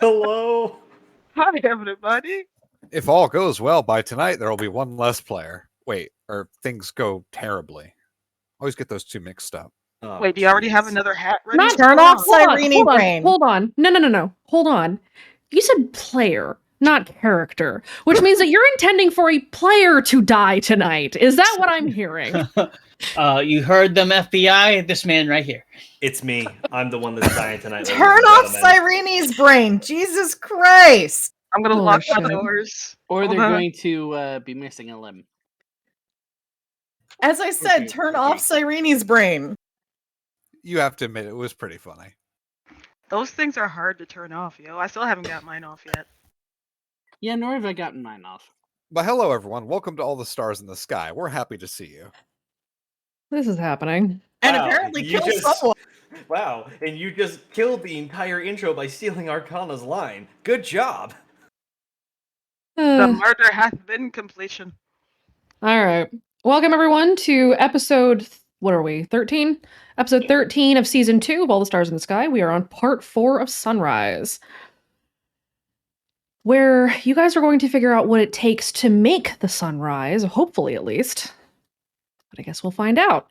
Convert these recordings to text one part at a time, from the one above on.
Hello. Hi, everybody. If all goes well, by tonight there will be one less player. Wait, or things go terribly. Always get those two mixed up. Oh, Wait, do you already have jeez. another hat ready? Not What's turn going off on? Cyrene brain. Hold on. No. Hold on. You said player, not character, which means that you're intending for a player to die tonight. Is that what I'm hearing? You heard them, FBI. This man right here. It's me. I'm the one that's dying tonight. ladies Turn and off gentlemen. Cyrene's brain. Jesus Christ. I'm gonna Holy lock my shit. doors. Or Hold they're on. going to be missing a limb. As I said, Okay, turn okay. off Cyrene's brain. You have to admit it was pretty funny. Those things are hard to turn off, yo. I still haven't got mine off yet. Yeah, nor have I gotten mine off. But hello, everyone. Welcome to All the Stars in the Sky. We're happy to see you. This is happening. And Wow, apparently you kill just- someone. Wow, and you just killed the entire intro by stealing Arcana's line. Good job. The Uh, murder hath been completion. all right. Welcome, everyone, to episode, what are we, 13? Episode 13 of Season 2 of All the Stars in the Sky. We are on Part 4 of Sunrise, where you guys are going to figure out what it takes to make the sunrise, hopefully at least. But I guess we'll find out.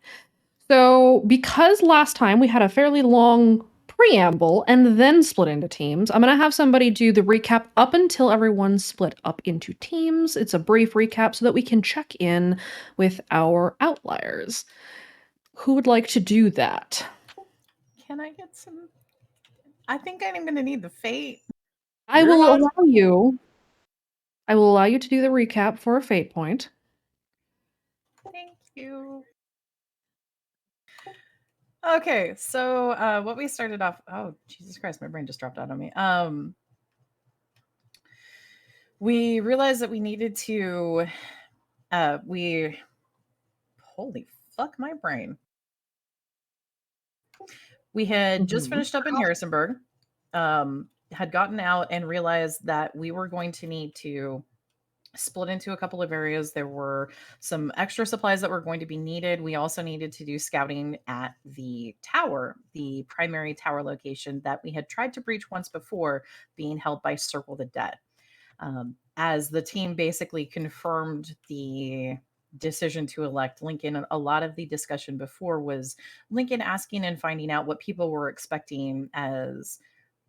So, because last time we had a fairly long preamble and then split into teams, I'm going to have somebody do the recap up until everyone's split up into teams. It's a brief recap so that we can check in with our outliers. Who would like to do that? Can I get some? I think I'm going to need the fate. I You're will not- allow you. I will allow you to do the recap for a fate point. Thank you. Okay, so what we started off. Oh, Jesus Christ, my brain just dropped out on me. We realized that we needed to. Holy fuck, my brain. We had just Mhm. finished up in Harrisonburg. Had gotten out and realized that we were going to need to split into a couple of areas. There were some extra supplies that were going to be needed. We also needed to do scouting at the tower, the primary tower location that we had tried to breach once before, being held by Circle the Dead. As the team basically confirmed the decision to elect Lincoln, a lot of the discussion before was Lincoln asking and finding out what people were expecting as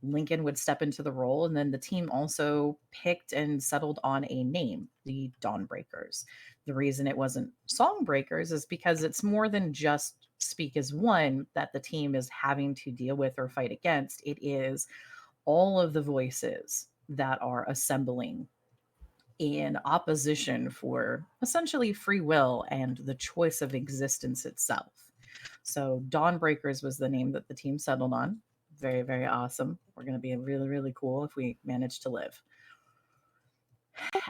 Lincoln would step into the role. And then the team also picked and settled on a name, the Dawnbreakers. The reason it wasn't Songbreakers is because it's more than just Speak as One that the team is having to deal with or fight against. It is all of the voices that are assembling in opposition for essentially free will and the choice of existence itself. So Dawnbreakers was the name that the team settled on. Very, very awesome. We're going to be really, really cool if we manage to live.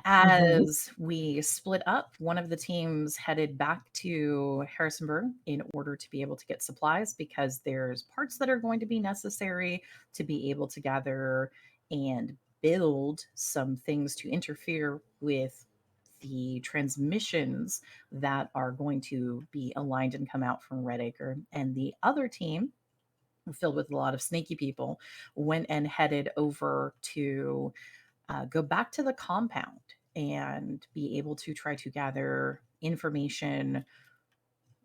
As we split up, one of the teams headed back to Harrisonburg in order to be able to get supplies because there's parts that are going to be necessary to be able to gather and build some things to interfere with the transmissions that are going to be aligned and come out from Red Acre. And the other team, filled with a lot of snaky people, went and headed over to go back to the compound and be able to try to gather information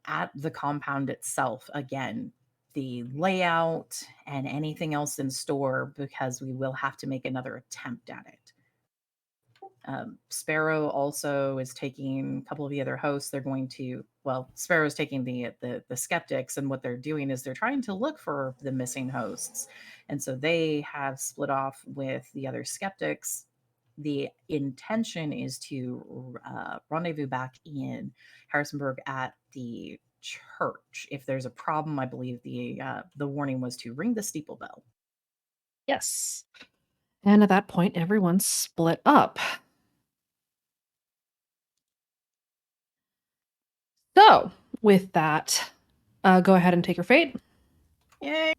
at the compound itself. Again, the layout and anything else in store, because we will have to make another attempt at it. Sparrow also is taking a couple of the other hosts. They're going to, well, Sparrow's taking the skeptics, and what they're doing is they're trying to look for the missing hosts. And so they have split off with the other skeptics. The intention is to rendezvous back in Harrisonburg at the church. If there's a problem, I believe the warning was to ring the steeple bell. Yes. And at that point, everyone's split up. So, with that, go ahead and take your fate. Yay!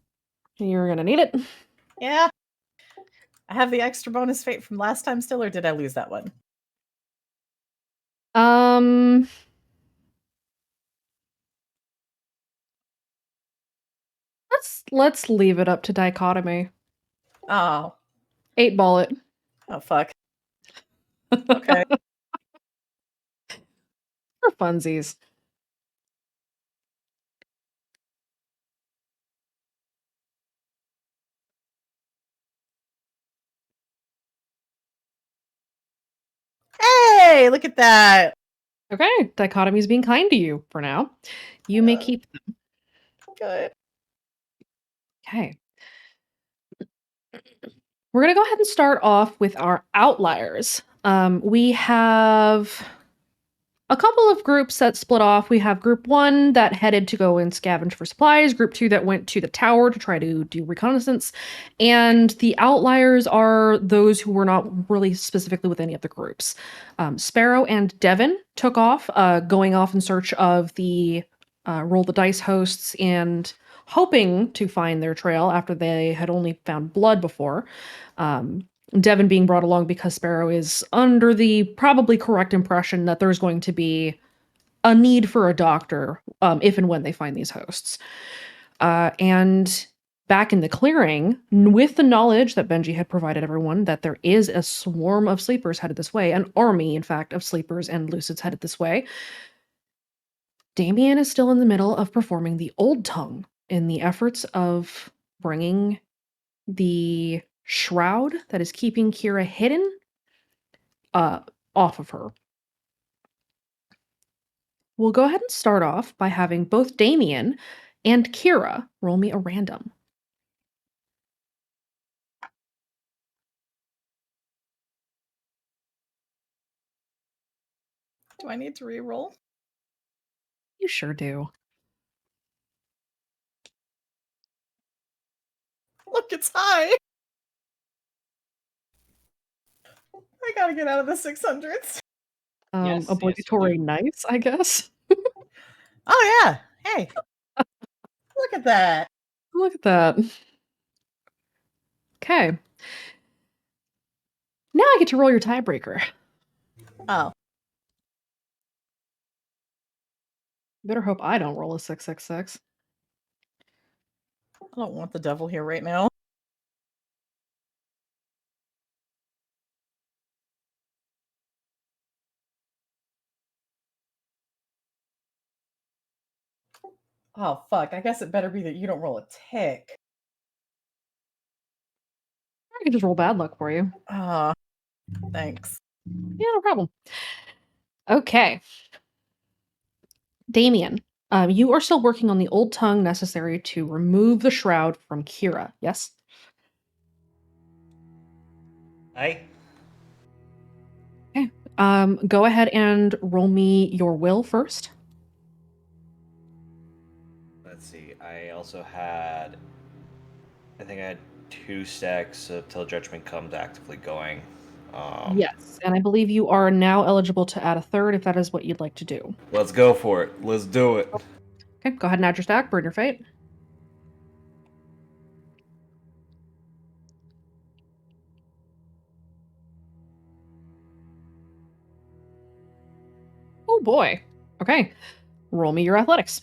You're going to need it. Yeah. I have the extra bonus fate from last time still, or did I lose that one? Let's leave it up to dichotomy. Oh, 8-ball it. Oh fuck. Okay. For funsies. Hey, look at that. Okay, dichotomy's being kind to you for now. You may Yeah. keep them. Good. Okay. We're going to go ahead and start off with our outliers. We have a couple of groups that split off. We have group 1 that headed to go and scavenge for supplies, group 2 that went to the tower to try to do reconnaissance, and the outliers are those who were not really specifically with any of the groups. Sparrow and Devin took off, going off in search of the roll the dice hosts and hoping to find their trail after they had only found blood before. Devin being brought along because Sparrow is under the probably correct impression that there's going to be a need for a doctor if and when they find these hosts. And back in the clearing, with the knowledge that Benji had provided everyone that there is a swarm of sleepers headed this way, an army, in fact, of sleepers and lucids headed this way, Damien is still in the middle of performing the Old Tongue in the efforts of bringing the shroud that is keeping Kira hidden off of her. We'll go ahead and start off by having both Damien and Kira roll me a random. Do I need to re-roll? You sure do. Look, it's high. I gotta get out of the 600s. Yes, Obligatory you do. nice, I guess. Oh yeah. Hey. Look at that. Look at that. Okay. Now I get to roll your tiebreaker. Oh. Better hope I don't roll a 666. I don't want the devil here right now. Oh fuck. I guess it better be that you don't roll a tick. I can just roll bad luck for you. Thanks. Yeah, no problem. Okay. Damien, you are still working on the Old Tongue necessary to remove the shroud from Kira, yes? Aye. Okay. Go ahead and roll me your will first. Let's see. I also had. I think I had 2 stacks of Till Judgment Comes actively going. Yes, and I believe you are now eligible to add a third if that is what you'd like to do. Let's go for it. Let's do it. Okay, go ahead and add your stack, burn your fate. Oh boy. Okay. Roll me your athletics.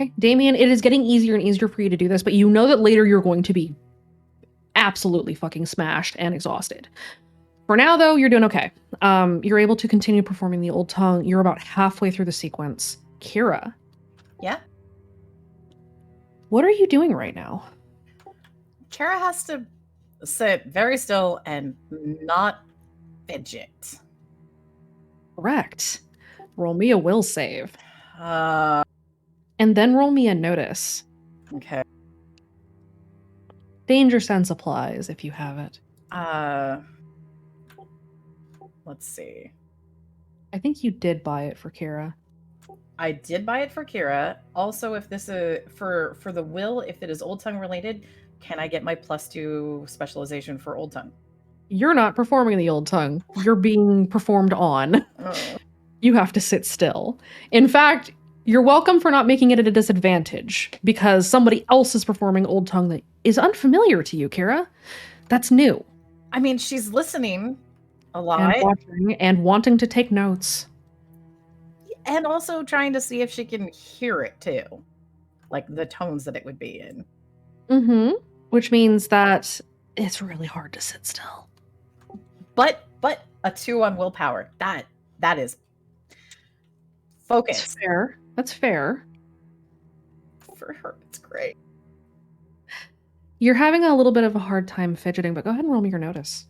Okay, Damien, it is getting easier and easier for you to do this, but you know that later you're going to be absolutely fucking smashed and exhausted. For now, though, you're doing okay. You're able to continue performing the Old Tongue. You're about halfway through the sequence. Kira. Yeah. What are you doing right now? Kara has to sit very still and not fidget. Correct. Roll me a will save. Okay. And then roll me a notice. Danger sense applies if you have it. Let's see. I think you did buy it for Kira. I did buy it for Kira. Also, if this is for the will, if it is Old Tongue related, can I get my +2 specialization for Old Tongue? You're not performing the Old Tongue. You're being performed on. Oh. You have to sit still. In fact, you're welcome for not making it at a disadvantage, because somebody else is performing Old Tongue that is unfamiliar to you, Kira. That's new. I mean, she's listening a lot. And watching and wanting to take notes. And also trying to see if she can hear it too. like the tones that it would be in. Mm-hmm. Which means that it's really hard to sit still. But a 2 on willpower. That is That's focus fair. That's fair. for her. It's great. You're having a little bit of a hard time fidgeting, but go ahead and roll me your notice.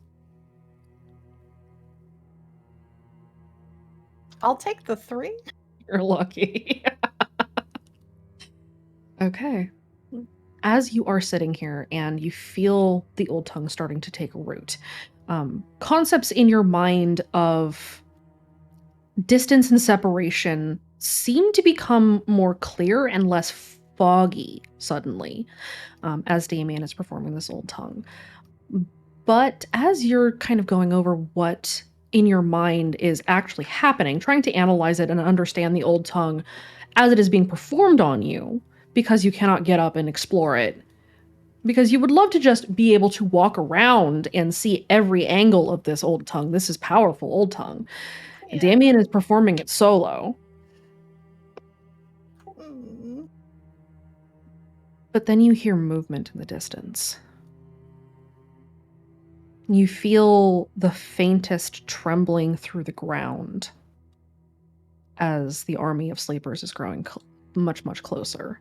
I'll take the 3. You're lucky. Okay. As you are sitting here and you feel the old tongue starting to take root, concepts in your mind of distance and separation seem to become more clear and less foggy suddenly, as Damien is performing this old tongue. But as you're kind of going over what in your mind is actually happening, trying to analyze it and understand the old tongue as it is being performed on you, because you cannot get up and explore it, because you would love to just be able to walk around and see every angle of this old tongue. This is powerful old tongue. Yeah. Damien is performing it solo. Mm. But then you hear movement in the distance. You feel the faintest trembling through the ground as the army of sleepers is growing much, much closer.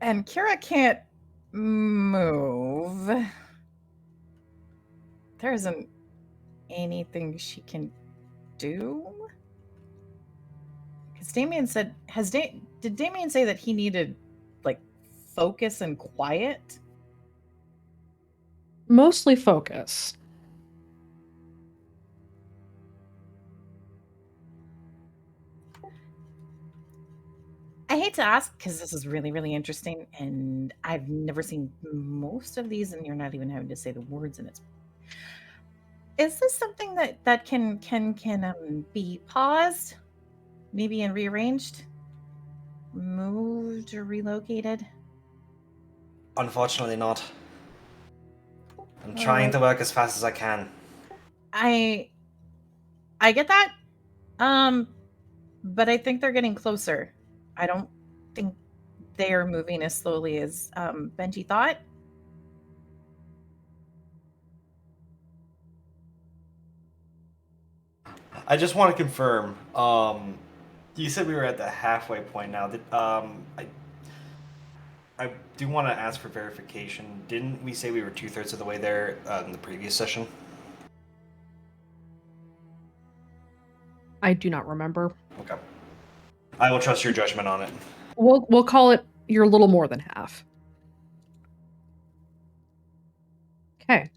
And Kira can't move. There isn't anything she can do. Because Damien said, did Damien say that he needed like focus and quiet? Mostly focus. I hate to ask because this is really, really interesting, and I've never seen most of these, and you're not even having to say the words in it. Is this something that can be paused, maybe and rearranged, moved or relocated? Unfortunately, not. I'm trying to work as fast as I can. I get that, but I think they're getting closer. I don't think they are moving as slowly as Benji thought. I just want to confirm. You said we were at the halfway point now. I do want to ask for verification. Didn't we say we were 2/3 of the way there in the previous session? I do not remember. Okay. I will trust your judgment on it. We'll call it you're a little more than half. Okay.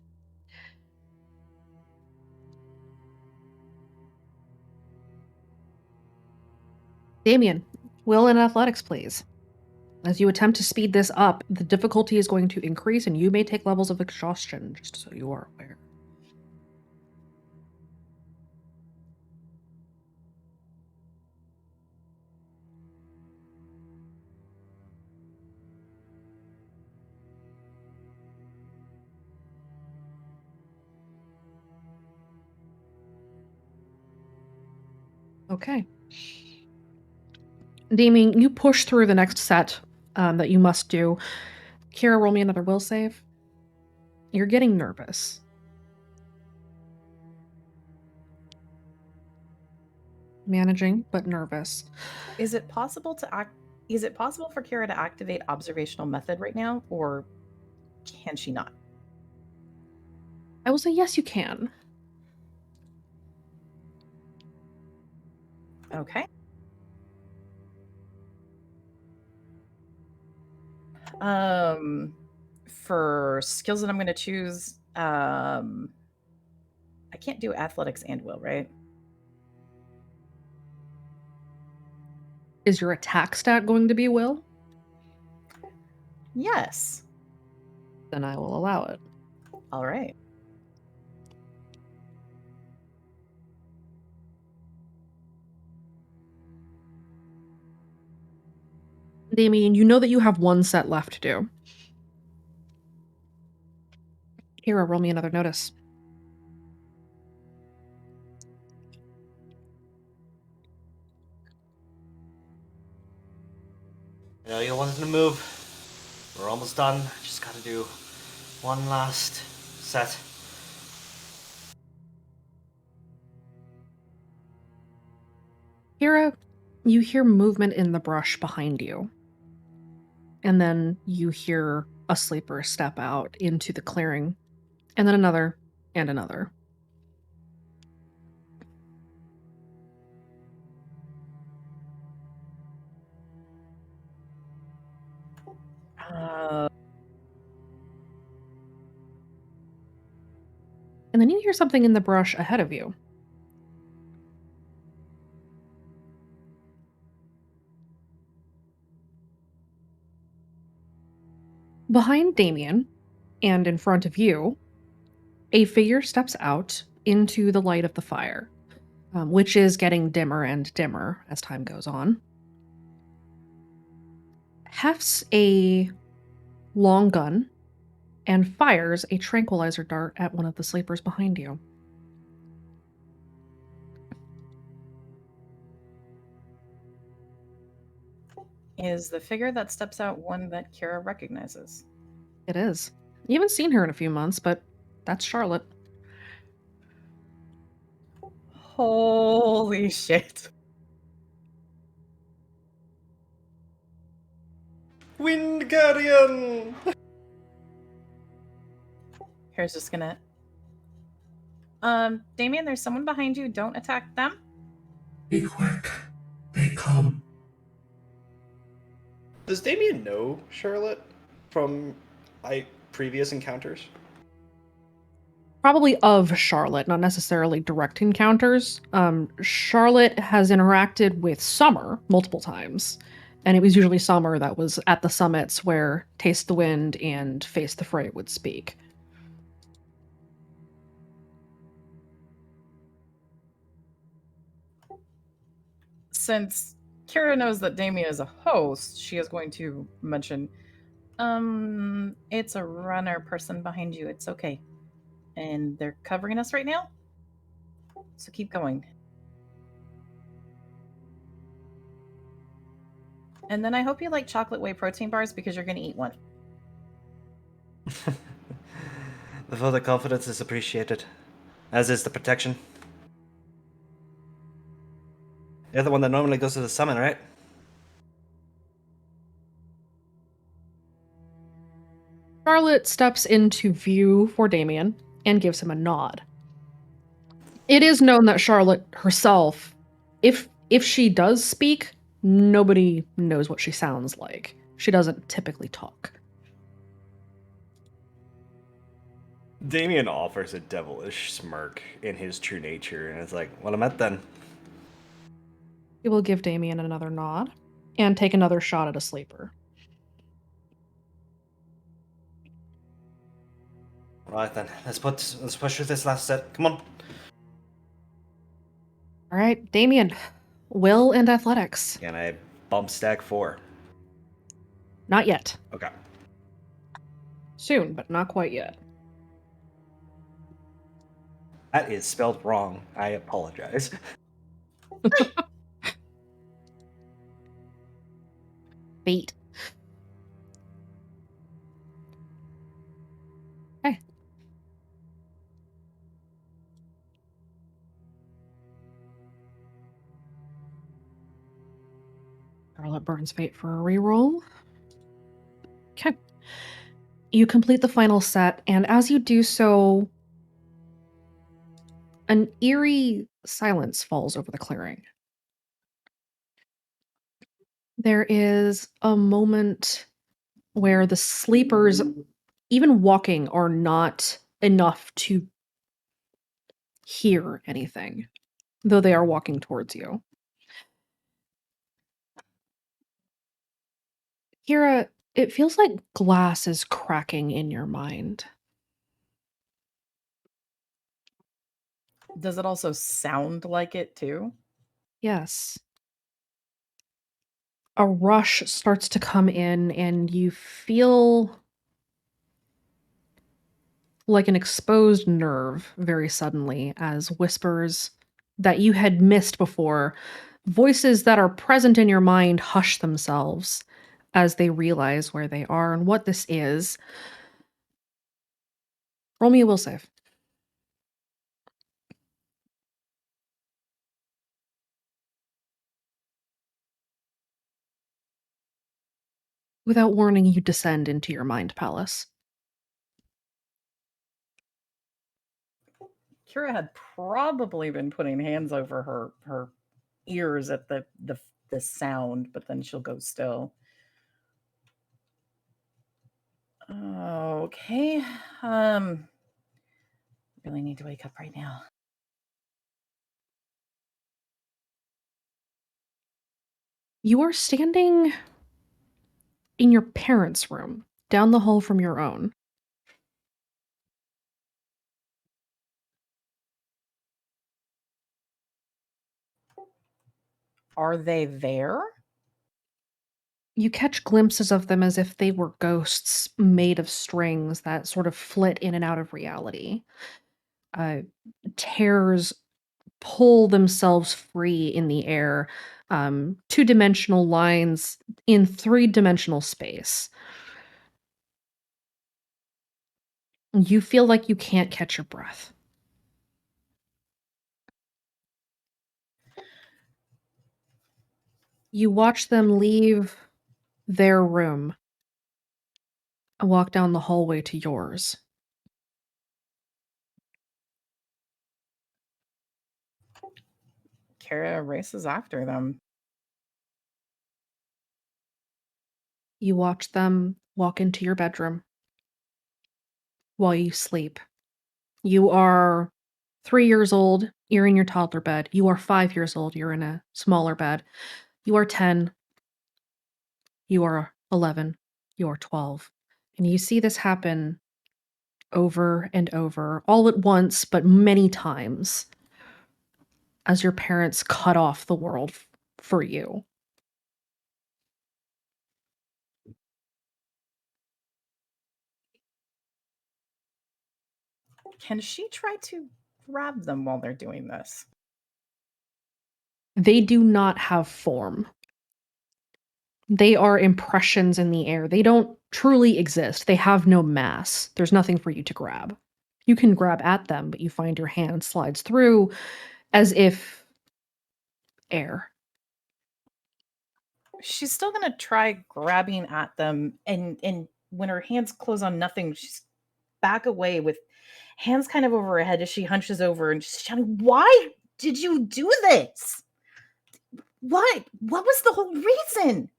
Damien, will and athletics, please. As you attempt to speed this up, the difficulty is going to increase and you may take levels of exhaustion, just so you are aware. Okay. Damien, you push through the next set that you must do. Kira, roll me another will save. You're getting nervous. Managing, but nervous. Is it possible for Kira to activate observational method right now, or can she not? I will say yes, you can. Okay. For skills that I'm going to choose, I can't do athletics and will, right? Is your attack stat going to be will? Yes. Then I will allow it. All right. Damien, you know that you have one set left to do. Kira, roll me another notice. Nothing to move. We're almost done. Just gotta do one last set. Kira, you hear movement in the brush behind you. And then you hear a sleeper step out into the clearing. And then another and another. And then you hear something in the brush ahead of you. Behind Damien, and in front of you, a figure steps out into the light of the fire, which is getting dimmer and dimmer as time goes on. Hefts a long gun and fires a tranquilizer dart at one of the sleepers behind you. Is the figure that steps out one that Kira recognizes? It is. You haven't seen her in a few months, but that's Charlotte. Holy shit. Wind Guardian! Kira's just gonna... Damien, there's someone behind you. Don't attack them. Be quick. They come. Does Damien know Charlotte from previous encounters? Probably of Charlotte, not necessarily direct encounters. Charlotte has interacted with Summer multiple times, and it was usually Summer that was at the summits where Taste the Wind and Face the Fray would speak. Since Kira knows that Damien is a host, she is going to mention, it's a runner person behind you. It's okay. And they're covering us right now. So keep going. And then I hope you like chocolate whey protein bars because you're going to eat one. The vote of confidence is appreciated, as is the protection. You're the one that normally goes to the summon, right? Charlotte steps into view for Damien and gives him a nod. It is known that Charlotte herself, if she does speak, nobody knows what she sounds like. She doesn't typically talk. Damien offers a devilish smirk in his true nature, and it's like, well, I'm at then. He will give Damien another nod and take another shot at a sleeper. Right then, let's push through this last set. Come on. All right, Damien, will and athletics. Can I bump stack 4? Not yet. Okay. Soon, but not quite yet. That is spelled wrong. I apologize. Fate. Okay. Charlotte burns fate for a reroll. Okay. You complete the final set, and as you do so, an eerie silence falls over the clearing. There is a moment where the sleepers, even walking, are not enough to hear anything, though they are walking towards you. Kira, it feels like glass is cracking in your mind. Does it also sound like it too? Yes. A rush starts to come in, and you feel like an exposed nerve very suddenly as whispers that you had missed before, voices that are present in your mind, hush themselves as they realize where they are and what this is. Roll me a will save. Without warning, you descend into your mind palace. Kira had probably been putting hands over her ears at the sound, but then she'll go still. Okay. Really need to wake up right now. You are standing in your parents' room, down the hall from your own. Are they there? You catch glimpses of them as if they were ghosts made of strings that sort of flit in and out of reality. Tears pull themselves free in the air, two-dimensional lines in three-dimensional space. You feel like you can't catch your breath. You watch them leave their room and walk down the hallway to yours. Kira races after them. You watch them walk into your bedroom while you sleep. You are 3 years old, you're in your toddler bed. You are 5 years old, you're in a smaller bed. You are 10, you are 11, you are 12. And you see this happen over and over, all at once, but many times, as your parents cut off the world for you. Can she try to grab them while they're doing this? They do not have form. They are impressions in the air. They don't truly exist. They have no mass. There's nothing for you to grab. You can grab at them, but you find your hand slides through as if air. She's still gonna try grabbing at them, and when her hands close on nothing, she's back away with hands kind of over her head as she hunches over and she's shouting, "Why did you do this? What? What was the whole reason?"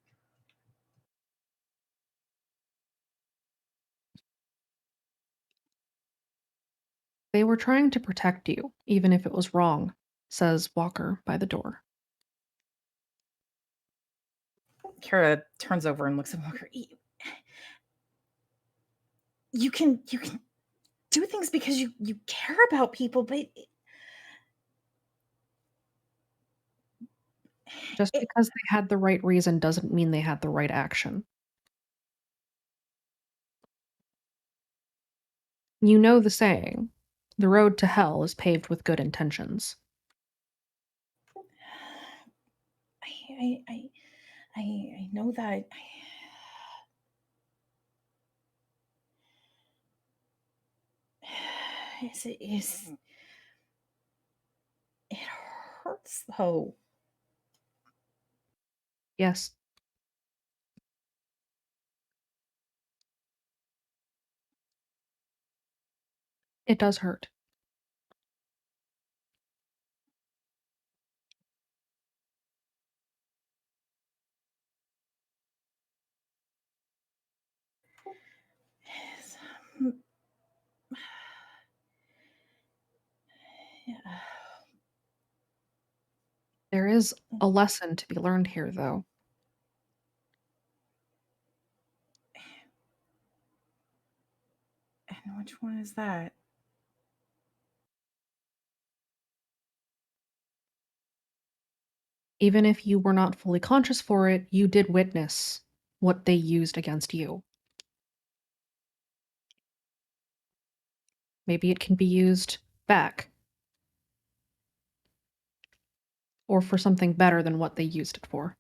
They were trying to protect you, even if it was wrong, says Walker by the door. Kara turns over and looks at Walker. You can do things because you care about people, but Just because they had the right reason doesn't mean they had the right action. You know the saying, the road to hell is paved with good intentions. I know that. It hurts though. Yes. It does hurt. Yeah. There is a lesson to be learned here, though. And which one is that? Even if you were not fully conscious for it, you did witness what they used against you. Maybe it can be used back. Or for something better than what they used it for.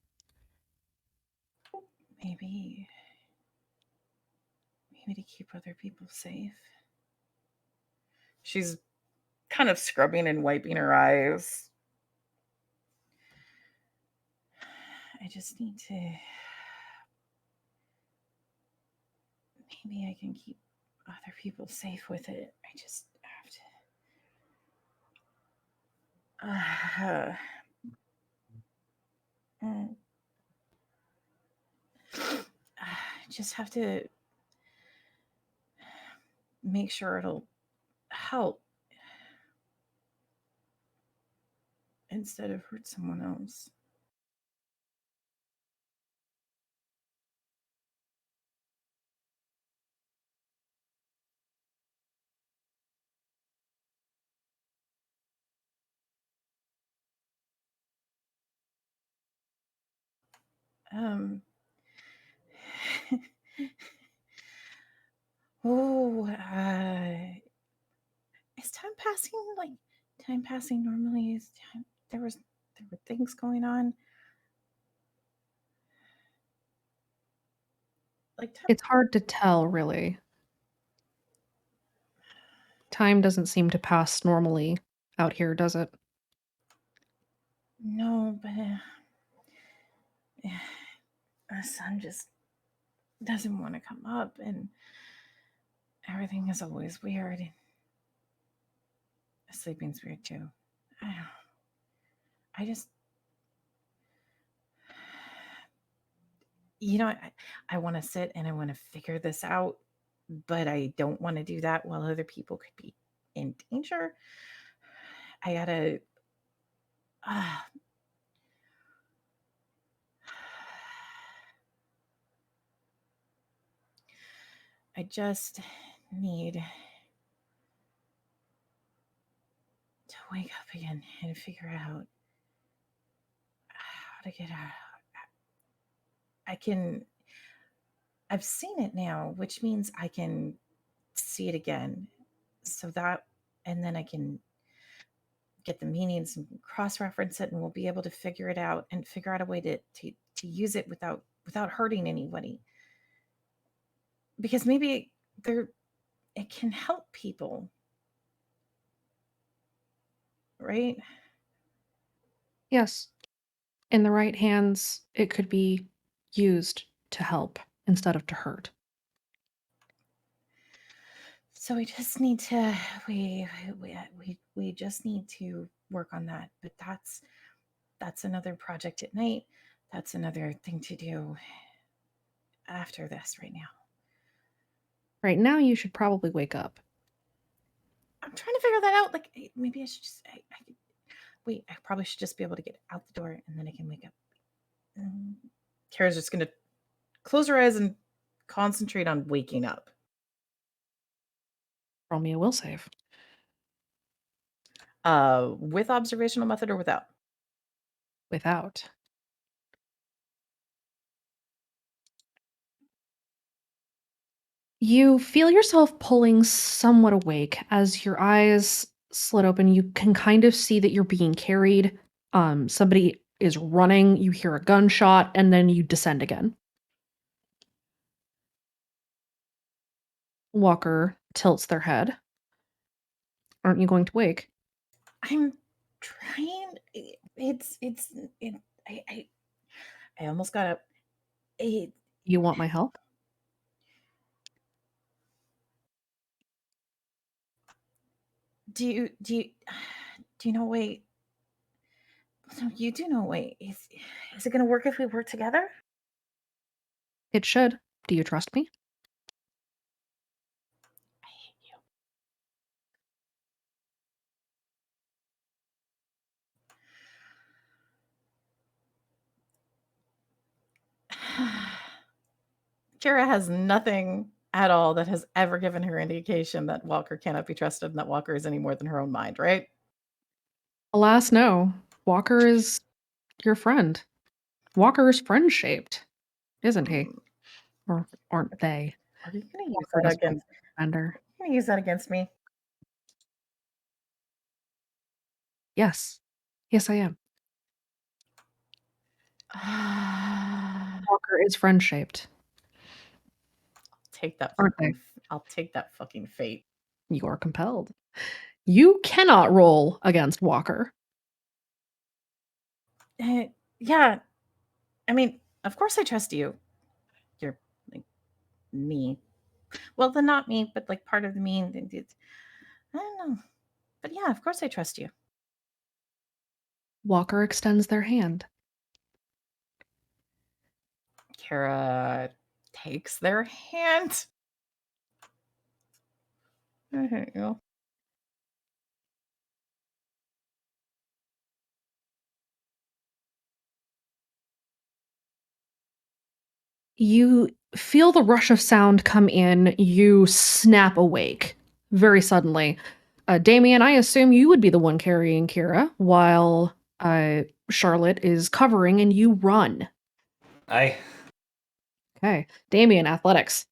maybe to keep other people safe. She's kind of scrubbing and wiping her eyes. I just need to. Maybe I can keep other people safe with it. I just have to. I just have to make sure it'll help instead of hurt someone else. Oh, is time passing like time passing normally? Is time, there were things going on. Like time, It's hard to tell, really. Time doesn't seem to pass normally out here, does it? no, but the sun just doesn't want to come up, and everything is always weird. And sleeping's weird too. I just, I want to sit and I want to figure this out, but I don't want to do that while other people could be in danger. I gotta. I just need to wake up again and figure out how to get out. I've seen it now, which means I can see it again. So that, and then I can get the meanings and cross-reference it, and we'll be able to figure it out and figure out a way to use it without hurting anybody. Because maybe it can help people. Right? Yes. In the right hands, it could be used to help instead of to hurt. So we just need to we just need to work on that. But that's another project at night. That's another thing to do after this right now. Right now, you should probably wake up. I'm trying to figure that out. Like maybe I should just wait. I probably should just be able to get out the door and then I can wake up. Kara's just gonna close her eyes and concentrate on waking up. Roll me a will save. With observational method or without? Without. You feel yourself pulling somewhat awake as your eyes slit open. You can kind of see that you're being carried. Somebody is running. You hear a gunshot, and then you descend again. Walker tilts their head. Aren't you going to wake? I'm trying. I almost got up. You want my help? Do you know? Wait. No, you do know. Wait. Is it going to work if we work together? It should. Do you trust me? I hate you. Kara has nothing at all that has ever given her indication that Walker cannot be trusted and that Walker is any more than her own mind, right? Alas, no. Walker is your friend. Walker is friend-shaped, isn't he? Or aren't they? Are you going to use Walker that is my against? defender. You're going to use that against me? Yes. Yes, I am. Walker is friend shaped. Take that. Aren't they? I'll take that fucking fate. You are compelled. You cannot roll against Walker. Yeah. I mean, of course I trust you. You're like me. Well, then not me, but like part of the me. I don't know. But yeah, of course I trust you. Walker extends their hand. Kara takes their hand. I hate you. You feel the rush of sound come in. You snap awake very suddenly. Damien, I assume you would be the one carrying Kira while Charlotte is covering and you run. Aye. Okay. Damien, athletics.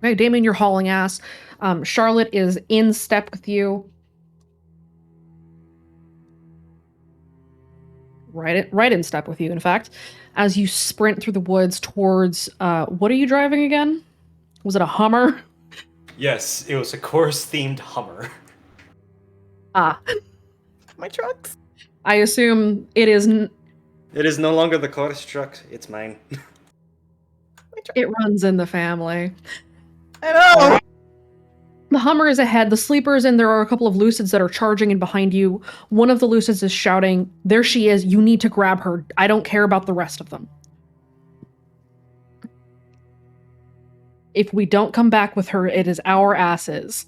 Okay, Damien, you're hauling ass. Charlotte is in step with you. Right in step with you, in fact, as you sprint through the woods towards what are you driving again? Was it a Hummer? Yes, it was a chorus-themed Hummer. Ah, My trucks. I assume it is. It is no longer the chorus truck, it's mine. It runs in the family. I know. The Hummer is ahead. The Sleepers, and there are a couple of Lucids that are charging in behind you. One of the Lucids is shouting, "There she is! You need to grab her. I don't care about the rest of them. If we don't come back with her, it is our asses."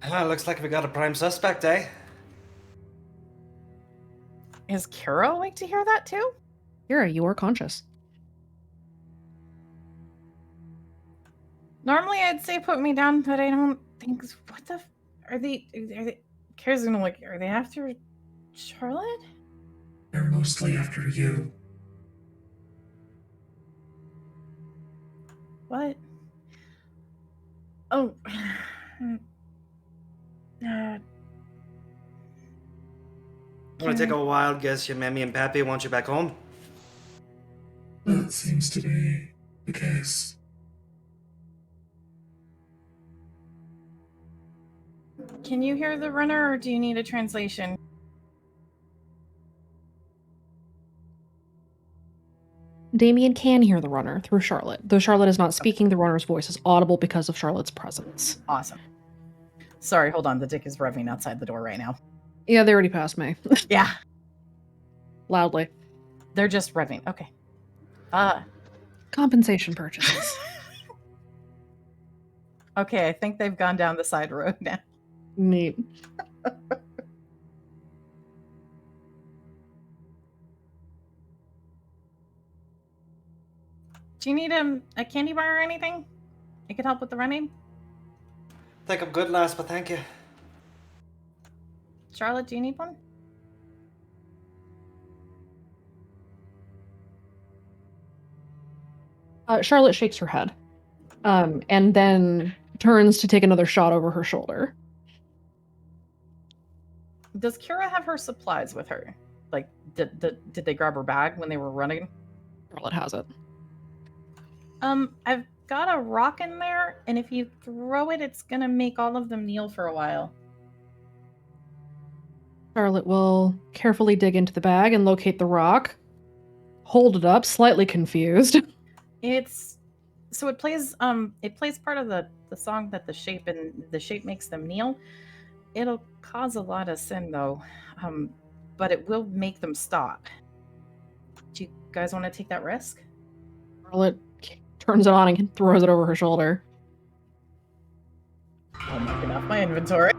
Looks like we got a prime suspect, eh? Is Kara awake to hear that too? Kira, you are conscious. Normally I'd say put me down, but I don't think. What the? Are they? Kara's gonna like. Are they after Charlotte? They're mostly after you. What? Oh. I'm gonna take a wild guess your Mammy and Pappy want you back home. That seems to be the case. Can you hear the runner, or do you need a translation? Damien can hear the runner through Charlotte. Though Charlotte is not speaking, the runner's voice is audible because of Charlotte's presence. Awesome. Sorry, hold on. The dick is revving outside the door right now. Yeah, they already passed me. Yeah, Loudly. they're just revving. Okay. Compensation purchases. Okay, I think they've gone down the side road now. Neat. Do you need a candy bar or anything? It could help with the running. Think I'm good, lass, but thank you. Charlotte, do you need one? Charlotte shakes her head, and then turns to take another shot over her shoulder. Does Kira have her supplies with her? Like, did they grab her bag when they were running? Charlotte has it. I've got a rock in there, and if you throw it, it's gonna make all of them kneel for a while. Charlotte will carefully dig into the bag and locate the rock. Hold it up, slightly confused. It plays part of the song that the shape makes them kneel. It'll cause a lot of sin though, but it will make them stop. Do you guys want to take that risk? Charlotte turns it on and throws it over her shoulder. I'll mark it off my inventory.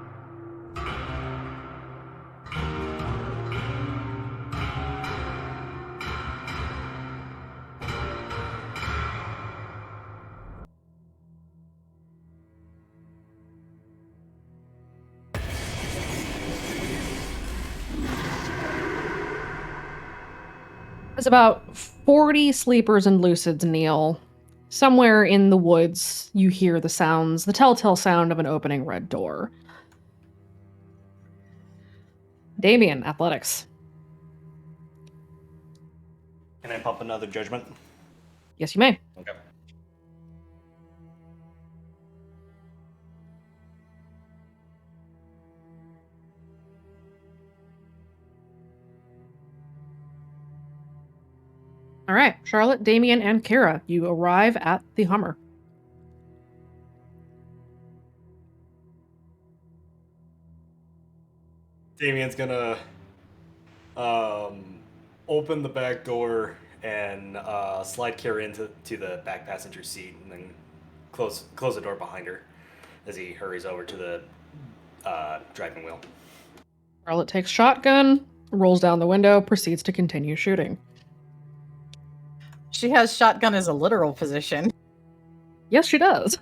As about 40 sleepers and lucids kneel, somewhere in the woods, you hear the sounds, the telltale sound of an opening red door. Damien, athletics. Can I pump another judgment? Yes, you may. Okay. All right, Charlotte, Damien, and Kara, you arrive at the Hummer. Damien's gonna open the back door and slide Kara into the back passenger seat, and then close the door behind her as he hurries over to the driving wheel. Charlotte takes shotgun, rolls down the window, proceeds to continue shooting. She has shotgun as a literal position. Yes, she does.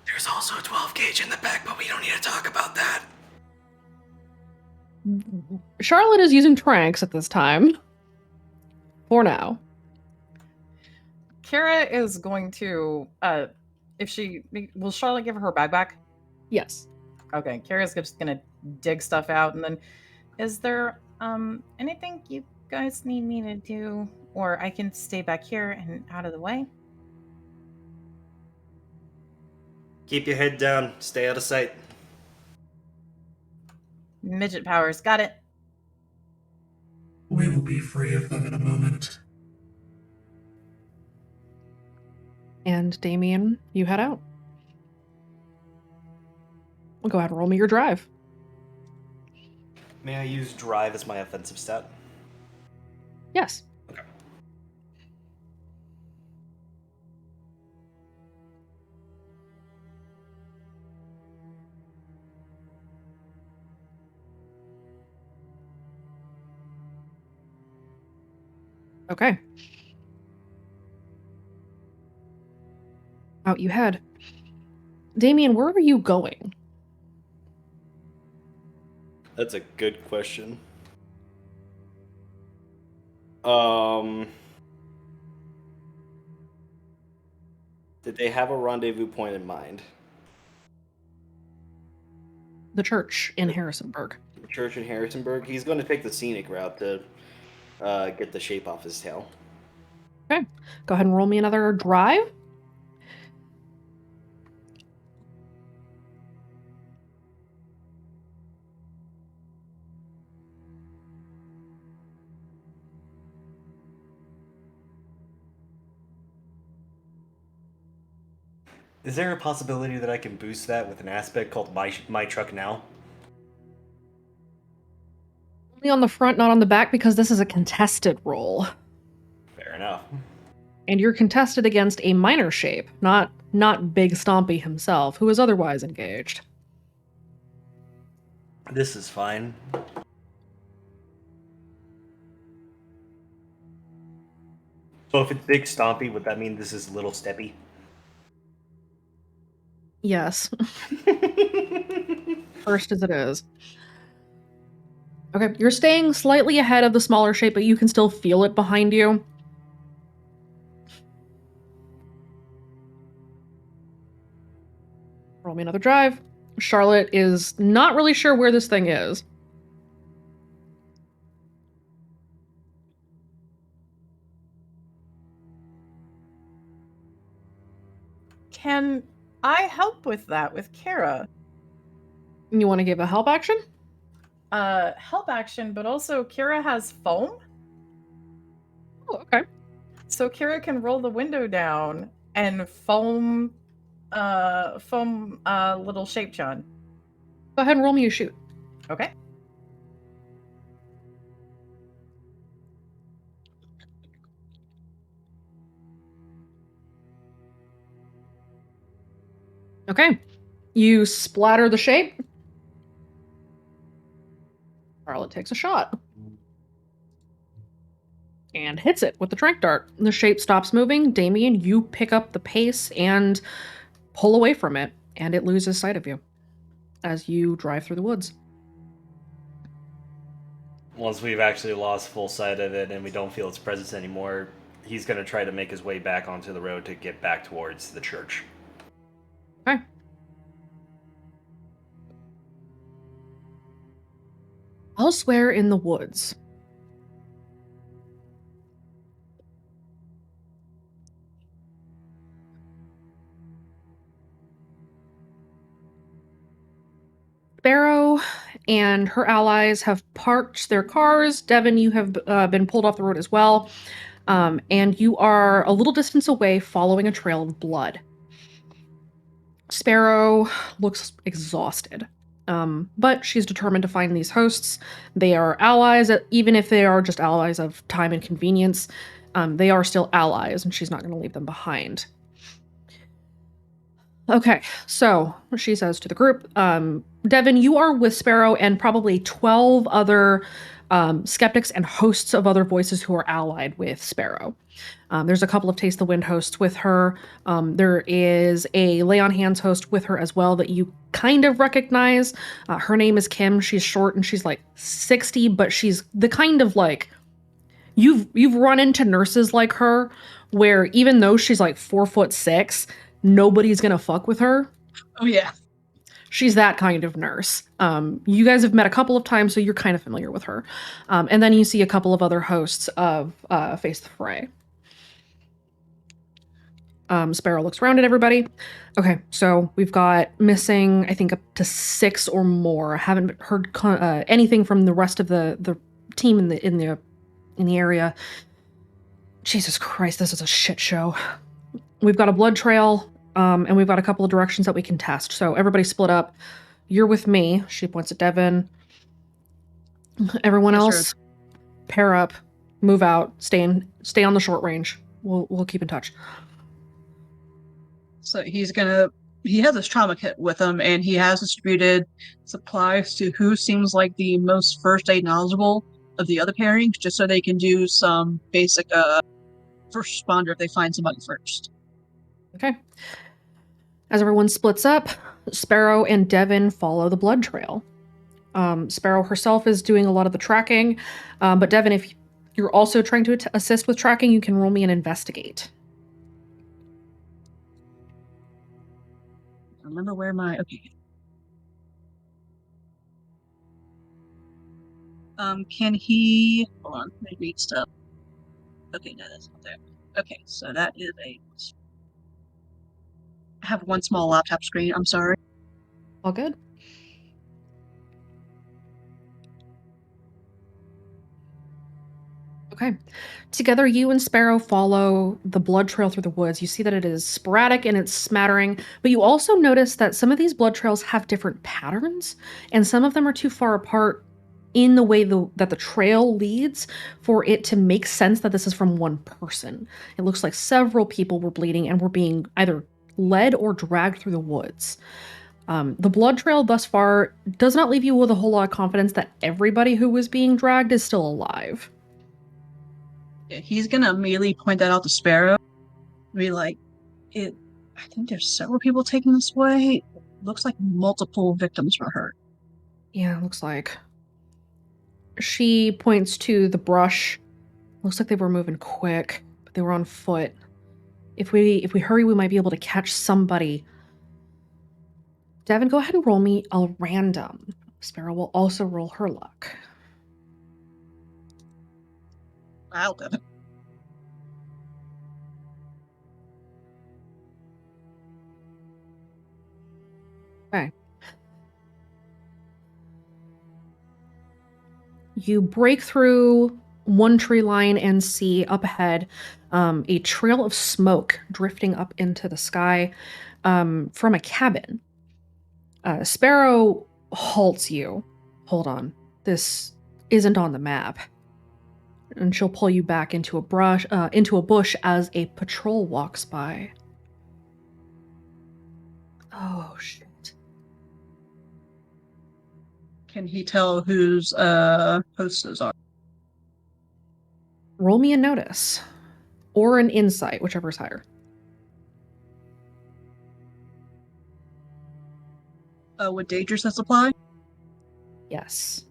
There's also a 12 gauge in the back, but we don't need to talk about that. Charlotte is using tranks at this time. For now. Kara is going to, will Charlotte give her bag back? Yes. Okay, Kara's just gonna dig stuff out, and then, is there, anything you guys need me to do? Or I can stay back here and out of the way? Keep your head down. Stay out of sight. Midget powers, got it. We will be free of them in a moment. And Damien, you head out. Well, go ahead and roll me your drive. May I use drive as my offensive stat? Yes. Okay. Okay. Out you head. Damien, where are you going? That's a good question. Did they have a rendezvous point in mind? The church in Harrisonburg. The church in Harrisonburg? He's going to take the scenic route to get the shape off his tail. Okay. Go ahead and roll me another drive. Is there a possibility that I can boost that with an aspect called My Truck Now? Only on the front, not on the back, because this is a contested roll. Fair enough. And you're contested against a minor shape, not Big Stompy himself, who is otherwise engaged. This is fine. So if it's Big Stompy, would that mean this is Little Steppy? Yes. First as it is. Okay, you're staying slightly ahead of the smaller shape, but you can still feel it behind you. Roll me another drive. Charlotte is not really sure where this thing is. Can I help with that with Kara? You want to give a help action? Help action, but also Kara has foam. Oh, okay. So Kara can roll the window down and foam little shape John. Go ahead and roll me a shoot. Okay. Okay. You splatter the shape. Charlotte takes a shot. And hits it with the trank dart. The shape stops moving. Damien, you pick up the pace and pull away from it, and it loses sight of you as you drive through the woods. once we've actually lost full sight of it and we don't feel its presence anymore, he's going to try to make his way back onto the road to get back towards the church. Okay. Elsewhere in the woods. Sparrow and her allies have parked their cars. Devin, you have been pulled off the road as well. And you are a little distance away following a trail of blood. Sparrow looks exhausted. But she's determined to find these hosts. They are allies, even if they are just allies of time and convenience. They are still allies, and she's not going to leave them behind. Okay, so she says to the group, Devin, you are with Sparrow and probably 12 other skeptics and hosts of other voices who are allied with Sparrow. There's a couple of Taste the Wind hosts with her. There is a Lay on Hands host with her as well that you kind of recognize. Her name is Kim. She's short and she's like 60, but she's the kind of like you've run into nurses like her where even though she's like 4'6", nobody's gonna fuck with her. Oh yeah. She's that kind of nurse. You guys have met a couple of times, so you're kind of familiar with her. And then you see a couple of other hosts of Face the Fray. Sparrow looks around at everybody. Okay, so we've got missing, I think, up to 6 or more. I haven't heard anything from the rest of the team in the area. Jesus Christ, this is a shit show. We've got a blood trail, and we've got a couple of directions that we can test. So everybody split up. You're with me. She points at Devin. Everyone Yes, else, sir. pair up, move out, stay on the short range. We'll keep in touch. So he has his trauma kit with him, and he has distributed supplies to who seems like the most first aid knowledgeable of the other pairings, just so they can do some basic first responder if they find somebody first. Okay. As everyone splits up, Sparrow and Devin follow the blood trail. Sparrow herself is doing a lot of the tracking, but Devin, if you're also trying to assist with tracking, you can roll me an investigate. Remember where my okay. Can he hold on? Let me read stuff. Okay, no, that's not there. Okay, so that is I have one small laptop screen. I'm sorry. All good. Okay. Together, you and Sparrow follow the blood trail through the woods. You see that it is sporadic and it's smattering, but you also notice that some of these blood trails have different patterns, and some of them are too far apart in the way that the trail leads for it to make sense that this is from one person. It looks like several people were bleeding and were being either led or dragged through the woods. The blood trail thus far does not leave you with a whole lot of confidence that everybody who was being dragged is still alive. Yeah, he's gonna immediately point that out to Sparrow. Be like, I think there's several people taking this way. Looks like multiple victims were hurt. Yeah, looks like. She points to the brush. Looks like they were moving quick, but they were on foot. If we hurry, we might be able to catch somebody. Devin, go ahead and roll me a random. Sparrow will also roll her luck. Wow, Devin. Okay. You break through one tree line and see up ahead a trail of smoke drifting up into the sky from a cabin. Sparrow halts you. Hold on. This isn't on the map. And she'll pull you back into a bush as a patrol walks by. Oh, shit. Can he tell whose hosts those are? Roll me a notice. Or an insight, whichever's higher. Would dangerousness apply? Yes.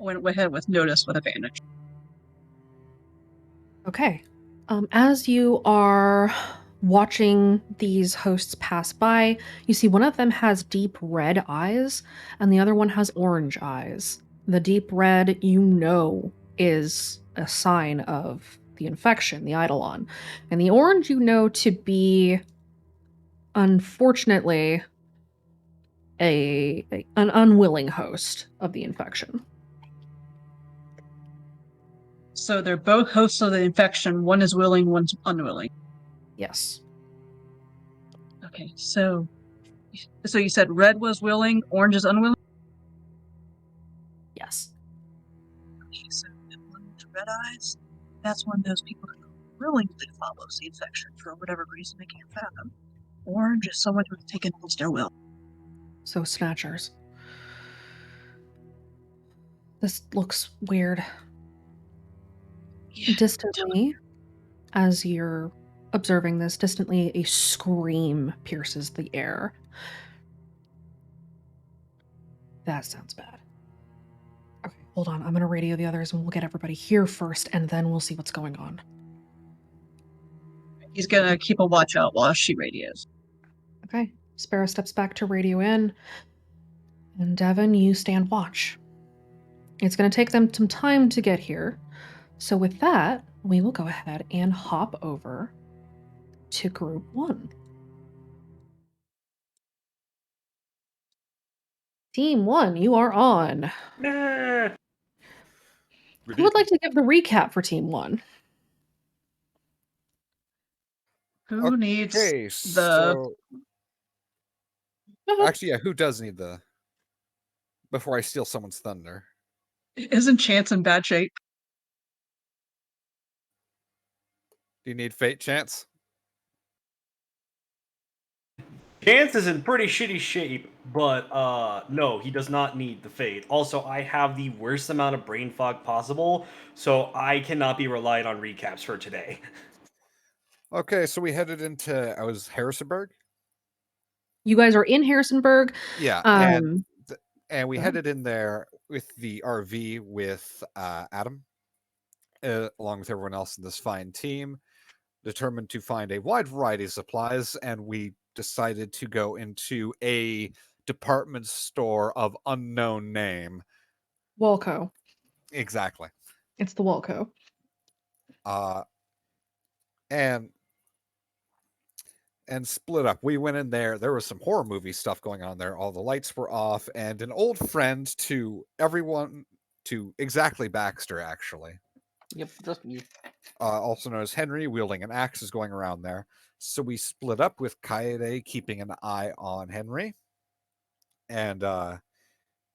went ahead with notice with advantage. Okay. As you are watching these hosts pass by, you see one of them has deep red eyes and the other one has orange eyes. The deep red, is a sign of the infection, the Eidolon. And the orange, to be, unfortunately, an unwilling host of the infection. So they're both hosts of the infection. One is willing, one's unwilling. Yes. Okay, so you said red was willing, orange is unwilling? Yes. Okay, so the one with red eyes, that's one of those people who willingly follows the infection for whatever reason they can't fathom. Orange is someone who's taken against their will. So snatchers. This looks weird. Yeah, Distantly, as you're observing this, distantly a scream pierces the air. That sounds bad. Okay, hold on. I'm going to radio the others and we'll get everybody here first and then we'll see what's going on. he's gonna keep a watch out while she radios. Okay. Sparrow steps back to radio in. And Devin, you stand watch. It's going to take them some time to get here. So with that, we will go ahead and hop over to group 1. Team 1, you are on. Nah. Who would like to give the recap for Team 1? Who needs Okay, the... so actually, yeah, who does need the? Before I steal someone's thunder. Isn't Chance in bad shape? Do you need Fate, Chance? Chance is in pretty shitty shape, but no, he does not need the fate. Also, I have the worst amount of brain fog possible, so I cannot be relied on recaps for today. Okay, so we headed into Harrisonburg. You guys are in Harrisonburg. Yeah, Um, and we go ahead. headed in there with the RV with Adam, along with everyone else in this fine team, determined to find a wide variety of supplies, and we decided to go into a department store of unknown name. Walco. Exactly. It's the Walco. And split up. We went in there. There was some horror movie stuff going on there. All the lights were off, and an old friend to everyone, to exactly Baxter, actually. Yep, just me. Also known as Henry, wielding an axe, is going around there. So we split up with Kaede keeping an eye on Henry, and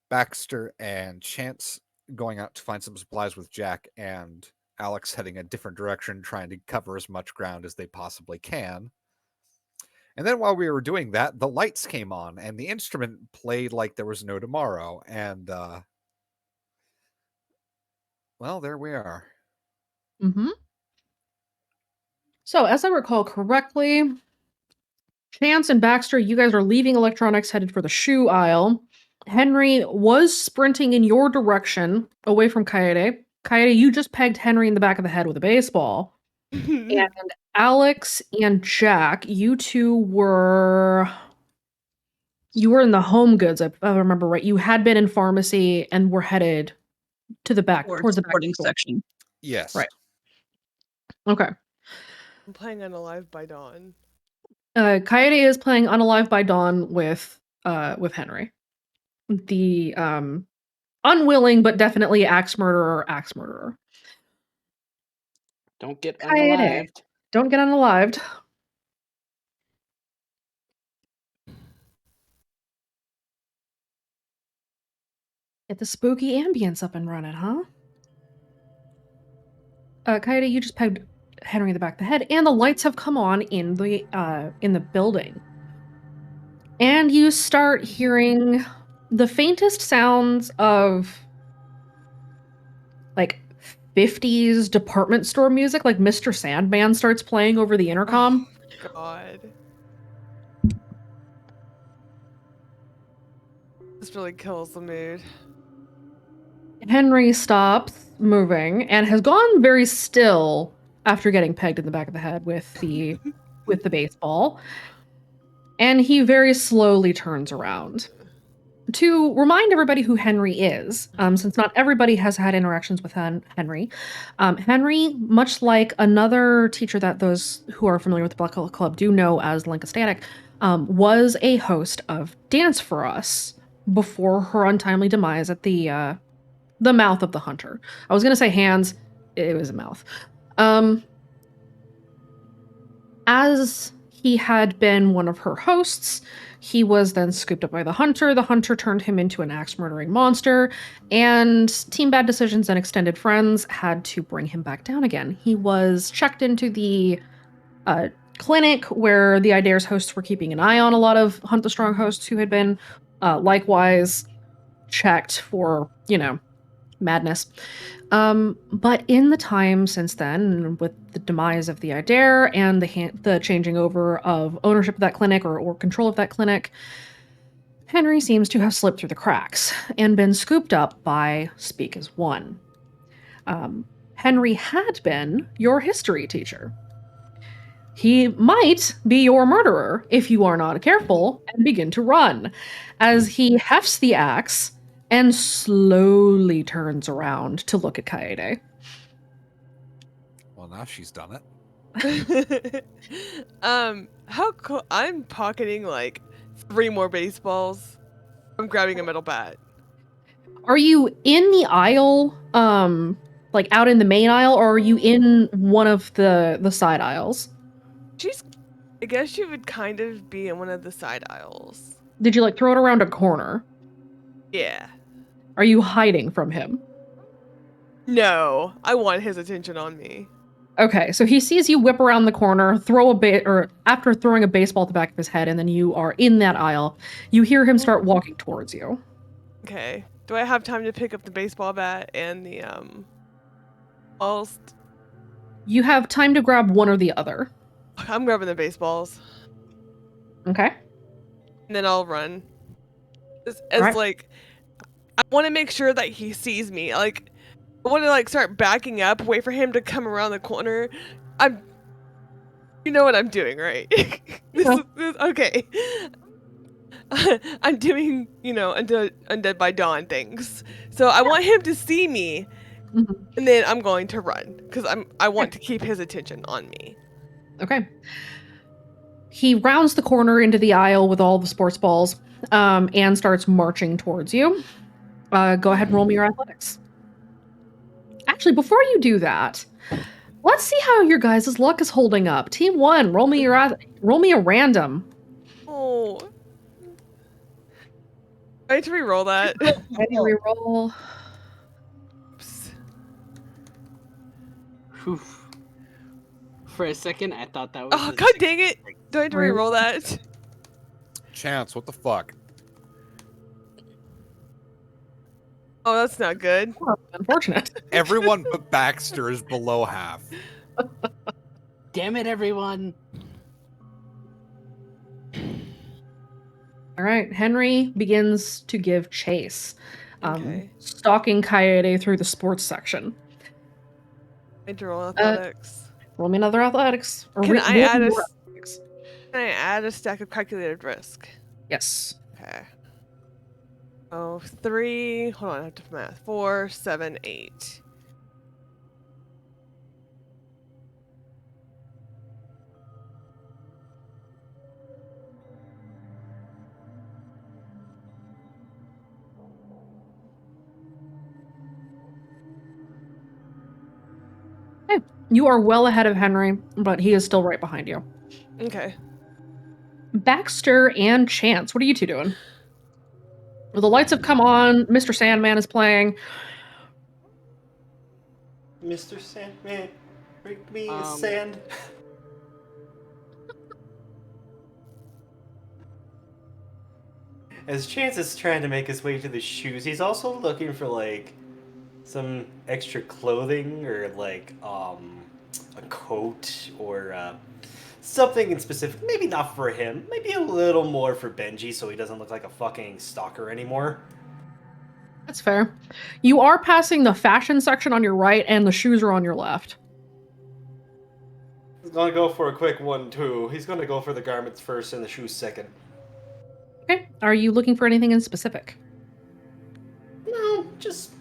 Baxter and Chance going out to find some supplies with Jack, and Alex heading a different direction, trying to cover as much ground as they possibly can. And then while we were doing that, the lights came on and the instrument played like there was no tomorrow. And, well, there we are. Mm-hmm. So, as I recall correctly, Chance and Baxter, you guys are leaving electronics headed for the shoe aisle. Henry was sprinting in your direction away from Kaede. Kaede, you just pegged Henry in the back of the head with a baseball. And Alex and Jack, you two were in the home goods, if I remember right. You had been in pharmacy and were headed to the back, towards the back boarding door. section. Yes. Right. Okay. I'm playing Unalive by Dawn. Kaede is playing Unalive by Dawn with Henry. The unwilling but definitely axe murderer. Don't get Kaede. unalived. Don't get unalived. Get the spooky ambience up and running, huh? Kaede, you just pegged Henry in the back of the head, and the lights have come on in the building. And you start hearing the faintest sounds of like 50s department store music, like Mr. Sandman starts playing over the intercom. Oh, God. This really kills the mood. Henry stops moving and has gone very still after getting pegged in the back of the head with the baseball. And he very slowly turns around. To remind everybody who Henry is, since not everybody has had interactions with Henry, Henry, much like another teacher that those who are familiar with the Black Hole Club do know as Linka Static, was a host of Dance for Us before her untimely demise at the mouth of the Hunter. I was going to say hands, it was a mouth. As he had been one of her hosts, he was then scooped up by the Hunter. The Hunter turned him into an axe-murdering monster, and Team Bad Decisions and Extended Friends had to bring him back down again. He was checked into the clinic where the Idare's hosts were keeping an eye on a lot of Hunt the Strong hosts who had been likewise checked for, madness. But in the time since then, with the demise of the Idare and the changing over of ownership of that clinic or control of that clinic, Henry seems to have slipped through the cracks and been scooped up by Speak as One. Henry had been your history teacher. He might be your murderer if you are not careful and begin to run, as he hefts the axe and slowly turns around to look at Kaede. Well, now she's done it. How cool! I'm pocketing like 3 more baseballs. I'm grabbing a metal bat. Are you in the aisle, like out in the main aisle, or are you in one of the side aisles? I guess you would kind of be in one of the side aisles. Did you like throw it around a corner? Yeah. Are you hiding from him? No, I want his attention on me. Okay, so he sees you whip around the corner, or after throwing a baseball at the back of his head, and then you are in that aisle. You hear him start walking towards you. Okay. Do I have time to pick up the baseball bat and the balls? You have time to grab one or the other. I'm grabbing the baseballs. Okay. And then I'll run. As Alright. like, I want to make sure that he sees me. Like, I want to like start backing up, wait for him to come around the corner. You know what I'm doing, right? Okay. I'm doing, Undead by Dawn things. So I want him to see me, and then I'm going to run because I want to keep his attention on me. Okay. He rounds the corner into the aisle with all the sports balls, and starts marching towards you. Go ahead and roll me your athletics. Actually, before you do that, let's see how your guys' luck is holding up. Team 1, roll me a random. Oh. I need to re-roll that. Reroll. Oops. Oof. For a second, I thought that was. Oh, god dang it! Do I have to re-roll that? Chance, what the fuck? Oh, that's not good. Oh, unfortunate. Everyone but Baxter is below half. Damn it, everyone! All right, Henry begins to give chase, Okay. stalking Kaede through the sports section. I need to roll athletics. Roll me another athletics. Or Can I roll add more athletics. Can I add a stack of calculated risk? Yes. Okay. Oh, 3. Hold on, I have to math. 4, 7, 8. Okay. You are well ahead of Henry, but he is still right behind you. Okay. Baxter and Chance, what are you two doing? Well, the lights have come on. Mr. Sandman is playing. Mr. Sandman, bring me a Um, sand. As Chance is trying to make his way to the shoes, he's also looking for like some extra clothing or like a coat or something in specific. Maybe not for him. Maybe a little more for Benji, so he doesn't look like a fucking stalker anymore. That's fair. You are passing the fashion section on your right, and the shoes are on your left. He's gonna go for a quick 1-2. He's gonna go for the garments first and the shoes second. Okay. Are you looking for anything in specific? No, just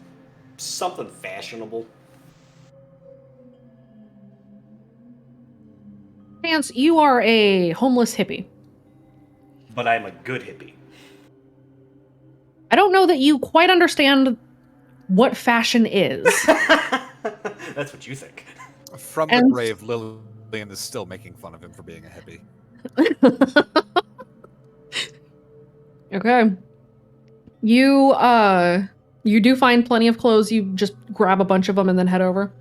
something fashionable. Chance, you are a homeless hippie. But I'm a good hippie. I don't know that you quite understand what fashion is. That's what you think. From the And- grave, Lillian is still making fun of him for being a hippie. Okay. You do find plenty of clothes. You just grab a bunch of them and then head over.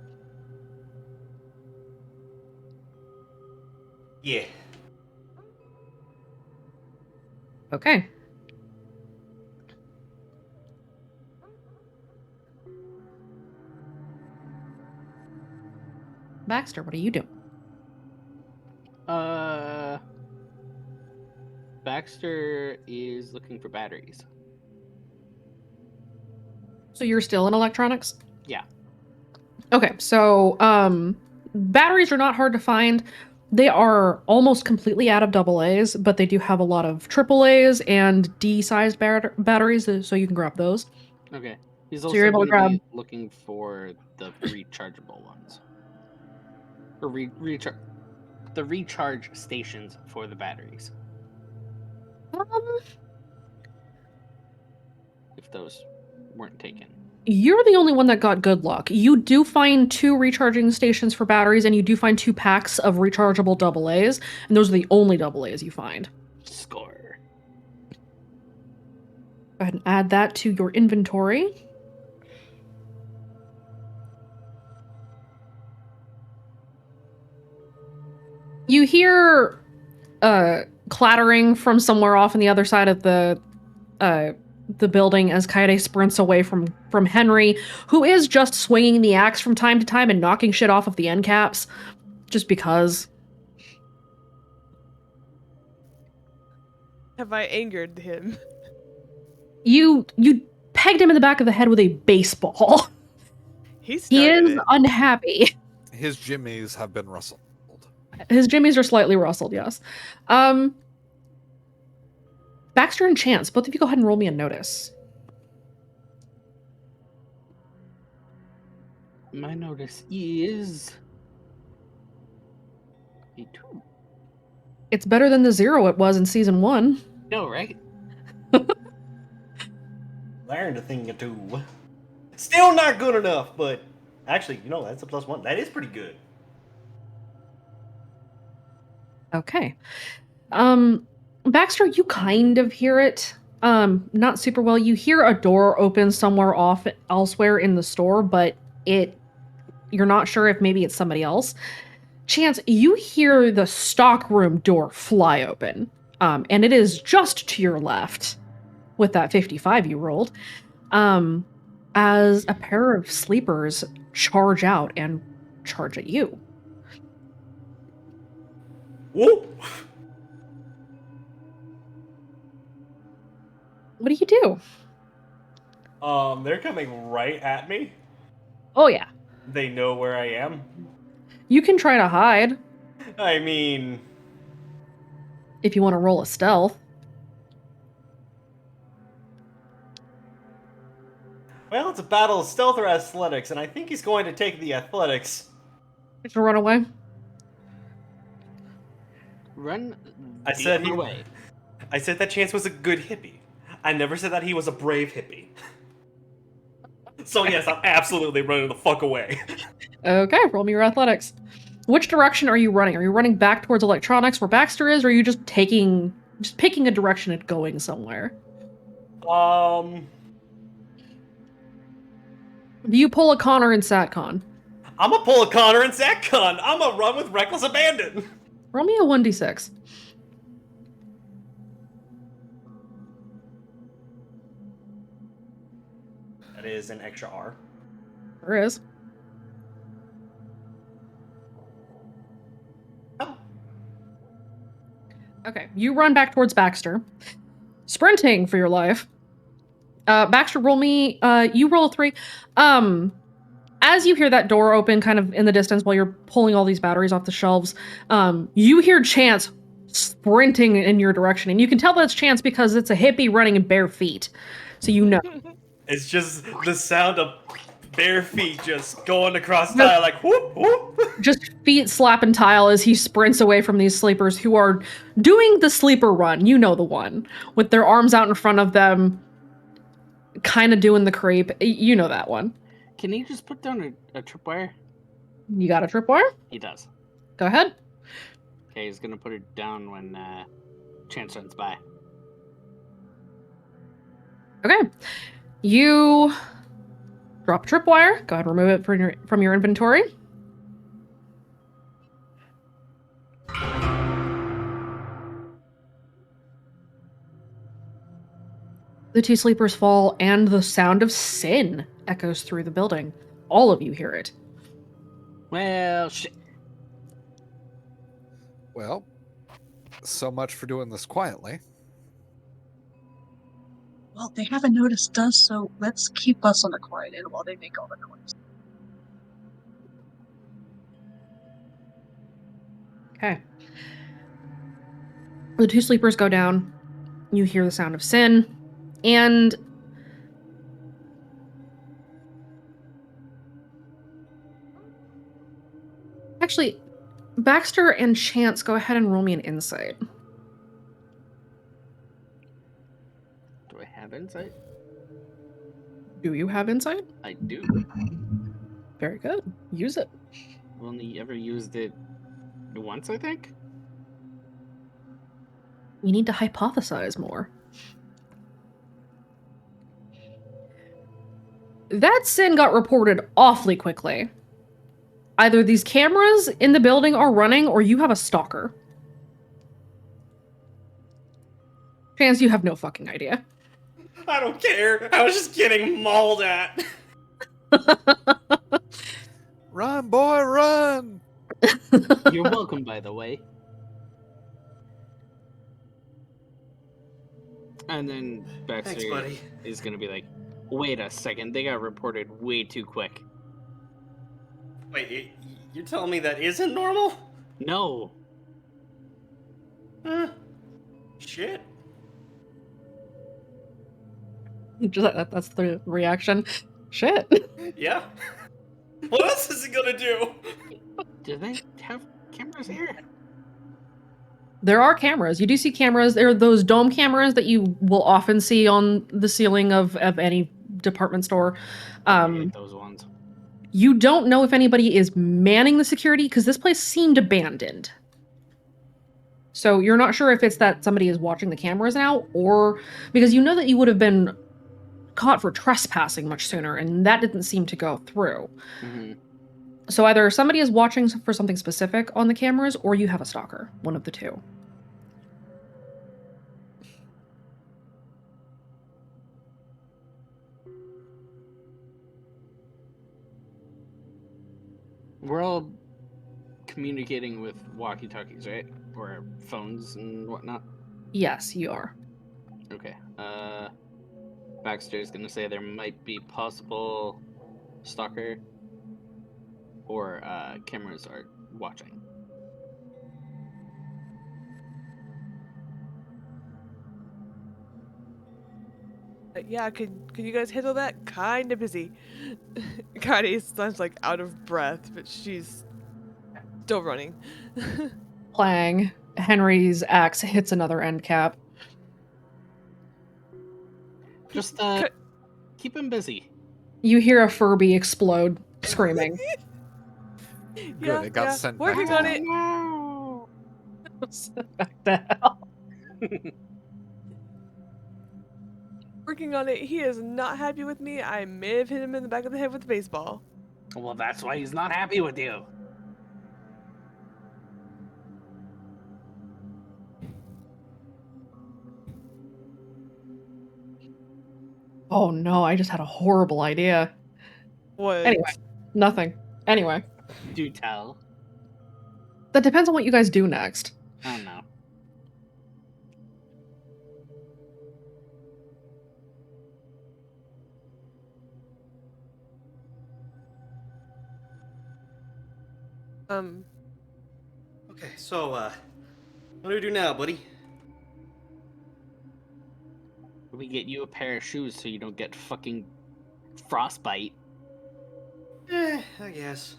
Yeah. Okay. Baxter, what are you doing? Baxter is looking for batteries. So you're still in electronics? Yeah. Okay, so batteries are not hard to find. They are almost completely out of AA's, but they do have a lot of AAA's and D-sized batteries, so you can grab those. Okay. He's So also you're able to gonna be grab- looking for the rechargeable ones. Or the recharge stations for the batteries. If those weren't taken. You're the only one that got good luck. You do find 2 recharging stations for batteries, and you do find 2 packs of rechargeable AA's, and those are the only AA's you find. Score. Go ahead and add that to your inventory. You hear clattering from somewhere off on the other side of the building as Kaede sprints away from Henry, who is just swinging the axe from time to time and knocking shit off of the end caps, just because. Have I angered him? You pegged him in the back of the head with a baseball. He He started is it. unhappy. His jimmies have been rustled. His jimmies are slightly rustled, yes. Baxter and Chance, both of you go ahead and roll me a notice. My notice is a 2. It's better than the 0 it was in season 1. No, right? Learned a thing or two. Still not good enough, but actually, that's a +1. That is pretty good. Okay. Baxter, you kind of hear it. Not super well. You hear a door open somewhere off elsewhere in the store, but you're not sure if maybe it's somebody else. Chance, you hear the stockroom door fly open. And it is just to your left with that 55 you rolled. As a pair of sleepers charge out and charge at you. Whoop! What do you do? They're coming right at me. Oh, yeah. They know where I am. You can try to hide I mean, if you want to roll a stealth. well, it's a battle of stealth or athletics, and I think he's going to take the athletics. Just run away. Run I the said other he- way. I said that Chance was a good hippie. I never said that he was a brave hippie. So yes, I'm absolutely running the fuck away. Okay, roll me your athletics. Which direction are you running? Are you running back towards electronics where Baxter is, or are you just picking a direction and going somewhere? Do you pull a Connor and Satcon? I'm gonna pull a Connor and Satcon. I'm gonna run with reckless abandon. Roll me a 1d6. That is an extra R. There is. Oh. Okay, you run back towards Baxter, sprinting for your life. Baxter, roll me. You roll a 3. As you hear that door open kind of in the distance while you're pulling all these batteries off the shelves, you hear Chance sprinting in your direction. And you can tell that's Chance because it's a hippie running in bare feet. So you know. It's just the sound of bare feet just going across tile like whoop whoop. Just feet slapping tile as he sprints away from these sleepers who are doing the sleeper run. You know the one. With their arms out in front of them, kind of doing the creep. You know that one. Can he just put down a tripwire? You got a tripwire? He does. Go ahead. Okay, he's gonna put it down when Chance runs by. Okay. You drop a tripwire. Go ahead and remove it from your inventory. The 2 sleepers fall, and the sound of sin echoes through the building. All of you hear it. Well, shit. Well, so much for doing this quietly. Well, they haven't noticed us, so let's keep us on the quiet end while they make all the noise. Okay. The 2 sleepers go down. You hear the sound of sin. And actually, Baxter and Chance, go ahead and roll me an insight. Do I have insight? Do you have insight? I do. Very good. Use it. I've only ever used it once, I think. You need to hypothesize more. That sin got reported awfully quickly. Either these cameras in the building are running, or you have a stalker. Chance, you have no fucking idea. I don't care. I was just getting mauled at. Run, boy, run! You're welcome, by the way. And then Baxter Thanks, buddy. is gonna be like, wait a second, they got reported way too quick. Wait, you're telling me that isn't normal? No. Shit. That's the reaction. Shit. Yeah. What else is it gonna do? Do they have cameras here? There are cameras. You do see cameras. There are those dome cameras that you will often see on the ceiling of any department store. I hate those ones. You don't know if anybody is manning the security because this place seemed abandoned. So you're not sure if it's that somebody is watching the cameras now, or because you know that you would have been caught for trespassing much sooner, and that didn't seem to go through. Mm-hmm. So either somebody is watching for something specific on the cameras, or you have a stalker. One of the two. We're all communicating with walkie-talkies, right? Or phones and whatnot? Yes, you are. Okay. Baxter's gonna say there might be possible stalker or cameras are watching. Yeah, can you guys handle that? Kinda busy. Kari sounds like out of breath, but she's still running. Clang. Henry's axe hits another end cap. Just keep him busy. You hear a Furby explode, screaming. Yeah, it got sent back working to on hell. it. Back to hell. Working on it. He is not happy with me. I may have hit him in the back of the head with a baseball. Well, that's why he's not happy with you. Oh no, I just had a horrible idea. What? Anyway, nothing. Anyway, Do tell. that depends on what you guys do next. I don't know. Okay, so what do we do now, buddy? We get you a pair of shoes so you don't get fucking frostbite. I guess.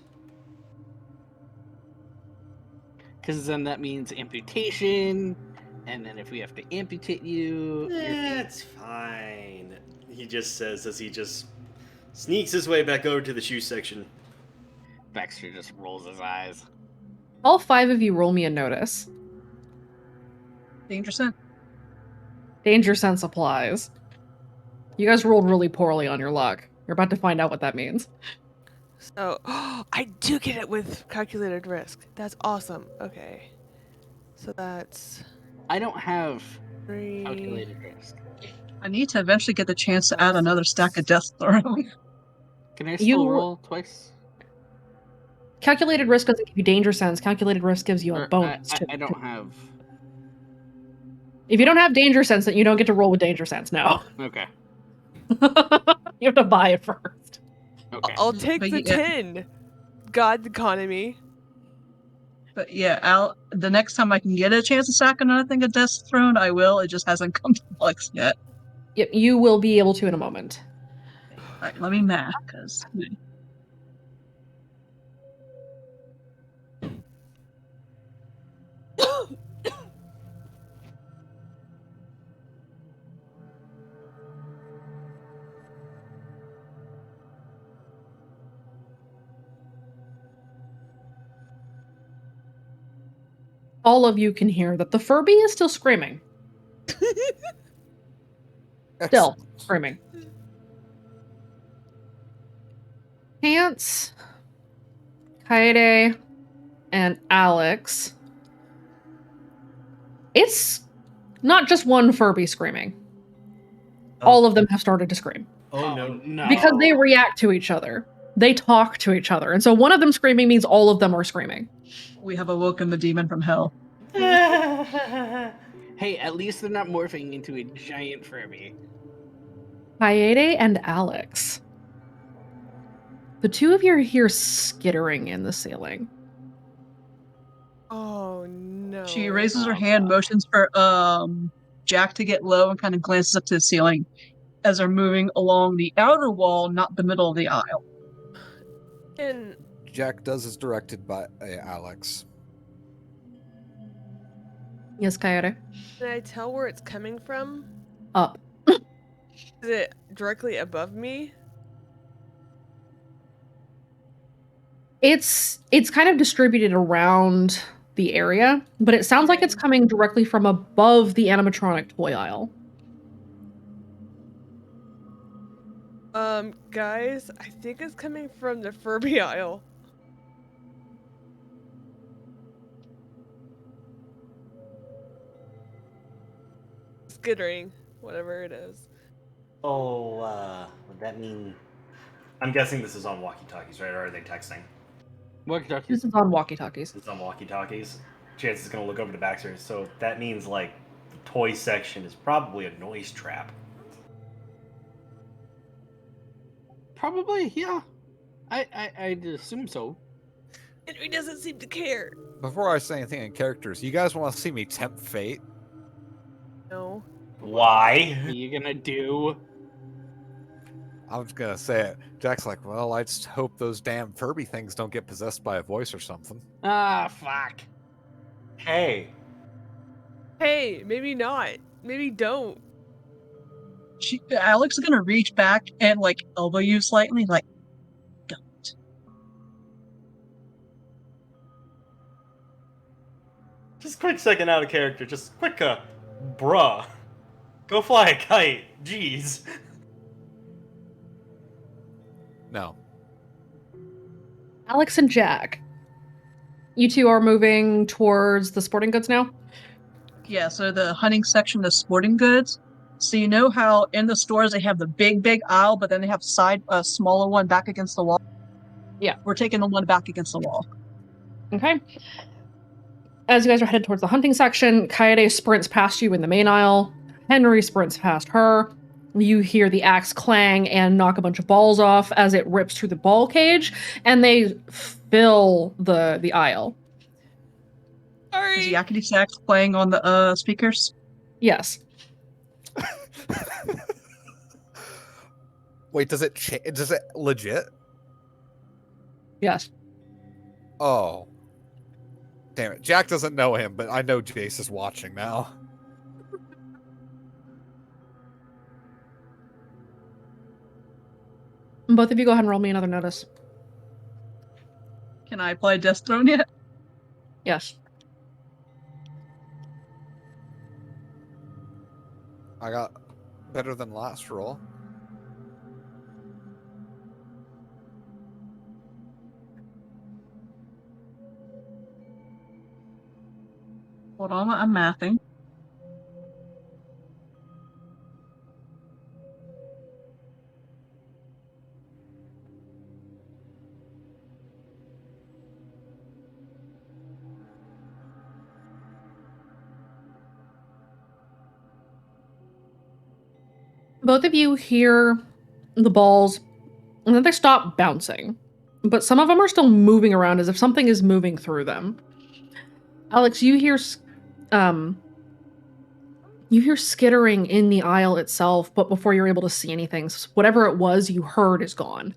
Because then that means amputation, and then if we have to amputate you, It's fine. He just says as he just sneaks his way back over to the shoe section. Baxter just rolls his eyes. All 5 of you roll me a notice. Danger sense. Danger sense applies. You guys rolled really poorly on your luck. You're about to find out what that means. So, I do get it with calculated risk. That's awesome. Okay. So that's I don't have 3. calculated risk. I need to eventually get the chance to add another stack of death throw. Can I still roll twice? Calculated risk doesn't give you danger sense. Calculated risk gives you a Or bonus. I don't have. If you don't have danger sense, then you don't get to roll with danger sense. No. Okay. You have to buy it first. Okay. I'll take But the yeah. 10. God's economy. But yeah, the next time I can get a chance to stack another thing of death thrown, I will. It just hasn't come to Lux yet. Yep, you will be able to in a moment. Alright, let me math, because... All of you can hear that the Furby is still screaming. Still screaming. Chance, Kaede, and Alex. It's not just one Furby screaming. All of them have started to scream. Oh no. Because they react to each other. They talk to each other. And so one of them screaming means all of them are screaming. We have awoken the demon from hell. Hey, at least they're not morphing into a giant Furby. Kaede and Alex. The two of you hear skittering in the ceiling. Oh no. She raises her hand, motions for Jack to get low, and kind of glances up to the ceiling as they're moving along the outer wall, not the middle of the aisle. And Jack does as directed by Alex. Yes, Kaede? can I tell where it's coming from? Up. Is it directly above me? It's kind of distributed around the area, but it sounds like it's coming directly from above the animatronic toy aisle. Guys, I think it's coming from the Furby aisle. Skittering, whatever it is. Oh, would that mean... I'm guessing this is on walkie-talkies, right? Or are they texting? Walkie-talkies. This is on walkie-talkies. It's on walkie-talkies. Chance is going to look over to Baxter. So that means, like, the toy section is probably a noise trap. Probably, yeah. I'd assume so. Henry doesn't seem to care. Before I say anything in characters, you guys want to see me tempt fate? No. Why? What are you gonna do? I'm just gonna say it. Jack's like, well, I just hope those damn Furby things don't get possessed by a voice or something. Ah, fuck. Hey. Hey, maybe not. Maybe don't. Alex is gonna reach back and like elbow you slightly, like, don't. Just quick second out of character. Just quick, bruh. Go fly a kite. Jeez. No. Alex and Jack. You two are moving towards the sporting goods now? Yeah, so the hunting section of sporting goods. So you know how in the stores they have the big aisle, but then they have a smaller one back against the wall? Yeah. We're taking the one back against the wall. Okay. As you guys are headed towards the hunting section, Kaede sprints past you in the main aisle. Henry sprints past her. You hear the axe clang and knock a bunch of balls off as it rips through the ball cage, and they fill the aisle. Is the yakety sax playing on the speakers? Yes. Wait, does it legit? Yes. Oh. Damn it. Jack doesn't know him, but I know Jace is watching now. Both of you go ahead and roll me another notice. Can I play Death Throne yet? Yes. I got better than last roll. Hold on, I'm mathing. Both of you hear the balls, and then they stop bouncing. But some of them are still moving around as if something is moving through them. Alex, you hear skittering in the aisle itself, but before you're able to see anything, whatever it was you heard is gone.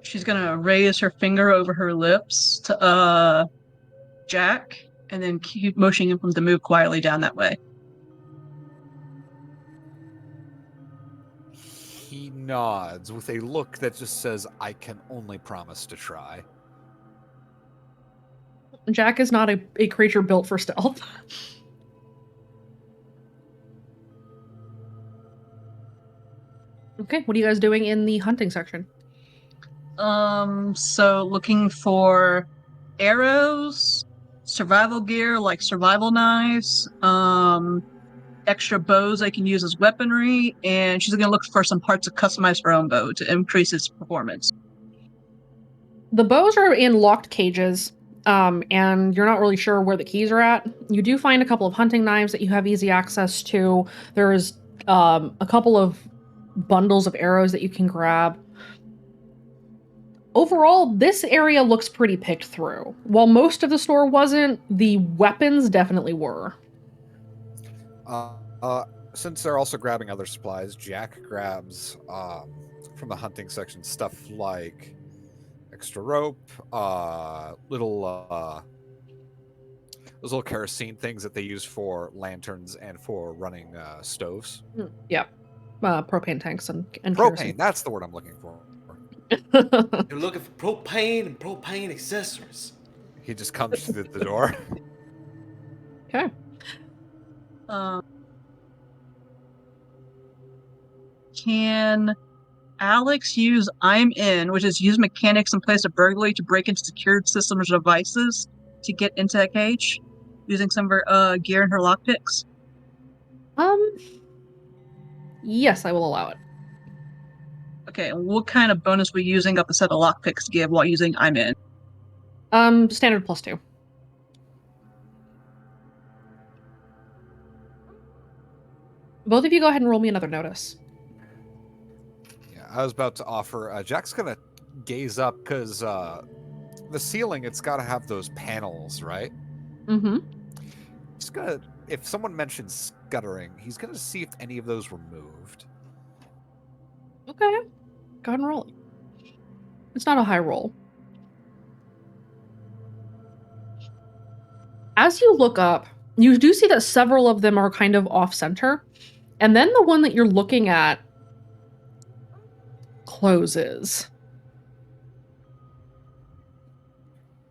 She's gonna raise her finger over her lips to Jack, and then keep motioning him to move quietly down that way. He nods with a look that just says, I can only promise to try. Jack is not a creature built for stealth. Okay, what are you guys doing in the hunting section? So looking for arrows, survival gear like survival knives, extra bows they can use as weaponry, and she's gonna look for some parts to customize her own bow to increase its performance. The bows are in locked cages, and you're not really sure where the keys are at. You do find a couple of hunting knives that you have easy access to. There's a couple of bundles of arrows that you can grab. Overall, this area looks pretty picked through. While most of the store wasn't, the weapons definitely were. Since they're also grabbing other supplies, Jack grabs from the hunting section stuff like extra rope, those little kerosene things that they use for lanterns and for running stoves. Yeah, propane tanks and propane. kerosene. That's the word I'm looking for. You're looking for propane and propane accessories. He just comes through the door. Okay. Can Alex use I'm in, which is use mechanics in place of burglary to break into secured systems or devices to get into a cage using some of her gear and her lockpicks? Yes, I will allow it. Okay, and what kind of bonus were you using up a set of lockpicks to give while using I'm in? Standard +2. Both of you go ahead and roll me another notice. Yeah, I was about to offer. Jack's gonna gaze up because the ceiling, it's got to have those panels, right? Mm-hmm. He's gonna, if someone mentions scuttering, he's gonna see if any of those were moved. Okay. Go ahead and roll it. It's not a high roll. As you look up, you do see that several of them are kind of off-center. And then the one that you're looking at closes.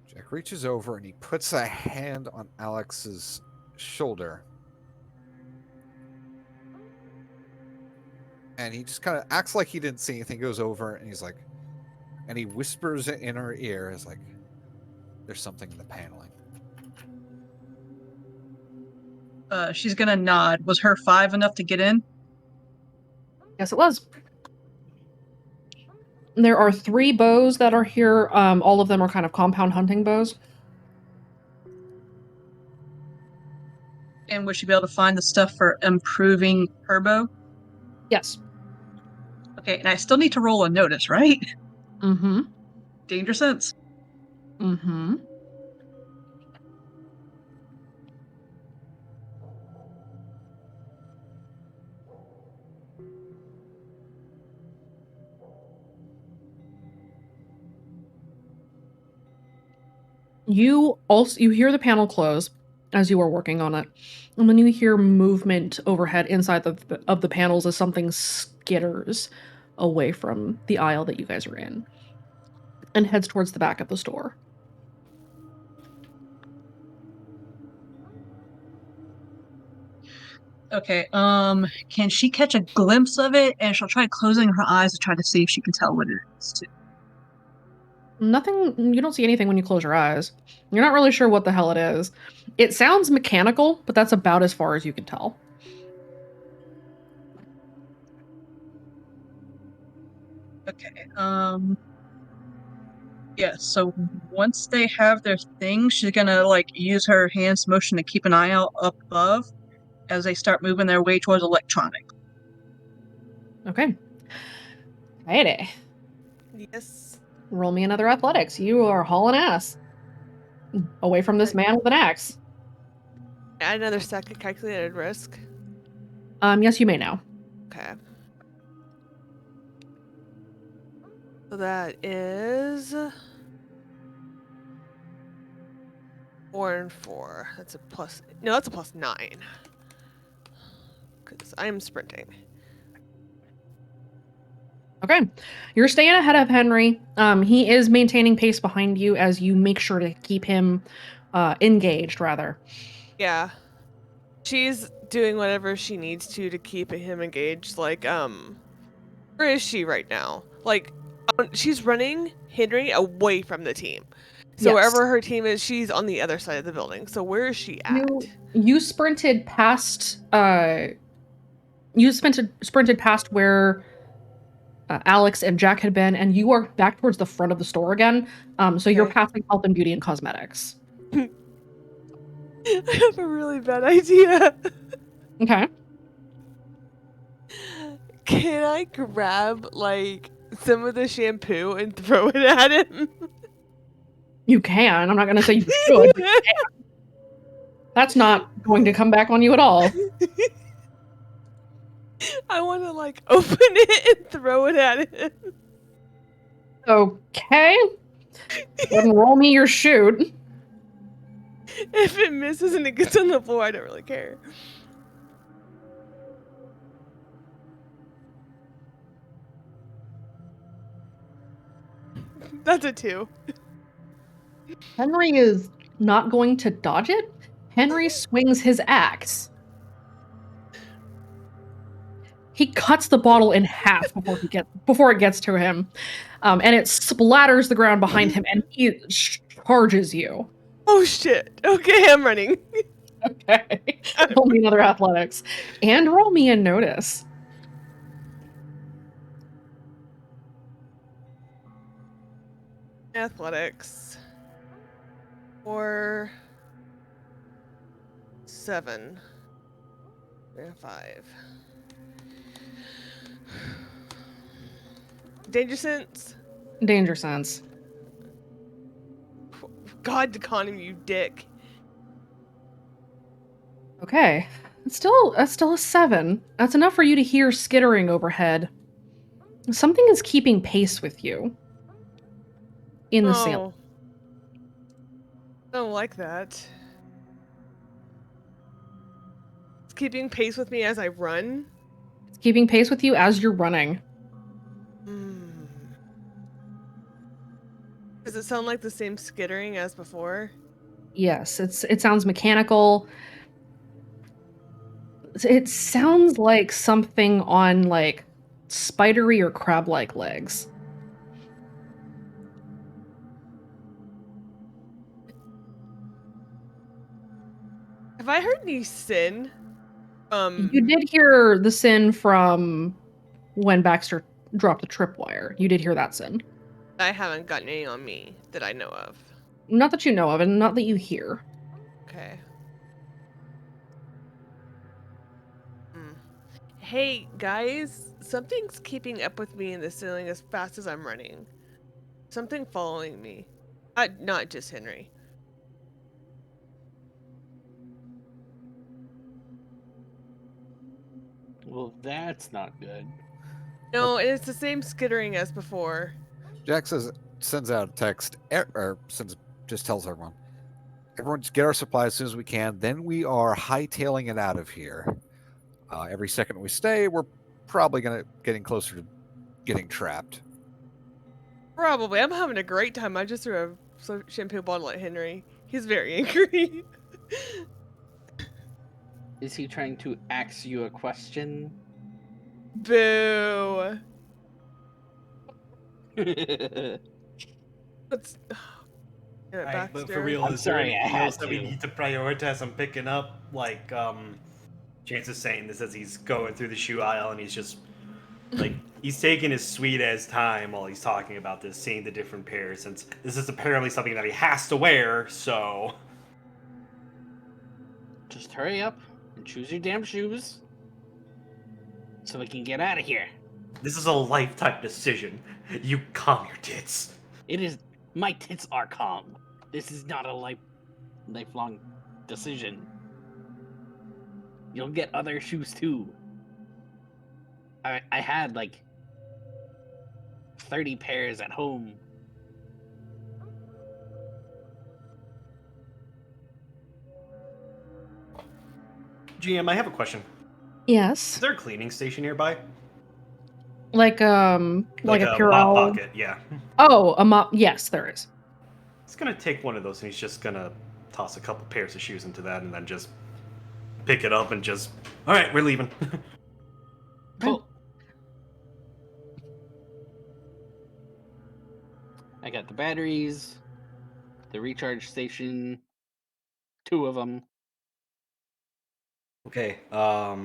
Jack reaches over and he puts a hand on Alex's shoulder. And he just kind of acts like he didn't see anything, goes over and he's like, and he whispers in her ear, is like, there's something in the paneling. She's gonna nod. Was her 5 enough to get in? Yes, it was. There are 3 bows that are here. All of them are kind of compound hunting bows. And would she be able to find the stuff for improving Herbo? Yes. Okay, and I still need to roll a notice, right? Mm-hmm. Danger sense. Mm-hmm. You hear the panel close as you are working on it, and then you hear movement overhead inside of the panels as something skitters away from the aisle that you guys are in and heads towards the back of the store. Okay, can she catch a glimpse of it? And she'll try closing her eyes to try to see if she can tell what it is, too. Nothing, you don't see anything when you close your eyes. You're not really sure what the hell it is. It sounds mechanical, but that's about as far as you can tell. Okay, yeah, so once they have their thing, she's gonna, like, use her hands motion to keep an eye out up above as they start moving their way towards electronic. Okay. Righty. Yes. Roll me another athletics. You are hauling ass away from this man with an axe. Add another stack of calculated risk. Yes, you may now. Okay. So that is 4 and 4. That's a plus. No, that's a plus 9. Because I am sprinting. Okay. You're staying ahead of Henry. He is maintaining pace behind you as you make sure to keep him engaged, rather. Yeah. She's doing whatever she needs to keep him engaged. Like, where is she right now? Like, she's running Henry away from the team. So Yes. wherever her team is, she's on the other side of the building. So where is she at? You sprinted past. You sprinted past where Alex and Jack had been, and you are back towards the front of the store again. So you're passing health and beauty and cosmetics. I have a really bad idea. Okay. Can I grab, like, some of the shampoo and throw it at him? You can. I'm not going to say you should. But you can. That's not going to come back on you at all. I want to, like, open it and throw it at him. Okay. Then roll me your shoot. If it misses and it gets on the floor, I don't really care. That's a 2. Henry is not going to dodge it. Henry swings his axe. He cuts the bottle in half before it gets to him, and it splatters the ground behind him, and he charges you. Oh shit! Okay, I'm running. Okay, roll me another athletics, and roll me a notice. Athletics. Or 7 and 5. Danger sense. Danger sense. God, economy, you dick. Okay, it's still a 7. That's enough for you to hear skittering overhead. Something is keeping pace with you in the ceiling. I don't like that. It's keeping pace with me as I run. It's keeping pace with you as you're running. Does it sound like the same skittering as before? Yes, it sounds mechanical. It sounds like something on like spidery or crab-like legs. Have I heard any sin? You did hear the sin from when Baxter dropped the tripwire. You did hear that sin. I haven't gotten any on me that I know of. Not that you know of, and not that you hear. Okay. Hey, guys, something's keeping up with me in the ceiling as fast as I'm running. Something following me. Not just Henry. Well, that's not good. No, it's the same skittering as before. Jack sends out a text, just tells everyone, just get our supplies as soon as we can. Then we are hightailing it out of here. Every second we stay, we're probably getting closer to getting trapped. Probably. I'm having a great time. I just threw a shampoo bottle at Henry. He's very angry. Is he trying to ask you a question? Boo. Let's. Alright, but for Baxter. real, I'm is there sorry, I anything had else that we to. need to prioritize on picking up? Like, Chance is saying this as he's going through the shoe aisle and he's just, like, he's taking his sweet ass time while he's talking about this, seeing the different pairs, since this is apparently something that he has to wear, so. Just hurry up and choose your damn shoes so we can get out of here. This is a lifetime decision. You calm your tits. It is. My tits are calm. This is not a lifelong decision. You'll get other shoes too. I had like 30 pairs at home. GM, I have a question. Yes. Is there a cleaning station nearby? Like a mop Purell. pocket, yeah. Oh, a mop. Yes, there is. He's gonna take one of those and he's just gonna toss a couple pairs of shoes into that and then just pick it up and just, all right, we're leaving. Cool. I got the batteries, the recharge station, 2 of them. Okay, got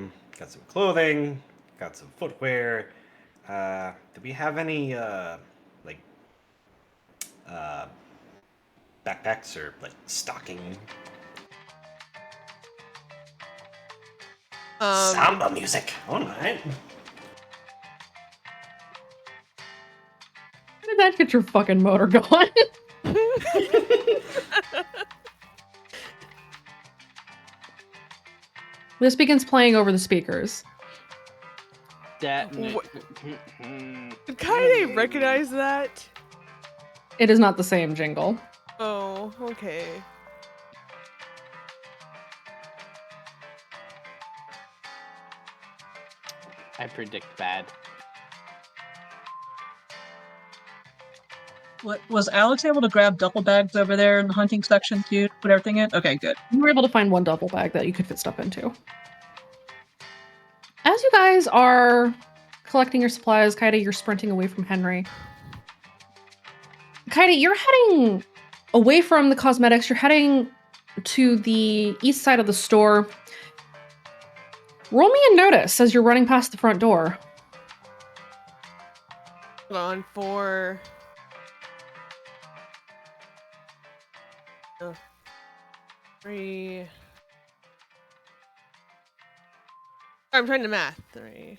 some clothing, got some footwear. Do we have any backpacks or like stocking? Samba music. All right. How did that get your fucking motor going? This begins playing over the speakers. That. Did Kaede recognize that? It is not the same jingle. Oh, okay. I predict bad. What was Alex able to grab duffel bags over there in the hunting section to put everything in? Okay, good. You were able to find one duffel bag that you could fit stuff into. As you guys are collecting your supplies, Kaede, you're sprinting away from Henry. Kaede, you're heading away from the cosmetics. You're heading to the east side of the store. Roll me a notice as you're running past the front door. Hold on for. Oh. 3. I'm trying to math. 3.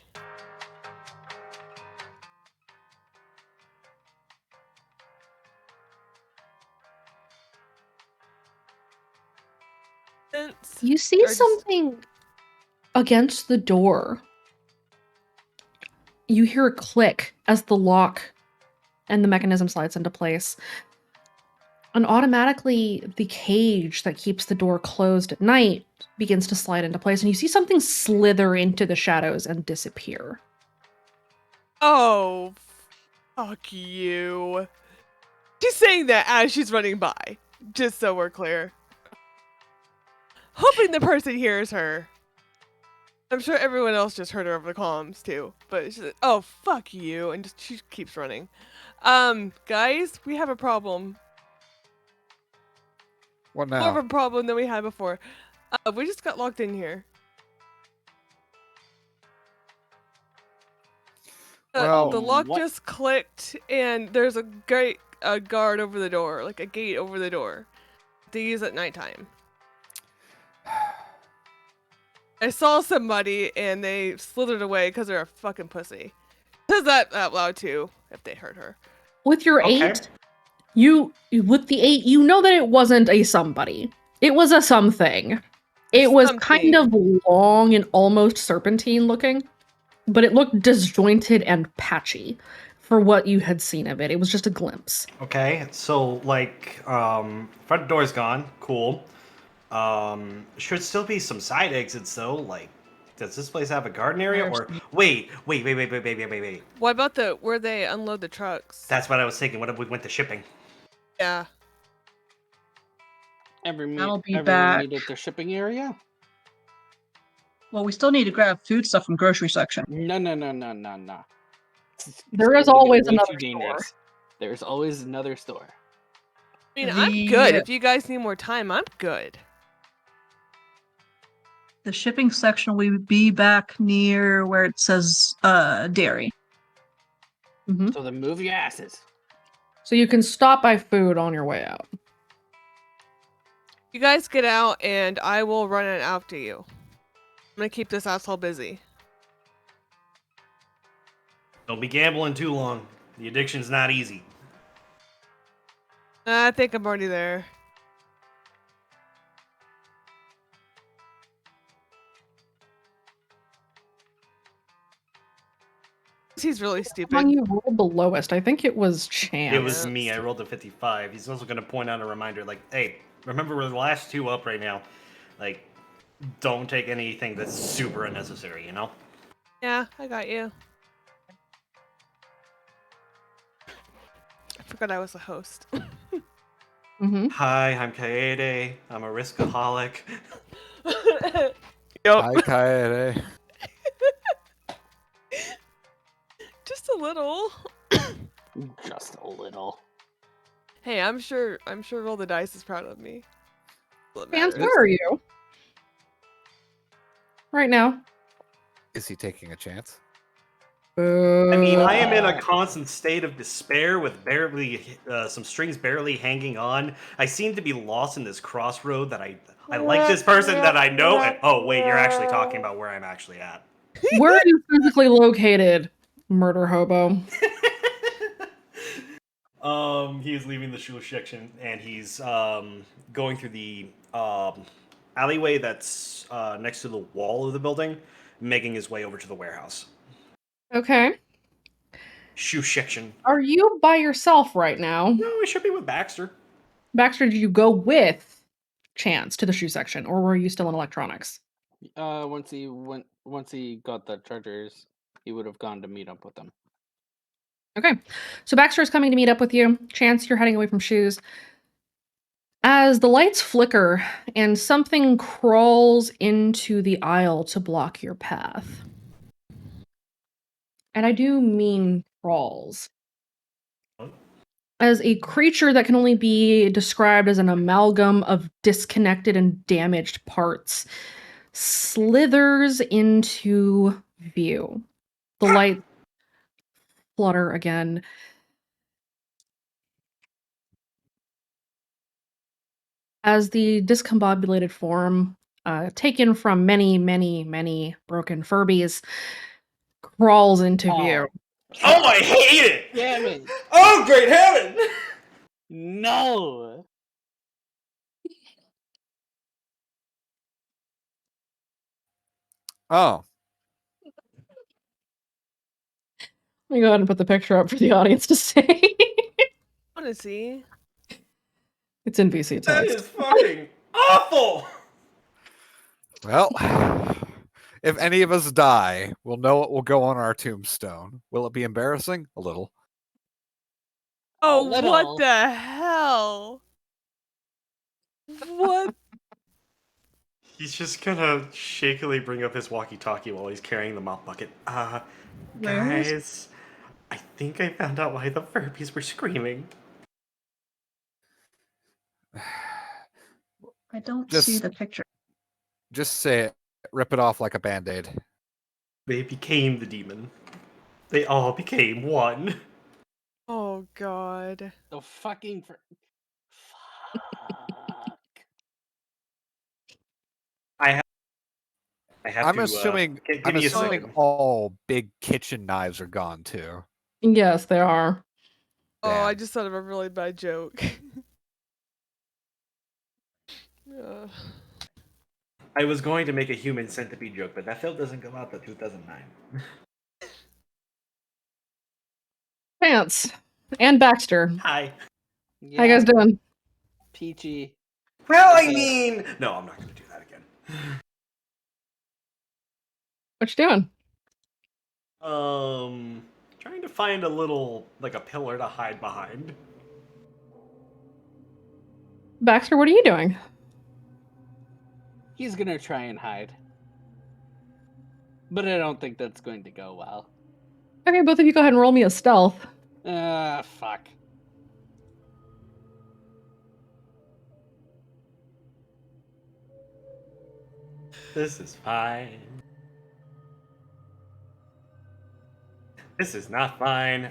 You see something against the door. You hear a click as the lock and the mechanism slides into place. And automatically, the cage that keeps the door closed at night begins to slide into place, and you see something slither into the shadows and disappear. Oh, fuck you. She's saying that as she's running by, just so we're clear. Hoping the person hears her. I'm sure everyone else just heard her over the comms too, but she's like, oh, fuck you, and she keeps running. Guys, we have a problem. What More now? of a problem than we had before. We just got locked in here. Well, the lock what? just clicked, and there's a guard over the door, like a gate over the door, to use at nighttime. I saw somebody and they slithered away because they're a fucking pussy. Says that out loud too, if they hurt her. With your Okay. 8, with the 8, you know that it wasn't a somebody. It was a something. It was kind of long and almost serpentine looking, but it looked disjointed and patchy for what you had seen of it. It was just a glimpse. Okay, so like front door's gone. Cool. Should still be some side exits though. Like, does this place have a garden area? Or wait. What about where they unload the trucks? That's what I was thinking. What if we went to shipping? Yeah. I'll be everyone back. needed their shipping area? Well, we still need to grab food stuff from grocery section. No. There is It's gonna get always way another too dangerous. There's always another store. I mean, I'm good. If you guys need more time, I'm good. The shipping section will be back near where it says dairy. Mm-hmm. So then move your asses. So you can stop by food on your way out. You guys get out and I will run it after you. I'm gonna keep this asshole busy. Don't be gambling too long. The addiction's not easy. I think I'm already there. He's really stupid. Among you rolled the lowest. I think it was Chance. It was me. I rolled a 55. He's also going to point out a reminder like, hey, remember we're the last 2 up right now. Like, don't take anything that's super unnecessary, you know? Yeah, I got you. I forgot I was the host. Mm-hmm. Hi, I'm Kaede. I'm a riskaholic. Yep. Hi, Kaede. Just a little. Just a little. Hey, I'm sure Roll the Dice is proud of me. Chance, where are you? Right now. Is he taking a chance? I mean, I am in a constant state of despair with barely some strings barely hanging on. I seem to be lost in this crossroad that I like this person that I know. And, oh wait, you're actually talking about where I'm actually at. Where are you physically located, murder hobo? He's leaving the shoe section and he's going through the alleyway that's next to the wall of the building, making his way over to the warehouse. Okay. Shoe section. Are you by yourself right now? No, I should be with Baxter. Baxter, did you go with Chance to the shoe section, or were you still in electronics? Once he got the chargers, he would have gone to meet up with them. Okay. So Baxter is coming to meet up with you. Chance, you're heading away from shoes. As the lights flicker and something crawls into the aisle to block your path. And I do mean crawls. As a creature that can only be described as an amalgam of disconnected and damaged parts, slithers into view. The lights flutter again. As the discombobulated form, taken from many, many, many broken Furbies, crawls into view. Oh, I hate it! Damn it! Oh, great heaven! No! Oh. Let me go ahead and put the picture up for the audience to see. I want to see. It's in VC text. That is fucking awful! Well, if any of us die, we'll know what will go on our tombstone. Will it be embarrassing? A little. Oh, little. what the hell? What? He's just gonna shakily bring up his walkie-talkie while he's carrying the mop bucket. Guys, I think I found out why the Furbies were screaming. I don't Just- see the picture. Just say it. Rip it off like a band-aid. They became the demon. They all became one. Oh god. The fucking. Fuck. I have I'm to. assuming give I'm me a assuming second. all big kitchen knives are gone too. Yes, they are. Oh, I Damn. just thought of a really bad joke. Ugh. I was going to make a human centipede joke, but that film doesn't come out till 2009. Chance and Baxter. Hi. How you guys doing? Peachy. Well, I Okay. mean, no, I'm not going to do that again. What you doing? Trying to find a little, like a pillar to hide behind. Baxter, what are you doing? He's gonna try and hide. But I don't think that's going to go well. Okay, both of you go ahead and roll me a stealth. Fuck. This is fine. This is not fine.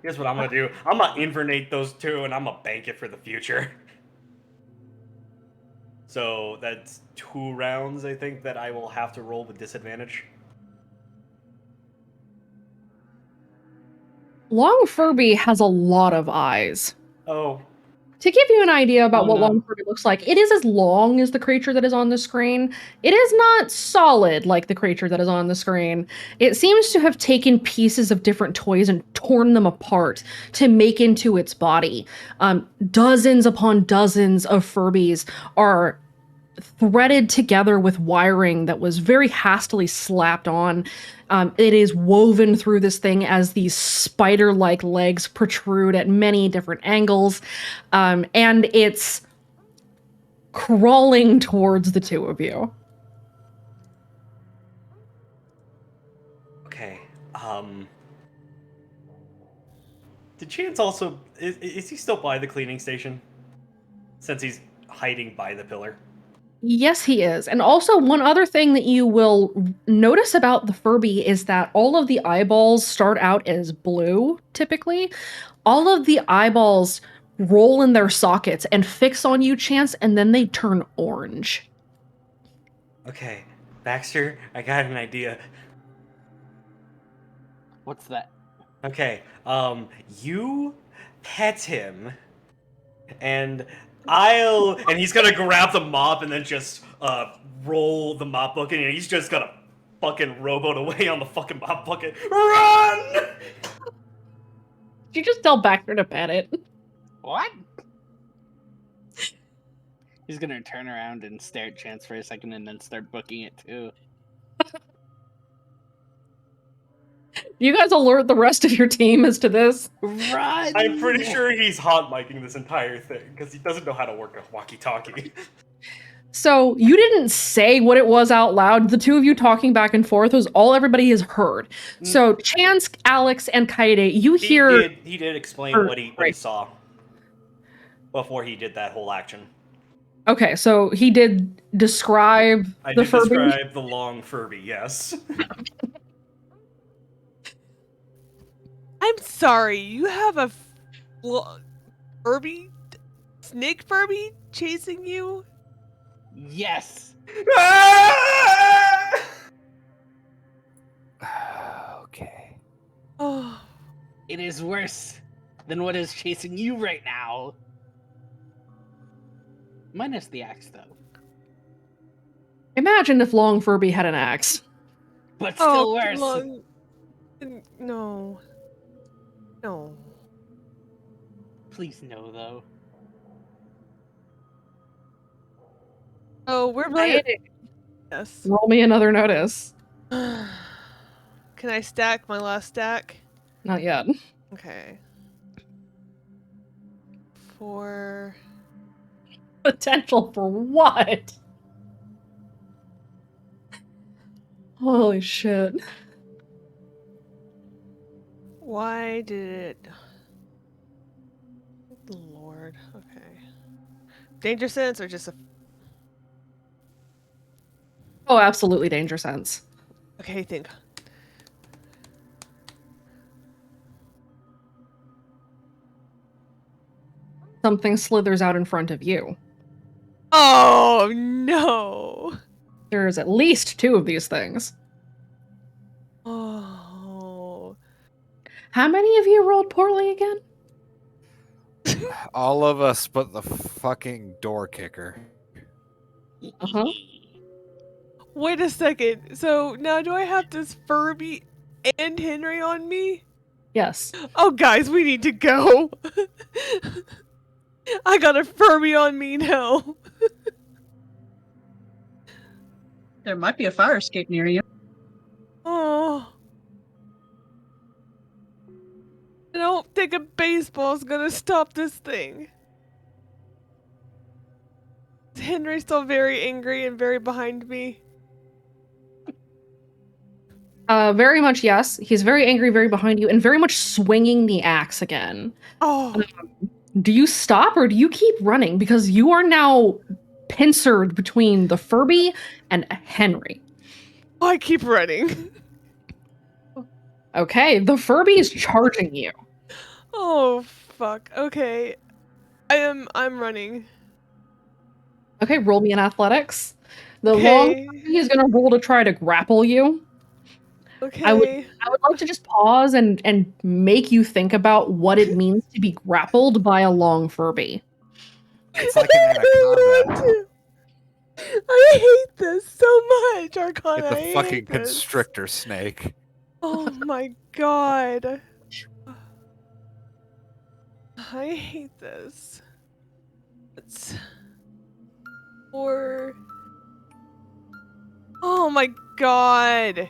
Here's what I'm gonna do. I'm gonna invernate those two, and I'm gonna bank it for the future. So that's 2 rounds, I think, that I will have to roll with disadvantage. Long Furby has a lot of eyes. Oh. To give you an idea about Oh, what no. Long Furby looks like, it is as long as the creature that is on the screen. It is not solid like the creature that is on the screen. It seems to have taken pieces of different toys and torn them apart to make into its body. Dozens upon dozens of Furbies are threaded together with wiring that was very hastily slapped on. It is woven through this thing as these spider-like legs protrude at many different angles, and it's crawling towards the two of you. Okay. Did Chance also... Is he still by the cleaning station? Since he's hiding by the pillar? Yes, he is. And also, one other thing that you will notice about the Furby is that all of the eyeballs start out as blue, typically. All of the eyeballs roll in their sockets and fix on you, Chance, and then they turn orange. Okay. Baxter, I got an idea. What's that? Okay. You pet him, and and he's gonna grab the mop and then just roll the mop bucket, and he's just gonna fucking rowboat away on the fucking mop bucket. Run! Did you just tell Baxter to pet it? What? He's gonna turn around and stare at Chance for a second and then start booking it too. You guys alert the rest of your team as to this? Run! I'm pretty sure he's hot micing this entire thing because he doesn't know how to work a walkie-talkie. So you didn't say what it was out loud. The two of you talking back and forth was all everybody has heard. So Chance, Alex, and Kaede, you hear... He did explain what he saw before he did that whole action. Okay, so he did describe I the did Furby. describe the long Furby, yes. I'm sorry, you have a Furby? Snake Furby chasing you? Yes! Okay. Oh. It is worse than what is chasing you right now. Minus the axe, though. Imagine if Long Furby had an axe. But still worse. No. No. Please no, though. Oh, we're Kaede, Yes. roll me another notice. Can I stack my last stack? Not yet. Okay. 4. Potential for what? Holy shit. Why did it... Lord. Okay. Danger sense or just a... Oh, absolutely danger sense. Okay, think. Something slithers out in front of you. Oh, no. There's at least 2 of these things. Oh. How many of you rolled poorly again? All of us but the fucking door kicker. Uh-huh. Wait a second. So now do I have this Furby and Henry on me? Yes. Oh, guys, we need to go. I got a Furby on me now. There might be a fire escape near you. Oh. I don't think a baseball's gonna stop this thing. Is Henry still very angry and very behind me? Very much yes. He's very angry, very behind you, and very much swinging the axe again. Oh. Do you stop or do you keep running? Because you are now pincered between the Furby and Henry. I keep running. Okay, the Furby is charging you. Oh, fuck. Okay. I'm running. Okay, roll me in athletics. The Okay. long Furby is going to roll to try to grapple you. Okay. I would like to just pause and make you think about what it means to be grappled by a long Furby. It's like an anaconda. I hate this so much, Arcana. It's I a hate fucking this. constrictor snake. Oh my god. I hate this. It's 4. Oh my god.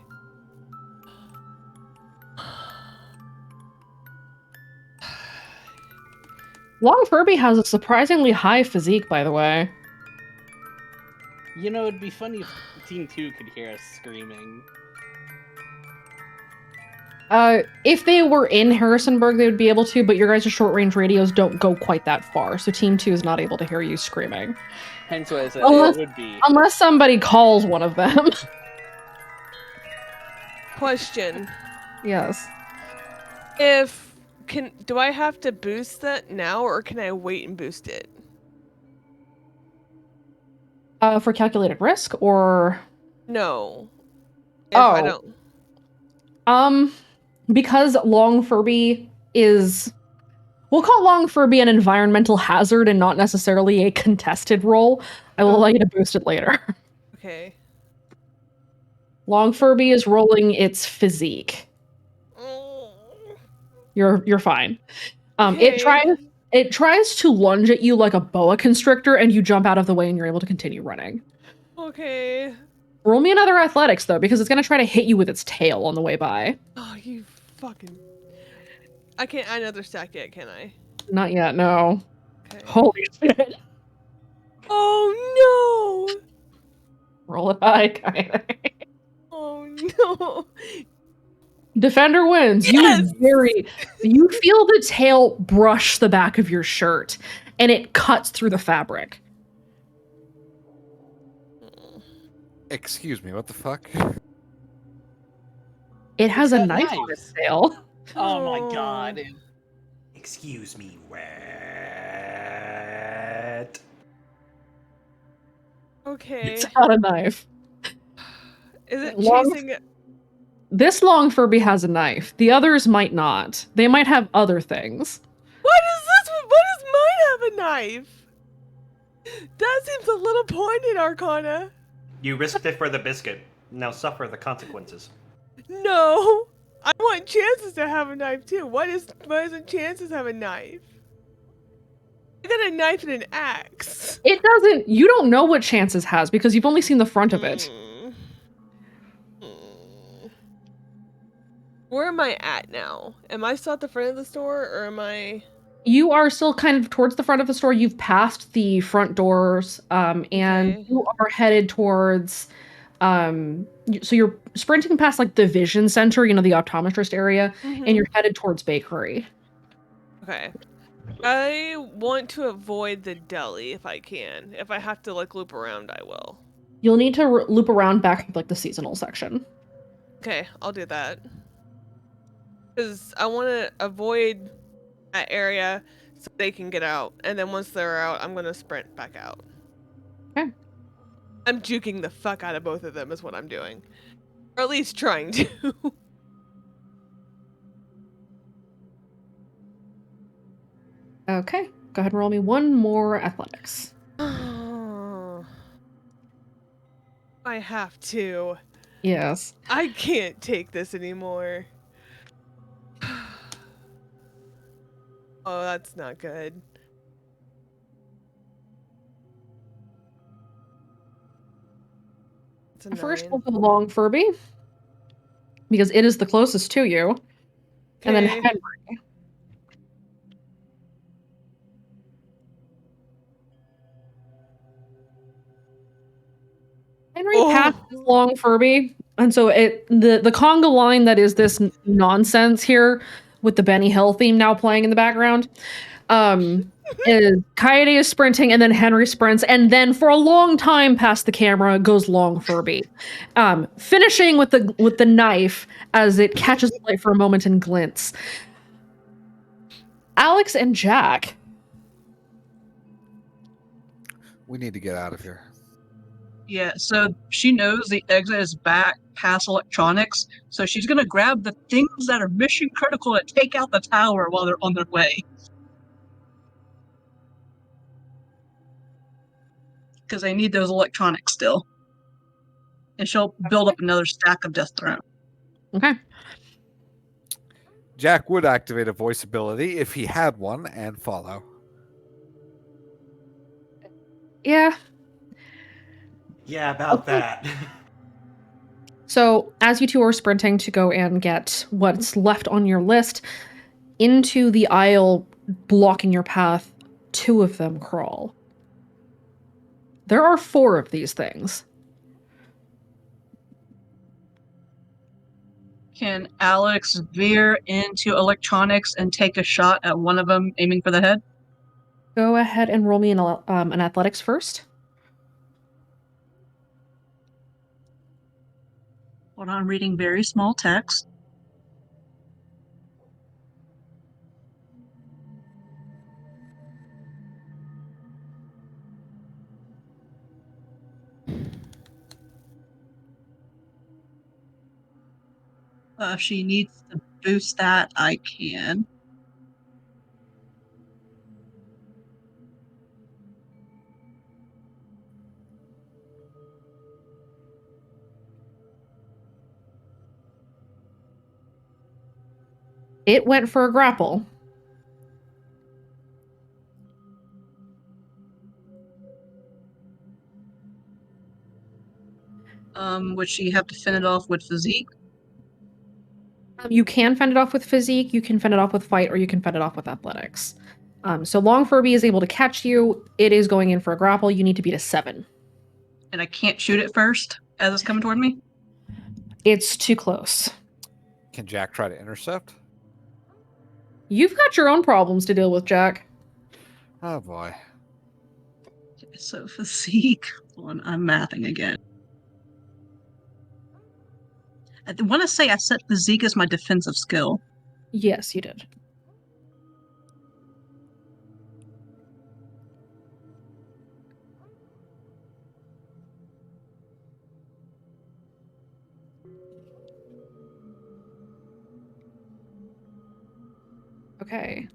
Long Furby has a surprisingly high physique, by the way. You know, it'd be funny if Team 2 could hear us screaming. If they were in Harrisonburg, they would be able to, but your guys' short-range radios don't go quite that far, so Team 2 is not able to hear you screaming. Hence why I said Unless- it would be. Unless somebody calls one of them. Question. Yes. Do I have to boost that now or can I wait and boost it? For calculated risk, or... No. If I don't. Because Long Furby is... We'll call Long Furby an environmental hazard and not necessarily a contested role. I will allow you to boost it later. Okay. Long Furby is rolling its physique. You're fine. Okay. It tries to lunge at you like a boa constrictor, and you jump out of the way and you're able to continue running. Okay. Roll me another athletics though, because it's gonna try to hit you with its tail on the way by. Oh, you fucking... I can't add another stack yet, can I? Not yet, no. Okay. Holy shit. Oh no! Roll it high, kinda. Oh no! Defender wins. Yes! You feel the tail brush the back of your shirt, and it cuts through the fabric. Excuse me, what the fuck? It has It's a got knife on knives. its tail. Oh my god. Excuse me, what? Okay. It's not a knife. Is it Long- chasing it? This Long Furby has a knife. The others might not. They might have other things. What is this? What does mine have a knife? That seems a little pointed, Arcana. You risked it for the biscuit. Now suffer the consequences. No. I want Chances to have a knife too. Why doesn't Chances have a knife? I got a knife and an axe. You don't know what Chances has because you've only seen the front of it. Where am I at now? Am I still at the front of the store or am I... You are still kind of towards the front of the store. You've passed the front doors, and Okay. you are headed towards. So you're sprinting past like the vision center, the optometrist area, and you're headed towards bakery. Okay. I want to avoid the deli if I can. If I have to like loop around, I will. You'll need to loop around back to like the seasonal section. Okay, I'll do that. Because I want to avoid that area so they can get out. And then once they're out, I'm going to sprint back out. Okay. I'm juking the fuck out of both of them is what I'm doing. Or at least trying to. Okay, go ahead and roll me one more athletics. I have to. Yes. I can't take this anymore. Oh, that's not good. It's a First, 9. we'll go Long Furby, because it is the closest to you. And then Okay. Henry. Henry Oh. passes Long Furby, and so the conga line that is this nonsense here with the Benny Hill theme now playing in the background. Is Kaede is sprinting, and then Henry sprints, and then for a long time past the camera goes Long Furby, finishing with the knife as it catches the light for a moment and glints. Alex and Jack. We need to get out of here. Yeah, so she knows the exit is back past electronics, so she's gonna grab the things that are mission critical to take out the tower while they're on their way. Because they need those electronics still. And she'll build up another stack of Death Throne. Okay. Jack would activate a voice ability if he had one and follow. Yeah. Yeah, about that. So, as you two are sprinting to go and get what's left on your list, into the aisle blocking your path, 2 of them crawl. There are 4 of these things. Can Alex veer into electronics and take a shot at one of them, aiming for the head? Go ahead and roll me an athletics first. Hold on, I'm reading very small text. If she needs to boost that, I can. It went for a grapple. Would she have to fend it off with physique? You can fend it off with physique, you can fend it off with fight, or you can fend it off with athletics. So Long Furby is able to catch you. It is going in for a grapple. You need to beat a 7. And I can't shoot it first as it's coming toward me? It's too close. Can Jack try to intercept? You've got your own problems to deal with, Jack. Oh boy. So physique. Hold on, I'm mathing again. I want to say I set physique as my defensive skill. Yes, you did. Okay.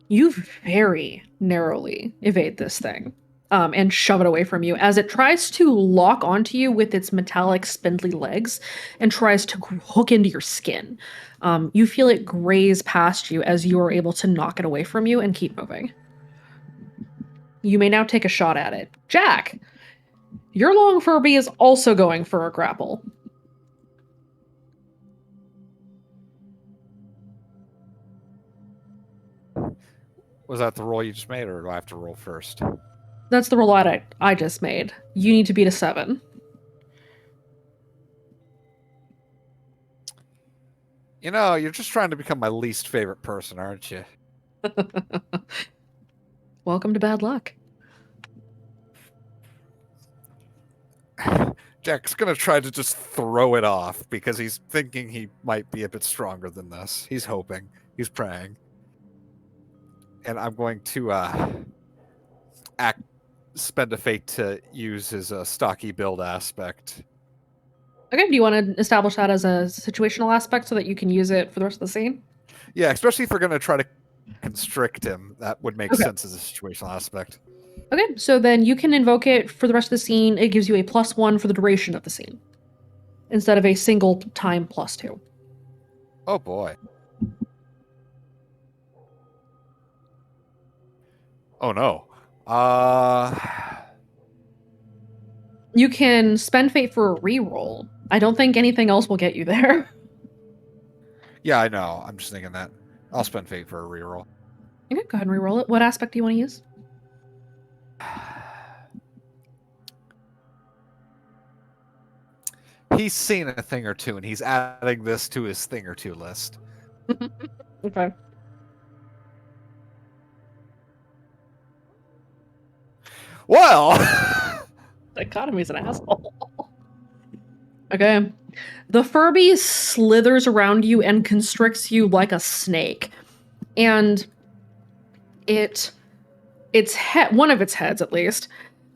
You very narrowly evade this thing and shove it away from you as it tries to lock onto you with its metallic, spindly legs and tries to hook into your skin. You feel it graze past you as you are able to knock it away from you and keep moving. You may now take a shot at it. Jack, your Long Furby is also going for a grapple. Was that the roll you just made, or do I have to roll first? That's the roll I just made. You need to beat a 7. You know, you're just trying to become my least favorite person, aren't you? Welcome to bad luck. Jack's gonna try to just throw it off because he's thinking he might be a bit stronger than this. He's hoping. He's praying. And I'm going to spend a fate to use his stocky build aspect. Okay, do you want to establish that as a situational aspect so that you can use it for the rest of the scene? Yeah, especially if we're going to try to constrict him. That would make Okay. sense as a situational aspect. Okay, so then you can invoke it for the rest of the scene. It gives you a +1 for the duration of the scene instead of a single time +2. Oh boy. Oh no. You can spend fate for a reroll. I don't think anything else will get you there. Yeah, I know. I'm just thinking that. I'll spend fate for a reroll. Okay, go ahead and reroll it. What aspect do you want to use? He's seen a thing or two, and he's adding this to his thing or two list. Okay. Well, Dichotomy's an asshole. Okay. The Furby slithers around you and constricts you like a snake. And one of its heads at least,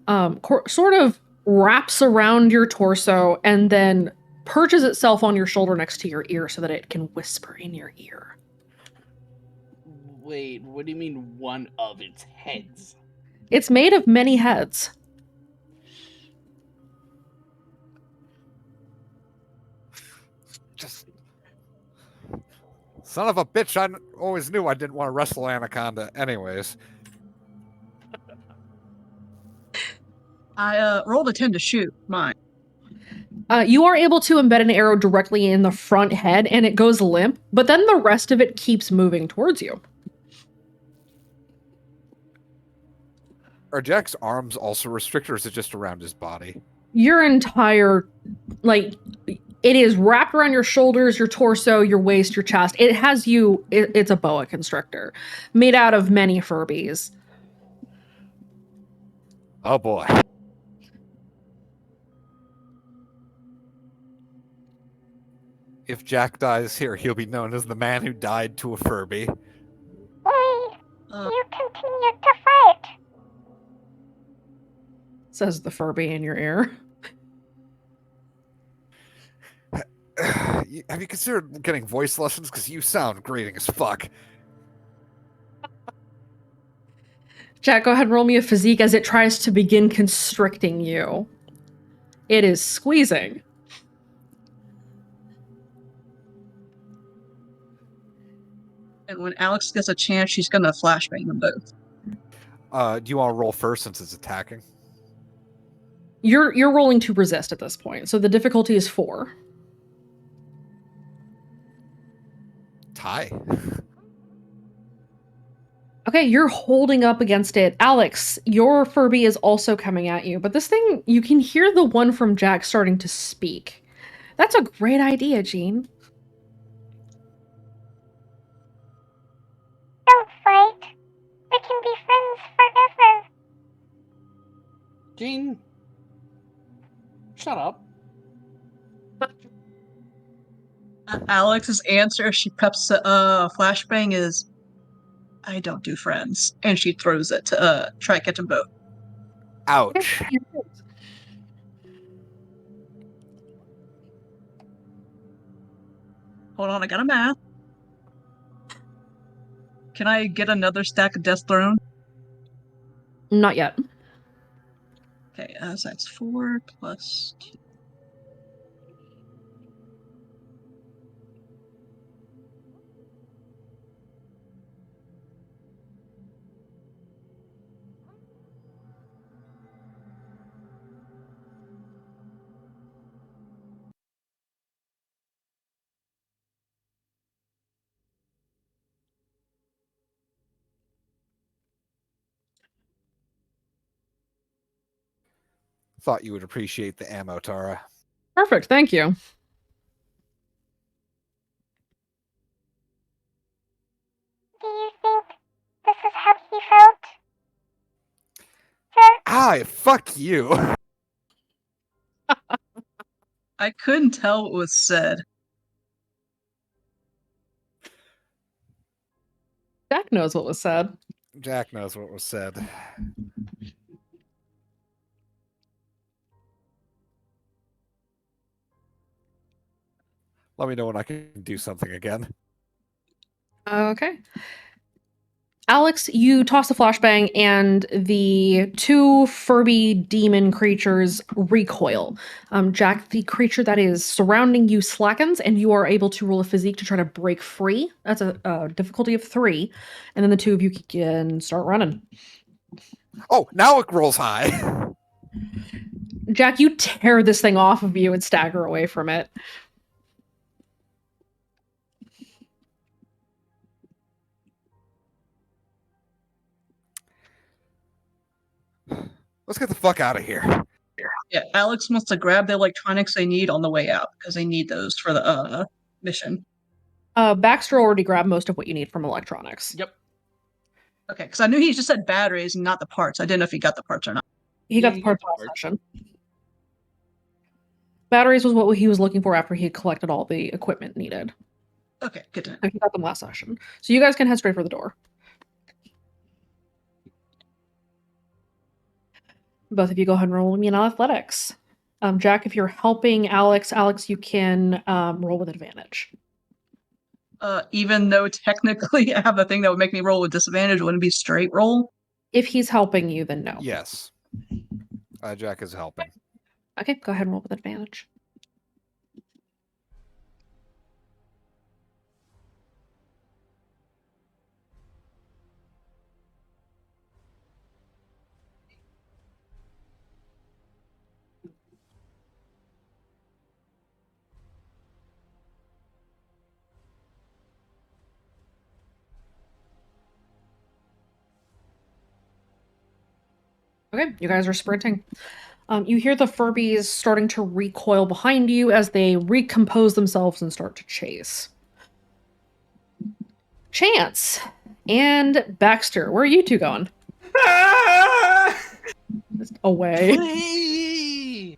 sort of wraps around your torso and then perches itself on your shoulder next to your ear so that it can whisper in your ear. Wait, what do you mean one of its heads? It's made of many heads. just son of a bitch! I always knew I didn't want to wrestle Anaconda. Anyways, I rolled a 10 to shoot mine. You are able to embed an arrow directly in the front head and it goes limp, but then the rest of it keeps moving towards you. are Jack's arms also restricted, or is it just around his body? Your entire, it is wrapped around your shoulders, your torso, your waist, your chest. It has you, it's a boa constrictor made out of many Furbies. Oh boy. If Jack dies here, he'll be known as the man who died to a Furby. You continued to fight. Says the Furby in your ear. Have you considered getting voice lessons? Because you sound grating as fuck. Jack, go ahead and roll me a physique as it tries to begin constricting you. It is squeezing. And when Alex gets a chance, she's gonna flashbang them both. Do you want to roll first since it's attacking? You're rolling to resist at this point, so the difficulty is 4. Tie. Okay, you're holding up against it. Alex, your Furby is also coming at you, but this thing, you can hear the one from Jack starting to speak. That's a great idea, Jean. Don't fight. We can be friends forever. Jean, shut up. Alex's answer, as she preps a flashbang, is, "I don't do friends," and she throws it to try to catch them both. Ouch. Hold on, I got a math. Can I get another stack of Death Throne? Not yet. Okay, so that's 4 plus 2. Thought you would appreciate the ammo, Tara. Perfect, thank you. Do you think this is how he felt? Sir? Ah, fuck you. I couldn't tell what was said. Jack knows what was said. Jack knows what was said. Let me know when I can do something again. Okay. Alex, you toss the flashbang, and the two Furby demon creatures recoil. Jack, the creature that is surrounding you slackens, and you are able to roll a physique to try to break free. That's a difficulty of 3. And then the two of you can start running. Oh, now it rolls high. Jack, you tear this thing off of you and stagger away from it. Let's get the fuck out of here. Yeah, Alex wants to grab the electronics they need on the way out because they need those for the mission. Baxter already grabbed most of what you need from electronics. Yep. Okay, because I knew he just said batteries and not the parts. I didn't know if he got the parts or not. He got the parts last session. Batteries was what he was looking for after he had collected all the equipment needed. Okay, good to know. So he got them last session. So you guys can head straight for the door. Both of you go ahead and roll with me in athletics. Jack, if you're helping Alex, you can roll with advantage. Even though technically I have a thing that would make me roll with disadvantage, wouldn't it be straight roll? If he's helping you, then no. Yes. Jack is helping. Okay, go ahead and roll with advantage. Okay, you guys are sprinting. You hear the Furbies starting to recoil behind you as they recompose themselves and start to chase. Chance and Baxter, where are you two going? Just away.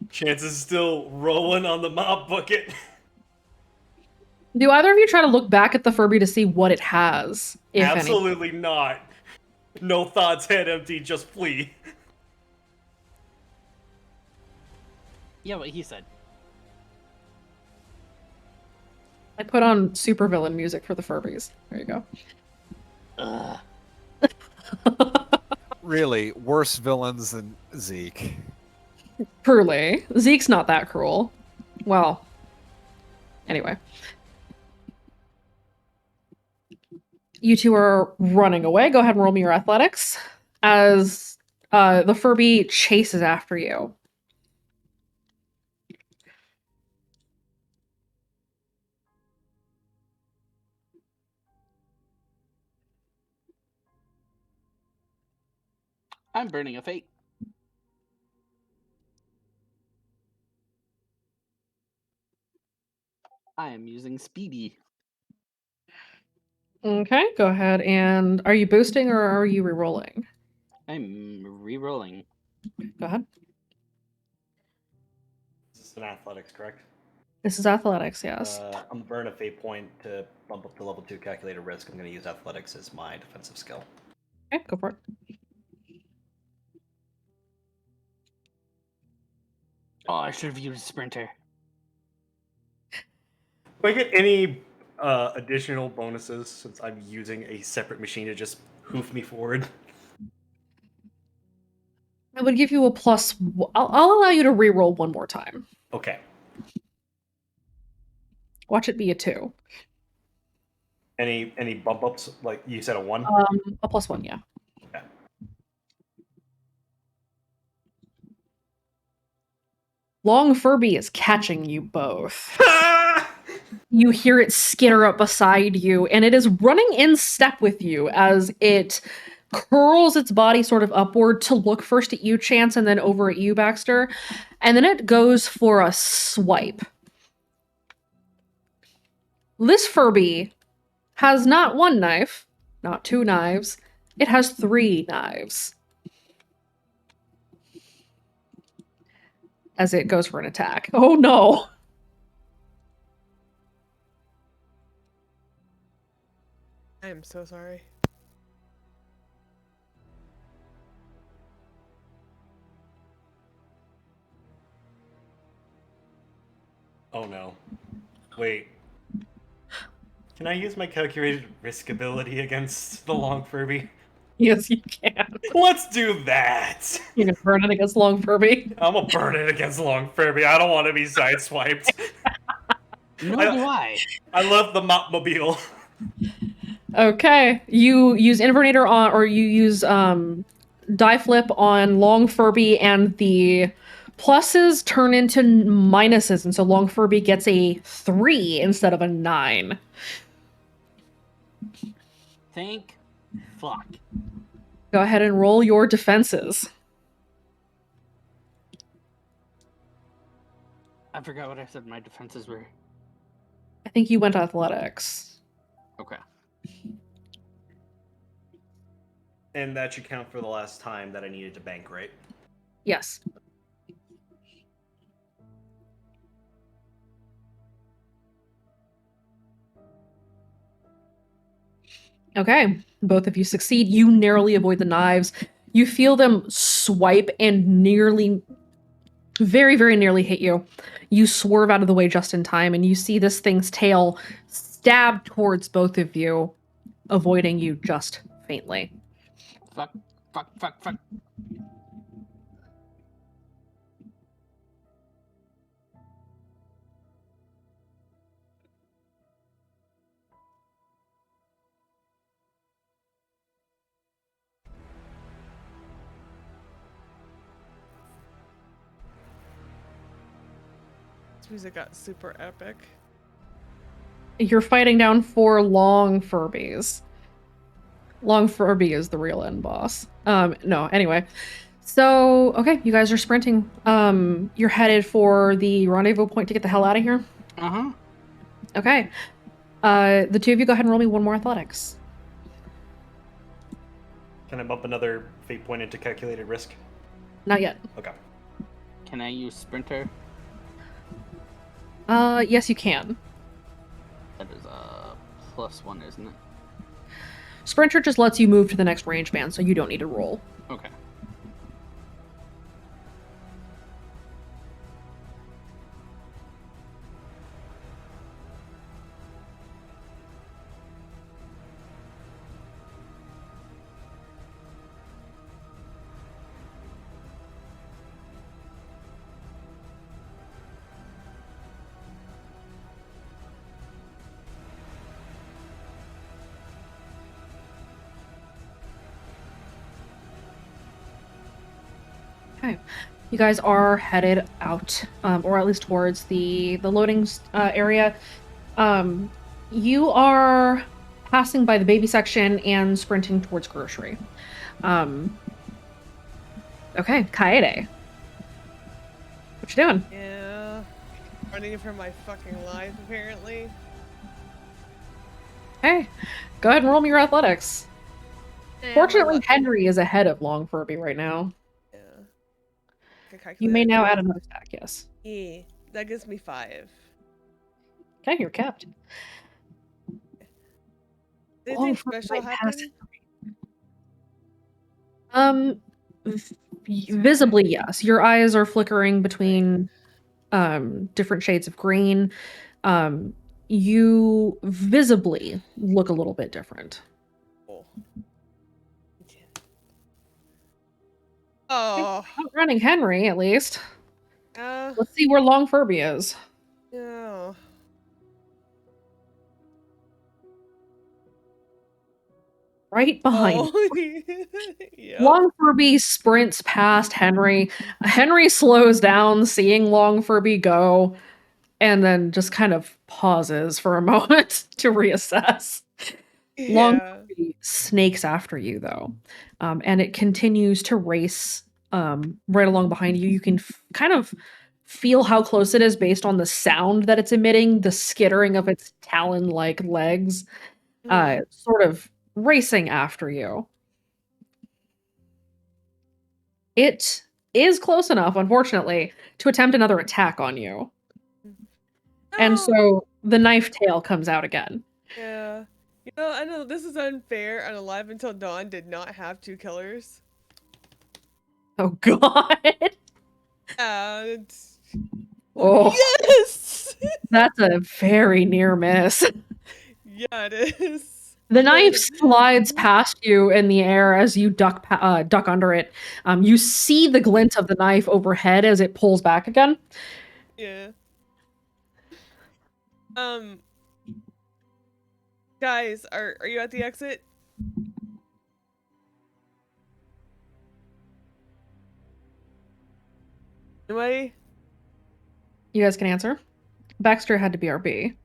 Chance is still rolling on the mop bucket. Do either of you try to look back at the Furby to see what it has? If Absolutely not. No thoughts, head empty, just flee. Yeah, what he said. I put on supervillain music for the Furbies. There you go. Really, worse villains than Zeke. Truly. Zeke's not that cruel. Well, anyway. You two are running away. Go ahead and roll me your athletics as the Furby chases after you. I'm burning a fate. I am using Speedy. Okay, go ahead and are you boosting or are you re-rolling? I'm re-rolling. Go ahead. This is an athletics, correct? This is athletics, yes. I'm burn a fate point to bump up to level 2 calculated risk. I'm going to use athletics as my defensive skill. Okay, go for it. Oh, I should have used Sprinter. Do I get any additional bonuses since I'm using a separate machine to just hoof me forward? I would give you a plus. I'll allow you to re-roll one more time. Okay. Watch it be a 2. Any bump ups? Like you said, a 1? A +1, yeah. Okay. Long Furby is catching you both. You hear it skitter up beside you, and it is running in step with you as it curls its body sort of upward to look first at you, Chance, and then over at you, Baxter. And then it goes for a swipe. This Furby has not one knife, not 2 knives, it has 3 knives. As it goes for an attack. Oh no! I am so sorry. Oh no. Wait. Can I use my calculated risk ability against the Long Furby? Yes, you can. Let's do that! You can burn it against Long Furby. I'm gonna burn it against Long Furby. I don't want to be sideswiped. Nor do I. I love the Mopmobile. Okay. You use Invernator on, or you use die flip on Long Furby, and the pluses turn into minuses, and so Long Furby gets a 3 instead of a 9. Thank fuck. Go ahead and roll your defenses. I forgot what I said my defenses were. I think you went athletics. Okay. And that should count for the last time that I needed to bank, right? Yes. Okay, both of you succeed. You narrowly avoid the knives. You feel them swipe and nearly, very, very nearly hit you. You swerve out of the way just in time, and you see this thing's tail stab towards both of you, avoiding you just faintly. Fuck, fuck, fuck, fuck. This music got super epic. You're fighting down 4 Long Furbies. Long Furby is the real end boss. No, anyway. So, okay, you guys are sprinting. You're headed for the rendezvous point to get the hell out of here? Uh-huh. Okay. The two of you go ahead and roll me one more athletics. Can I bump another fate point into calculated risk? Not yet. Okay. Can I use Sprinter? Yes, you can. That is a +1, isn't it? Sprinter just lets you move to the next range band, so you don't need to roll. Okay. Okay. You guys are headed out, or at least towards the loading area. You are passing by the baby section and sprinting towards grocery. Okay, Kaede. What you doing? Yeah. Running for my fucking life, apparently. Hey, go ahead and roll me your athletics. Yeah, Fortunately, well, Henry is ahead of Long Furby right now. Yeah. Can You may calculate now it. add another attack, yes. Yeah, that gives me 5. Okay, you're kept. Anything Long Furby special might pass happen? Visibly, yes. Your eyes are flickering between different shades of green. You visibly look a little bit different. Oh. Oh. Outrunning Henry, at least. Uh, Let's see where Long Furby is. yeah. Right behind. Oh. Yep. Long Furby sprints past Henry. Henry slows down, seeing Long Furby go, and then just kind of pauses for a moment to reassess. Long Yeah. Furby snakes after you, though, and it continues to race right along behind you. You can kind of feel how close it is based on the sound that it's emitting, the skittering of its talon-like legs, sort of racing after you. It is close enough, unfortunately, to attempt another attack on you. And No. so the knife tail comes out again. Yeah. You know, I know this is unfair, and Alive Until Dawn did not have 2 killers. Oh god. And Oh. yes! That's a very near miss. Yeah, it is. The knife slides past you in the air as you duck under it. You see the glint of the knife overhead as it pulls back again. Yeah. Guys, are you at the exit? Anybody? You guys can answer. Baxter had to BRB.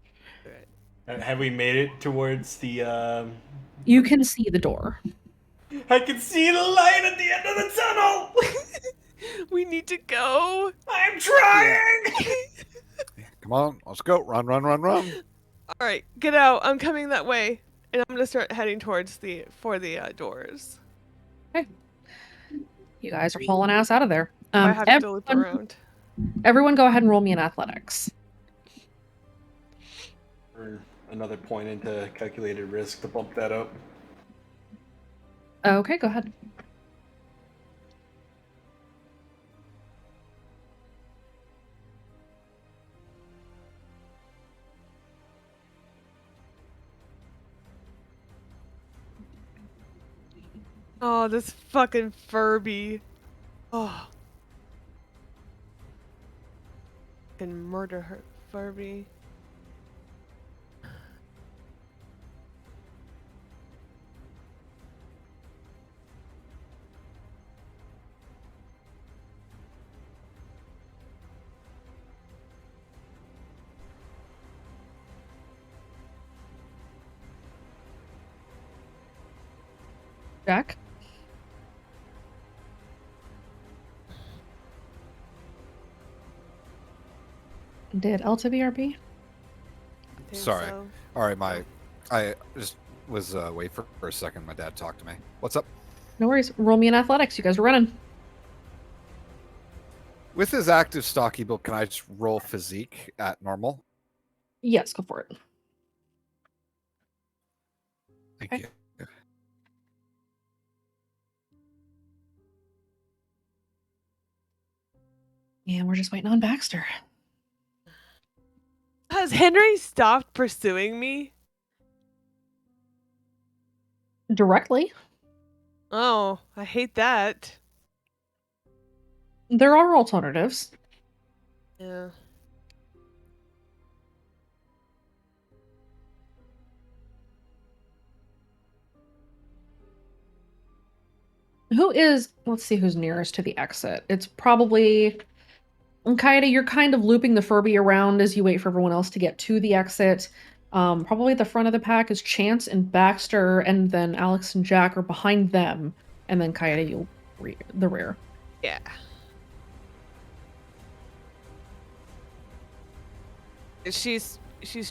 Have we made it towards the? You can see the door. I can see the light at the end of the tunnel. We need to go. I'm trying. Come on, let's go. Run, run, run, run. All right, get out. I'm coming that way, and I'm gonna start heading towards the doors. Okay. You guys are hauling ass out of there. I have to loop around. Everyone, go ahead and roll me in athletics. Or another point into calculated risk to bump that up. Okay, go ahead. Oh, this fucking Furby. Oh. Can murder her, Furby. Jack? Did Elta BRB? Sorry. so. All right, I just was wait for a second. My dad talked to me. What's up? No worries. Roll me in athletics. You guys are running. With his active stocky build, can I just roll physique at normal? Yes, go for it. Thank Okay. you. And we're just waiting on Baxter. Has Henry stopped pursuing me? Directly. Oh, I hate that. There are alternatives. Yeah. Let's see who's nearest to the exit. It's probably Kaida, you're kind of looping the Furby around as you wait for everyone else to get to the exit. Probably at the front of the pack is Chance and Baxter, and then Alex and Jack are behind them, and then Kaida, you'll the rear. Yeah. She's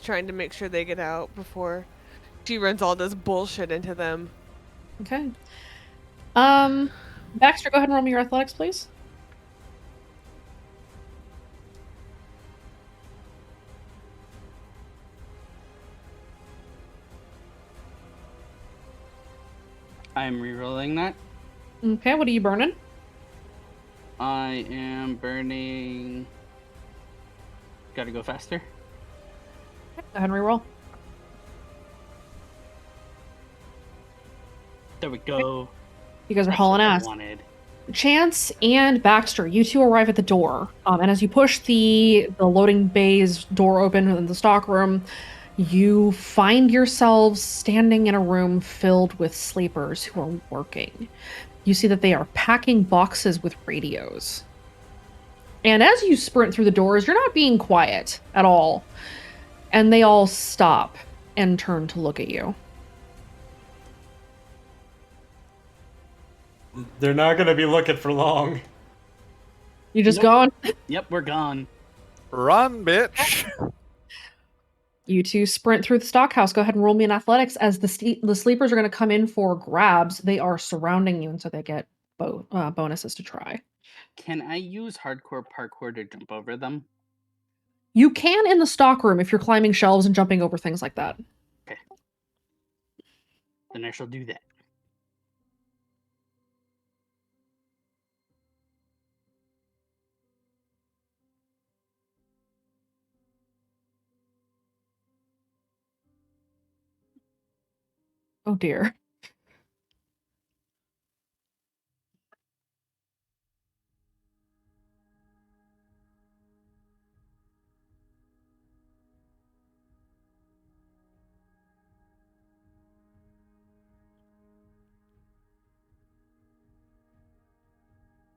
trying to make sure they get out before she runs all this bullshit into them. Okay. Baxter, go ahead and roll me your athletics, please. I'm rerolling that. Okay, what are you burning? I am burning. Gotta go faster. Go ahead and reroll. There we go. You guys are That's hauling what I ass. wanted. Chance and Baxter, you two arrive at the door. And as you push the loading bay's door open in the stock room, you find yourselves standing in a room filled with sleepers who are working. You see that they are packing boxes with radios. And as you sprint through the doors, you're not being quiet at all. And they all stop and turn to look at you. They're not gonna be looking for long. You just Nope. gone? Yep, we're gone. Run, bitch! You two sprint through the stockhouse. Go ahead and roll me in athletics as the sleepers are going to come in for grabs. They are surrounding you, and so they get bonuses to try. Can I use hardcore parkour to jump over them? You can in the stockroom if you're climbing shelves and jumping over things like that. Okay. Then I shall do that. Oh dear.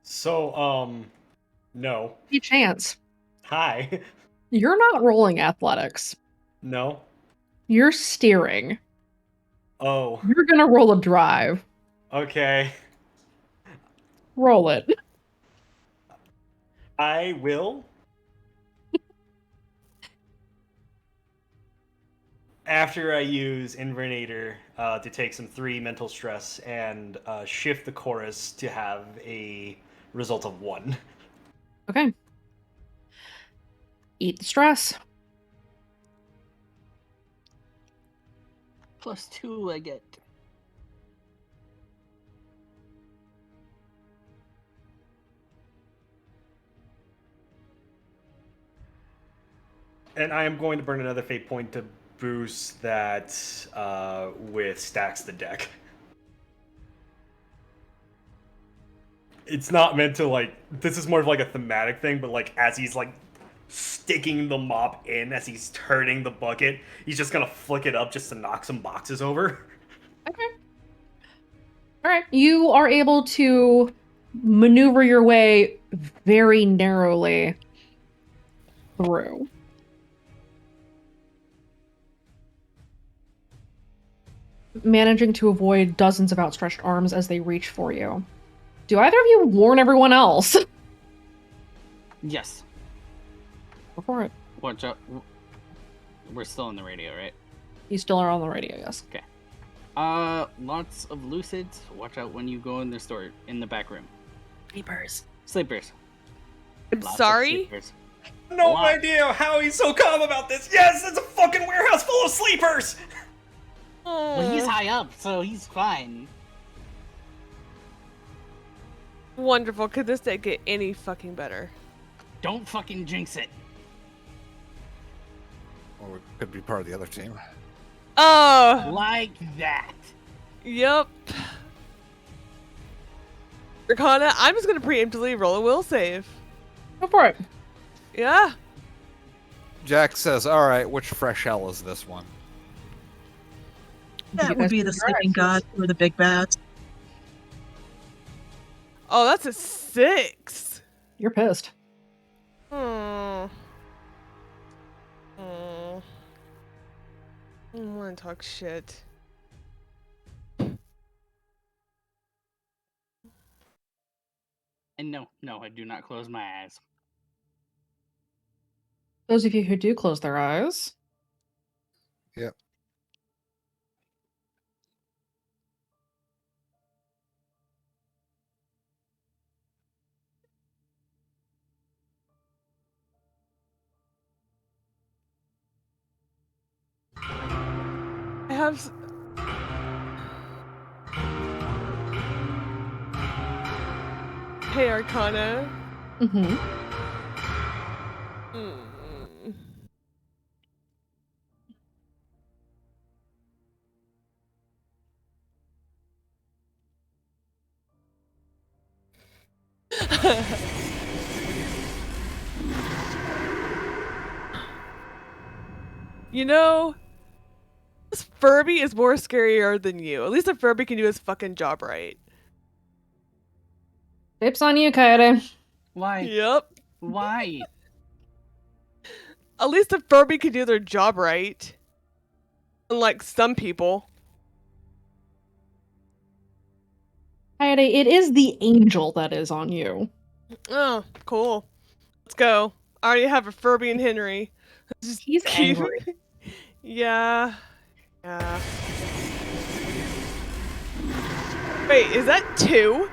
So, no. Any chance. Hi. You're not rolling athletics. No. You're steering. Oh, You're gonna roll a drive. okay. Roll it. I will. After I use Invernator to take some 3 mental stress and shift the chorus to have a result of 1. Okay. Eat the stress. +2 I get. And I am going to burn another fate point to boost that with Stacks the Deck. It's not meant to, like, this is more of like a thematic thing, but like as he's like sticking the mop in, as he's turning the bucket, he's just gonna flick it up just to knock some boxes over. Okay. All right. You are able to maneuver your way very narrowly through. Managing to avoid dozens of outstretched arms as they reach for you. Do either of you warn everyone else? Yes. Go for it. Watch out. We're still on the radio, right? You still are on the radio, yes. Okay. Lots of lucids. Watch out when you go in the store in the back room. Sleepers. I'm Lots of sorry? sleepers. No Lot. idea how he's so calm about this. Yes, it's a fucking warehouse full of sleepers. Well, he's high up, so he's fine. Wonderful. Could this day get any fucking better? Don't fucking jinx it. Or it could be part of the other team. Oh! Like that. Yep. Arcana, I'm just gonna preemptively roll a will save. Go for it. Yeah. Jack says, all right, which fresh hell is this one? That would be the sleeping god or the big bad. Oh, that's a 6. You're pissed. Hmm. Hmm. I don't want to talk shit. And no, I do not close my eyes. Those of you who do close their eyes. Yep. I have. Hey, Arcana. Mm-hmm. Hmm. You know, this Furby is more scarier than you. At least a Furby can do his fucking job right. Tips on you, Kaede. Why? Yep. Why? At least a Furby can do their job right. Unlike some people. Kaede, it is the angel that is on you. Oh, cool. Let's go. I already have a Furby and Henry. Just He's keep- angry. Yeah. Yeah. Wait, is that 2?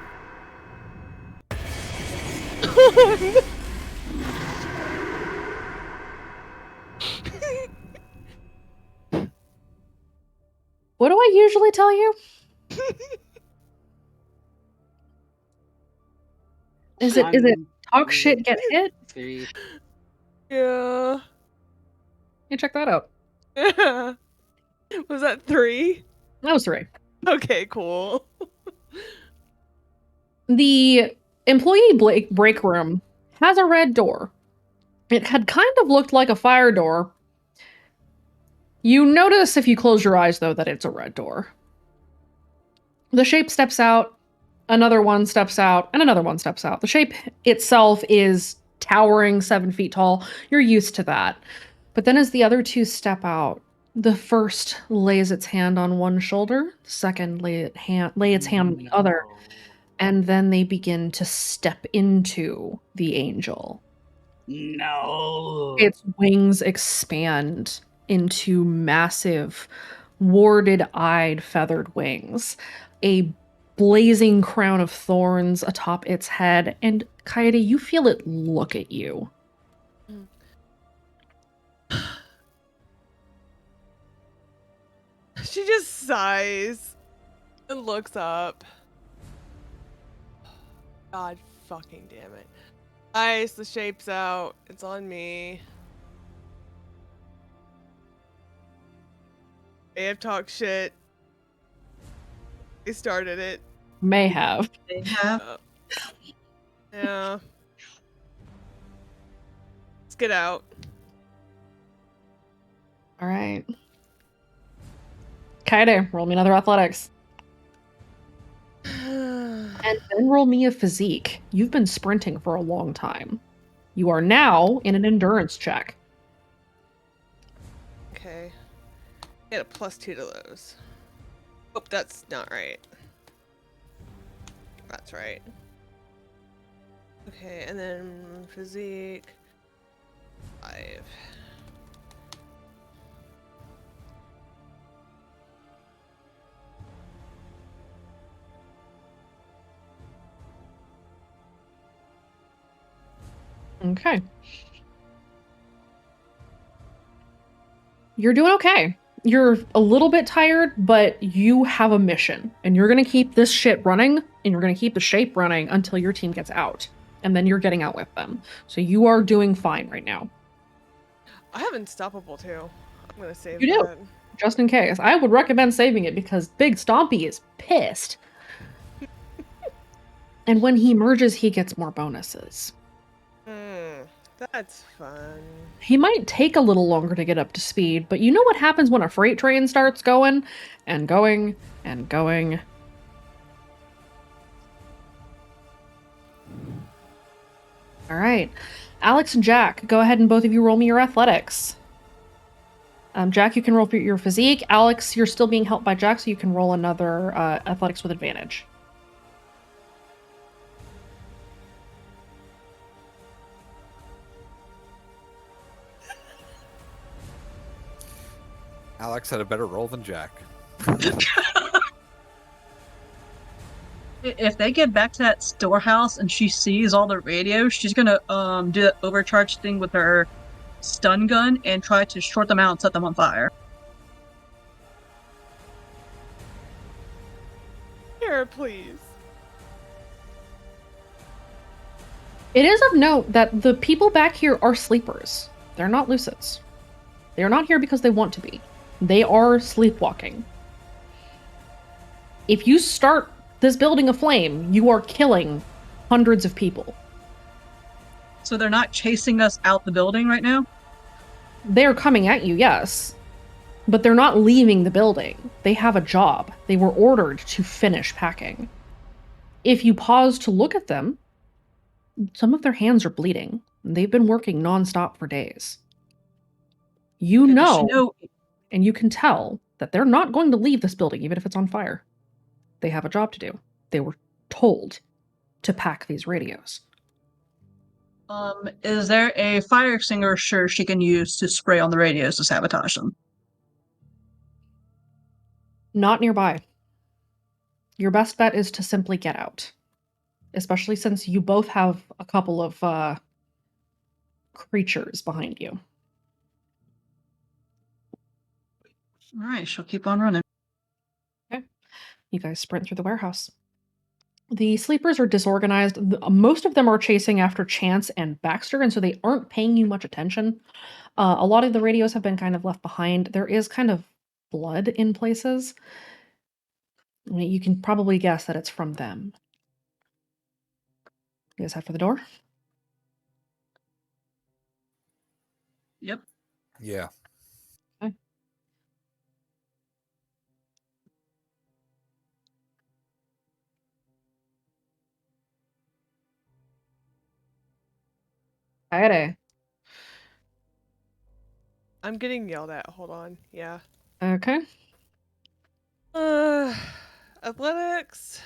What do I usually tell you? Is it talk shit, get hit? 3. Yeah. You check that out. Was that 3? That was 3. Okay, cool. The employee break room has a red door. It had kind of looked like a fire door. You notice if you close your eyes, though, that it's a red door. The shape steps out, another one steps out, and another one steps out. The shape itself is towering 7 feet tall. You're used to that. But then as the other two step out, the first lays its hand on one shoulder, the second lay its hand on the other, and then they begin to step into the angel. No. Its wings expand into massive, warded-eyed, feathered wings. A blazing crown of thorns atop its head, and Kaede, you feel it look at you. She just sighs and looks up. God fucking damn it. Nice, the shape's out. It's on me. They have talked shit. They started it. May have. They have. Yeah. Let's get out. All right. Kaede, roll me another athletics. And then roll me a physique. You've been sprinting for a long time. You are now in an endurance check. Okay. Get a +2 to those. Oh, that's not right. That's right. Okay, and then physique. 5. Okay. You're doing okay. You're a little bit tired, but you have a mission. And you're going to keep this shit running, and you're going to keep the shape running until your team gets out. And then you're getting out with them. So you are doing fine right now. I have Unstoppable too. I'm gonna save You do. that. Just in case. I would recommend saving it because Big Stompy is pissed. And when he merges, he gets more bonuses. That's fun. He might take a little longer to get up to speed, but you know what happens when a freight train starts going and going and going? All right. Alex and Jack, go ahead and both of you roll me your athletics. Jack, you can roll for your physique. Alex, you're still being helped by Jack, so you can roll another athletics with advantage. Alex had a better roll than Jack. If they get back to that storehouse and she sees all the radios, she's gonna do that overcharge thing with her stun gun and try to short them out and set them on fire. Here, please. It is of note that the people back here are sleepers. They're not lucids. They are not here because they want to be. They are sleepwalking. If you start this building aflame, you are killing hundreds of people. So they're not chasing us out the building right now? They are coming at you, yes. But they're not leaving the building. They have a job. They were ordered to finish packing. If you pause to look at them, some of their hands are bleeding. They've been working nonstop for days. You know, and you can tell that they're not going to leave this building, even if it's on fire. They have a job to do. They were told to pack these radios. Is there a fire extinguisher she can use to spray on the radios to sabotage them? Not nearby. Your best bet is to simply get out. Especially since you both have a couple of creatures behind you. Alright, she'll keep on running. Okay. You guys sprint through the warehouse. The sleepers are disorganized. Most of them are chasing after Chance and Baxter, and so they aren't paying you much attention. A lot of the radios have been kind of left behind. There is kind of blood in places. I mean, you can probably guess that it's from them. You guys head for the door? Yep. Yeah. Okay. Alrighty. I'm getting yelled at. Hold on. Yeah. Okay. Athletics.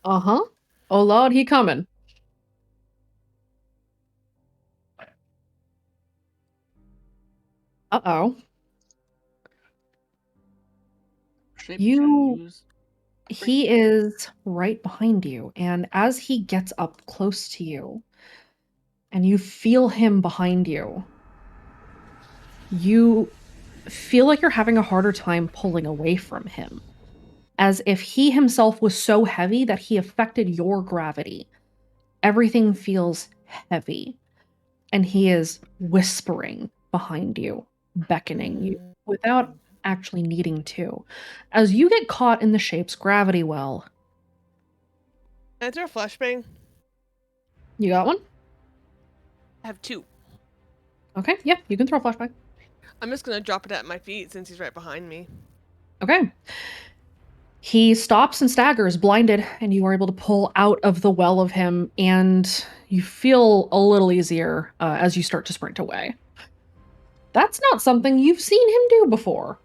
Uh-huh. Oh Lord, he coming. Uh-oh. He is right behind you, and as he gets up close to you, and you feel him behind you, you feel like you're having a harder time pulling away from him, as if he himself was so heavy that he affected your gravity. Everything feels heavy, and he is whispering behind you, beckoning you, without actually needing to. As you get caught in the shape's gravity well. Can I throw a flashbang? You got one? I have 2. Okay, yeah, you can throw a flashbang. I'm just gonna drop it at my feet since he's right behind me. Okay. He stops and staggers, blinded, and you are able to pull out of the well of him, and you feel a little easier as you start to sprint away. That's not something you've seen him do before.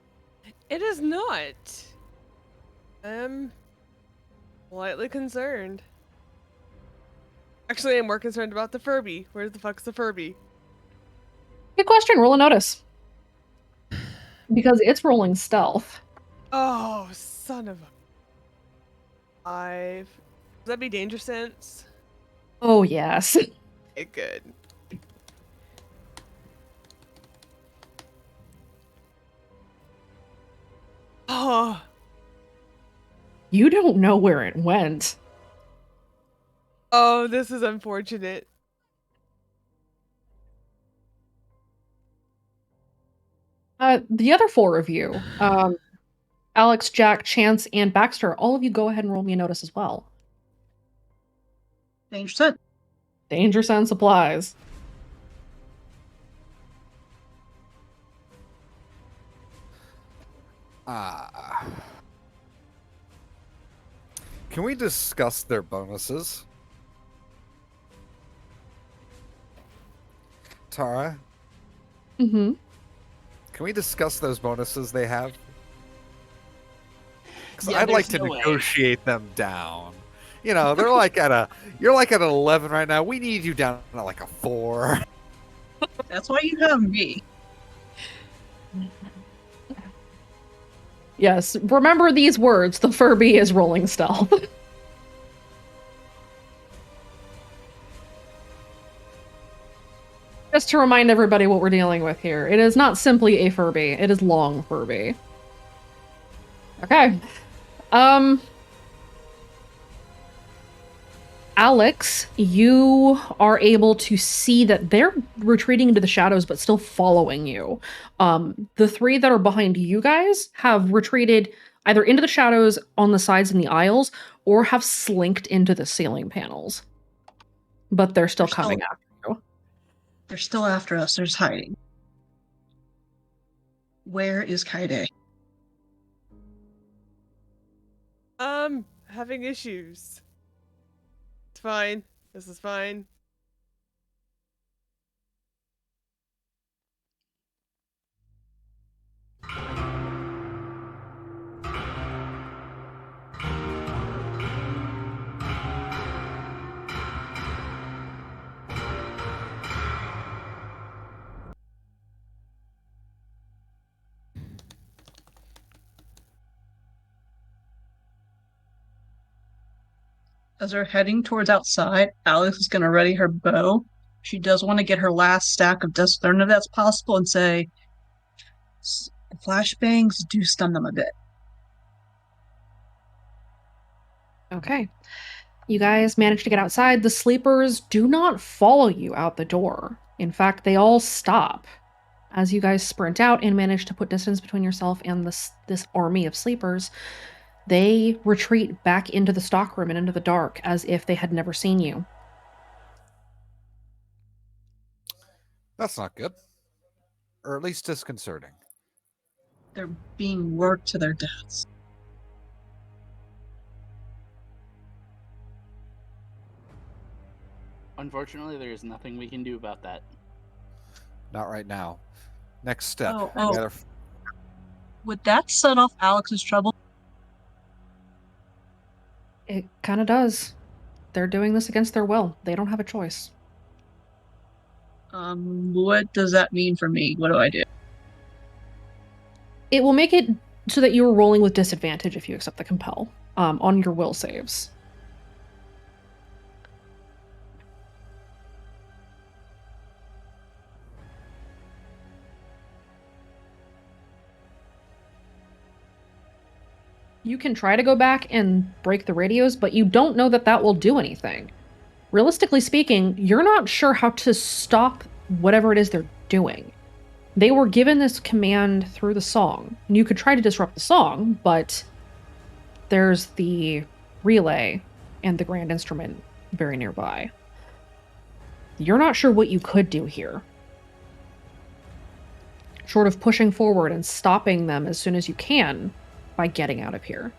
It is not. I'm slightly concerned. Actually, I'm more concerned about the Furby. Where the fuck's the Furby? Good question. Roll a notice. Because it's rolling stealth. Oh, son of a... 5. Does that be danger sense? Oh, yes. Okay, good. Oh. You don't know where it went. Oh, this is unfortunate. The other 4 of you, Alex, Jack, Chance, and Baxter, all of you go ahead and roll me a notice as well. Danger sense. Danger sense applies. Can we discuss their bonuses? Tara? Mm-hmm. Can we discuss those bonuses they have? Because Yeah, I'd like there's to no way. negotiate them down. You know, they're like at a, you're like at an 11 right now. We need you down at like a 4. That's why you have me. Yes, remember these words. The Furby is rolling stealth. Just to remind everybody what we're dealing with here. It is not simply a Furby. It is long Furby. Okay. Alex, you are able to see that they're retreating into the shadows but still following you. The 3 that are behind you guys have retreated either into the shadows on the sides in the aisles or have slinked into the ceiling panels. But they're still coming after you. They're still after us. There's hiding. Where is Kaide? Having issues. It's fine. This is fine. As they're heading towards outside, Alex is going to ready her bow. She does want to get her last stack of Death Stern if that's possible and say, the flashbangs do stun them a bit. Okay. You guys manage to get outside. The sleepers do not follow you out the door. In fact, they all stop as you guys sprint out and manage to put distance between yourself and this army of sleepers. They retreat back into the stockroom and into the dark as if they had never seen you. That's not good. Or at least disconcerting. They're being worked to their deaths. Unfortunately, there is nothing we can do about that. Not right now. Next step. Oh, we oh. gotta Would that set off Alex's trouble? It kind of does. They're doing this against their will. They don't have a choice. What does that mean for me? What do I do? It will make it so that you're rolling with disadvantage if you accept the compel on your will saves. You can try to go back and break the radios, but you don't know that that will do anything. Realistically speaking, you're not sure how to stop whatever it is they're doing. They were given this command through the song, and you could try to disrupt the song, but there's the relay and the grand instrument very nearby. You're not sure what you could do here. Short of pushing forward and stopping them as soon as you can by getting out of here.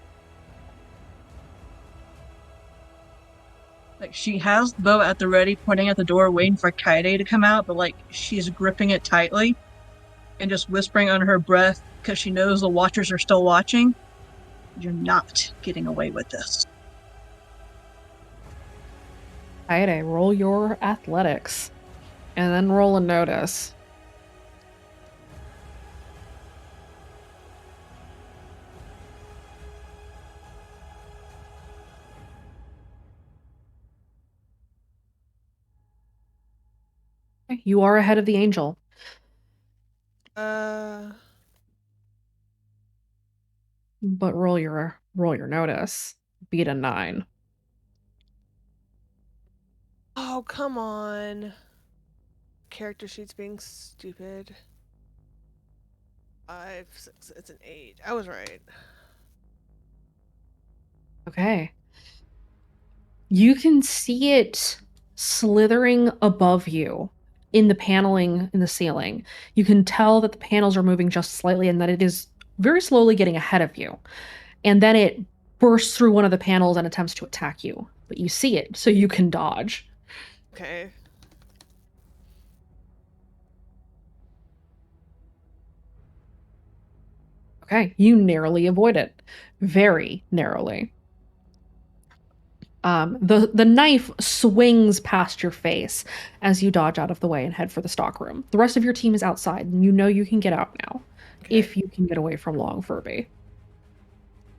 Like, she has the bow at the ready, pointing at the door, waiting for Kaede to come out, but, like, she's gripping it tightly and just whispering under her breath because she knows the Watchers are still watching. You're not getting away with this. Kaede, roll your athletics. And then roll a notice. You are ahead of the angel. But roll your notice. Beat a 9. Oh, come on. Character sheet's being stupid. 5, 6, it's an 8. I was right. Okay. You can see it slithering above you in the paneling in the ceiling. You can tell that the panels are moving just slightly and that it is very slowly getting ahead of you. And then it bursts through one of the panels and attempts to attack you. But you see it, so you can dodge. Okay. Okay, you narrowly avoid it. Very narrowly. The knife swings past your face as you dodge out of the way and head for the stockroom. The rest of your team is outside, and you know you can get out now. Okay. If you can get away from Long Furby.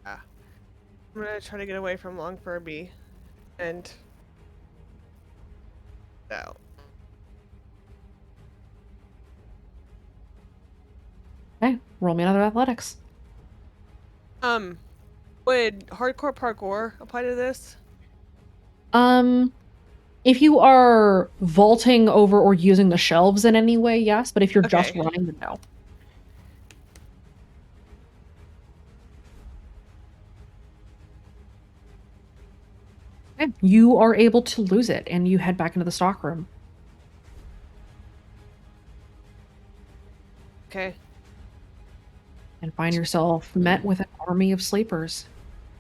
I'm gonna try to get away from Long Furby and out. Okay, roll me another athletics. Would hardcore parkour apply to this? If you are vaulting over or using the shelves in any way, yes, but if you're just Okay. running, then no. Okay, you are able to lose it, and you head back into the stockroom. Okay. And find yourself met with an army of sleepers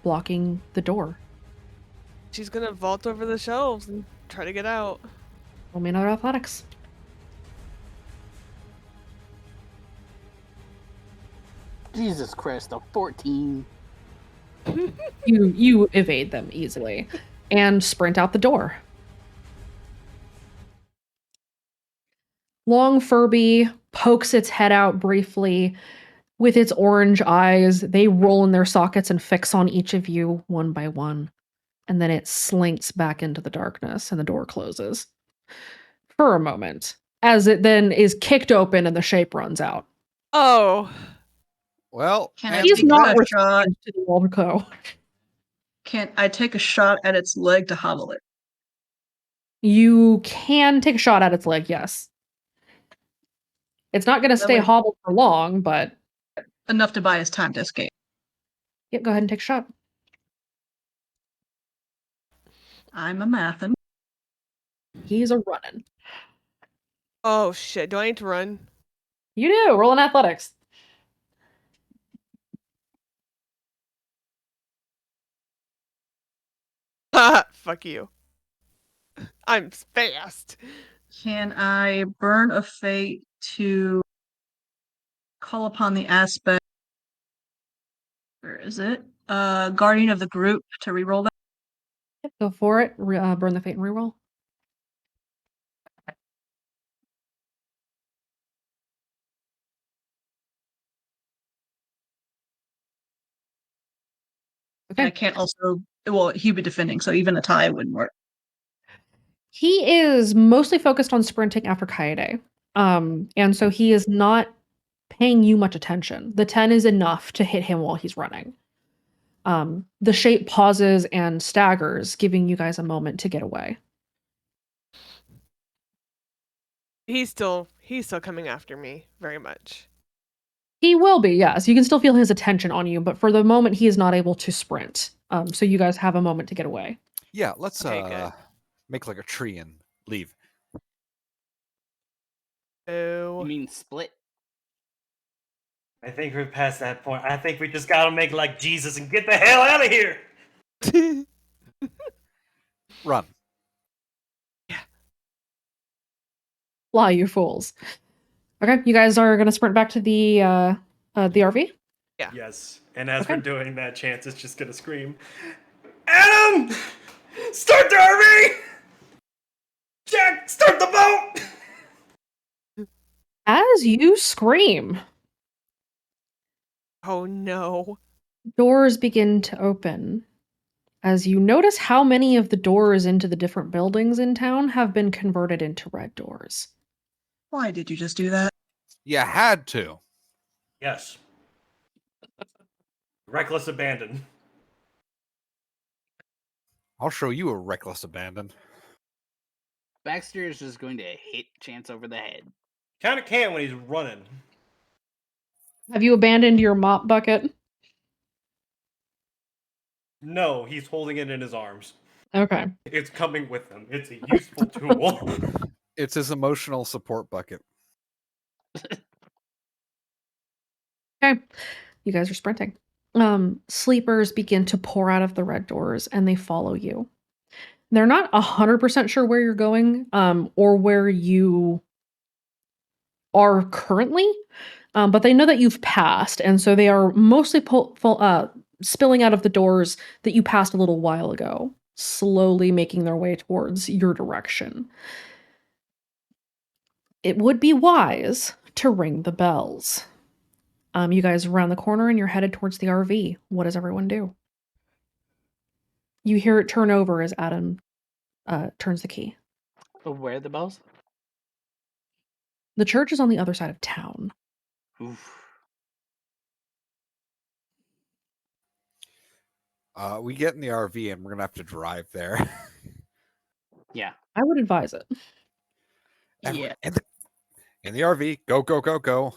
blocking the door. She's gonna vault over the shelves and try to get out. Roll me another athletics. Jesus Christ, a 14. You evade them easily and sprint out the door. Long Furby pokes its head out briefly with its orange eyes. They roll in their sockets and fix on each of you one by one. And then it slinks back into the darkness and the door closes for a moment as it then is kicked open and the shape runs out. Oh. Well, Can I He's take not a shot? responding to the Walderco. Can I take a shot at its leg to hobble it? You can take a shot at its leg, yes. It's not going to That stay way- hobbled for long, but Enough to buy us time to escape. yep, go ahead and take a shot. I'm a mathin'. He's a running. Oh shit! Do I need to run? You do. Roll in athletics. Fuck you. I'm fast. Can I burn a fate to call upon the aspect? Where is it? Guardian of the group to reroll that. Yep, go for it. Burn the fate and reroll. And I can't also. Well, he'd be defending, so even a tie wouldn't work. He is mostly focused on sprinting after Kaede. And so he is not paying you much attention. The 10 is enough to hit him while he's running. The shape pauses and staggers, giving you guys a moment to get away. He's still coming after me very much. He will be, yes. You can still feel his attention on you, but for the moment, he is not able to sprint. So you guys have a moment to get away. Yeah, let's Okay, make like a tree and leave. Oh. You mean split? I think we're past that point. I think we just gotta make like Jesus and get the hell out of here. Run. Fly, you fools. Okay, you guys are gonna sprint back to the RV? Yeah. Yes. And as Okay. we're doing that, Chance is just gonna scream, Adam! Start the RV! Jack, start the boat! As you scream, Oh no. doors begin to open. As you notice how many of the doors into the different buildings in town have been converted into red doors. Why did you just do that? You had to. Yes. Reckless abandon. I'll show you a reckless abandon. Baxter is just going to hit Chance over the head. Kinda can't when he's running. Have you abandoned your mop bucket? No, he's holding it in his arms. Okay. It's coming with him. It's a useful tool. It's his emotional support bucket. Okay. You guys are sprinting. Sleepers begin to pour out of the red doors and they follow you. They're not 100% sure where you're going, or where you are currently, but they know that you've passed, and so they are mostly spilling out of the doors that you passed a little while ago, slowly making their way towards your direction. It would be wise to ring the bells. You guys are around the corner and you're headed towards the RV. What does everyone do? You hear it turn over as Adam turns the key. Oh, where are the bells? The church is on the other side of town. Oof. We get in the RV and we're gonna have to drive there. Yeah. I would advise it. Yeah. In the RV, go, go, go, go.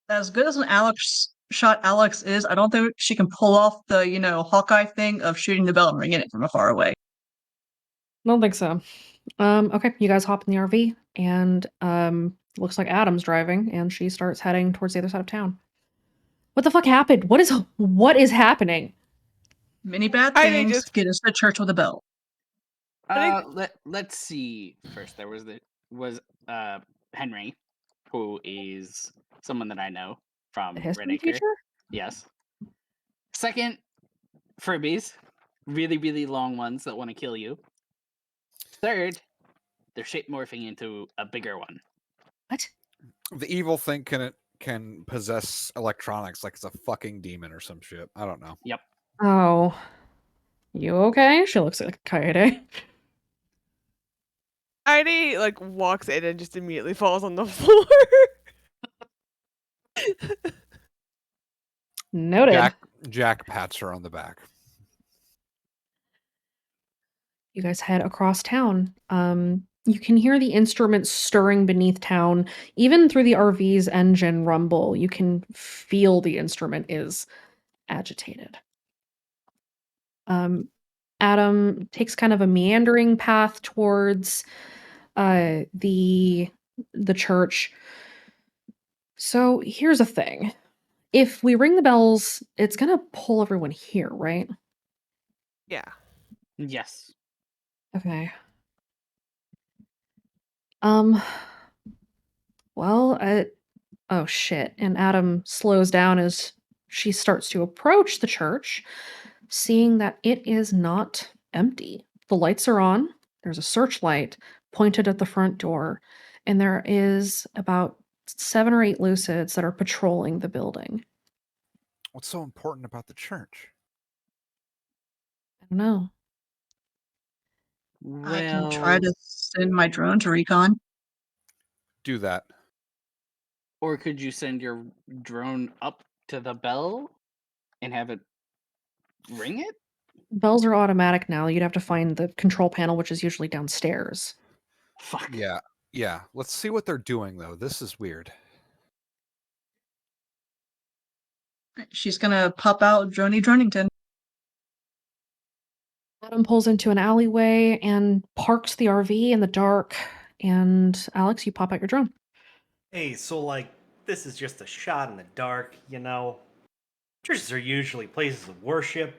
As good as an Alex shot Alex is, I don't think she can pull off the, Hawkeye thing of shooting the bell and ringing it from afar away. Don't think so. Okay, you guys hop in the RV, and looks like Adam's driving, and she starts heading towards the other side of town. What the fuck happened? What is happening? Many bad I think things just- get us to church with a bell. Let's see. First, there was Henry, who is someone that I know from The history Redacre. teacher? Yes. Second, Furbies, really really long ones that want to kill you. Third, they're shape morphing into a bigger one. What? The evil thing can possess electronics like it's a fucking demon or some shit. I don't know. Yep. Oh. You okay? She looks like Kaede. Heidi walks in and just immediately falls on the floor. Noted. Jack pats her on the back. You guys head across town. You can hear the instruments stirring beneath town. Even through the RV's engine rumble, you can feel the instrument is agitated. Adam takes kind of a meandering path towards the church. So here's the thing. If we ring the bells, it's gonna pull everyone here, right? Yeah. Yes. Okay. Um, well, oh shit. And Adam slows down as she starts to approach the church, seeing that it is not empty. The lights are on. There's a searchlight pointed at the front door, and there is about 7 or 8 Lucids that are patrolling the building. What's so important about the church? I don't know. I can try to send my drone to recon. Do that. Or could you send your drone up to the bell and have it ring it? Bells are automatic now. You'd have to find the control panel, which is usually downstairs. Fuck. Yeah. Let's see what they're doing, though. This is weird. She's gonna pop out Droney Dronington. Adam pulls into an alleyway and parks the RV in the dark. And Alex, you pop out your drone. Hey, so this is just a shot in the dark, you know? Churches are usually places of worship.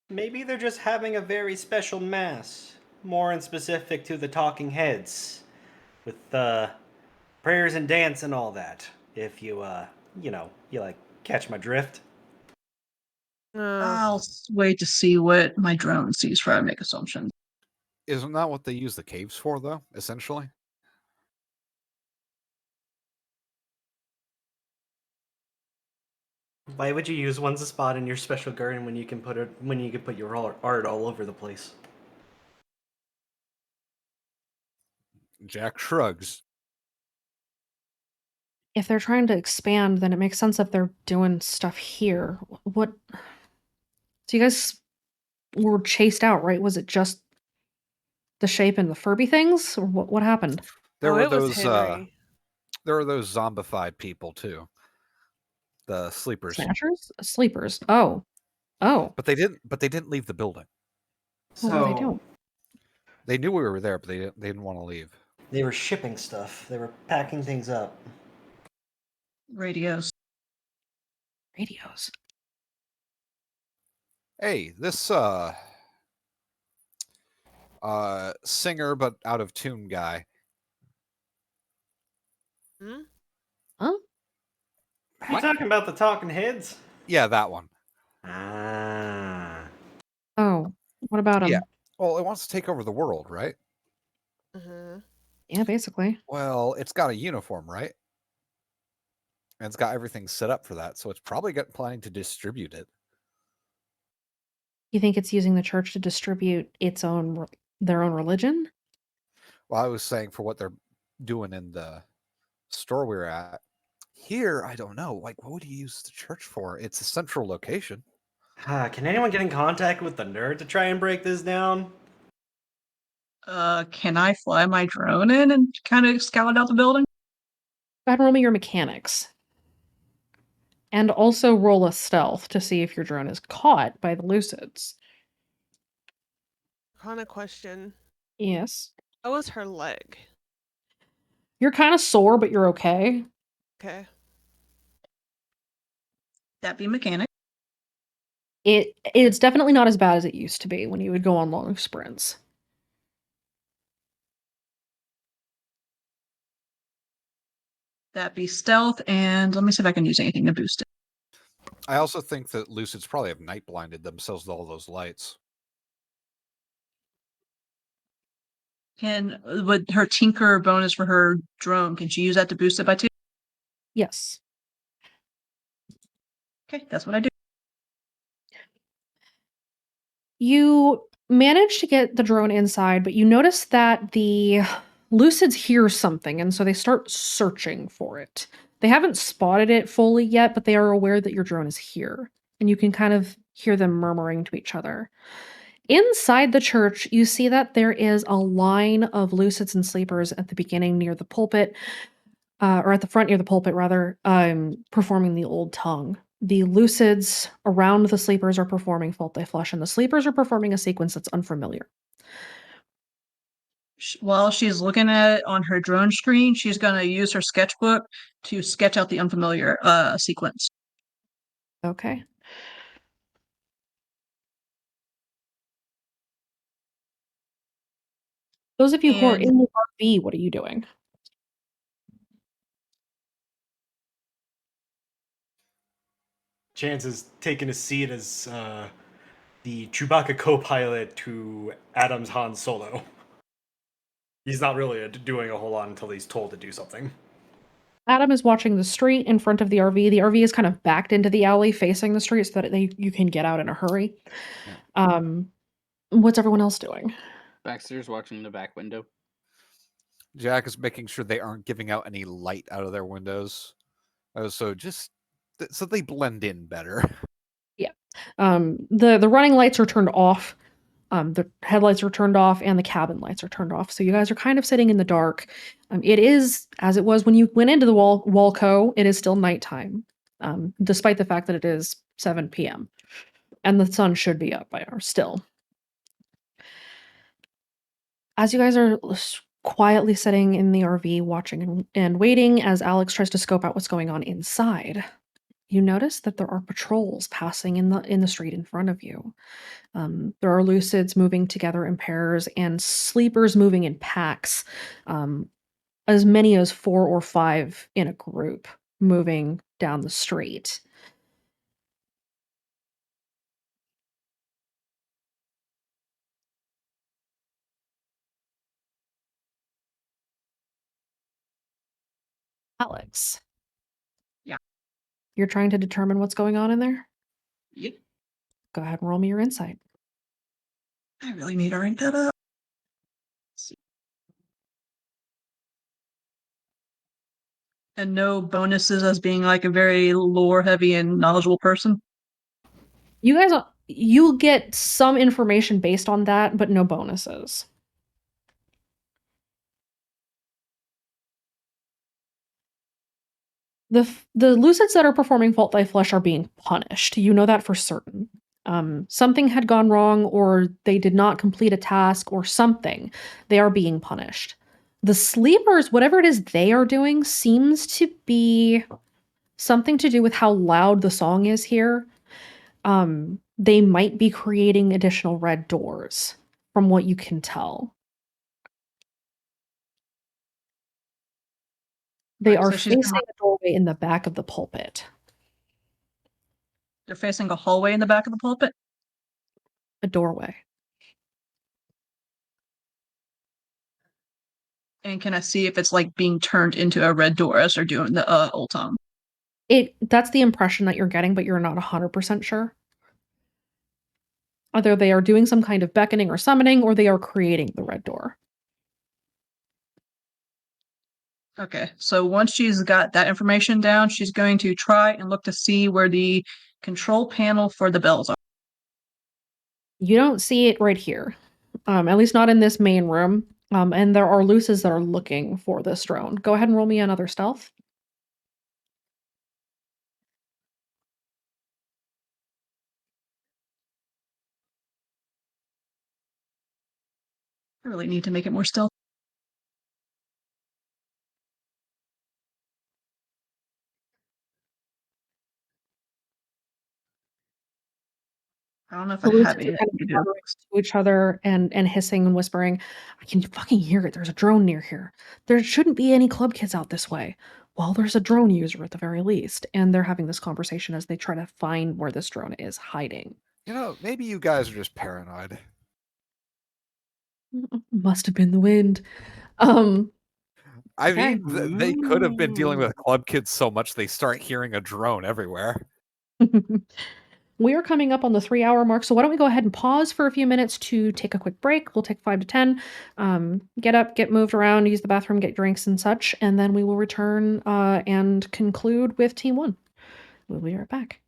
Maybe they're just having a very special mass, more in specific to the talking heads, with prayers and dance and all that. If you catch my drift. I'll wait to see what my drone sees before I make assumptions. Isn't that what they use the caves for, though, essentially? Why would you use one's a spot in your special garden when you can put your art all over the place? Jack shrugs. If they're trying to expand, then it makes sense if they're doing stuff here. What? So you guys were chased out, right? Was it just the shape and the Furby things, or what happened? There were it was those Henry. there were those zombified people too. The sleepers. Snatchers? Sleepers. Oh. But they didn't leave the building. What were they doing? They knew we were there, but they didn't want to leave. They were shipping stuff. They were packing things up. Radios. Hey, this singer but out of tune guy. Hmm? Huh? Are you talking about the talking heads? Yeah, that one. Ah. Oh, what about him? Yeah. Well, it wants to take over the world, right? Mm-hmm. Yeah, basically. Well, it's got a uniform, right? And it's got everything set up for that, so it's probably planning to distribute it. You think it's using the church to distribute their own religion? Well, I was saying for what they're doing in the store we were at. Here, I don't know. What would you use the church for? It's a central location. Can anyone get in contact with the nerd to try and break this down? Can I fly my drone in and kind of scout out the building? Go ahead and roll me your mechanics. And also roll a stealth to see if your drone is caught by the Lucids. Kind of question. Yes. How was her leg? You're kind of sore, but you're okay. Okay. That be mechanic. It's definitely not as bad as it used to be when you would go on long sprints. That be stealth, and let me see if I can use anything to boost it. I also think that Lucids probably have night blinded themselves with all those lights. With her tinker bonus for her drone, can she use that to boost it by 2? Yes. Okay, that's what I do. You manage to get the drone inside, but you notice that the Lucids hear something, and so they start searching for it. They haven't spotted it fully yet, but they are aware that your drone is here, and you can kind of hear them murmuring to each other. Inside the church, you see that there is a line of Lucids and Sleepers at the beginning near the pulpit, or at the front near the pulpit, rather, performing the Old Tongue. The lucids around the sleepers are performing Fault They Flush, and the sleepers are performing a sequence that's unfamiliar. While she's looking at it on her drone screen, she's going to use her sketchbook to sketch out the unfamiliar sequence. Okay. Those of you who are And- in the RV, what are you doing? Chance is taking a seat as the Chewbacca co-pilot to Adam's Han Solo. He's not really doing a whole lot until he's told to do something. Adam is watching the street in front of the RV. The RV is kind of backed into the alley facing the street so that you can get out in a hurry. What's everyone else doing? Baxter's watching the back window. Jack is making sure they aren't giving out any light out of their windows. So just so they blend in better. Yeah. The running lights are turned off. The headlights are turned off and the cabin lights are turned off. So you guys are kind of sitting in the dark. It is, as it was when you went into the Walco, it is still nighttime, despite the fact that it is 7 p.m. And the sun should be up by now still. As you guys are quietly sitting in the RV watching and waiting as Alex tries to scope out what's going on inside, you notice that there are patrols passing in the street in front of you. There are lucids moving together in pairs and sleepers moving in packs, as many as 4 or 5 in a group moving down the street. Alex. Yeah. You're trying to determine what's going on in there? Yep. Go ahead and roll me your insight. I really need to rank that up. And no bonuses as being like a very lore heavy and knowledgeable person. You guys, you'll get some information based on that, but no bonuses. The lucids that are performing Fault Thy Flesh are being punished. You know that for certain. Something had gone wrong, or they did not complete a task, or something. They are being punished. The sleepers, whatever it is they are doing, seems to be something to do with how loud the song is here. They might be creating additional red doors, from what you can tell. They Right, are so she's facing gonna- a doorway in the back of the pulpit. They're facing a hallway in the back of the pulpit. A doorway. And can I see if it's like being turned into a red door as they're doing the old song? That's the impression that you're getting, but you're not 100% sure. Either they are doing some kind of beckoning or summoning, or they are creating the red door. Okay, so once she's got that information down, she's going to try and look to see where the control panel for the bells are. You don't see it right here. At least not in this main room. And there are lucids that are looking for this drone. Go ahead and roll me another stealth. I really need to make it more stealth. I don't know if The I have lucids any. are kind of muttering to each other and hissing and whispering. I can fucking hear it. There's a drone near here. There shouldn't be any club kids out this way. Well, there's a drone user at the very least. And they're having this conversation as they try to find where this drone is hiding. You know, maybe you guys are just paranoid. Must have been the wind. I Okay. mean, they could have been dealing with club kids so much they start hearing a drone everywhere. We are coming up on the 3-hour mark, so why don't we go ahead and pause for a few minutes to take a quick break. We'll take 5 to 10. Get up, get moved around, use the bathroom, get drinks and such, and then we will return and conclude with Team 1. We'll be right back.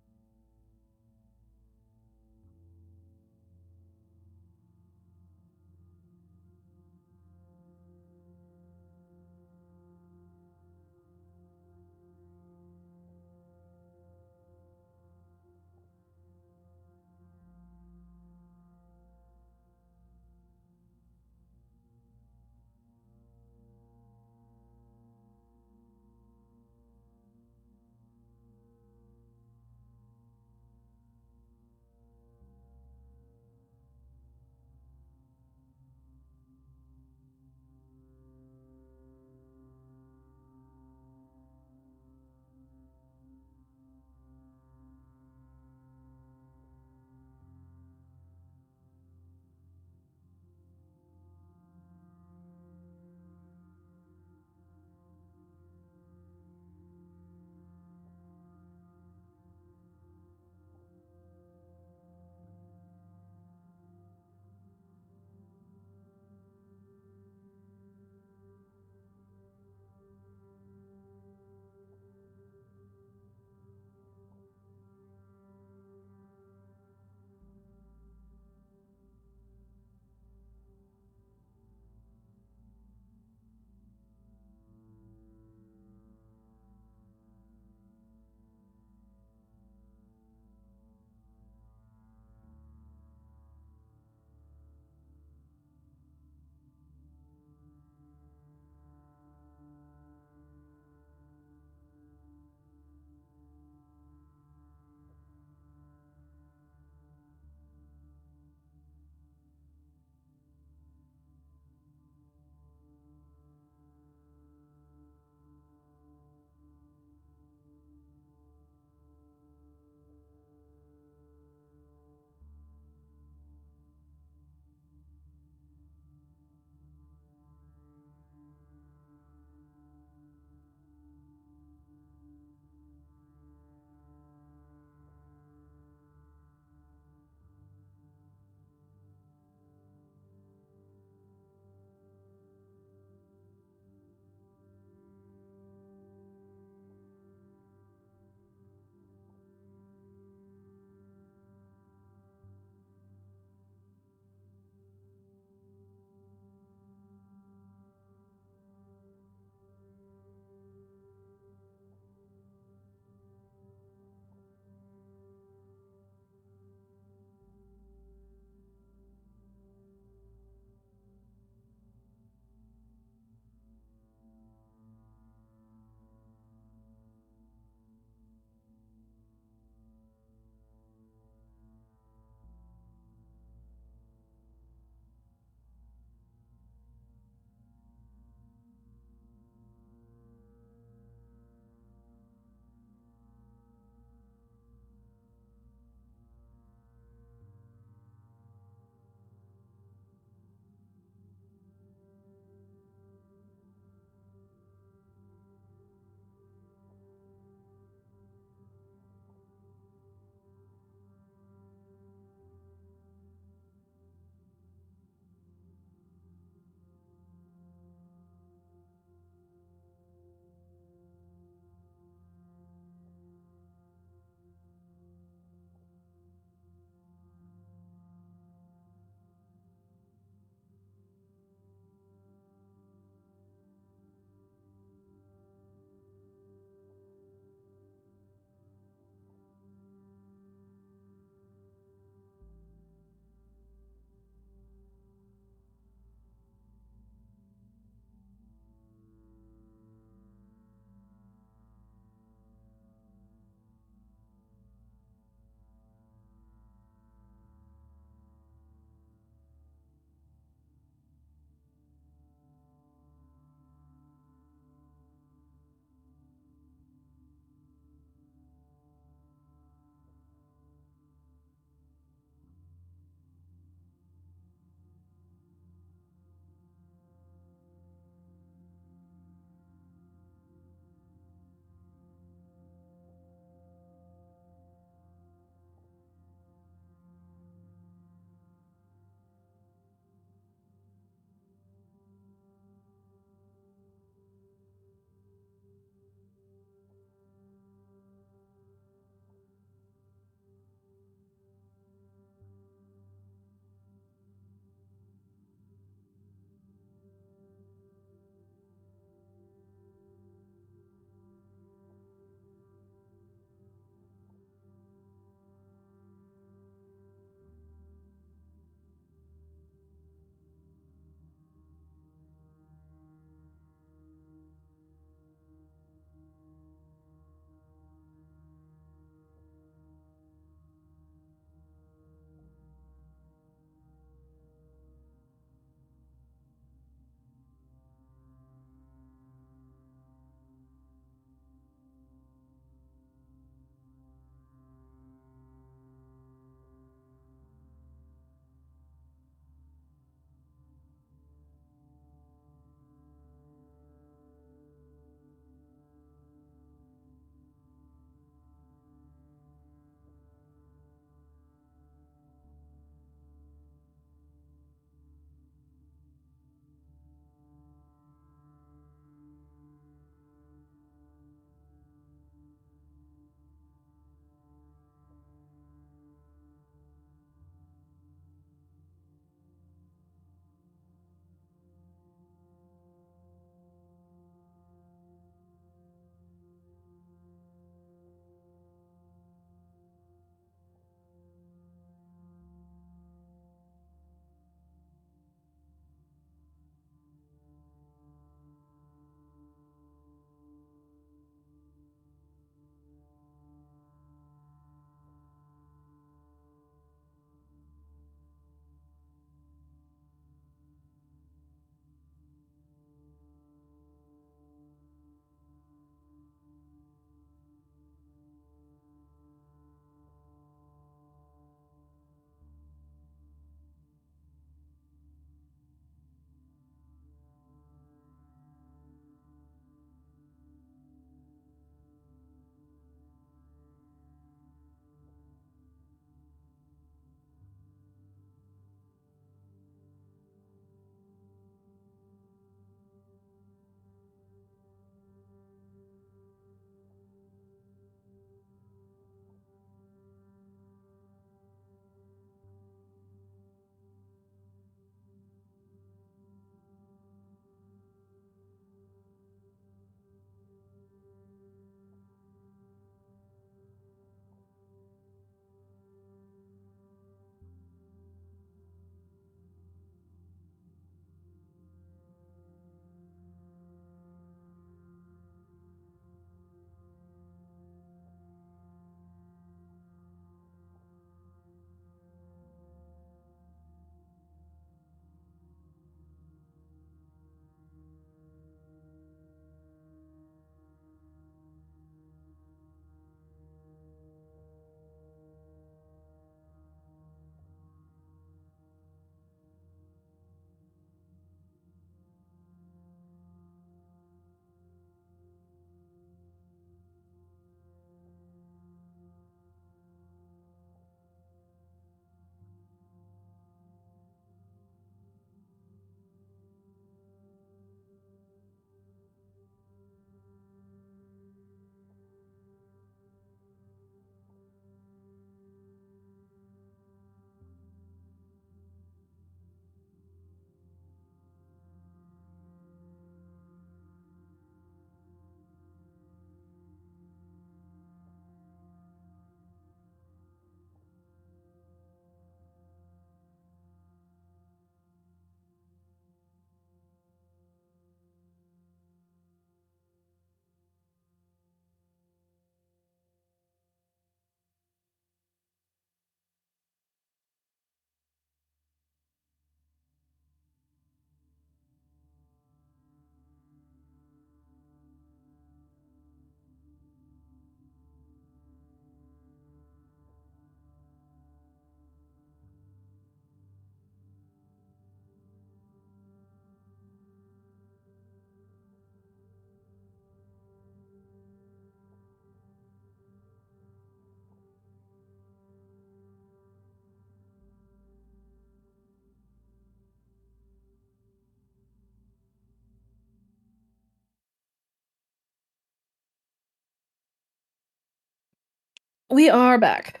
We are back.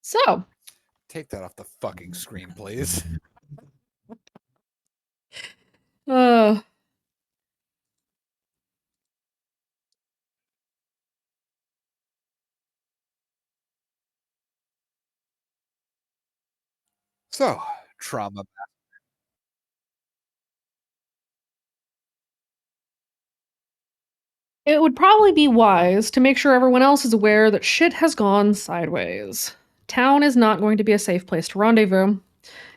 So, Take that off the fucking screen, please. uh, So, trauma. it would probably be wise to make sure everyone else is aware that shit has gone sideways. Town is not going to be a safe place to rendezvous,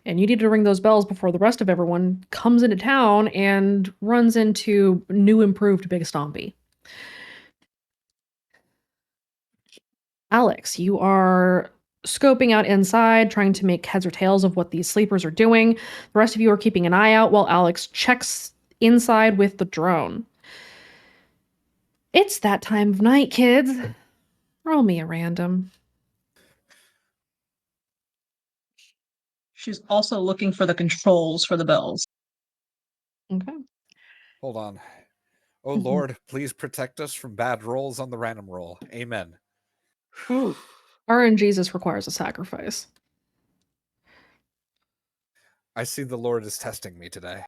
and you need to ring those bells before the rest of everyone comes into town and runs into new improved Big Stompy. Alex, you are scoping out inside, trying to make heads or tails of what these sleepers are doing. The rest of you are keeping an eye out while Alex checks inside with the drone. It's that time of night, kids. Roll me a random. She's also looking for the controls for the bells. Okay. Hold on. Oh Mhm. Lord, please protect us from bad rolls on the random roll. Amen. RNGesus requires a sacrifice. I see the Lord is testing me today.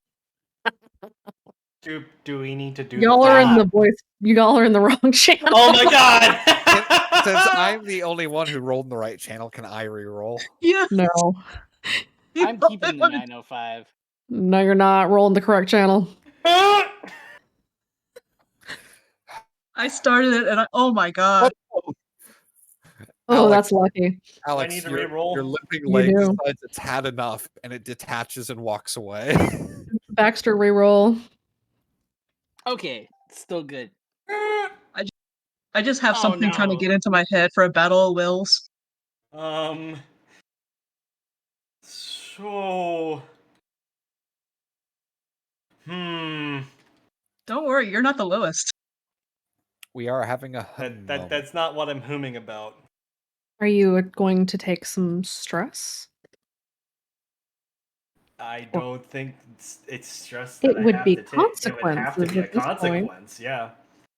Do we need to do Y'all the are in thing? the voice. Y'all are in the wrong channel. Oh my god! Since I'm the only one who rolled in the right channel, can I re-roll? Yeah. No. I'm keeping the 905. No, you're not rolling the correct channel. I started it and oh my god. Oh, Alex, that's lucky. Alex, need to your re-roll? limping You leg do. decides it's had enough and it detaches and walks away. Baxter reroll. Okay, still good. I just have Oh, something trying to no. get into my head for a battle of wills. So Don't worry, you're not the lowest. We are having a that's not what I'm humming about. Are you going to take some stress? I don't think it's stress that It I would have be to take. It would have to consequences be a at this point. consequence, yeah.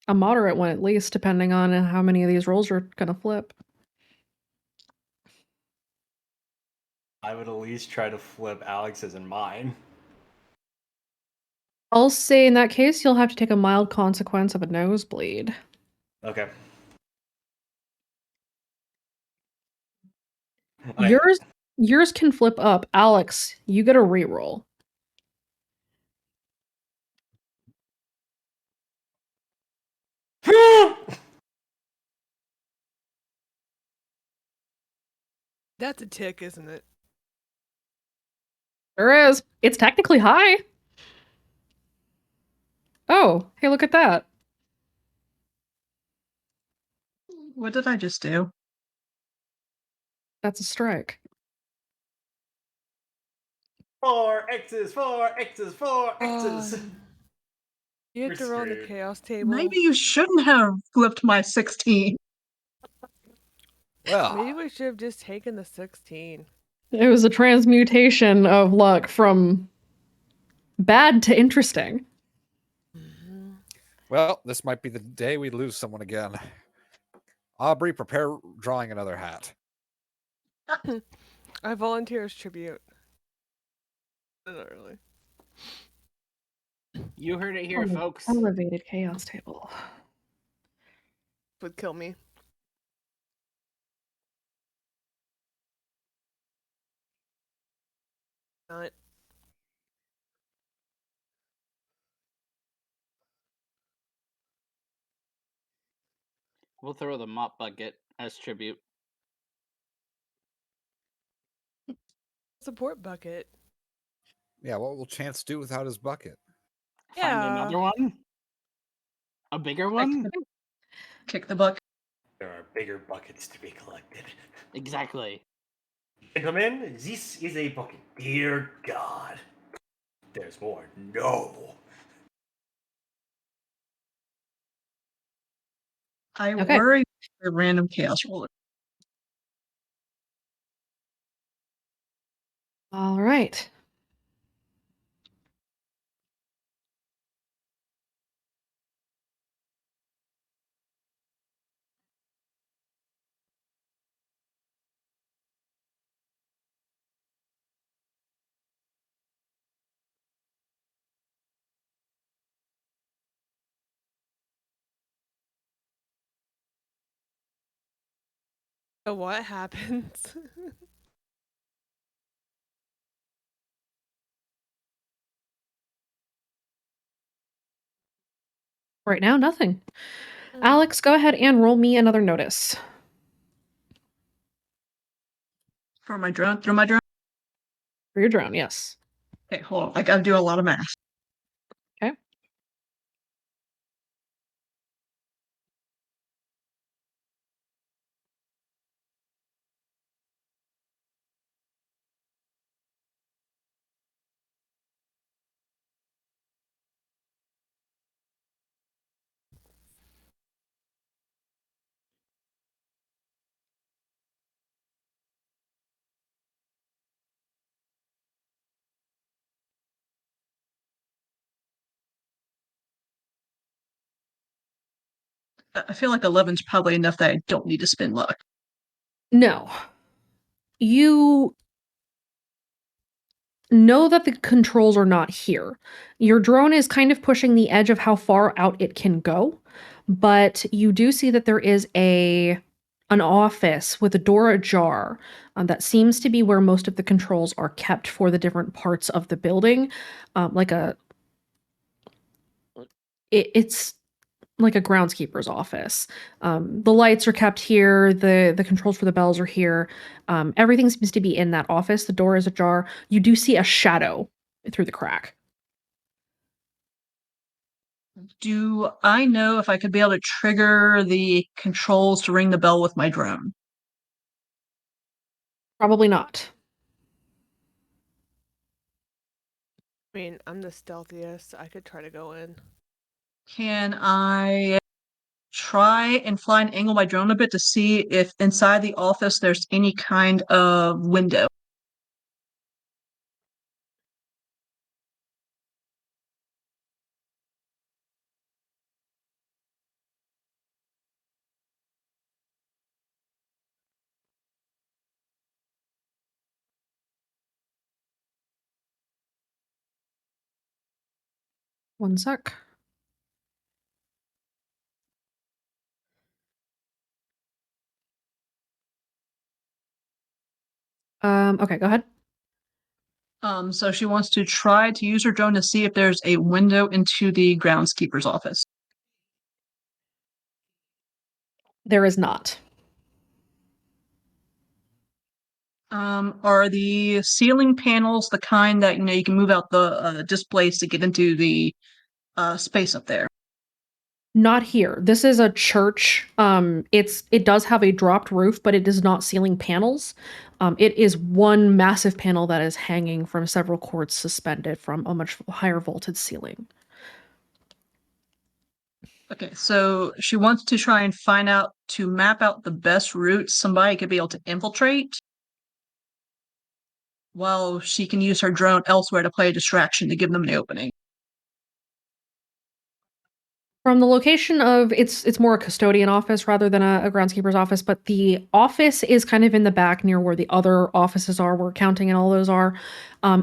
A moderate one, at least, depending on how many of these rolls you're gonna flip. I would at least try to flip Alex's and mine. I'll say in that case, you'll have to take a mild consequence of a nosebleed. Okay. Yours can flip up. Alex, you get a reroll. That's a tick, isn't it? There is. It's technically high. Oh, hey, look at that. What did I just do? That's a strike. 4 X's, 4 X's, 4 X's. You have to roll on the screwed. chaos table. Maybe you shouldn't have flipped my 16. Well, Maybe we should have just taken the 16. It was a transmutation of luck from bad to interesting. well, this might be the day we lose someone again. Aubrey, prepare drawing another hat. I volunteer as tribute. Not really. You heard it here, folks. Elevated chaos table. Would kill me. Not. We'll throw the mop bucket as tribute. Support bucket. Yeah, what will Chance do without his bucket? Find Yeah. another one? A bigger one? Kick the bucket. There are bigger buckets to be collected. Exactly. Gentlemen, this is a bucket. Dear God. There's more. No. I Okay. worry the random chaos roller. All right. So what happens? Right now, nothing. Mm. Alex, go ahead and roll me another notice. For my drone, through my drone. For your drone, yes. Okay, hold on. I gotta do a lot of math. Okay. I feel like 11's probably enough that I don't need to spend luck. No. You know that the controls are not here. Your drone is kind of pushing the edge of how far out it can go, but you do see that there is an office with a door ajar that seems to be where most of the controls are kept for the different parts of the building. It's like a groundskeeper's office. The lights are kept here. The controls for the bells are here. Everything seems to be in that office. The door is ajar. You do see a shadow through the crack. Do I know if I could be able to trigger the controls to ring the bell with my drone? Probably not. I mean, I'm the stealthiest. I could try to go in. Can I try and fly and angle my drone a bit to see if inside the office there's any kind of window? One sec. Okay, go ahead. So she wants to try to use her drone to see if there's a window into the groundskeeper's office. There is not. Are the ceiling panels the kind that you can move out the displays to get into the space up there? Not here. This is a church. It does have a dropped roof, but it is not ceiling panels. It is one massive panel that is hanging from several cords suspended from a much higher vaulted ceiling. Okay, so she wants to try and find out to map out the best routes somebody could be able to infiltrate, while she can use her drone elsewhere to play a distraction to give them the opening. From the location of it's more a custodian office rather than a groundskeeper's office, but the office is kind of in the back near where the other offices are, where accounting and all those are.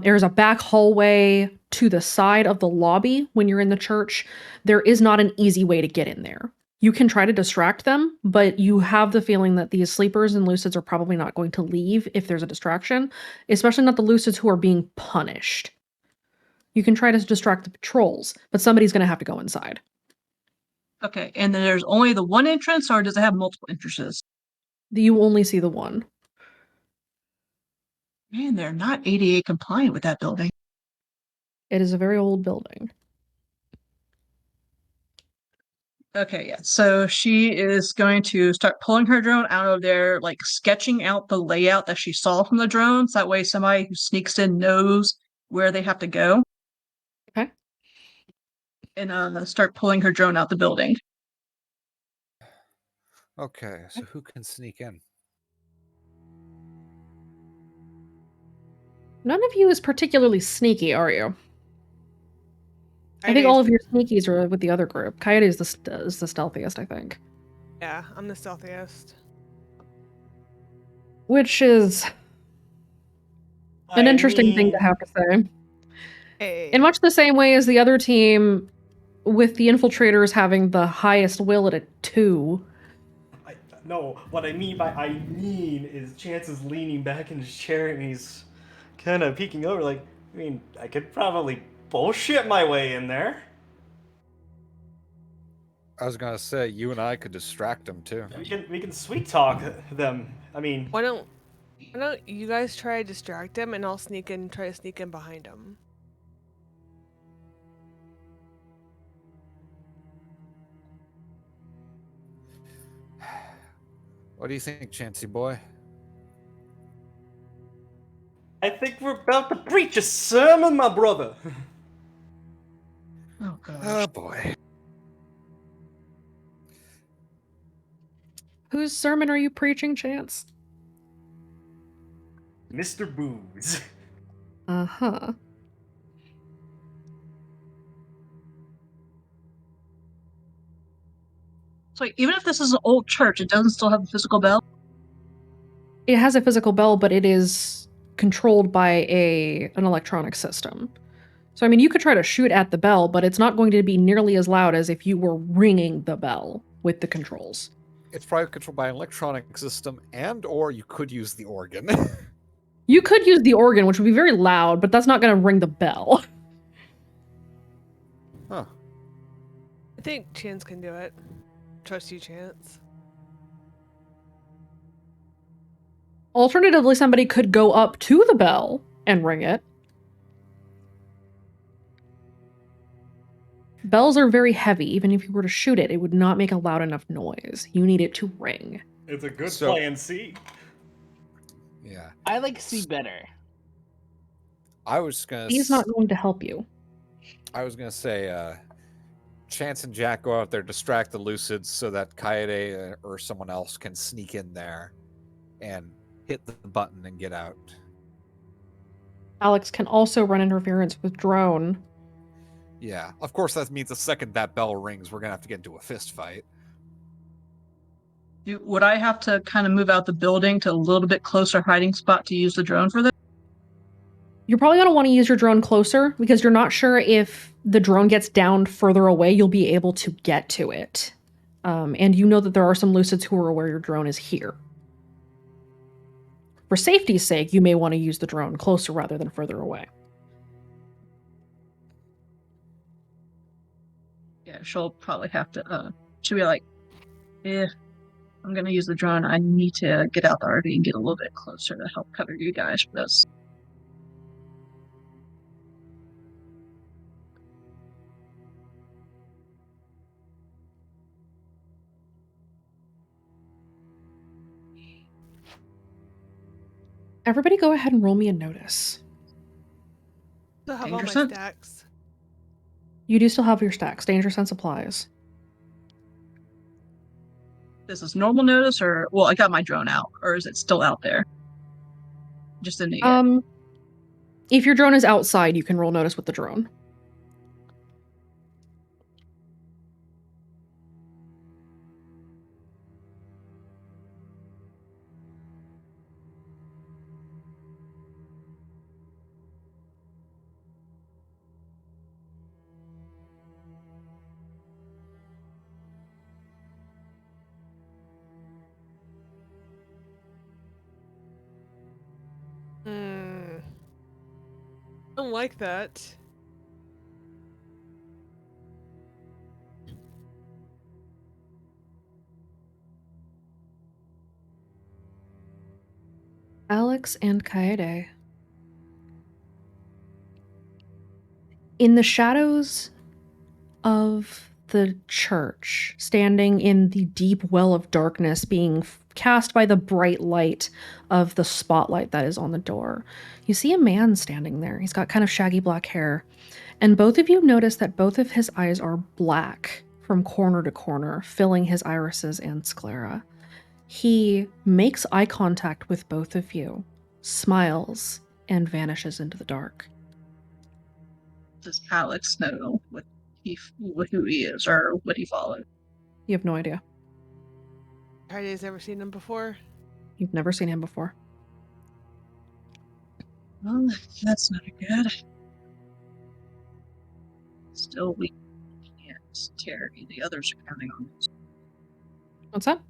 There's a back hallway to the side of the lobby when you're in the church. There is not an easy way to get in there. You can try to distract them, but you have the feeling that these sleepers and lucids are probably not going to leave if there's a distraction, especially not the lucids who are being punished. You can try to distract the patrols, but somebody's going to have to go inside. Okay, and then there's only the one entrance, or does it have multiple entrances? You only see the one. Man, they're not ADA compliant with that building. It is a very old building. Okay, yeah. So she is going to start pulling her drone out of there, like sketching out the layout that she saw from the drones. That way somebody who sneaks in knows where they have to go. Okay. And start pulling her drone out the building. Okay, so who can sneak in? None of you is particularly sneaky, are you? I think all of your sneakies are with the other group. Coyote is the stealthiest, I think. Yeah, I'm the stealthiest. Which is an interesting thing to have to say. Hey. In much the same way as the other team, with the infiltrators having the highest will at a 2. No, what I mean by I mean is Chance is leaning back in his chair and he's kind of peeking over. Like, I mean, I could probably bullshit my way in there. I was gonna say you and I could distract him too. We can sweet talk them. I mean, Why don't you guys try to distract him, and I'll try to sneak in behind him. What do you think, Chancy boy? I think we're about to preach a sermon, my brother. Oh god. Oh boy. Whose sermon are you preaching, Chance? Mr. Booze. Uh-huh. So even if this is an old church, it doesn't still have a physical bell? It has a physical bell, but it is controlled by an electronic system. So, I mean, you could try to shoot at the bell, but it's not going to be nearly as loud as if you were ringing the bell with the controls. It's probably controlled by an electronic system, and or you could use the organ. You could use the organ, which would be very loud, but that's not going to ring the bell. Huh. I think Chance can do it. Trust you, Chance. Alternatively, somebody could go up to the bell and ring it. Bells are very heavy. Even if you were to shoot it, it would not make a loud enough noise. You need it to ring. It's a good So- plan C. Yeah. I like C better. I was gonna He's not going to help you. I was gonna say Chance and Jack go out there, distract the Lucids so that Kaede or someone else can sneak in there and hit the button and get out. Alex can also run interference with drone. Yeah. Of course that means the second that bell rings, we're gonna have to get into a fist fight. Would I have to kind of move out the building to a little bit closer hiding spot to use the drone for this? You're probably going to want to use your drone closer because you're not sure if the drone gets downed further away, you'll be able to get to it. And you know that there are some Lucids who are aware your drone is here. For safety's sake, you may want to use the drone closer rather than further away. Yeah, she'll probably have to, she'll be like, I'm gonna use the drone. I need to get out the RV and get a little bit closer to help cover you guys for this. Everybody go ahead and roll me a notice. Still have all my Danger sense? stacks. You do still have your stacks. Danger sense applies. This is normal notice, or well, I got my drone out, or is it still out there? Just in the If your drone is outside, you can roll notice with the drone. I don't like that. Alex and Kaede. In the shadows of the church, standing in the deep well of darkness, being cast by the bright light of the spotlight that is on the door, you see a man standing there. He's got kind of shaggy black hair, and both of you notice that both of his eyes are black from corner to corner, filling his irises and sclera. He makes eye contact with both of you, smiles, and vanishes into the dark. Does Alex know who he is or what he followed? You have no idea. Kaide's never seen him before. You've never seen him before. Well, that's not good. Still, we can't carry. The others are counting on us. What's that?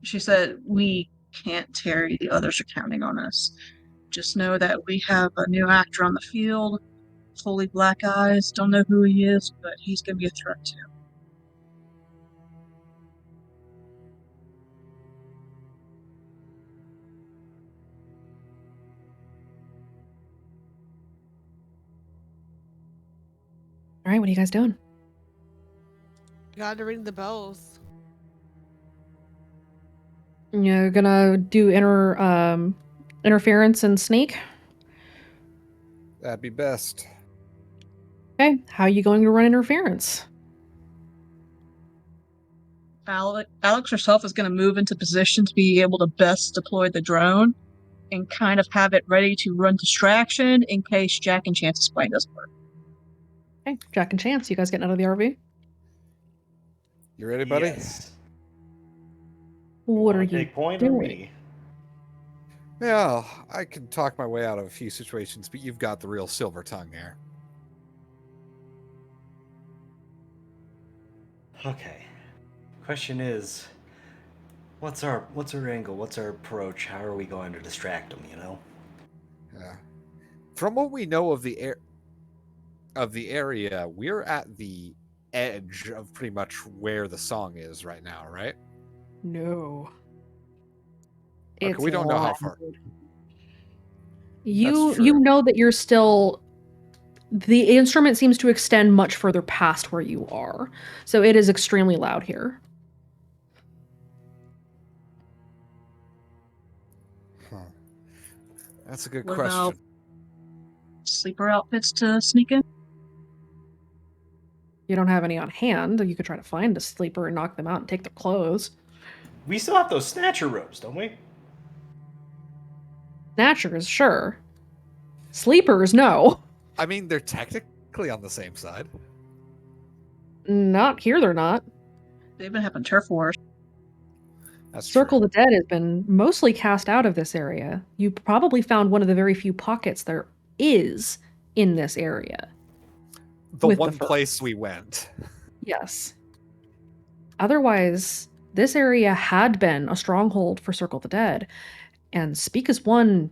She said, "We can't tarry. The others are counting on us. Just know that we have a new actor on the field, fully black eyes. Don't know who he is, but he's going to be a threat too." All right, what are you guys doing? Gotta ring the bells. You're gonna do interference and sneak. That'd be best. Okay, how are you going to run interference? Alex herself is going to move into position to be able to best deploy the drone and kind of have it ready to run distraction in case Jack and Chance's plan doesn't work. Okay, Jack and Chance, you guys getting out of the RV? You ready, buddy? Yes. What are you Big point or doing? me? Yeah, I can talk my way out of a few situations, but you've got the real silver tongue here. Okay. Question is, what's our angle? What's our approach? How are we going to distract them? You know. Yeah. From what we know of the area, we're at the edge of pretty much where the song is right now, right? No. Okay, we don't know how far. You true. know that you're still. The instrument seems to extend much further past where you are, so it is extremely loud here. Huh. That's a good What question. about sleeper outfits to sneak in? You don't have any on hand. You could try to find a sleeper and knock them out and take their clothes. We still have those snatcher ropes, don't we? Snatchers, sure. Sleepers, no. I mean, they're technically on the same side. Not here, they're not. They've been having turf wars. That's Circle the Dead has been mostly cast out of this area. You probably found one of the very few pockets there is in this area. The with the one fur. place we went. Yes. Otherwise, this area had been a stronghold for Circle the Dead, and Speak as One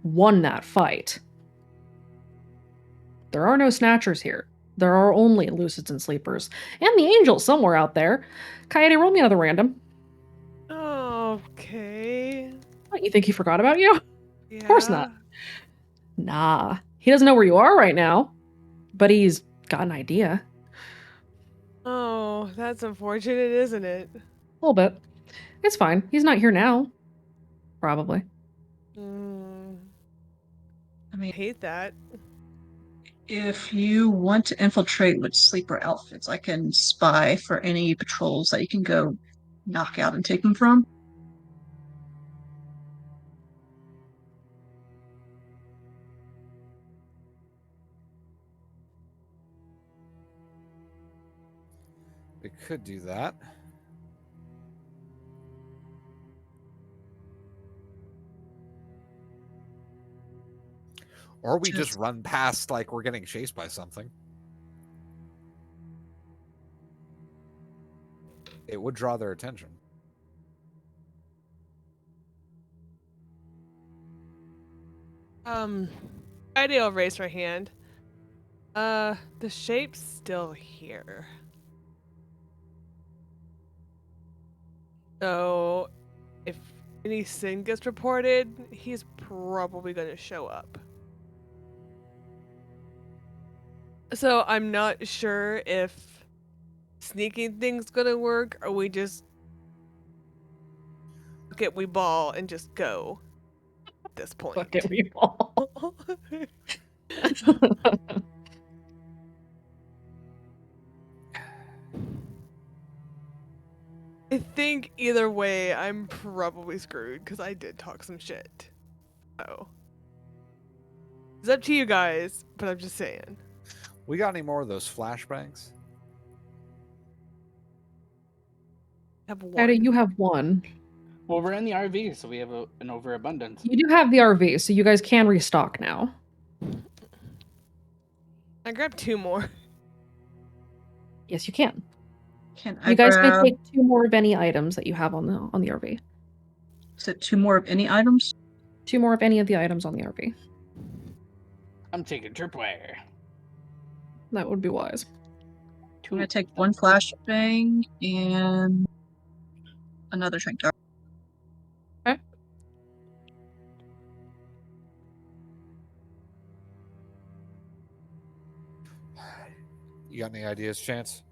won that fight. There are no Snatchers here. There are only Lucids and Sleepers. And the Angels somewhere out there. Coyote, roll me another random. Okay. What, you think he forgot about you? Yeah. Of course not. Nah. He doesn't know where you are right now, but he's got an idea. Oh, that's unfortunate, isn't it? A little bit. It's fine. He's not here now. Probably. I mean, I hate that. if you want to infiltrate with sleeper outfits, I can spy for any patrols that you can go knock out and take them from. We could do that. Or we just run past like we're getting chased by something. It would draw their attention. I'll raise her hand. The shape's still here. So, if any sin gets reported, he's probably going to show up. So, I'm not sure if sneaking thing's going to work, or we just look at we ball and just go at this point. Look at we ball. I think either way, I'm probably screwed because I did talk some shit. So it's up to you guys, but I'm just saying. We got any more of those flashbangs? Have one. Eddie, you have one. Well, we're in the RV, so we have an overabundance. You do have the RV, so you guys can restock now. I grabbed 2 more. Yes, you can. Can I You guys may grab? take 2 more of any items that you have on the RV. Is it 2 more of any items? 2 more of any of the items on the RV. I'm taking tripwire. That would be wise. I'm gonna take 1 flashbang and another shrink dart. Okay. You got any ideas, Chance?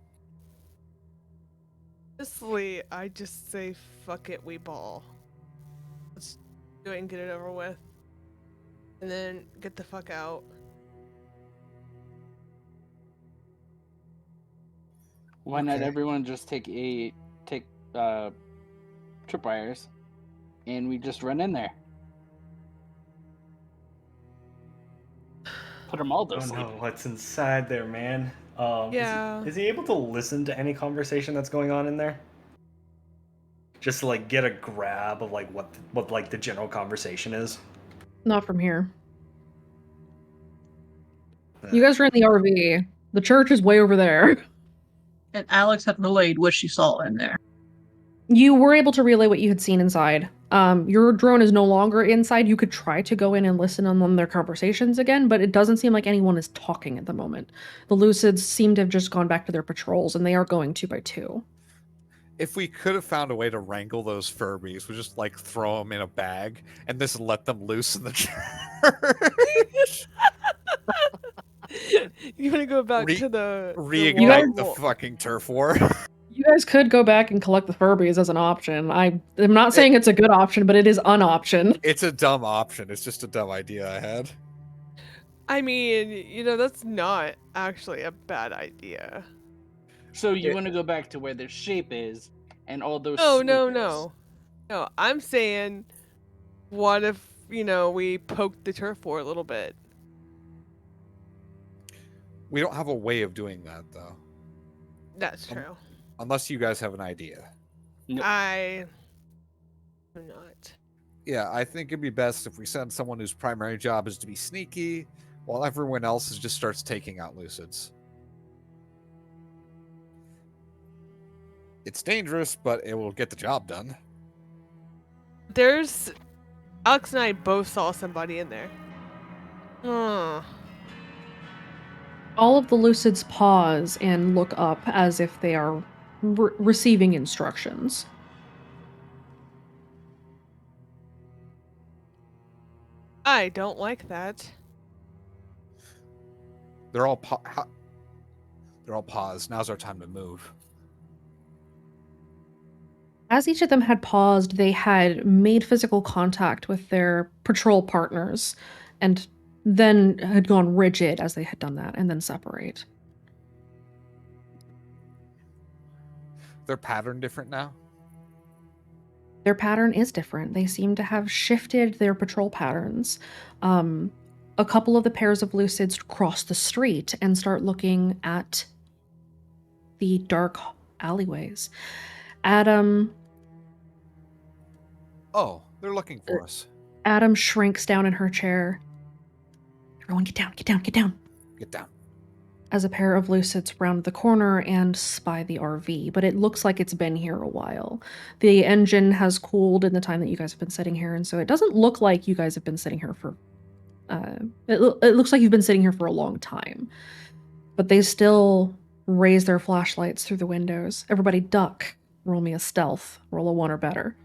Honestly, I just say fuck it, we ball. Let's do it and get it over with. And then get the fuck out. Why not Okay. everyone just take tripwires and we just run in there? Put them all to Don't sleep. know what's inside there, man. Yeah. Is he able to listen to any conversation that's going on in there? Just to like get a grab of like what like the general conversation is. Not from here. You guys are in the RV. The church is way over there. And Alex had relayed what she saw in there. You were able to relay what you had seen inside. Your drone is no longer inside. You could try to go in and listen on their conversations again, but it doesn't seem like anyone is talking at the moment. The Lucids seem to have just gone back to their patrols, and they are going 2 by 2. If we could have found a way to wrangle those Furbies, we just like throw them in a bag and just let them loose in the church. You want to go back to the reignite the wall? fucking turf war. You guys could go back and collect the Furbies as an option. I'm not saying it's a good option, but it is an option. It's a dumb option. It's just a dumb idea I had. I mean, you know, that's not actually a bad idea. So you want to go back to where the shape is and all those. No, no, sneakers. no. No, I'm saying, what if, you know, we poked the turf war a little bit? We don't have a way of doing that, though. That's true. Unless you guys have an idea. I do not. Yeah, I think it'd be best if we send someone whose primary job is to be sneaky, while everyone else just starts taking out Lucids. It's dangerous, but it will get the job done. There's... Alex and I both saw somebody in there. All of the Lucids pause and look up as if they are receiving instructions. I don't like that. They're all paused. Now's our time to move. As each of them had paused, they had made physical contact with their patrol partners and then had gone rigid as they had done that and then separate. Their pattern different now? Their pattern is different. They seem to have shifted their patrol patterns. A couple of the pairs of Lucids cross the street and start looking at the dark alleyways. Adam... Oh, they're looking for us. Adam shrinks down in her chair. Everyone get down, get down, get down. Get down. As a pair of Lucids round the corner and spy the RV, but it looks like it's been here a while. The engine has cooled in the time that you guys have been sitting here, and so it doesn't look like you guys have been sitting here for... it looks like you've been sitting here for a long time. But they still raise their flashlights through the windows. Everybody duck. Roll me a stealth. Roll a 1 or better.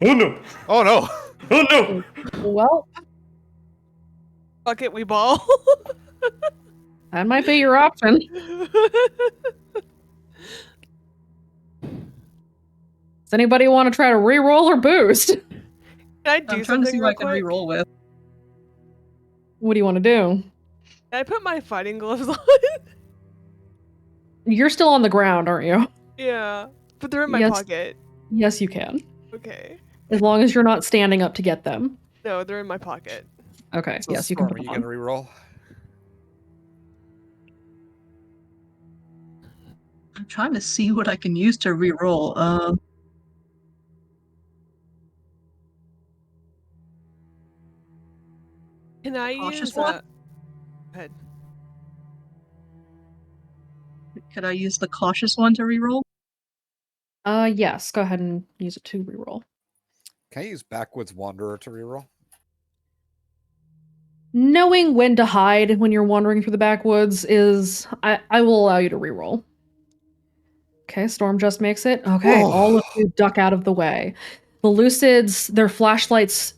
Oh no! Oh no! Oh no! Well, Fuck it, we ball. that might be your option. Does anybody want to try to re-roll or boost? Can I do I'm trying to something see real what I can quick? re-roll with. What do you want to do? Can I put my fighting gloves on? You're still on the ground, aren't you? Yeah, but they're in my Yes. pocket. Yes, you can. Okay. As long as you're not standing up to get them. No, they're in my pocket. Okay, So yes, you can Storm, put are you them gonna on. re-roll? I'm trying to see what I can use to re-roll. Can I cautious use one? Head. Could I use the cautious one to reroll? Yes, go ahead and use it to reroll. Can I use Backwoods Wanderer to reroll? Knowing when to hide when you're wandering through the backwoods is I will allow you to reroll. Okay, Storm just makes it. Okay, all of you duck out of the way. The Lucids, their flashlights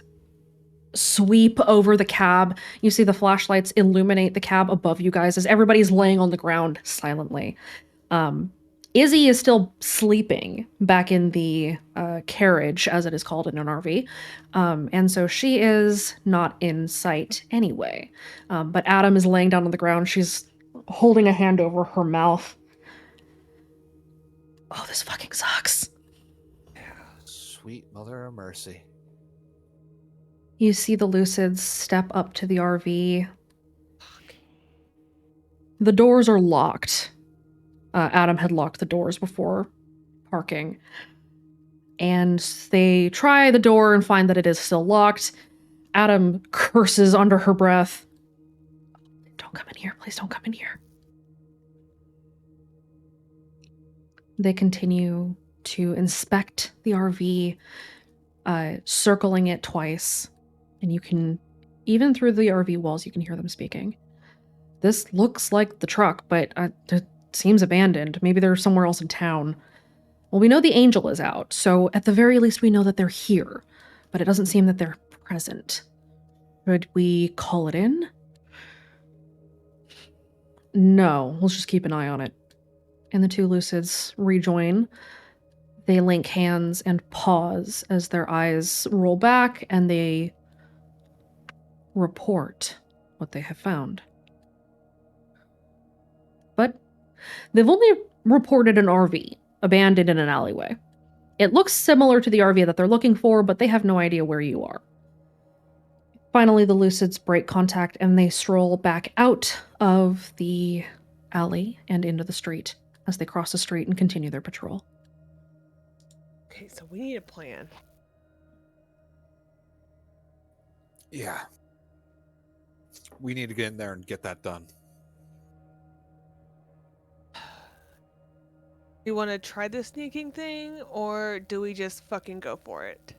sweep over the cab. You see the flashlights illuminate the cab above you guys as everybody's laying on the ground silently. Izzy is still sleeping back in the carriage, as it is called in an RV. And so she is not in sight anyway. But Adam is laying down on the ground. She's holding a hand over her mouth. Oh, this fucking sucks. Sweet Mother of Mercy. You see the Lucids step up to the RV. The doors are locked. Adam had locked the doors before parking. And they try the door and find that it is still locked. Adam curses under her breath. Don't come in here. Please don't come in here. They continue to inspect the RV, circling it twice. And you can, even through the RV walls, you can hear them speaking. This looks like the truck, but it seems abandoned. Maybe they're somewhere else in town. Well, we know the Angel is out, so at the very least we know that they're here, but it doesn't seem that they're present. Should we call it in? No, let's just keep an eye on it. And the two Lucids rejoin. They link hands and pause as their eyes roll back and they report what they have found. But they've only reported an RV abandoned in an alleyway. It looks similar to the RV that they're looking for, but they have no idea where you are. Finally, the Lucids break contact and they stroll back out of the alley and into the street as they cross the street and continue their patrol. Okay, so we need a plan. Yeah. We need to get in there and get that done. You want to try the sneaking thing, or do we just fucking go for it?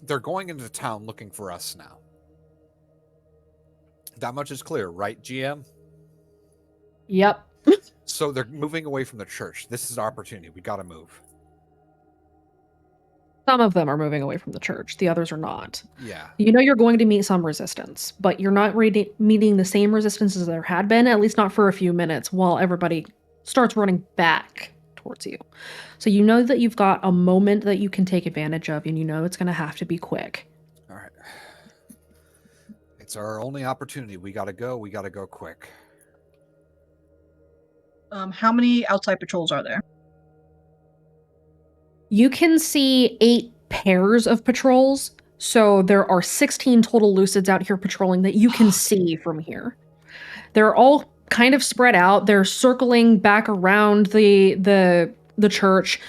They're going into town looking for us now. That much is clear, right, GM? Yep. So they're moving away from the church. This is our opportunity. We gotta move. Some of them are moving away from the church. The others are not. Yeah. You know you're going to meet some resistance, but you're not meeting the same resistance as there had been, at least not for a few minutes, while everybody starts running back towards you. So you know that you've got a moment that you can take advantage of, and you know it's going to have to be quick. All right. It's our only opportunity. We gotta go. We gotta go quick. How many outside patrols are there? You can see 8 pairs of patrols, so there are 16 total Lucids out here patrolling that you can see from here. They're all kind of spread out. They're circling back around the church.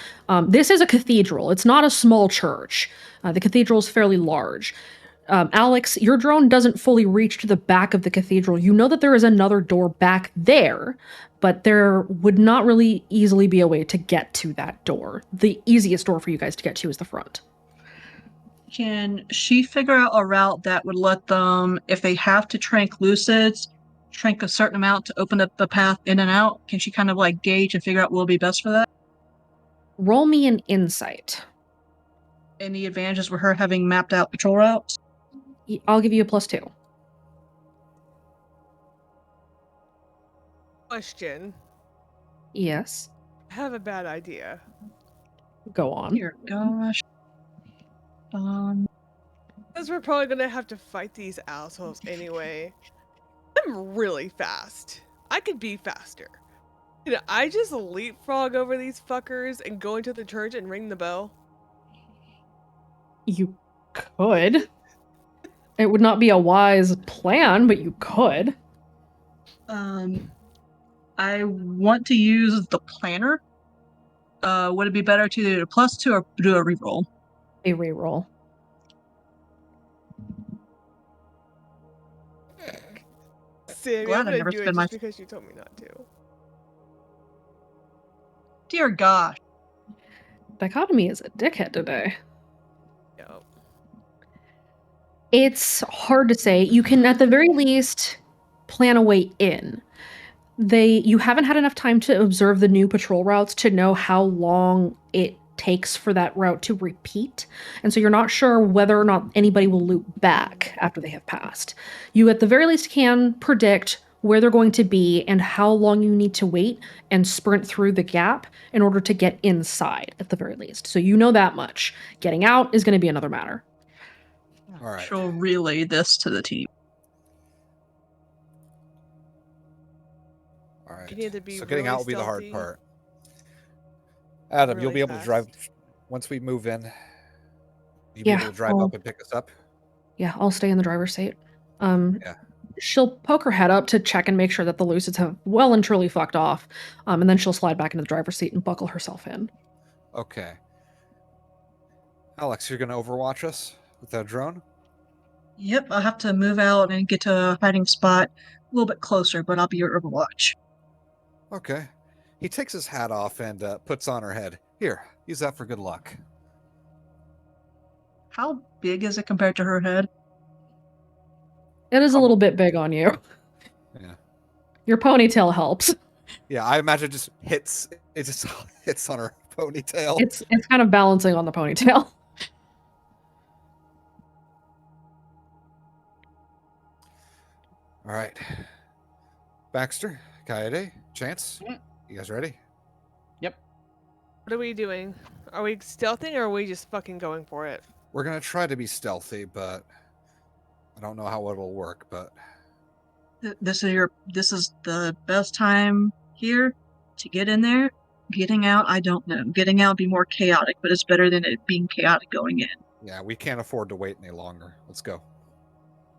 This is a cathedral. It's not a small church. The cathedral is fairly large. Alex, your drone doesn't fully reach to the back of the cathedral. You know that there is another door back there, but there would not really easily be a way to get to that door. The easiest door for you guys to get to is the front. Can she figure out a route that would let them, if they have to trank Lucids, trank a certain amount to open up the path in and out? Can she kind of like gauge and figure out what will be best for that? Roll me an insight. Any advantages with her having mapped out patrol routes? I'll give you a +2. Question. Yes. I have a bad idea. Go on. Dear gosh. Because we're probably gonna have to fight these assholes anyway. I'm really fast. I could be faster. Could I just leapfrog over these fuckers and go into the church and ring the bell? You could. It would not be a wise plan, but you could. I want to use the planner. Would it be better to do a +2 or do a reroll? A reroll. Sammy, Glad I'm I gonna never do it spend my just because you told me not to. Dear gosh. Dichotomy is a dickhead today. Yo. It's hard to say. You can, at the very least, plan a way in. You haven't had enough time to observe the new patrol routes to know how long it takes for that route to repeat, and so you're not sure whether or not anybody will loop back after they have passed. You at the very least can predict where they're going to be and how long you need to wait and sprint through the gap in order to get inside at the very least. So you know that much. Getting out is going to be another matter. All right. She'll relay this to the team. All right. You need to be So getting really out will be the hard stealthy. part. Adam, you'll Really be able to fast. drive once we move in. You'll be Yeah, able to drive I'll- up and pick us up. Yeah, I'll stay in the driver's seat. Yeah. She'll poke her head up to check and make sure that the Lucids have well and truly fucked off, and then she'll slide back into the driver's seat and buckle herself in. Okay. Alex, you're gonna overwatch us with that drone? Yep, I'll have to move out and get to a hiding spot a little bit closer, but I'll be your Overwatch. Okay. He takes his hat off and puts on her head. Here, use that for good luck. How big is it compared to her head? It is a little bit big on you. Yeah. Your ponytail helps. Yeah, I imagine it just hits on her ponytail. It's kind of balancing on the ponytail. All right. Baxter, Kaede, Chance, you guys ready? What are we doing? Are we stealthing or are we just fucking going for it? We're gonna try to be stealthy, but I don't know how it'll work, but This is the best time here to get in there. Getting out, I don't know. Getting out would be more chaotic, but it's better than it being chaotic going in. yeah, we can't afford to wait any longer. Let's go.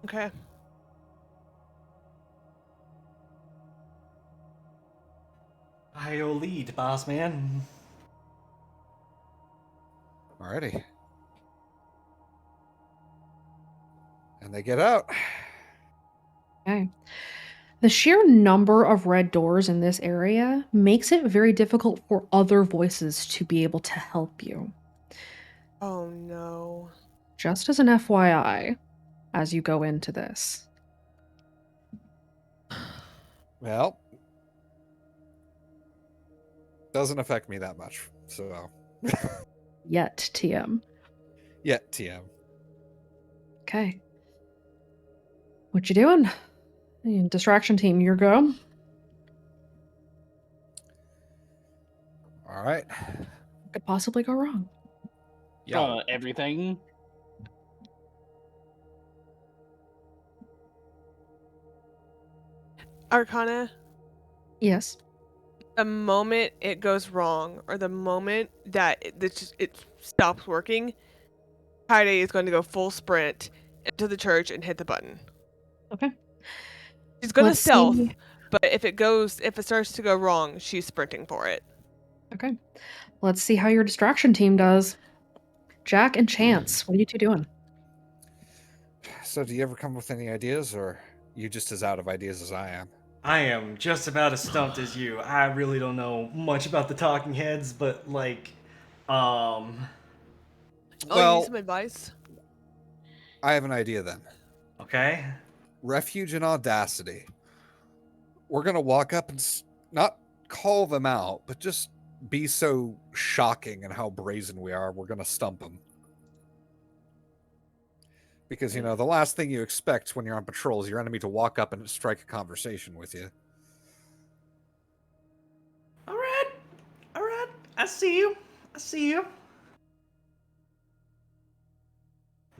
Okay. I'll lead, boss man. Alrighty. And they get out. Okay. The sheer number of red doors in this area makes it very difficult for other voices to be able to help you. Oh no. Just as an FYI, as you go into this. Well, doesn't affect me that much. So, Yet, TM. yeah, TM. Okay. What you doing? Distraction team, your go. All right. What could possibly go wrong? Yeah. Everything. Arcana, Yes. the moment it goes wrong or the moment that it stops working, Kaede is going to go full sprint into the church and hit the button. Okay. She's going to Let's stealth, see. but if it starts to go wrong, she's sprinting for it. Okay. Let's see how your distraction team does. Jack and Chance, what are you two doing? So, do you ever come with any ideas, or you just as out of ideas as I am? I am just about as stumped as you. I really don't know much about the talking heads, but like, Oh, you Well- need some advice? I have an idea then. okay. Refuge and Audacity. We're gonna walk up and not call them out, but just be so shocking in how brazen we are. We're gonna stump them. Because the last thing you expect when you're on patrol is your enemy to walk up and strike a conversation with you. All right. I see you.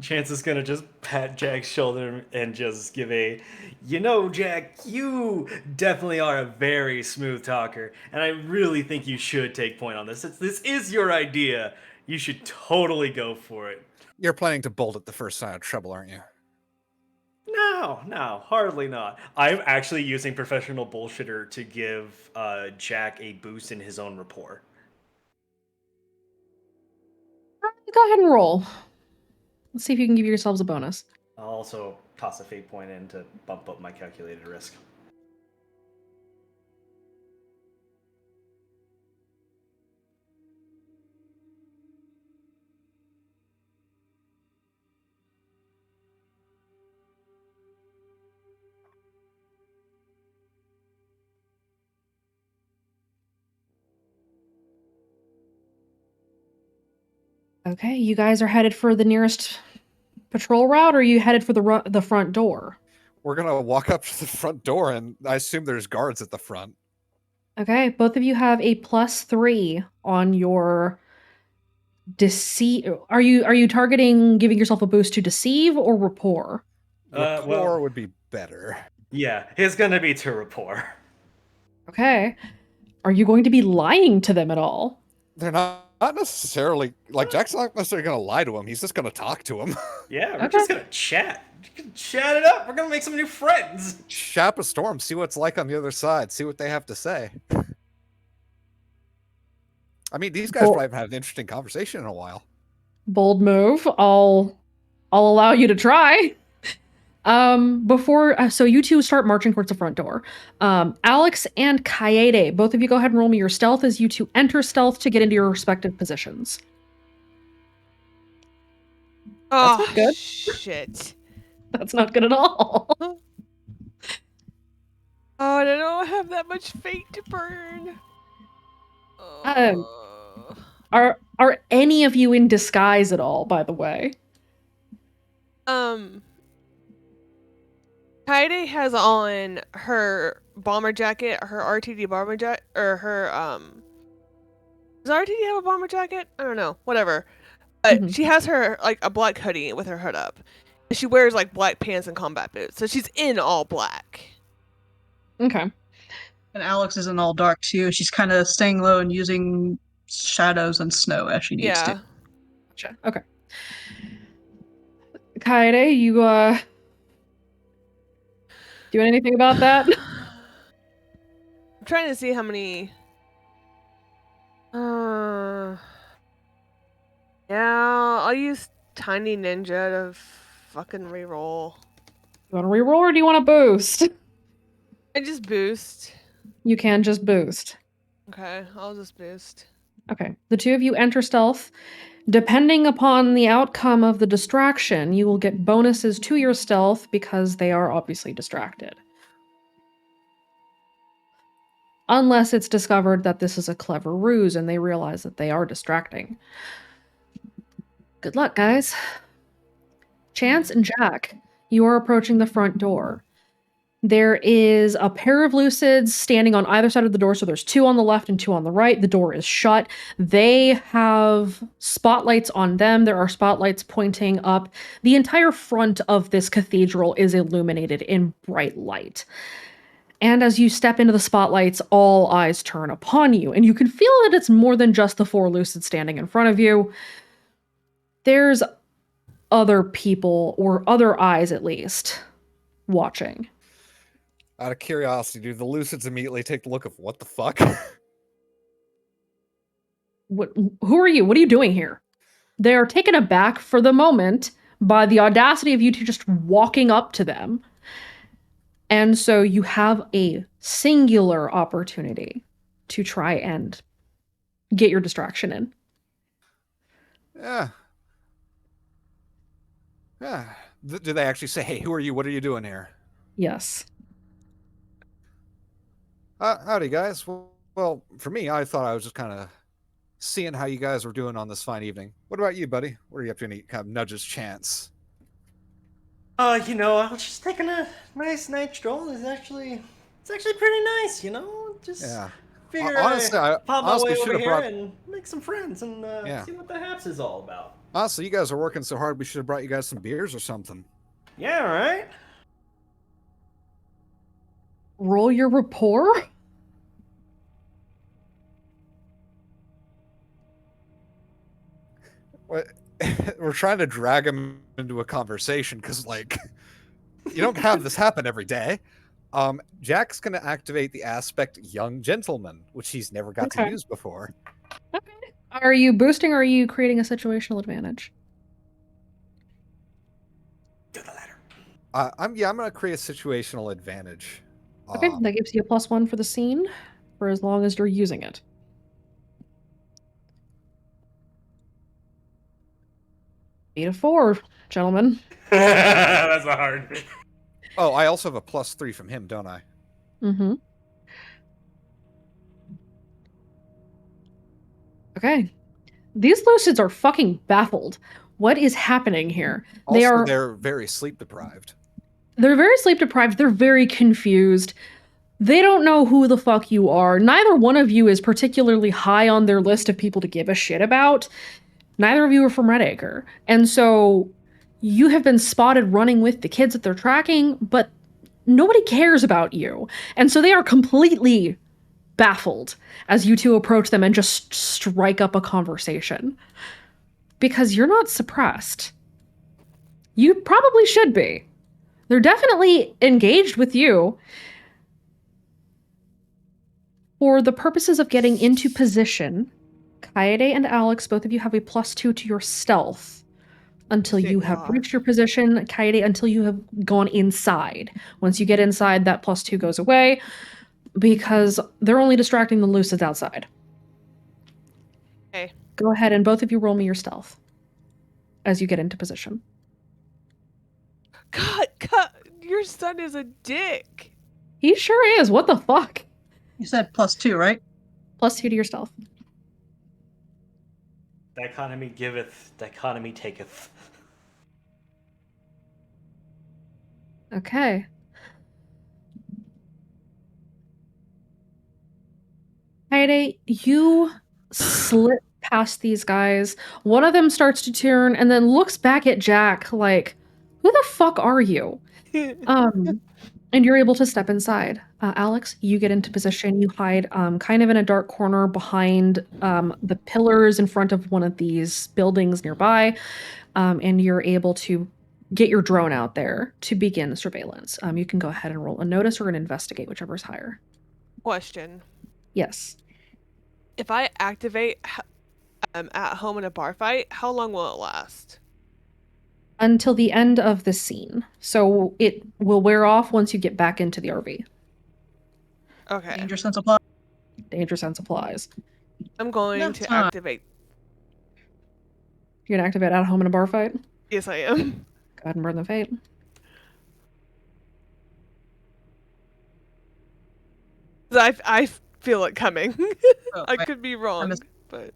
Chance is gonna just pat Jack's shoulder and just give Jack, you definitely are a very smooth talker, and I really think you should take point on this. This is your idea. You should totally go for it. You're planning to bolt at the first sign of trouble, aren't you? No, hardly not. I'm actually using professional bullshitter to give Jack a boost in his own rapport. Go ahead and roll. Let's see if you can give yourselves a bonus. I'll also toss a fate point in to bump up my calculated risk. Okay, you guys are headed for the nearest patrol route, or are you headed for the front door? We're gonna walk up to the front door, and I assume there's guards at the front. Okay, both of you have a +3 on your deceive. Are you targeting giving yourself a boost to deceive or rapport? Rapport well- would be better. Yeah, it's gonna be to rapport. Okay. Are you going to be lying to them at all? They're not necessarily like Jack's not necessarily gonna lie to him. He's just gonna talk to him. Yeah, we're just gonna chat. Chat it up. We're gonna make some new friends. Shap a storm. See what it's like on the other side. See what they have to say. I mean, these guys Well- probably haven't had an interesting conversation in a while. Bold move. I'll allow you to try. So you two start marching towards the front door. Alex and Kaede, both of you go ahead and roll me your stealth as you two enter stealth to get into your respective positions. Oh, not good. shit. That's not good at all. Oh, I don't have that much fate to burn. Are any of you in disguise at all, by the way? Kaede has on her bomber jacket, her RTD bomber jacket, or her, does RTD have a bomber jacket? I don't know. Whatever. But she has her, like, a black hoodie with her hood up. And she wears, like, black pants and combat boots. So she's in all black. Okay. And Alex is in all dark too. She's kind of staying low and using shadows and snow as she needs to. Gotcha. Okay. Kaede, you doing anything about that? I'm trying to see how many. Yeah, I'll use Tiny Ninja to fucking reroll. You want to reroll or do you want to boost? I just boost. You can just boost. Okay, I'll just boost. Okay. The two of you enter stealth. Depending upon the outcome of the distraction, you will get bonuses to your stealth because they are obviously distracted. Unless it's discovered that this is a clever ruse and they realize that they are distracting. Good luck, guys. Chance and Jack, you are approaching the front door. There is a pair of Lucids standing on either side of the door, so there's 2 on the left and 2 on the right. The door is shut. They have spotlights on them. There are spotlights pointing up. The entire front of this cathedral is illuminated in bright light. And as you step into the spotlights, all eyes turn upon you, and you can feel that it's more than just the 4 Lucids standing in front of you. There's other people, or other eyes at least, watching. Out of curiosity, do the Lucids immediately take the look of what the fuck? Who are you? What are you doing here? They are taken aback for the moment by the audacity of you two just walking up to them. And so you have a singular opportunity to try and get your distraction in. Yeah. Yeah. Do they actually say, hey, who are you? What are you doing here? Yes. Howdy, guys. Well, for me, I thought I was just kind of seeing how you guys were doing on this fine evening. What about you, buddy? What are you up to? Any kind of nudges chance? I was just taking a nice night stroll. It's actually pretty nice, Just Yeah. figure Honestly, I pop my honestly way should over have here brought. and make some friends and see what the haps is all about. Honestly, you guys are working so hard. We should have brought you guys some beers or something. Yeah, right. Roll your rapport? What? We're trying to drag him into a conversation because, like, you don't have this happen every day. Jack's going to activate the aspect young gentleman, which he's never got to use before. Okay. Are you boosting or are you creating a situational advantage? I'm going to create a situational advantage. Okay, that gives you a +1 for the scene for as long as you're using it. Eight of 4, gentlemen. That's a hard. Oh, I also have a +3 from him, don't I? Mm-hmm. Okay. These Lucids are fucking baffled. What is happening here? Also, they're very sleep deprived. They're very sleep deprived. They're very confused. They don't know who the fuck you are. Neither one of you is particularly high on their list of people to give a shit about. Neither of you are from Redacre. And so you have been spotted running with the kids that they're tracking, but nobody cares about you. And so they are completely baffled as you two approach them and just strike up a conversation. Because you're not suppressed. You probably should be. They're definitely engaged with you. For the purposes of getting into position, Kaede and Alex, both of you have a +2 to your stealth until you have reached your position. Kaede, until you have gone inside. Once you get inside, that +2 goes away because they're only distracting the Lucids outside. Okay. Go ahead and both of you roll me your stealth as you get into position. God, your son is a dick. He sure is. What the fuck? You said +2, right? +2 to your stealth. Dichotomy giveth, dichotomy taketh. Okay. Kaede, you slip past these guys. One of them starts to turn and then looks back at Jack like, who the fuck are you? And you're able to step inside. Alex, you get into position. You hide kind of in a dark corner behind the pillars in front of one of these buildings nearby. And you're able to get your drone out there to begin surveillance. You can go ahead and roll a notice or an investigate, whichever's higher. Question. Yes. If I activate at home in a bar fight, how long will it last? Until the end of the scene. So it will wear off once you get back into the RV. Okay. Danger sense applies. Danger sense applies. I'm going to time. activate. You're gonna activate at home in a bar fight? Yes, I am. Go ahead and burn the fate. I feel it coming. Oh, I right. could be wrong, but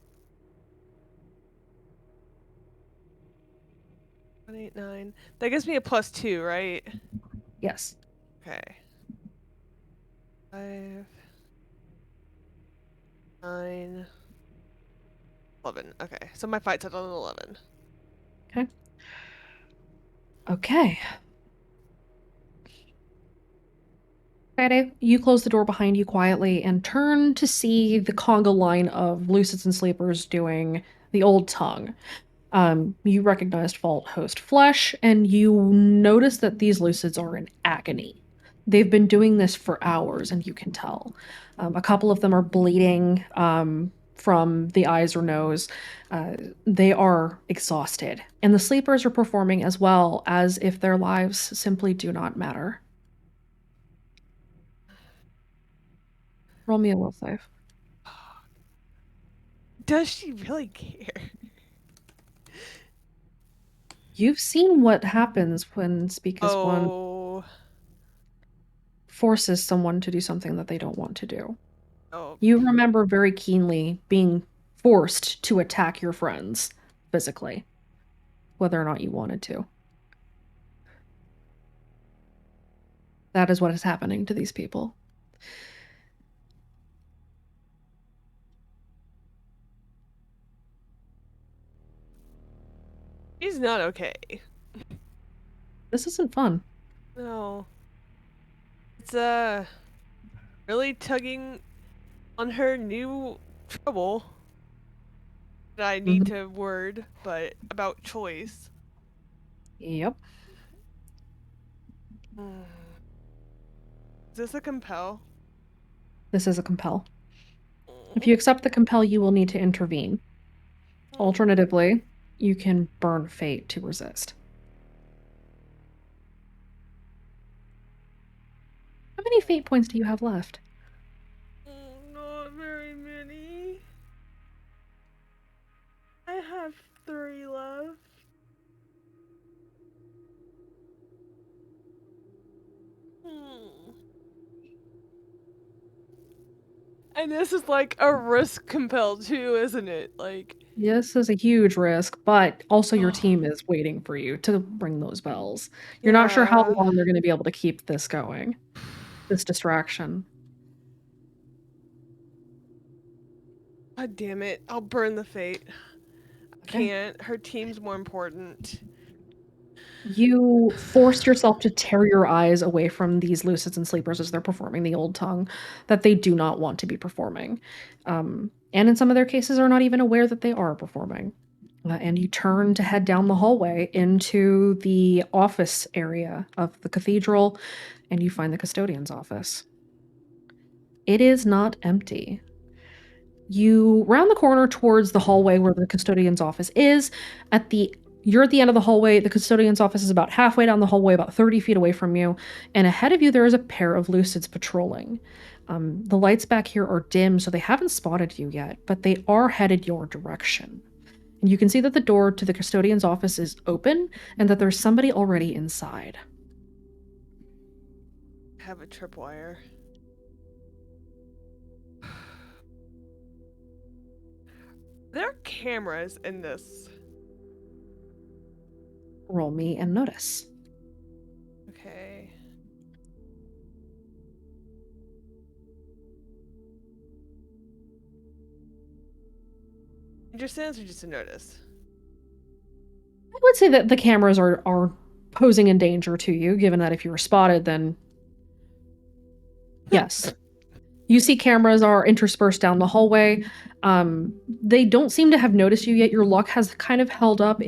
1, 8, 9. That gives me a +2, right? Yes. Okay. 5, 9, 11. Okay, so my fight's at an 11. Okay. Okay. Friday, you close the door behind you quietly and turn to see the conga line of Lucids and Sleepers doing the old tongue. You recognized Vault Host Flesh, and you notice that these Lucids are in agony. They've been doing this for hours, and you can tell. A couple of them are bleeding from the eyes or nose. They are exhausted. And the Sleepers are performing as well, as if their lives simply do not matter. Roll me a will save. Does she really care? You've seen what happens when Speak as One forces someone to do something that they don't want to do. Oh. You remember very keenly being forced to attack your friends physically, whether or not you wanted to. That is what is happening to these people. He's not okay. This isn't fun. No. It's really tugging on her new trouble that I need to word, but about choice. Yep. Is this a compel? This is a compel. If you accept the compel, you will need to intervene. Alternatively, you can burn fate to resist. How many fate points do you have left? Not very many. I have 3 left. And this is like a risk compelled too, isn't it? Like, This is a huge risk, but also your team is waiting for you to ring those bells. You're not sure how yeah. long they're going to be able to keep this going, this distraction. God damn it. I'll burn the fate. I Okay. can't. Her team's more important. You forced yourself to tear your eyes away from these lucids and sleepers as they're performing the old tongue that they do not want to be performing. And in some of their cases are not even aware that they are performing. And you turn to head down the hallway into the office area of the cathedral, and you find the custodian's office. It is not empty. You round the corner towards the hallway where the custodian's office is. You're at the end of the hallway. The custodian's office is about halfway down the hallway, about 30 feet away from you. And ahead of you, there is a pair of lucids patrolling. The lights back here are dim, so they haven't spotted you yet, but they are headed your direction. And you can see that the door to the custodian's office is open and that there's somebody already inside. Have a tripwire. There are cameras in this. Roll me and notice. Okay. Understands or just a notice? I would say that the cameras are posing a danger to you, given that if you were spotted, then yes. You see cameras are interspersed down the hallway. They don't seem to have noticed you yet. Your luck has kind of held up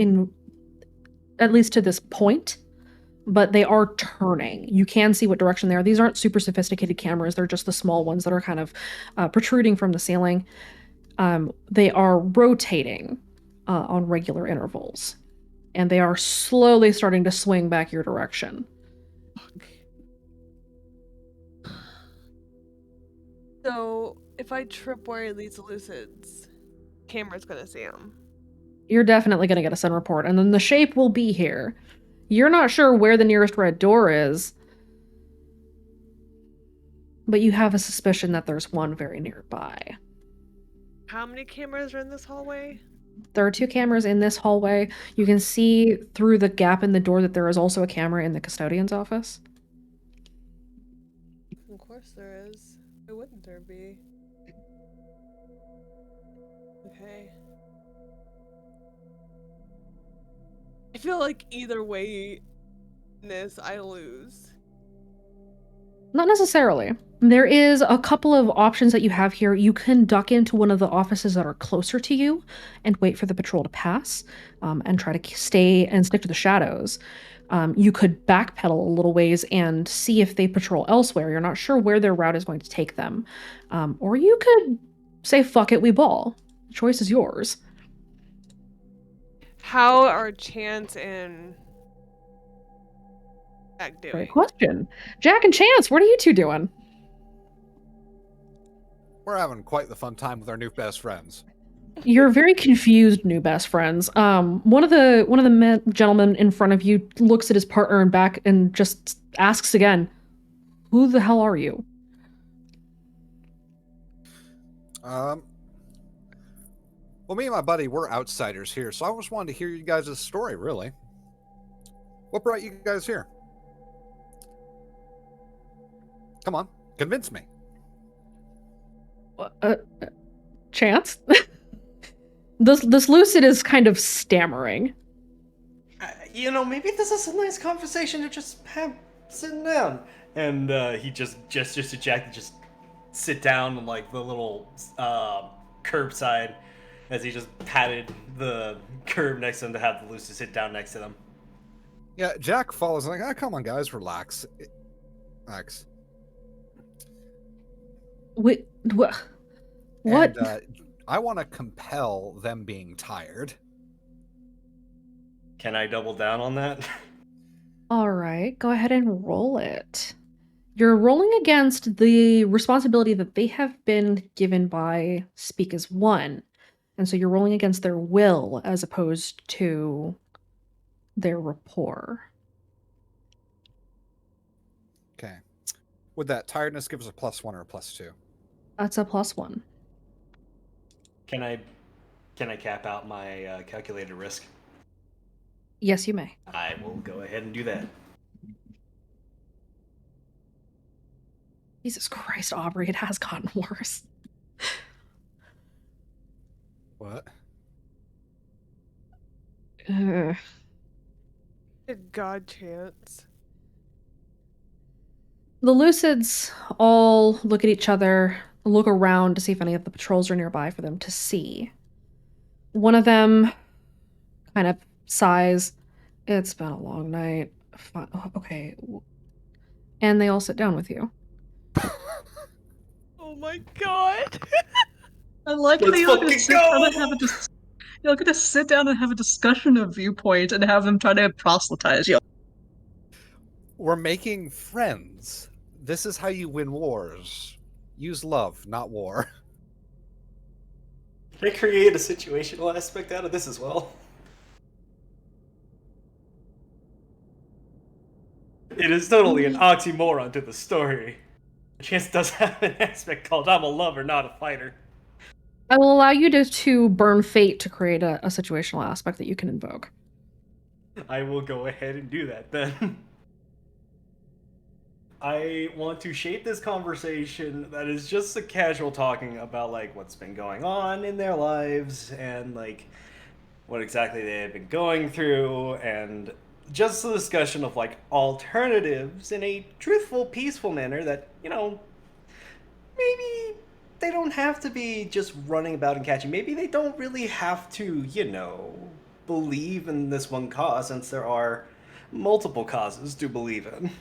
at least to this point, but they are turning. You can see what direction they are. These aren't super sophisticated cameras. They're just the small ones that are kind of protruding from the ceiling. They are rotating on regular intervals, and they are slowly starting to swing back your direction. So, if I tripwire these lucids, camera's gonna see them. You're definitely going to get a sun report, and then the shape will be here. You're not sure where the nearest red door is, but you have a suspicion that there's one very nearby. How many cameras are in this hallway? There are 2 cameras in this hallway. You can see through the gap in the door that there is also a camera in the custodian's office. Of course there is. Why wouldn't there be? Okay. I feel like either way in this, I lose. Not necessarily. There is a couple of options that you have here. You can duck into one of the offices that are closer to you and wait for the patrol to pass, and try to stick to the shadows. You could backpedal a little ways and see if they patrol elsewhere. You're not sure where their route is going to take them. Or you could say, fuck it, we ball. The choice is yours. How are Chance and Jack doing? Great question. Jack and Chance, what are you two doing? We're having quite the fun time with our new best friends. You're very confused new best friends. One of the gentlemen in front of you looks at his partner and back and just asks again, "Who the hell are you?" Well, me and my buddy, we're outsiders here, so I just wanted to hear you guys' story, really. What brought you guys here? Come on, convince me. Chance? This lucid is kind of stammering. Maybe this is a nice conversation to just have sitting down. And he just gestures to Jack to just sit down on like the little curbside as he just patted the curb next to him to have the lucid sit down next to them. Yeah, Jack follows like, come on, guys, relax. Relax. Wait, what? And, I want to compel them being tired. Can I double down on that? All right, go ahead and roll it. You're rolling against the responsibility that they have been given by Speak as One. And so you're rolling against their will as opposed to their rapport. Okay. Would that tiredness give us a +1 or a +2? That's a +1. Can I cap out my calculated risk? Yes, you may. I will go ahead and do that. Jesus Christ, Aubrey, it has gotten worse. What? Ugh. Good God, Chance. The Lucids all look at each other, look around to see if any of the patrols are nearby for them to see. One of them kind of sighs. It's been a long night. Okay. And they all sit down with you. Oh my God. I like how Let's you're gonna fucking sit down and go! have a you're gonna sit down and have a discussion of viewpoint and have them try to proselytize you. We're making friends. This is how you win wars. Use love, not war. Can I create a situational aspect out of this as well? It is totally an oxymoron to the story. Chance does have an aspect called I'm a lover, not a fighter. I will allow you to burn fate to create a situational aspect that you can invoke. I will go ahead and do that then. I want to shape this conversation that is just a casual talking about like what's been going on in their lives and like what exactly they've been going through and just a discussion of like alternatives in a truthful, peaceful manner that, you know, maybe they don't have to be just running about and catching. Maybe they don't really have to, you know, believe in this one cause since there are multiple causes to believe in.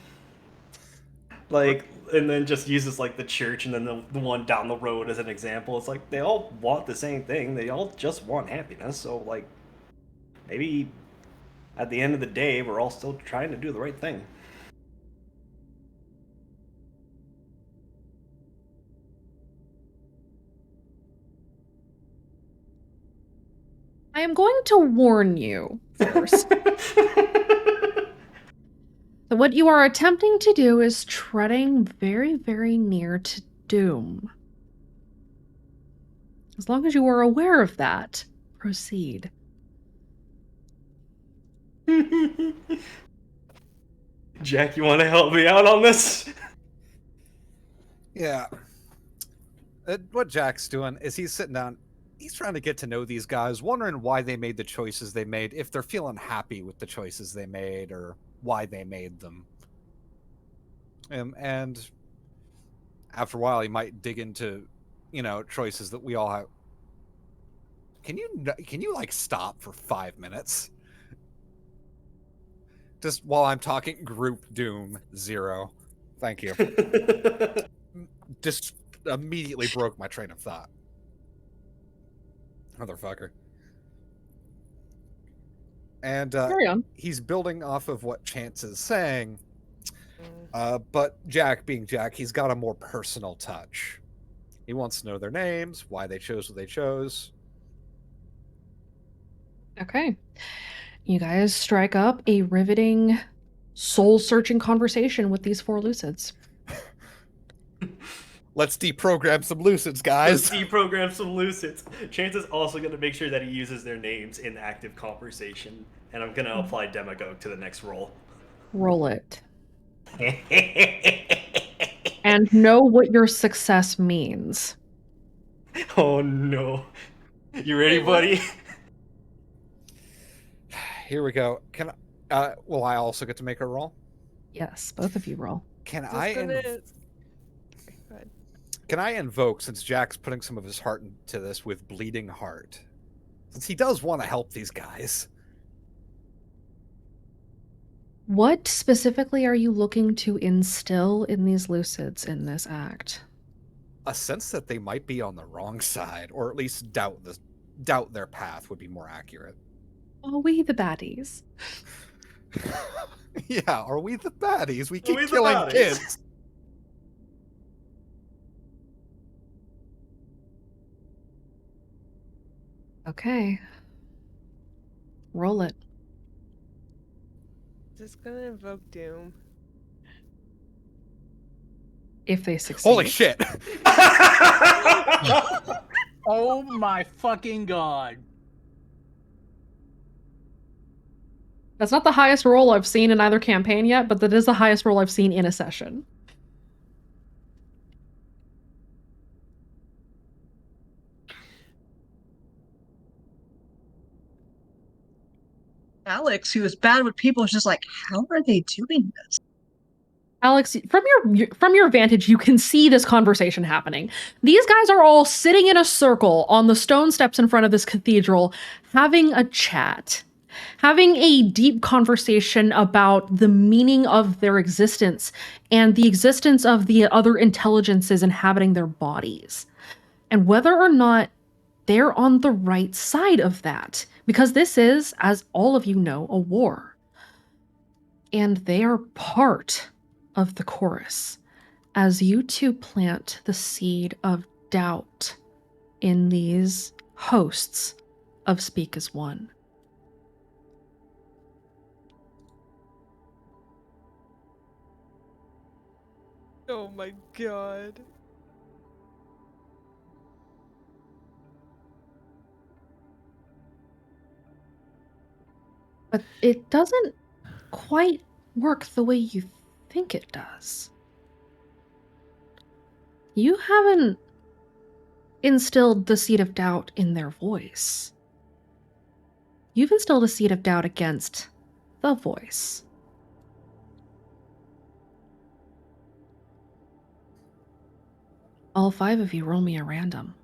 Like, and then just uses like the church and then the one down the road as an example. It's like they all want the same thing. They all just want happiness. So like, maybe at the end of the day, we're all still trying to do the right thing. I am going to warn you first. So what you are attempting to do is treading very, very near to doom. As long as you are aware of that, proceed. Jack, you want to help me out on this? Yeah. What Jack's doing is he's sitting down. He's trying to get to know these guys, wondering why they made the choices they made, if they're feeling happy with the choices they made, or why they made them. And after a while, he might dig into, you know, choices that we all have. Can you like stop for 5 minutes? Just while I'm talking group doom 0. Thank you. Just immediately broke my train of thought. Motherfucker. And Carry on. he's building off of what Chance is saying. But Jack, being Jack, he's got a more personal touch. He wants to know their names, why they chose what they chose. Okay. You guys strike up a riveting, soul-searching conversation with these 4 Lucids. Let's deprogram some Lucids, guys. Let's deprogram some Lucids. Chance is also going to make sure that he uses their names in active conversation. And I'm going to apply Demagogue to the next roll. Roll it. And know what your success means. Oh no. You ready, buddy? Here we go. Will I also get to make a roll? Yes, both of you roll. Can Just I gonna- Okay, go ahead. Can I invoke, since Jack's putting some of his heart into this, with Bleeding Heart? Since he does want to help these guys. What specifically are you looking to instill in these Lucids in this act? A sense that they might be on the wrong side, or at least doubt their path would be more accurate. Are we the baddies? Yeah, are we the baddies? We keep we the killing baddies? kids. Okay. Roll it. Just gonna invoke Doom. if they succeed. Holy shit! Oh my fucking god. That's not the highest roll I've seen in either campaign yet, but that is the highest roll I've seen in a session. Alex, who is bad with people, is just like, how are they doing this? Alex, from your vantage, you can see this conversation happening. These guys are all sitting in a circle on the stone steps in front of this cathedral, having a chat, having a deep conversation about the meaning of their existence and the existence of the other intelligences inhabiting their bodies, and whether or not they're on the right side of that. Because this is, as all of you know, a war. And they are part of the chorus as you two plant the seed of doubt in these hosts of Speak as One. Oh my god. But it doesn't quite work the way you think it does. You haven't instilled the seed of doubt in their voice. You've instilled a seed of doubt against the voice. All 5 of you roll me a random.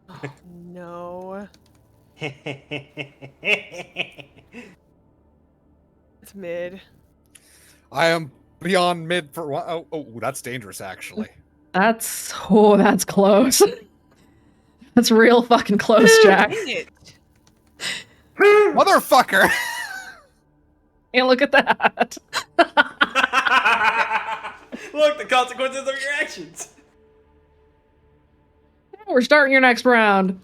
Oh, no. It's mid. I am beyond mid for one. Oh, that's dangerous, actually. That's close. That's real fucking close, Jack. Dang it. Motherfucker! And look at that. Look, the consequences of your actions. We're starting your next round.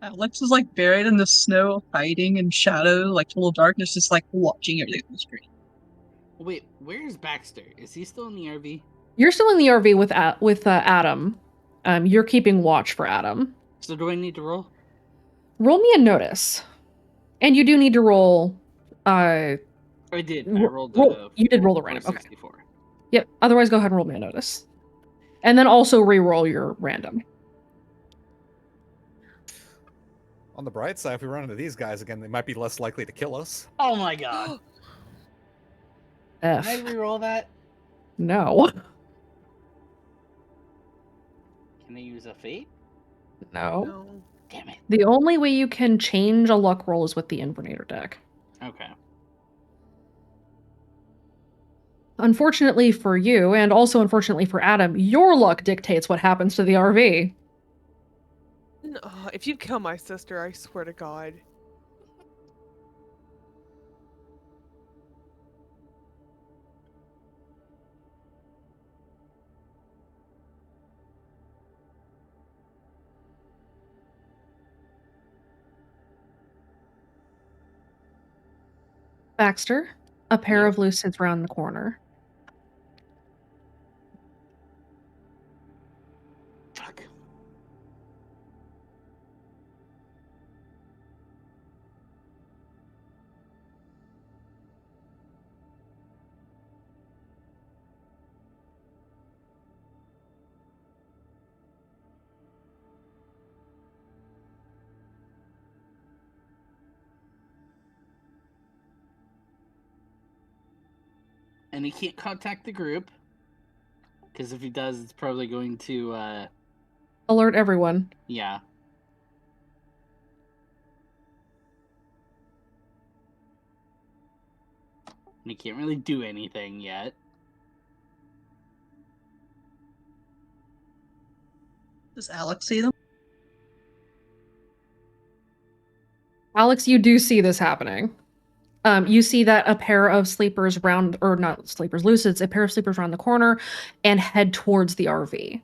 Alex is like buried in the snow, hiding in shadow, like total darkness, just like watching everything on the screen. Wait, where's Baxter? Is he still in the RV? You're still in the RV with Adam. You're keeping watch for Adam. So do I need to roll? Roll me a notice, and you do need to roll. I did. I rolled. You did roll the random. Okay. 64. Yep. Otherwise, go ahead and roll me a notice, and then also re-roll your random. On the bright side, if we run into these guys again, they might be less likely to kill us. Oh my god. F. Can I re-roll that? No. Can I use a fate? No. Damn it. The only way you can change a luck roll is with the Invernator deck. Okay. Unfortunately for you, and also unfortunately for Adam, your luck dictates what happens to the RV. No, if you kill my sister, I swear to God. Baxter, a pair of lucids round the corner. Fuck. And he can't contact the group. Because if he does, it's probably going to, Alert everyone. yeah. And he can't really do anything yet. Does Alex see them? Alex, you do see this happening. You see that a pair of sleepers round, or not sleepers, lucids, a pair of sleepers round the corner and head towards the RV.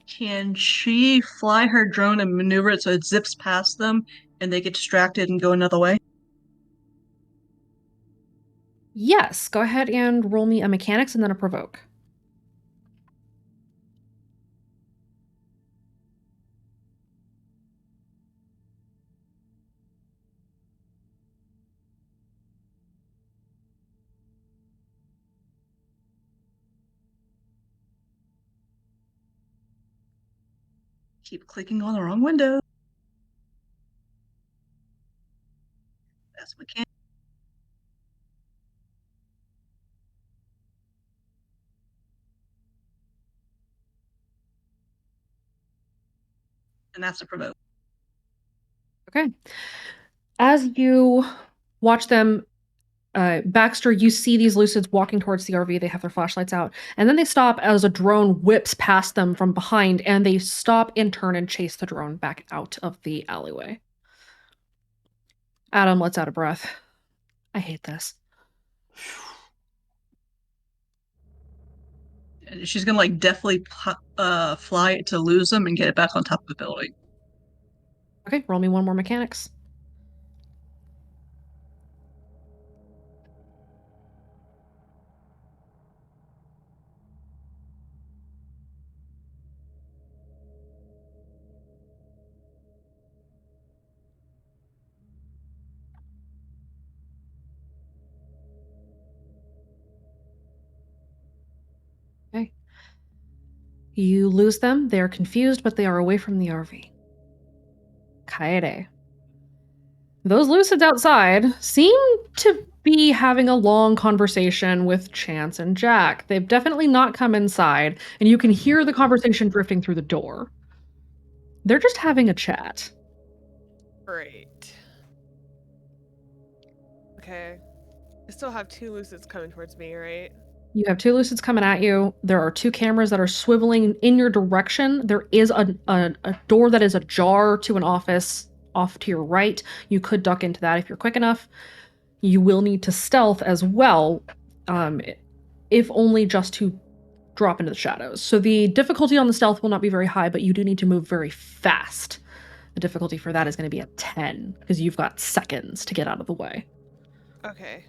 Can she fly her drone and maneuver it so it zips past them and they get distracted and go another way? Yes, go ahead and roll me a mechanics and then a provoke. Keep clicking on the wrong window. That's mechanic. And that's a provoke. Okay. As you watch them, Baxter, you see these Lucids walking towards the RV. They have their flashlights out. And then they stop as a drone whips past them from behind, and they stop and turn and chase the drone back out of the alleyway. Adam lets out a breath. I hate this. She's gonna like definitely fly it to lose them and get it back on top of the building. Okay, roll me one more mechanics. Okay. You lose them. They are confused, but they are away from the RV. Kaede. Those Lucids outside seem to be having a long conversation with Chance and Jack. They've definitely not come inside, and you can hear the conversation drifting through the door. They're just having a chat. Great. Okay. I still have 2 Lucids coming towards me, right? You have 2 Lucids coming at you. There are 2 cameras that are swiveling in your direction. There is a door that is ajar to an office off to your right. You could duck into that if you're quick enough. You will need to stealth as well, if only just to drop into the shadows. So the difficulty on the stealth will not be very high, but you do need to move very fast. The difficulty for that is going to be a 10, because you've got seconds to get out of the way. Okay.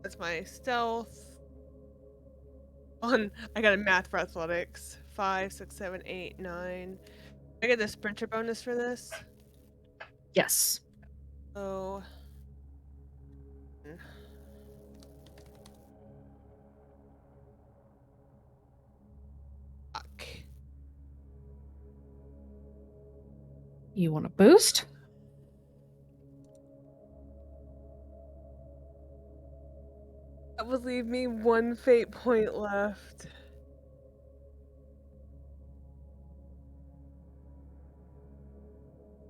That's my stealth. I got a math for athletics. 5, 6, 7, 8, 9. I get the sprinter bonus for this. Yes. Oh. Fuck. You want to boost? That would leave me 1 fate point left.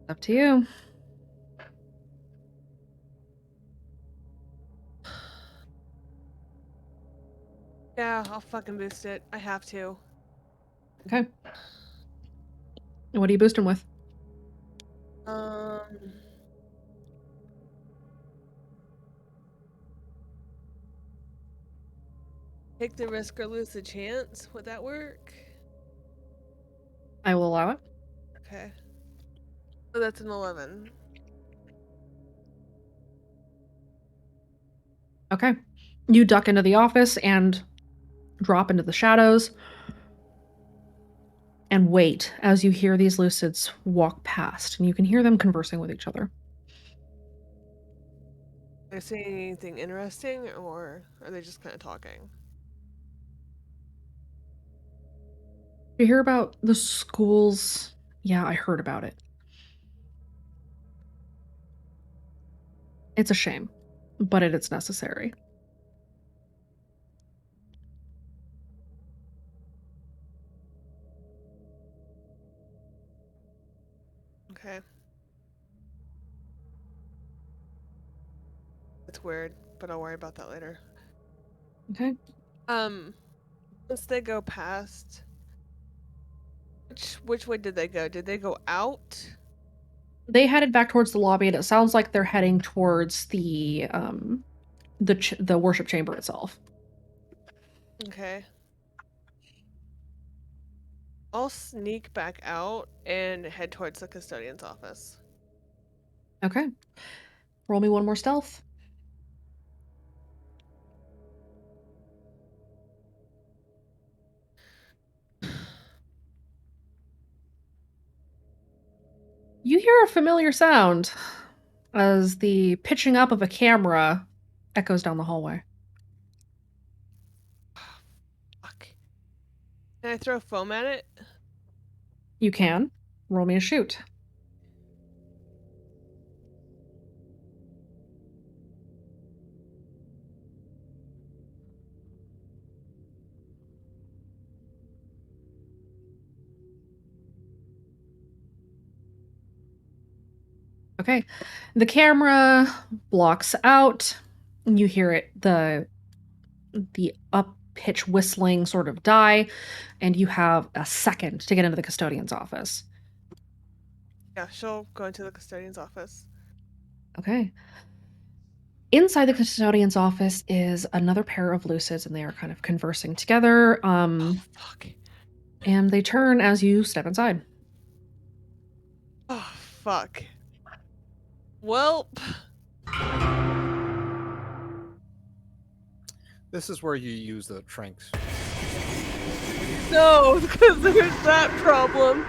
Up to you. Yeah, I'll fucking boost it. I have to. Okay. And what are you boosting with? Take the risk or lose the chance. Would that work? I will allow it. Okay. So that's an 11. Okay. You duck into the office and drop into the shadows and wait as you hear these Lucids walk past, and you can hear them conversing with each other. Are they saying anything interesting, or are they just kind of talking? You hear about the schools? Yeah, I heard about it. It's a shame, but it's necessary. Okay. It's weird, but I'll worry about that later. Okay. Once they go past, which way did they go? Did they go out? They headed back towards the lobby, and it sounds like they're heading towards the worship chamber itself. Okay. I'll sneak back out and head towards the custodian's office. Okay. Roll me one more stealth. You hear a familiar sound as the pitching up of a camera echoes down the hallway. Fuck. Can I throw foam at it? You can. Roll me a shoot. Okay. The camera blocks out. You hear it, the up pitch whistling sort of die, and you have a second to get into the custodian's office. Yeah, she'll go into the custodian's office. Okay. Inside the custodian's office is another pair of Lucids, and they are kind of conversing together. Fuck. And they turn as you step inside. Oh, fuck. Well, This is where you use the tranks. no, because there's that problem.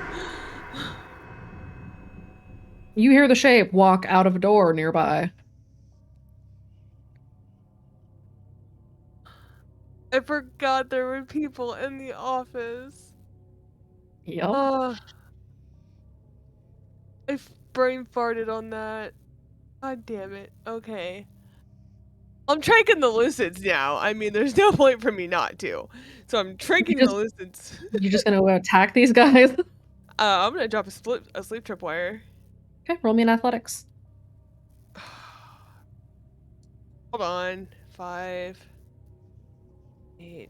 You hear the shape walk out of a door nearby. I forgot there were people in the office. Yep. I brain farted on that. God damn it. Okay. I'm tranking the Lucids now. I mean, there's no point for me not to. So I'm tranking the Lucids. You're just gonna attack these guys? I'm gonna drop a sleep tripwire. Okay, roll me an athletics. Hold on. 5, 8.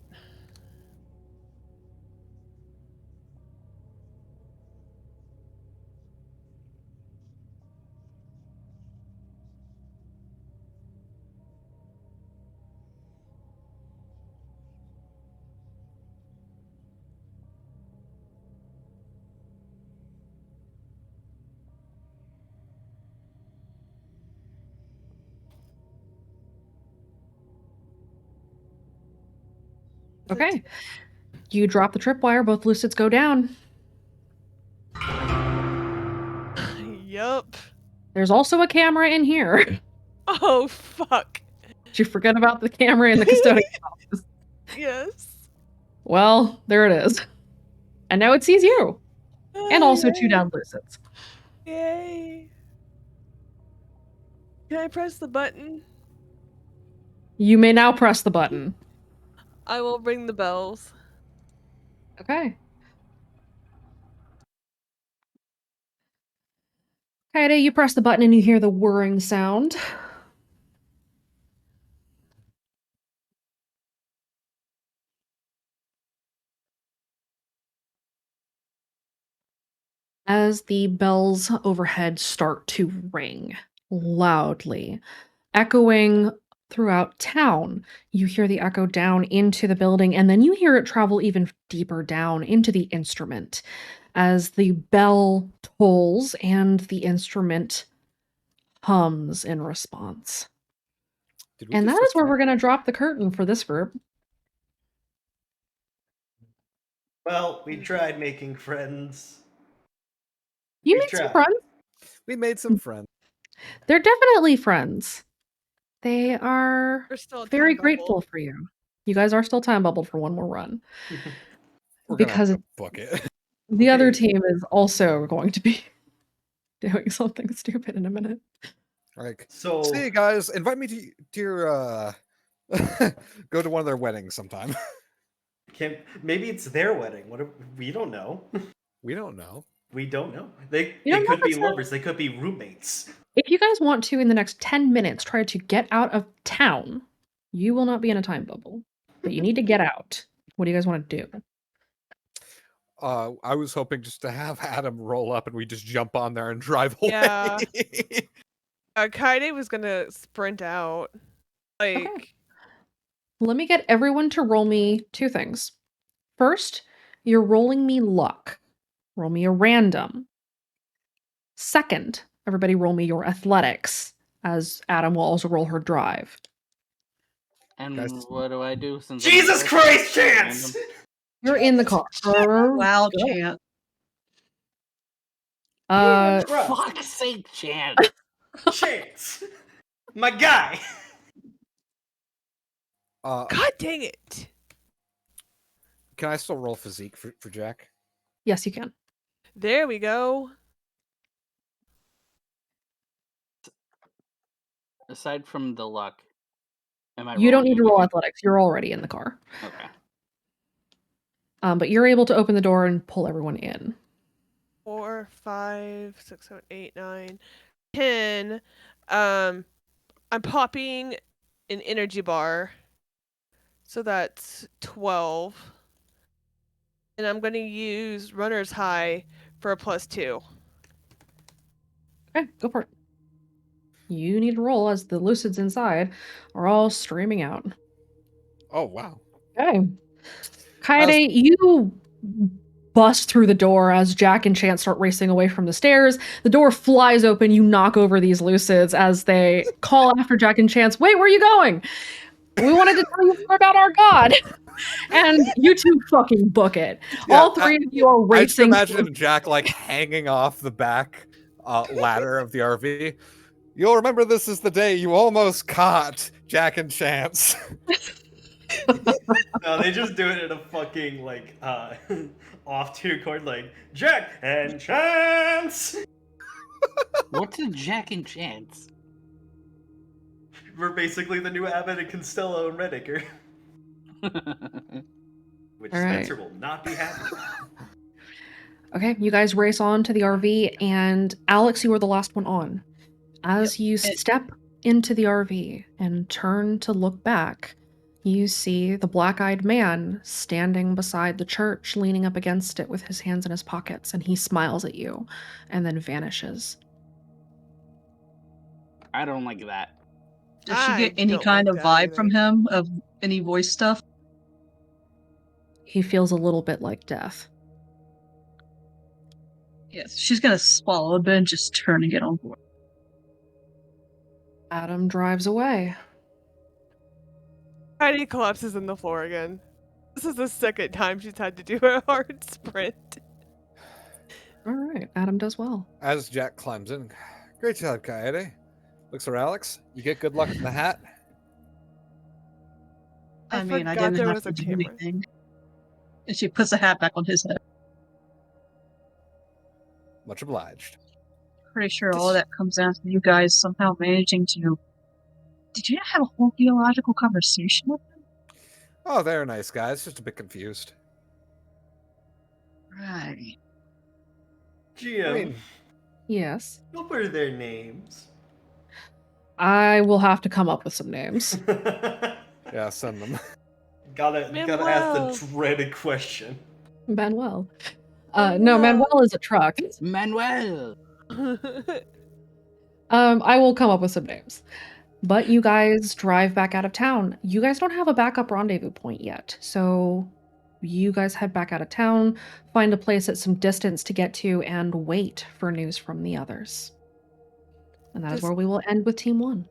Okay. You drop the tripwire, both Lucids go down. Yup. There's also a camera in here. Oh, fuck. Did you forget about the camera in the custodian's office? Yes. Well, there it is. And now it sees you. And also 2 down Lucids. Yay. Can I press the button? You may now press the button. I will ring the bells. Okay. Kaede, you press the button and you hear the whirring sound. As the bells overhead start to ring loudly, echoing throughout town. You hear the echo down into the building, and then you hear it travel even deeper down into the instrument as the bell tolls and the instrument hums in response. And that is where we're going to drop the curtain for this group. Well, we tried making friends. You made some friends. We made some friends. They're definitely friends. They are We're still a very time grateful for you. You guys are still time bubbled for one more run. We're Because gonna book it. the other team is also going to be doing something stupid in a minute. Like, So see you guys. Invite me to your go to one of their weddings sometime. maybe it's their wedding. We don't know. We don't know. We don't know. They You don't know could be if it's lovers. They could be roommates. If you guys want to, in the next 10 minutes, try to get out of town, you will not be in a time bubble. But you need to get out. What do you guys want to do? I was hoping just to have Adam roll up and we just jump on there and drive away. Yeah. Kaede was gonna sprint out. Like, Okay. Let me get everyone to roll me 2 things. First, you're rolling me luck. Roll me a random. Second, Everybody roll me your athletics, as Adam will also roll her drive. And Guys- what do I do since Jesus Christ, Chance! You're in the car. Wow, Good. Chant. Truck. Fuck's sake, Chance. Chance! My guy! God dang it. Can I still roll physique for Jack? Yes, you can. There we go. Aside from the luck, am I You don't rolling need to roll anything? athletics. You're already in the car. Okay. But you're able to open the door and pull everyone in. 4, 5, 6, 7, 8, 9, 10. I'm popping an energy bar. So that's 12. And I'm going to use runner's high for a +2. Okay, go for it. You need to roll as the lucids inside are all streaming out. Oh, wow. Okay. Kaede, you bust through the door as Jack and Chance start racing away from the stairs. The door flies open. You knock over these lucids as they call after Jack and Chance, "Wait, where are you going? We wanted to tell you more about our god." And you two fucking book it. Yeah, All three of you are I just racing. imagine Jack like hanging off the back ladder of the RV. You'll remember this is the day you almost caught Jack and Chance. No, they just do it in a fucking, like, off-tune chord, like, Jack and Chance! What's a Jack and Chance? We're basically the new Abbott and Costello and Redicker. Which All right. Spencer will not be happy with. Okay, you guys race on to the RV, and Alex, you were the last one on. As you step into the RV and turn to look back, you see the black-eyed man standing beside the church, leaning up against it with his hands in his pockets, and he smiles at you and then vanishes. I don't like that. Does she I get any don't kind like of that vibe from him of any voice stuff? He feels a little bit like death. Yes, she's gonna swallow a bit and just turn and get on board. Adam drives away. Heidi collapses in the floor again. This is the second time she's had to do a hard sprint. All right, Adam does well. As Jack climbs in, great job, Kaede. Looks for Alex. You get good luck in the hat. I mean, I forgot didn't there have was to a do camera. anything. And she puts the hat back on his head. Much obliged. Pretty sure all of that comes down to you guys somehow managing to. Did you have a whole theological conversation with them? Oh, they're nice guys. Just a bit confused. Right. GM, I mean, Yes. what were their names? I will have to come up with some names. yeah, send them. gotta ask Manuel. the dreaded question. Manuel. No, Manuel is a truck. Manuel! I will come up with some names. But you guys drive back out of town. You guys don't have a backup rendezvous point yet. So you guys head back out of town, find a place at some distance to get to, and wait for news from the others. And that is Does- where we will end with Team 1.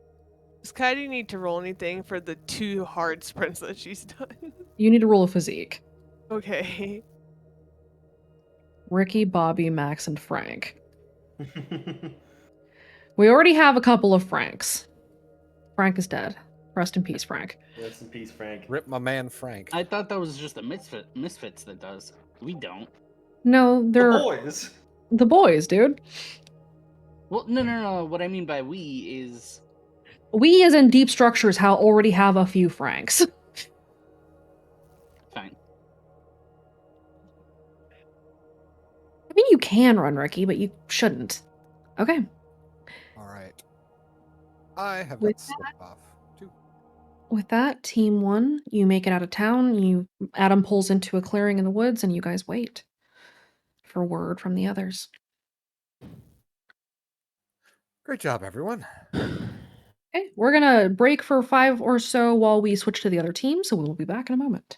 Does Kaidi need to roll anything for the 2 hard sprints that she's done? You need to roll a physique. Okay. Ricky, Bobby, Max, and Frank. We already have a couple of Franks. Frank is dead. Rest in peace, Frank. Rest in peace, Frank. Rip my man Frank. I thought that was just the Misfits that does. We don't. No, they're The boys. the boys, dude. Well, no. What I mean by we is We, as in Deep Structures, already have a few Franks. fine. I mean, you can run Ricky, but you shouldn't. Okay. All right. I have With that slipped off too. With that, Team 1, you make it out of town. Adam pulls into a clearing in the woods, and you guys wait for word from the others. Great job, everyone. Okay, we're gonna break for 5 or so while we switch to the other team, so we will be back in a moment.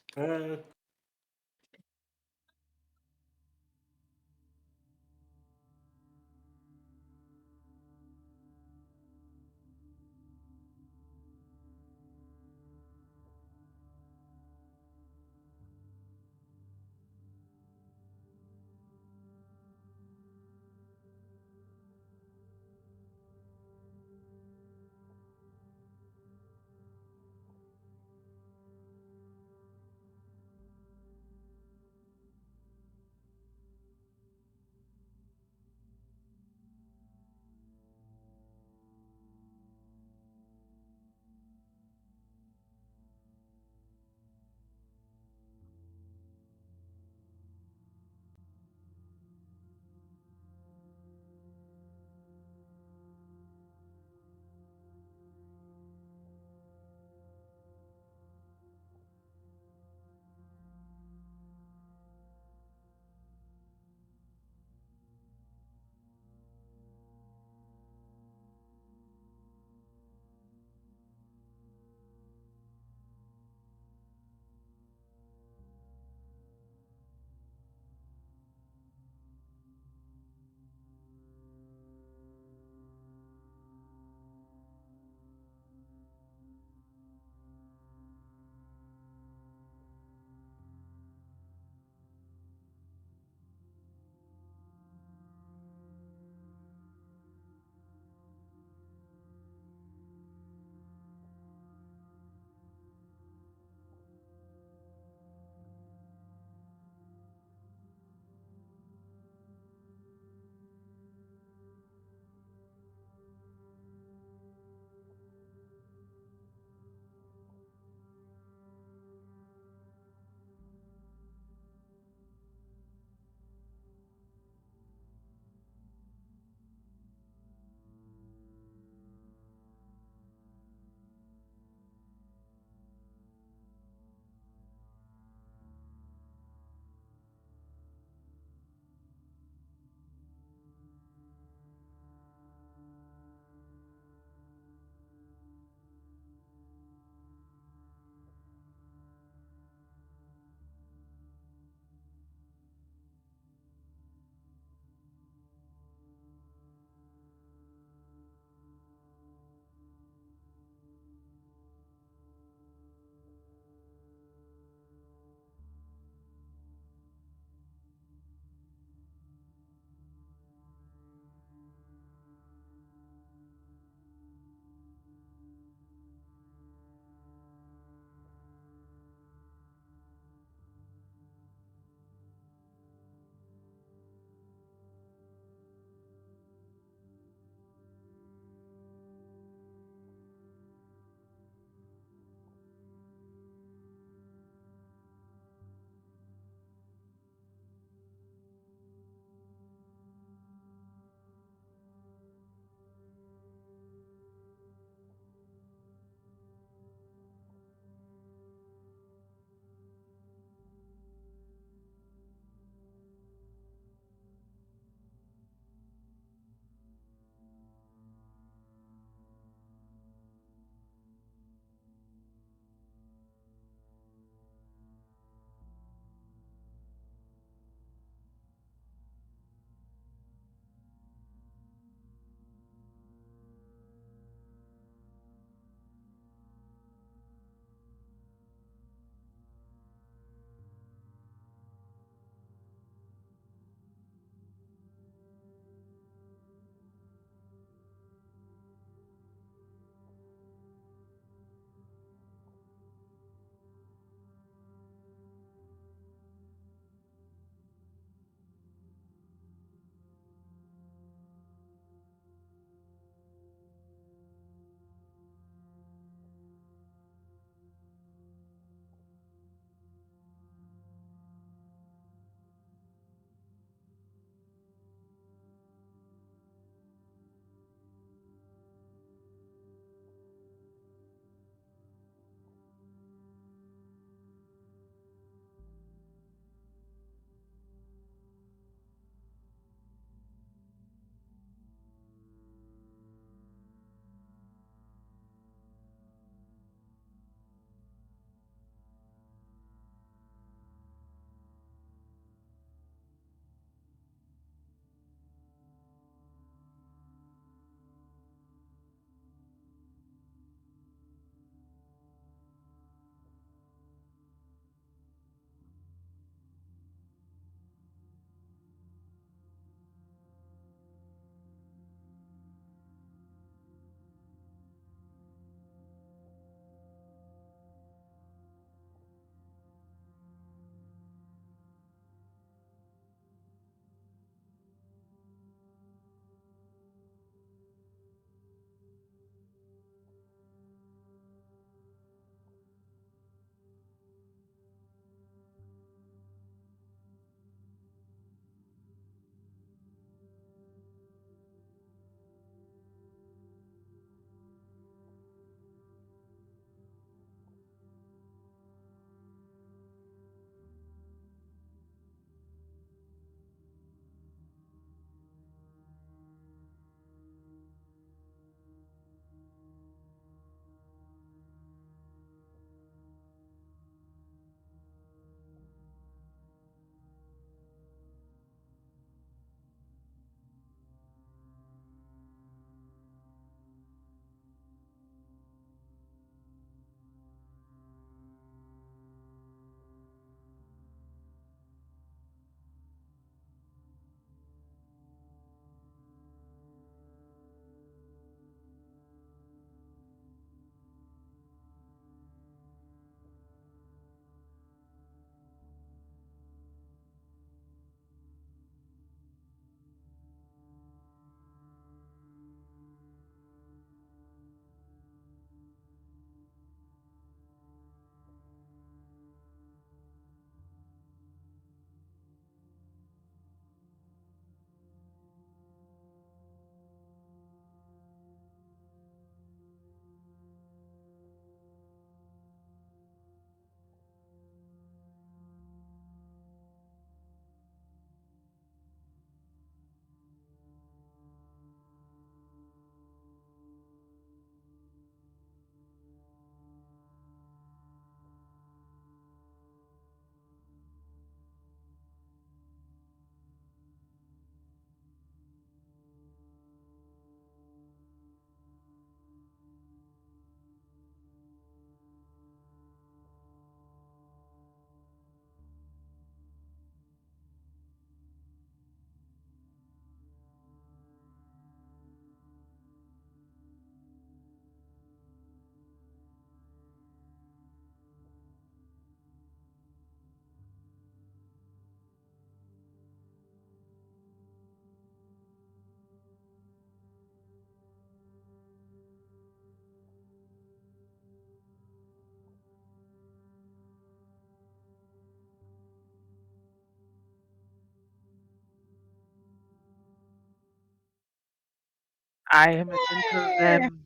I am attentive then.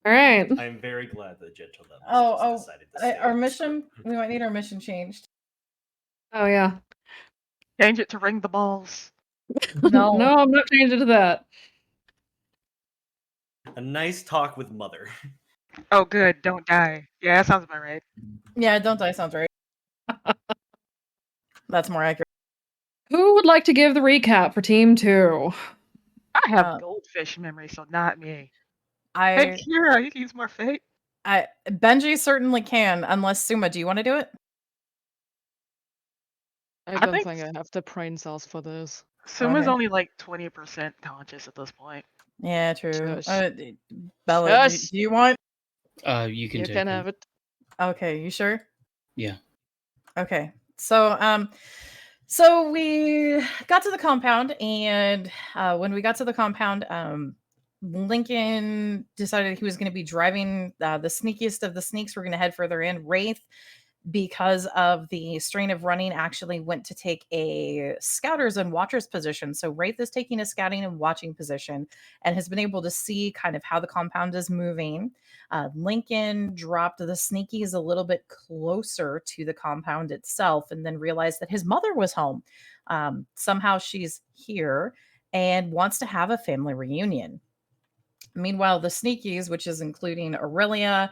All right. I'm very glad that Gentle Love Oh, decided to stay. our mission. We might need our mission changed. Oh yeah. Change it to ring the balls. No. No, I'm not changing to that. A nice talk with Mother. Oh, good. Don't die. Yeah, that sounds about right. Yeah, don't die sounds right. That's more accurate. Who would like to give the recap for Team 2? I have goldfish memory, so not me. Hey, I Kira, you can use more fate. Benji certainly can, unless Suma, do you want to do it? I don't think I have the brain cells for this. Suma's Okay. only like 20% conscious at this point. Yeah, true. Shush. Bella, Yes. do you want? You can You take can it. have it. Okay, you sure? Yeah. Okay. So we got to the compound, and when we got to the compound, Lincoln decided he was going to be driving the sneakiest of the sneaks. We're going to head further in. Wraith, because of the strain of running, actually went to take a scouters and watchers position. So Wraith is taking a scouting and watching position and has been able to see kind of how the compound is moving. Lincoln dropped the sneakies a little bit closer to the compound itself and then realized that his mother was home. Somehow she's here and wants to have a family reunion. Meanwhile, the sneakies, which is including Aurelia,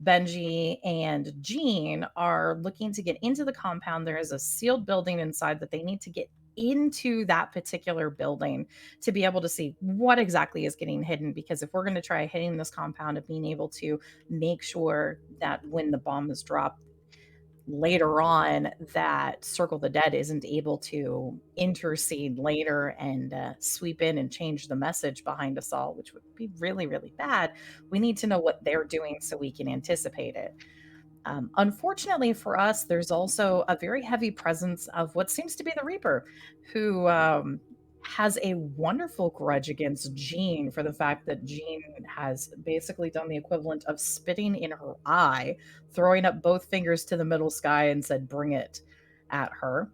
Benji, and Jean, are looking to get into the compound. There is a sealed building inside that they need to get into that particular building to be able to see what exactly is getting hidden. Because if we're going to try hitting this compound and being able to make sure that when the bomb is dropped later on, that Circle the Dead isn't able to intercede later and sweep in and change the message behind us all, which would be really, really bad. We need to know what they're doing so we can anticipate it. Unfortunately for us, there's also a very heavy presence of what seems to be the Reaper, who has a wonderful grudge against Jean for the fact that Jean has basically done the equivalent of spitting in her eye, throwing up both fingers to the middle sky and said, "Bring it," at her.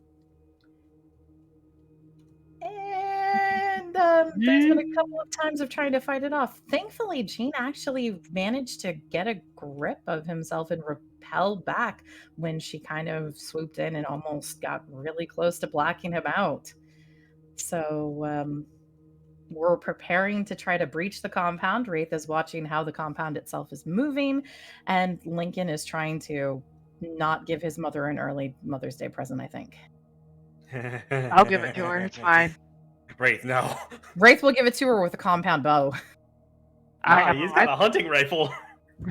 And there's been a couple of times of trying to fight it off. Thankfully, Jean actually managed to get a grip of himself and repel back when she kind of swooped in and almost got really close to blacking him out. So we're preparing to try to breach the compound. Wraith is watching how the compound itself is moving, and Lincoln is trying to not give his mother an early Mother's Day present, I think. I'll give it to her. It's fine. Wraith, no. Wraith will give it to her with a compound bow. He's got a hunting rifle.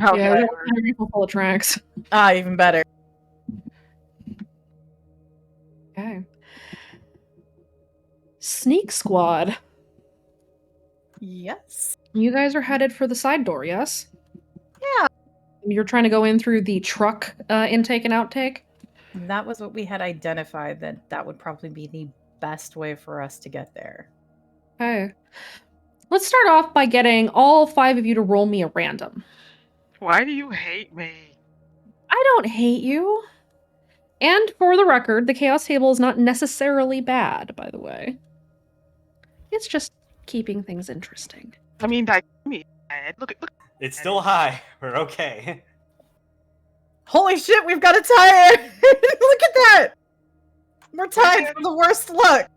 Oh, Yeah, good. we're a rifle full of tracks. Even better. Okay. Sneak Squad. Yes. You guys are headed for the side door, yes? Yeah. You're trying to go in through the truck intake and outtake? That was what we had identified, that would probably be the best way for us to get there. Okay. Let's start off by getting all 5 of you to roll me a random. Why do you hate me? I don't hate you. And for the record, the chaos table is not necessarily bad, by the way. It's just keeping things interesting. I mean, look. It's still high. We're okay. Holy shit, we've got a tie! Look at that! We're tied for the worst luck.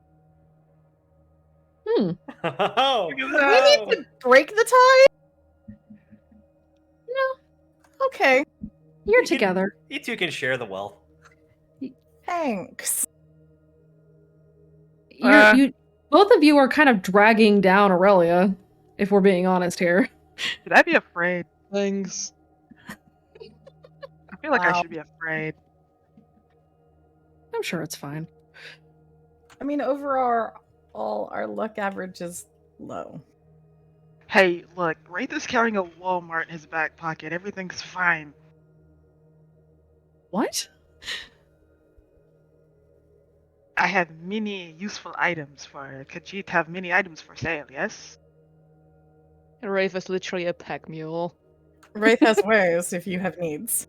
Oh, Do we need to break the tie? No. Okay. You're together. You two can share the wealth. Thanks. You both of you are kind of dragging down Aurelia, if we're being honest here. Should I be afraid? Thanks. I feel like I should be afraid. I'm sure it's fine. I mean, overall, our luck average is low. Hey, look, Wraith is carrying a Walmart in his back pocket. Everything's fine. What? I have many useful items for Khajiit have many items for sale, yes? Wraith is literally a pack mule. Wraith has wares if you have needs.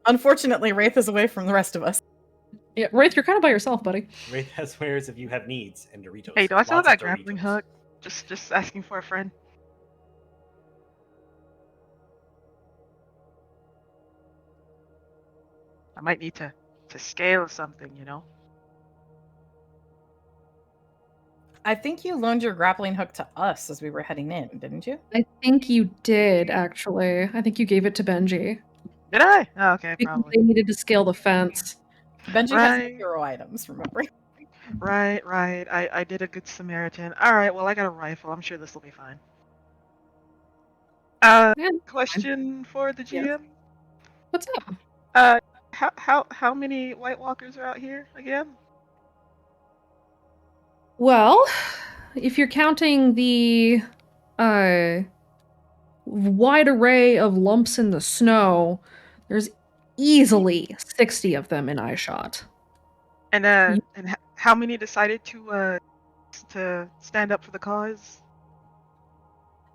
Unfortunately, Wraith is away from the rest of us. Yeah, Wraith, you're kind of by yourself, buddy. Wraith has wares if you have needs, and Doritos. Hey, do I still have Lots that of grappling Doritos. hook? Just asking for a friend. I might need to scale something, you know. I think you loaned your grappling hook to us as we were heading in, didn't you? I think you did, actually. I think you gave it to Benji. Did I? Oh, okay, Because probably. they needed to scale the fence. Benji has Right. 0 items, remember? Right. I did a good Samaritan. All right. Well, I got a rifle. I'm sure this will be fine. Yeah, fine. Question for the Yes. GM. What's up? How many White Walkers are out here again? Well, if you're counting the wide array of lumps in the snow, there's easily 60 of them in eyeshot. And how many decided to stand up for the cause?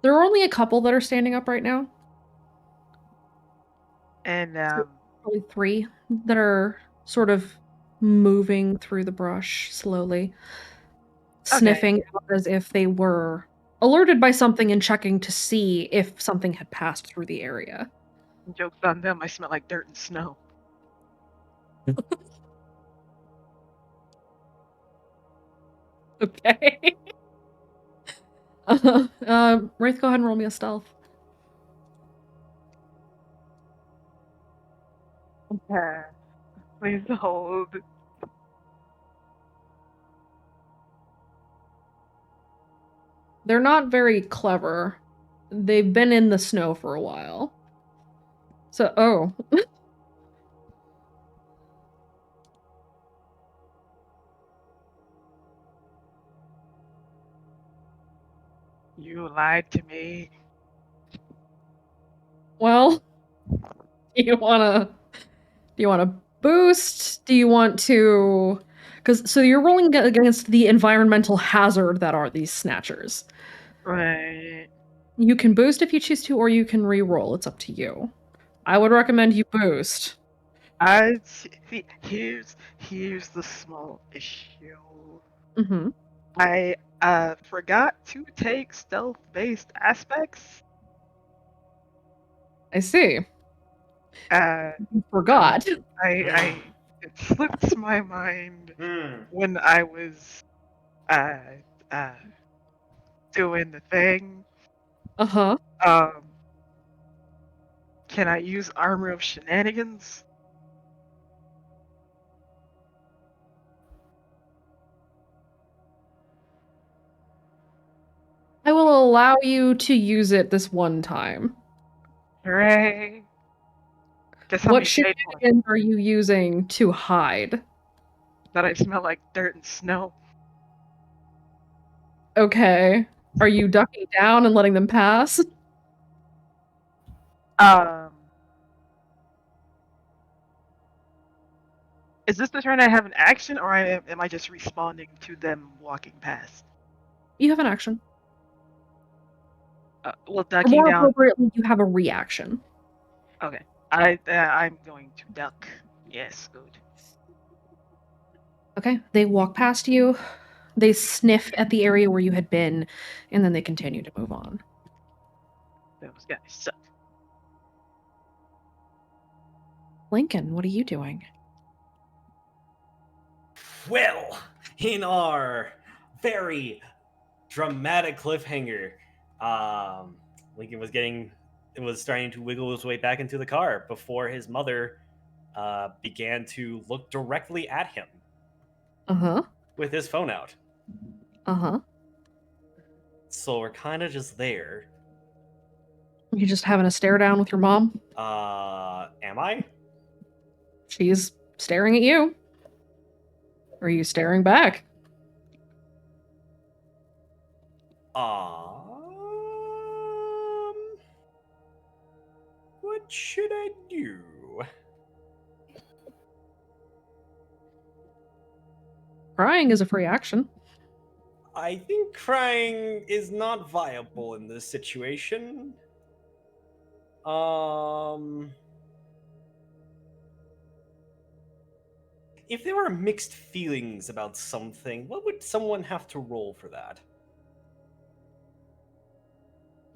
There are only a couple that are standing up right now. And Probably 3 that are sort of moving through the brush slowly, sniffing out as if they were alerted by something and checking to see if something had passed through the area. Joke's on them. I smell like dirt and snow. Okay. Wraith, go ahead and roll me a stealth. Okay. Please hold. They're not very clever. They've been in the snow for a while. So, oh. You lied to me. Well, do you wanna boost? Do you want to? Because so you're rolling against the environmental hazard that are these snatchers. Right. You can boost if you choose to, or you can re-roll. It's up to you. I would recommend you boost. I see. Here's the small issue. Mm-hmm. I forgot to take stealth-based aspects. I see. You forgot. It slipped my mind when I was doing the thing. Uh-huh. Can I use Armor of Shenanigans? I will allow you to use it this one time. Hooray! Guess how What many fate points? shenanigans are you using to hide? That I smell like dirt and snow. Okay. Are you ducking down and letting them pass? Is this the turn I have an action, or am I just responding to them walking past? You have an action. Well, Or ducking more down. appropriately, you have a reaction. Okay, I'm going to duck. Yes, good. Okay. They walk past you. They sniff at the area where you had been, and then they continue to move on. Those guys suck. Lincoln, what are you doing? Well, in our very dramatic cliffhanger, Lincoln was starting to wiggle his way back into the car before his mother began to look directly at him. Uh-huh. With his phone out. Uh-huh. So we're kind of just there. You just having a stare down with your mom? Am I? She's staring at you. Are you staring back? What should I do? Crying is a free action. I think crying is not viable in this situation. If there were mixed feelings about something, what would someone have to roll for that?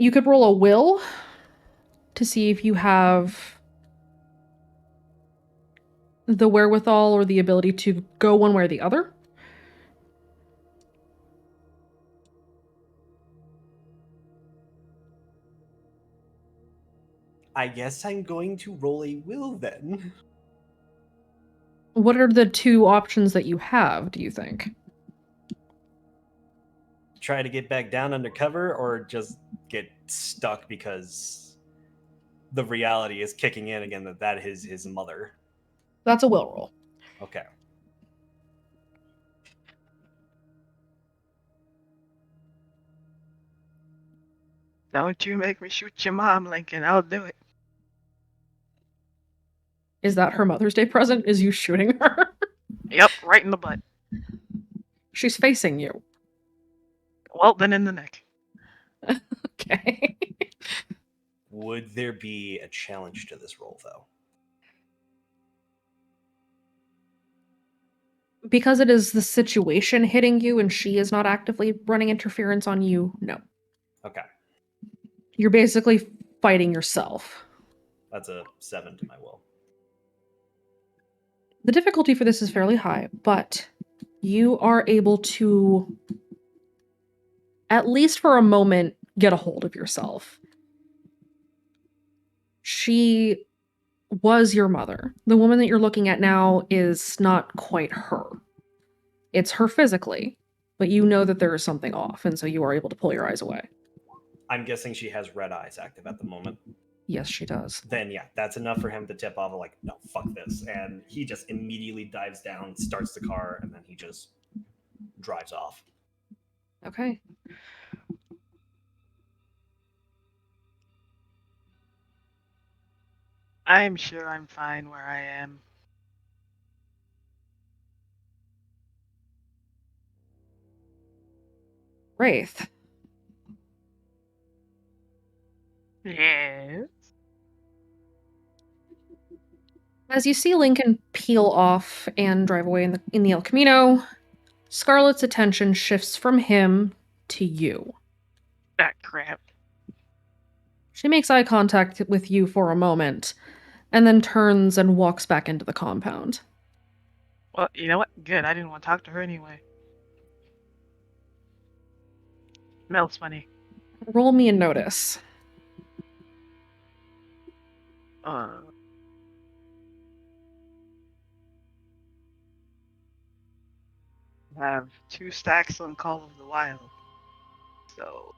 You could roll a will to see if you have the wherewithal or the ability to go one way or the other. I guess I'm going to roll a will then. What are the two options that you have, do you think? Try to get back down undercover or just get stuck because the reality is kicking in again that is his mother. That's a will roll. Okay. Don't you make me shoot your mom, Lincoln. I'll do it. Is that her Mother's Day present? Is you shooting her? Yep, right in the butt. She's facing you. Well, then in the neck. Okay. Would there be a challenge to this roll, though? Because it is the situation hitting you and she is not actively running interference on you, no. Okay. You're basically fighting yourself. That's a 7 to my will. The difficulty for this is fairly high, but you are able to, at least for a moment, get a hold of yourself. She was your mother. The woman that you're looking at now is not quite her. It's her physically, but you know that there is something off, and so you are able to pull your eyes away. I'm guessing she has red eyes active at the moment. Yes, she does. Then yeah, that's enough for him to tip off of like, no, fuck this. And he just immediately dives down, starts the car, and then he just drives off. Okay. I'm sure I'm fine where I am. Wraith. Yes. As you see Lincoln peel off and drive away in the El Camino, Scarlett's attention shifts from him to you. That crap. She makes eye contact with you for a moment, and then turns and walks back into the compound. Well, you know what? Good. I didn't want to talk to her anyway. Smells funny. Roll me a notice. I have 2 stacks on Call of the Wild. So.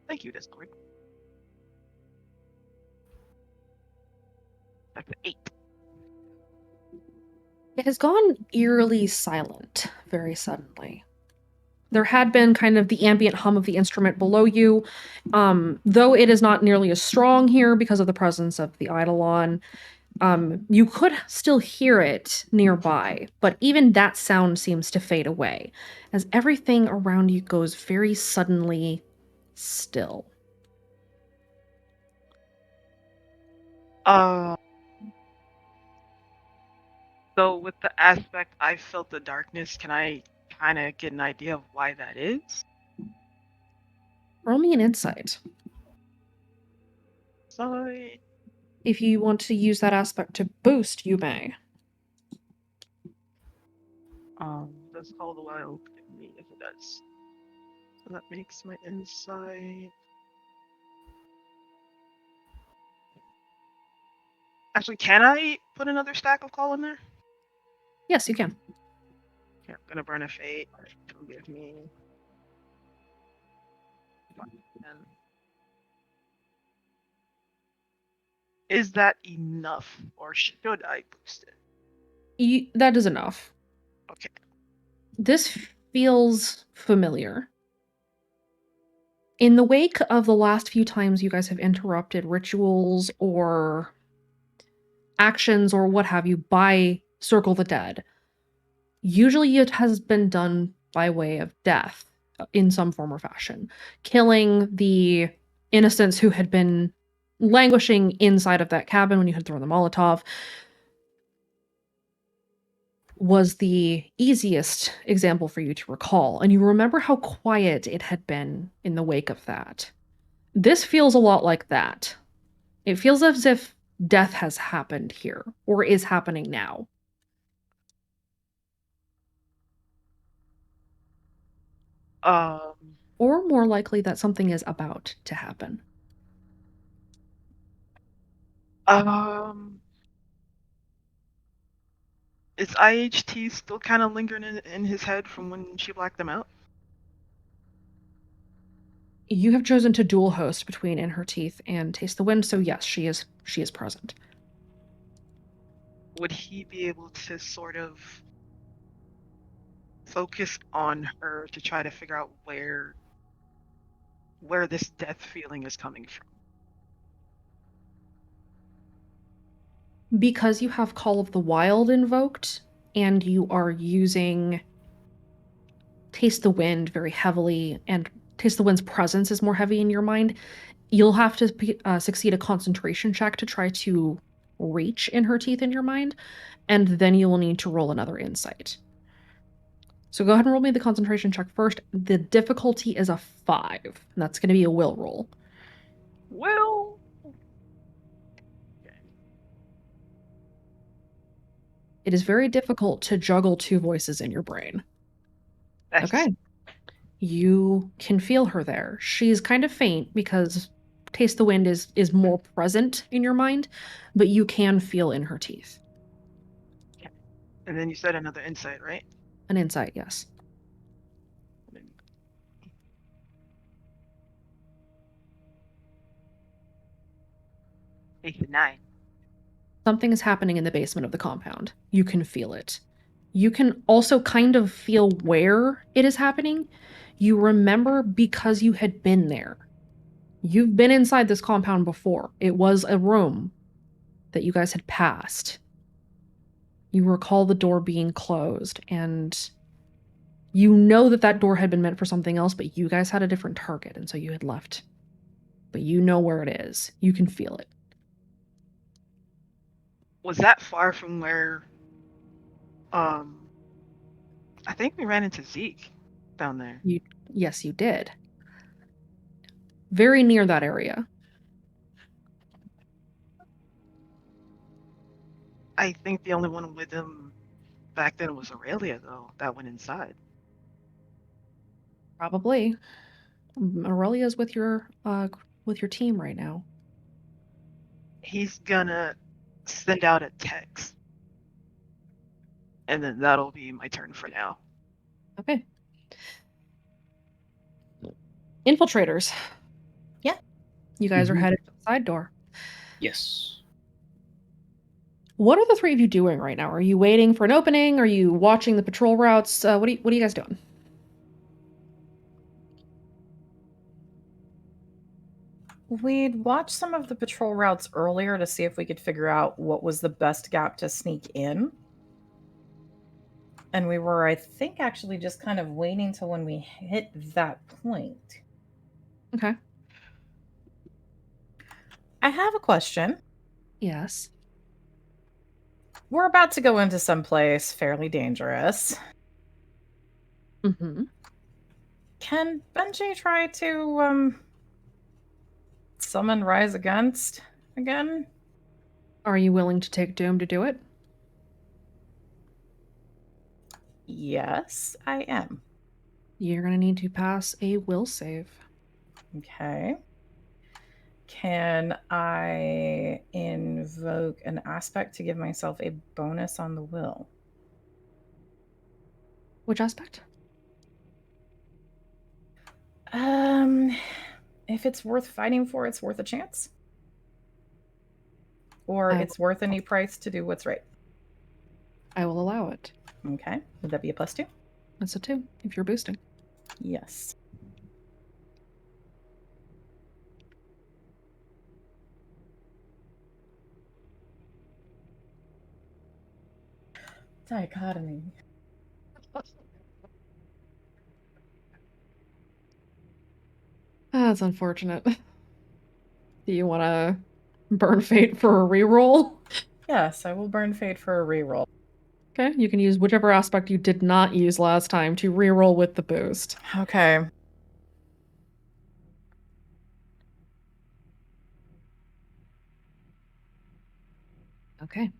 Thank you, Discord. That's an 8. It has gone eerily silent very suddenly. There had been kind of the ambient hum of the instrument below you, though it is not nearly as strong here because of the presence of the Eidolon. You could still hear it nearby, but even that sound seems to fade away as everything around you goes very suddenly still. So with the aspect I felt the darkness, can I kind of get an idea of why that is? Roll me an insight. Sorry. If you want to use that aspect to boost, you may. Does Call of the Wild give me if it does? So that makes my insight. Actually, can I put another stack of Call in there? Yes, you can. Okay, I'm gonna burn a fate. It'll give me. Is that enough, or should I boost it? That is enough. Okay. This feels familiar. In the wake of the last few times you guys have interrupted rituals or actions or what have you by Circle the Dead, usually it has been done by way of death in some form or fashion. Killing the innocents who had been languishing inside of that cabin when you had thrown the Molotov. was the easiest example for you to recall, and you remember how quiet it had been in the wake of that. This feels a lot like that. It feels as if death has happened here, or is happening now. Or more likely that something is about to happen. Is IHT still kind of lingering in his head from when she blacked them out? You have chosen to dual host between In Her Teeth and Taste the Wind, so yes, she is present. Would he be able to sort of focus on her to try to figure out where this death feeling is coming from? Because you have Call of the Wild invoked, and you are using Taste the Wind very heavily, and Taste the Wind's presence is more heavy in your mind, you'll have to succeed a concentration check to try to reach In Her Teeth in your mind, and then you will need to roll another insight. So go ahead and roll me the concentration check first. The difficulty is a 5, and that's going to be a will roll. Will? It is very difficult to juggle two voices in your brain. Okay. You can feel her there. She's kind of faint because Taste the Wind is more present in your mind, but you can feel In Her Teeth. And then you said another insight, right? An insight, yes. Eight to 9. Something is happening in the basement of the compound. You can feel it. You can also kind of feel where it is happening. You remember because you had been there. You've been inside this compound before. It was a room that you guys had passed. You recall the door being closed, and you know that door had been meant for something else, but you guys had a different target, and so you had left. But you know where it is. You can feel it. Was that far from where I think we ran into Zeke down there? Yes, you did. Very near that area. I think the only one with him back then was Aurelia, though, that went inside. Probably. Aurelia's with your team right now. He's gonna send out a text. And then that'll be my turn for now. Okay. Infiltrators. Yeah. You guys are headed to the side door. Yes. What are the three of you doing right now? Are you waiting for an opening? Are you watching the patrol routes? What are you guys doing? We'd watched some of the patrol routes earlier to see if we could figure out what was the best gap to sneak in. And we were, I think, actually just kind of waiting till when we hit that point. Okay. I have a question. Yes. We're about to go into someplace fairly dangerous. Mm-hmm. Can Benji try to summon Rise Against again? Are you willing to take Doom to do it? Yes, I am. You're going to need to pass a will save. Okay. Can I invoke an aspect to give myself a bonus on the will? Which aspect? If it's worth fighting for, it's worth a chance. Or it's worth any price to do what's right. I will allow it. Okay. Would that be a +2? That's a 2, if you're boosting. Yes. Dichotomy. That's unfortunate. Do you want to burn fate for a reroll? Yes, I will burn fate for a reroll. Okay, you can use whichever aspect you did not use last time to reroll with the boost. Okay. Okay.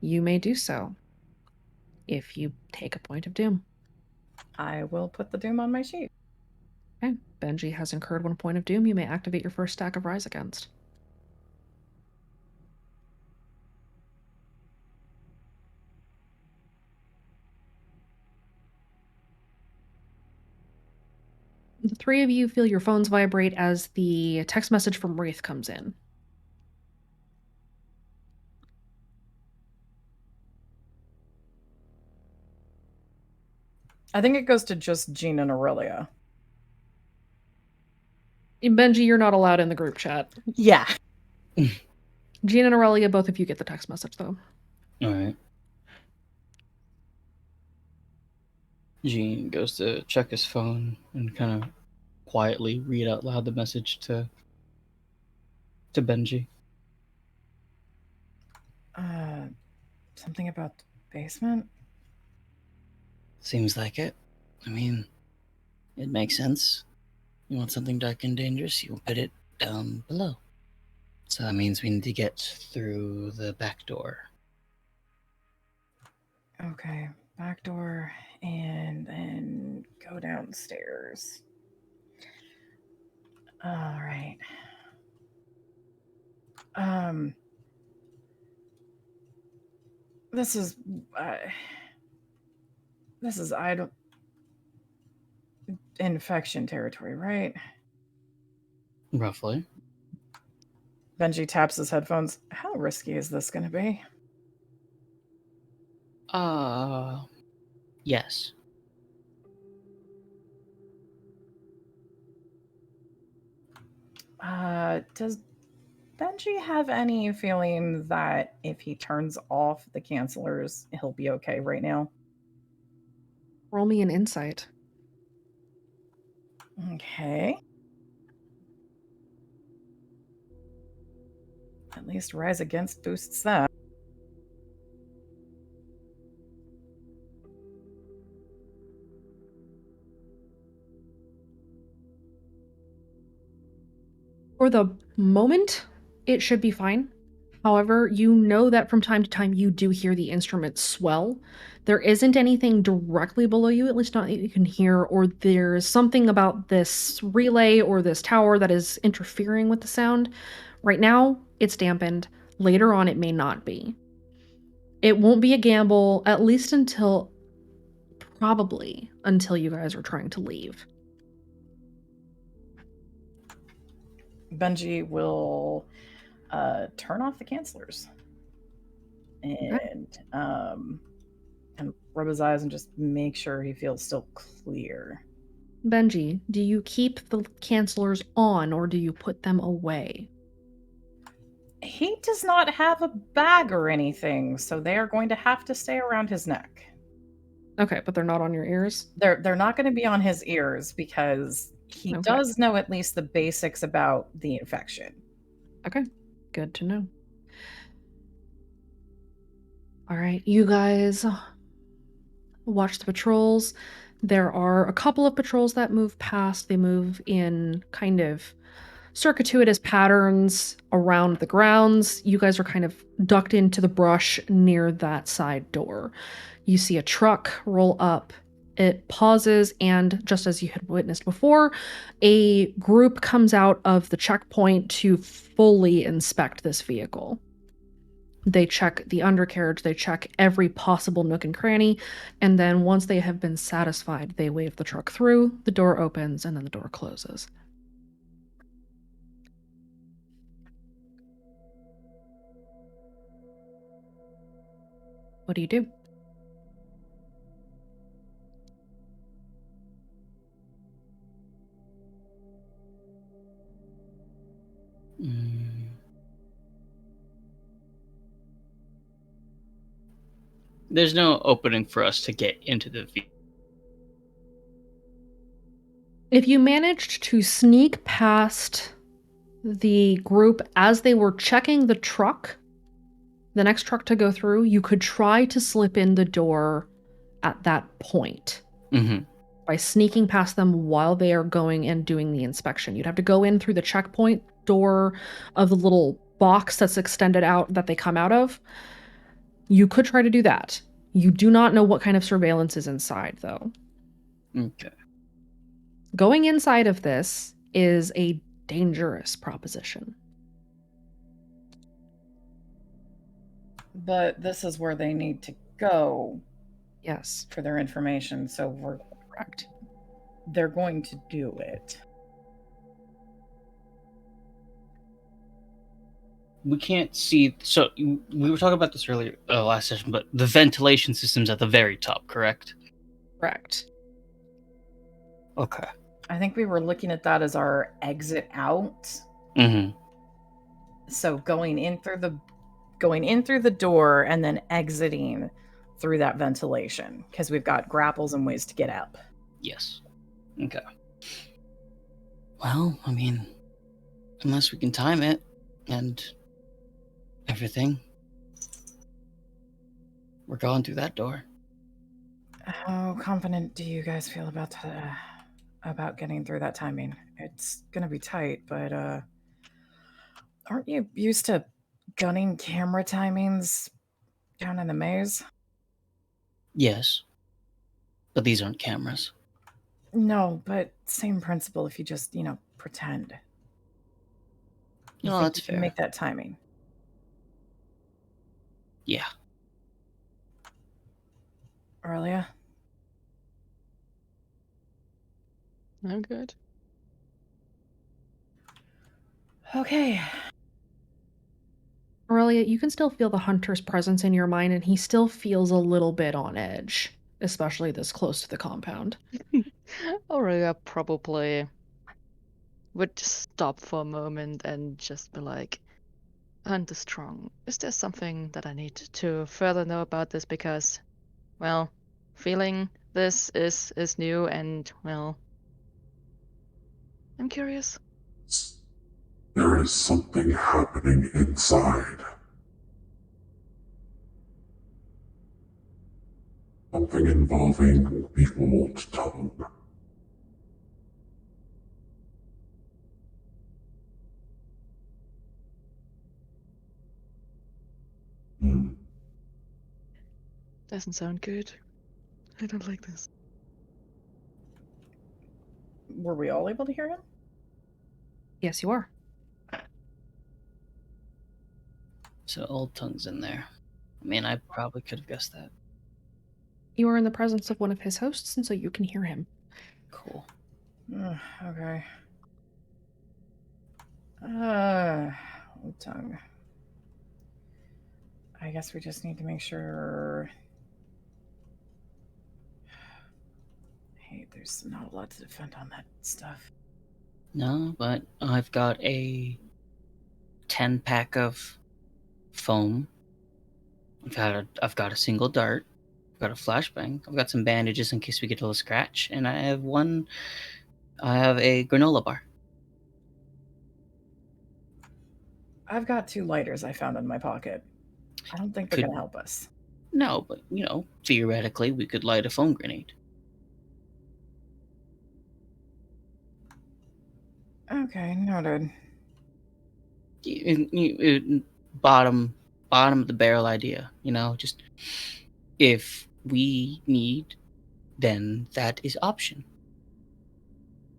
You may do so if you take a point of doom. I will put the doom on my sheet. Okay. Benji has incurred 1 point of doom. You may activate your first stack of Rise Against. The three of you feel your phones vibrate as the text message from Wraith comes in. I think it goes to just Jean and Aurelia. Benji, you're not allowed in the group chat. Yeah. Jean and Aurelia, both of you get the text message, though. All right. Gene goes to check his phone and kind of quietly read out loud the message to Benji. Something about the basement? Seems like it. I mean, it makes sense. You want something dark and dangerous, you put it down below. So that means we need to get through the back door. Okay, back door and then go downstairs. All right. This is I don't infection territory, right? Roughly. Benji taps his headphones. How risky is this going to be? Yes. Does Benji have any feeling that if he turns off the cancelers, he'll be okay right now? Roll me an insight. Okay. At least Rise Against boosts that. For the moment, it should be fine. However, you know that from time to time you do hear the instrument swell. There isn't anything directly below you, at least not that you can hear, or there's something about this relay or this tower that is interfering with the sound. Right now, it's dampened. Later on, it may not be. It won't be a gamble, at least probably until you guys are trying to leave. Benji will turn off the cancelers and rub his eyes and just make sure he feels still clear. Benji, do you keep the cancelers on or do you put them away? He does not have a bag or anything, so they are going to have to stay around his neck. Okay, but they're not on your ears? They're not going to be on his ears because he does know at least the basics about the infection. Okay, good to know. All right, you guys watch the patrols. There are a couple of patrols that move past. They move in kind of circuitous patterns around the grounds. You guys are kind of ducked into the brush near that side door. You see a truck roll up. It pauses, and just as you had witnessed before, a group comes out of the checkpoint to fully inspect this vehicle. They check the undercarriage, they check every possible nook and cranny, and then once they have been satisfied, they wave the truck through, the door opens, and then the door closes. What do you do? There's no opening for us to get into the vehicle. If you managed to sneak past the group as they were checking the truck, the next truck to go through, you could try to slip in the door at that point Mm-hmm. by sneaking past them while they are going and doing the inspection. You'd have to go in through the checkpoint door of the little box that's extended out that they come out of. You could try to do that. You do not know what kind of surveillance is inside, though. Okay. Going inside of this is a dangerous proposition. But this is where they need to go. Yes. For their information, so we're correct. They're going to do it. We can't see. So we were talking about this earlier, last session, but the ventilation system's at the very top, correct? Correct. Okay. I think we were looking at that as our exit out. Mm-hmm. So going in through the door and then exiting through that ventilation, because we've got grapples and ways to get up. Yes. Okay. Well, I mean, unless we can time it and everything, we're going through that door. How confident do you guys feel about getting through that timing? It's gonna be tight, but aren't you used to gunning camera timings down in the maze? Yes. But these aren't cameras. No, but same principle if you just, pretend. You No, think that's you can fair. make that timing. Yeah. Aurelia? I'm good. Okay. Aurelia, you can still feel the hunter's presence in your mind, and he still feels a little bit on edge, especially this close to the compound. Aurelia probably would just stop for a moment and just be like, Hunter Strong, is there something that I need to further know about this? Because, well, feeling this is new and, well, I'm curious. There is something happening inside. Something involving the old tongue. Doesn't sound good. I don't like this. Were we all able to hear him? Yes, you are. So Old Tongue's in there. I mean, I probably could have guessed that. You are in the presence of one of his hosts, and so you can hear him. Cool. Okay. Old Tongue. I guess we just need to make sure. Hey, there's not a lot to defend on that stuff. No, but I've got a 10-pack of foam. I've got a single dart. I've got a flashbang. I've got some bandages in case we get a little scratch, and I have a granola bar. I've got 2 lighters I found in my pocket. I don't think they're Could- gonna help us. No, but theoretically, we could light a foam grenade. Okay, noted. Bottom of the barrel idea, just if we need, then that is option.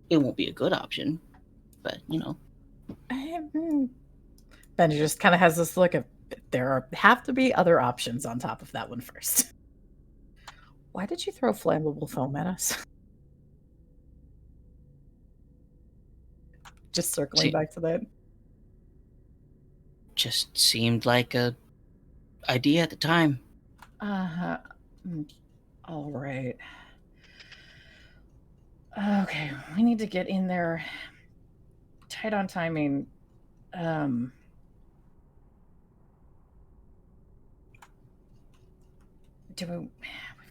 It won't be a good option, but Benji just kind of has this look of have to be other options on top of that one first. Why did you throw flammable foam at us? Just circling back to that. just seemed like a idea at the time. Uh-huh. All right. Okay, we need to get in there tight on timing. We've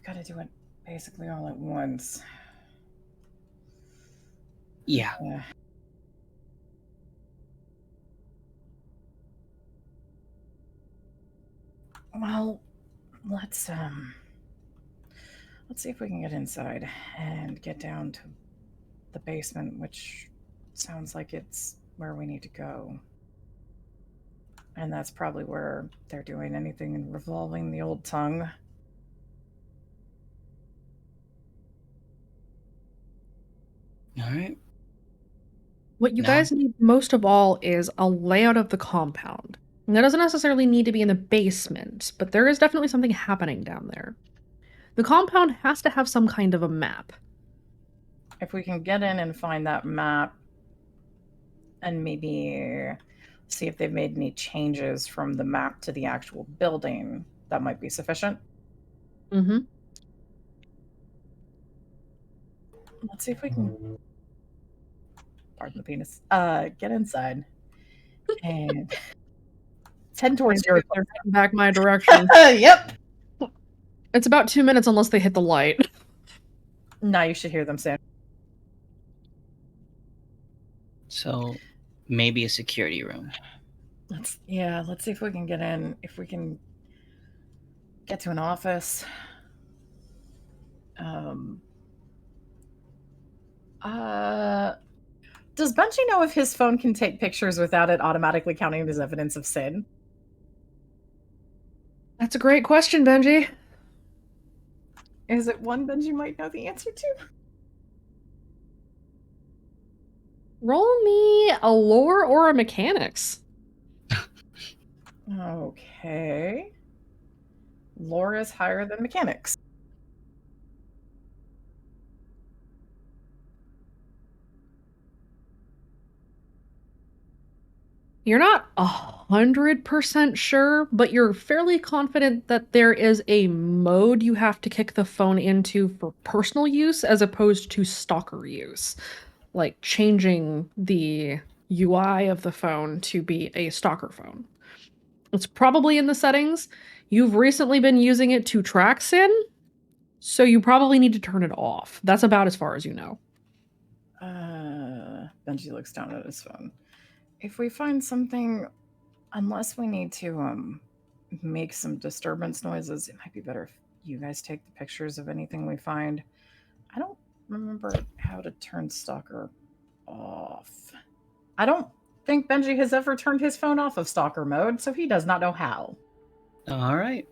got to do it basically all at once. Yeah. Well, let's see if we can get inside and get down to the basement, which sounds like it's where we need to go. And that's probably where they're doing anything revolving the old tongue. All right. What you No. guys need most of all is a layout of the compound. And that doesn't necessarily need to be in the basement, but there is definitely something happening down there. The compound has to have some kind of a map. If we can get in and find that map and maybe see if they've made any changes from the map to the actual building, that might be sufficient. Mm-hmm. Let's see if we can, pardon the penis, get inside and head towards your. They're heading back my direction. Yep. It's about 2 minutes unless they hit the light. Now you should hear them soon. So maybe a security room. Let's see if we can get in. If we can get to an office. Does Benji know if his phone can take pictures without it automatically counting as evidence of sin? That's a great question, Benji. Is it one Benji might know the answer to? Roll me a lore or a mechanics. Okay. Lore is higher than mechanics. You're not 100% sure, but you're fairly confident that there is a mode you have to kick the phone into for personal use as opposed to stalker use. Like changing the UI of the phone to be a stalker phone. It's probably in the settings. You've recently been using it to track sin, so you probably need to turn it off. That's about as far as you know. Benji looks down at his phone. If we find something, unless we need to make some disturbance noises, it might be better if you guys take the pictures of anything we find. I don't remember how to turn stalker off. I don't think Benji has ever turned his phone off of stalker mode, so he does not know how. All right.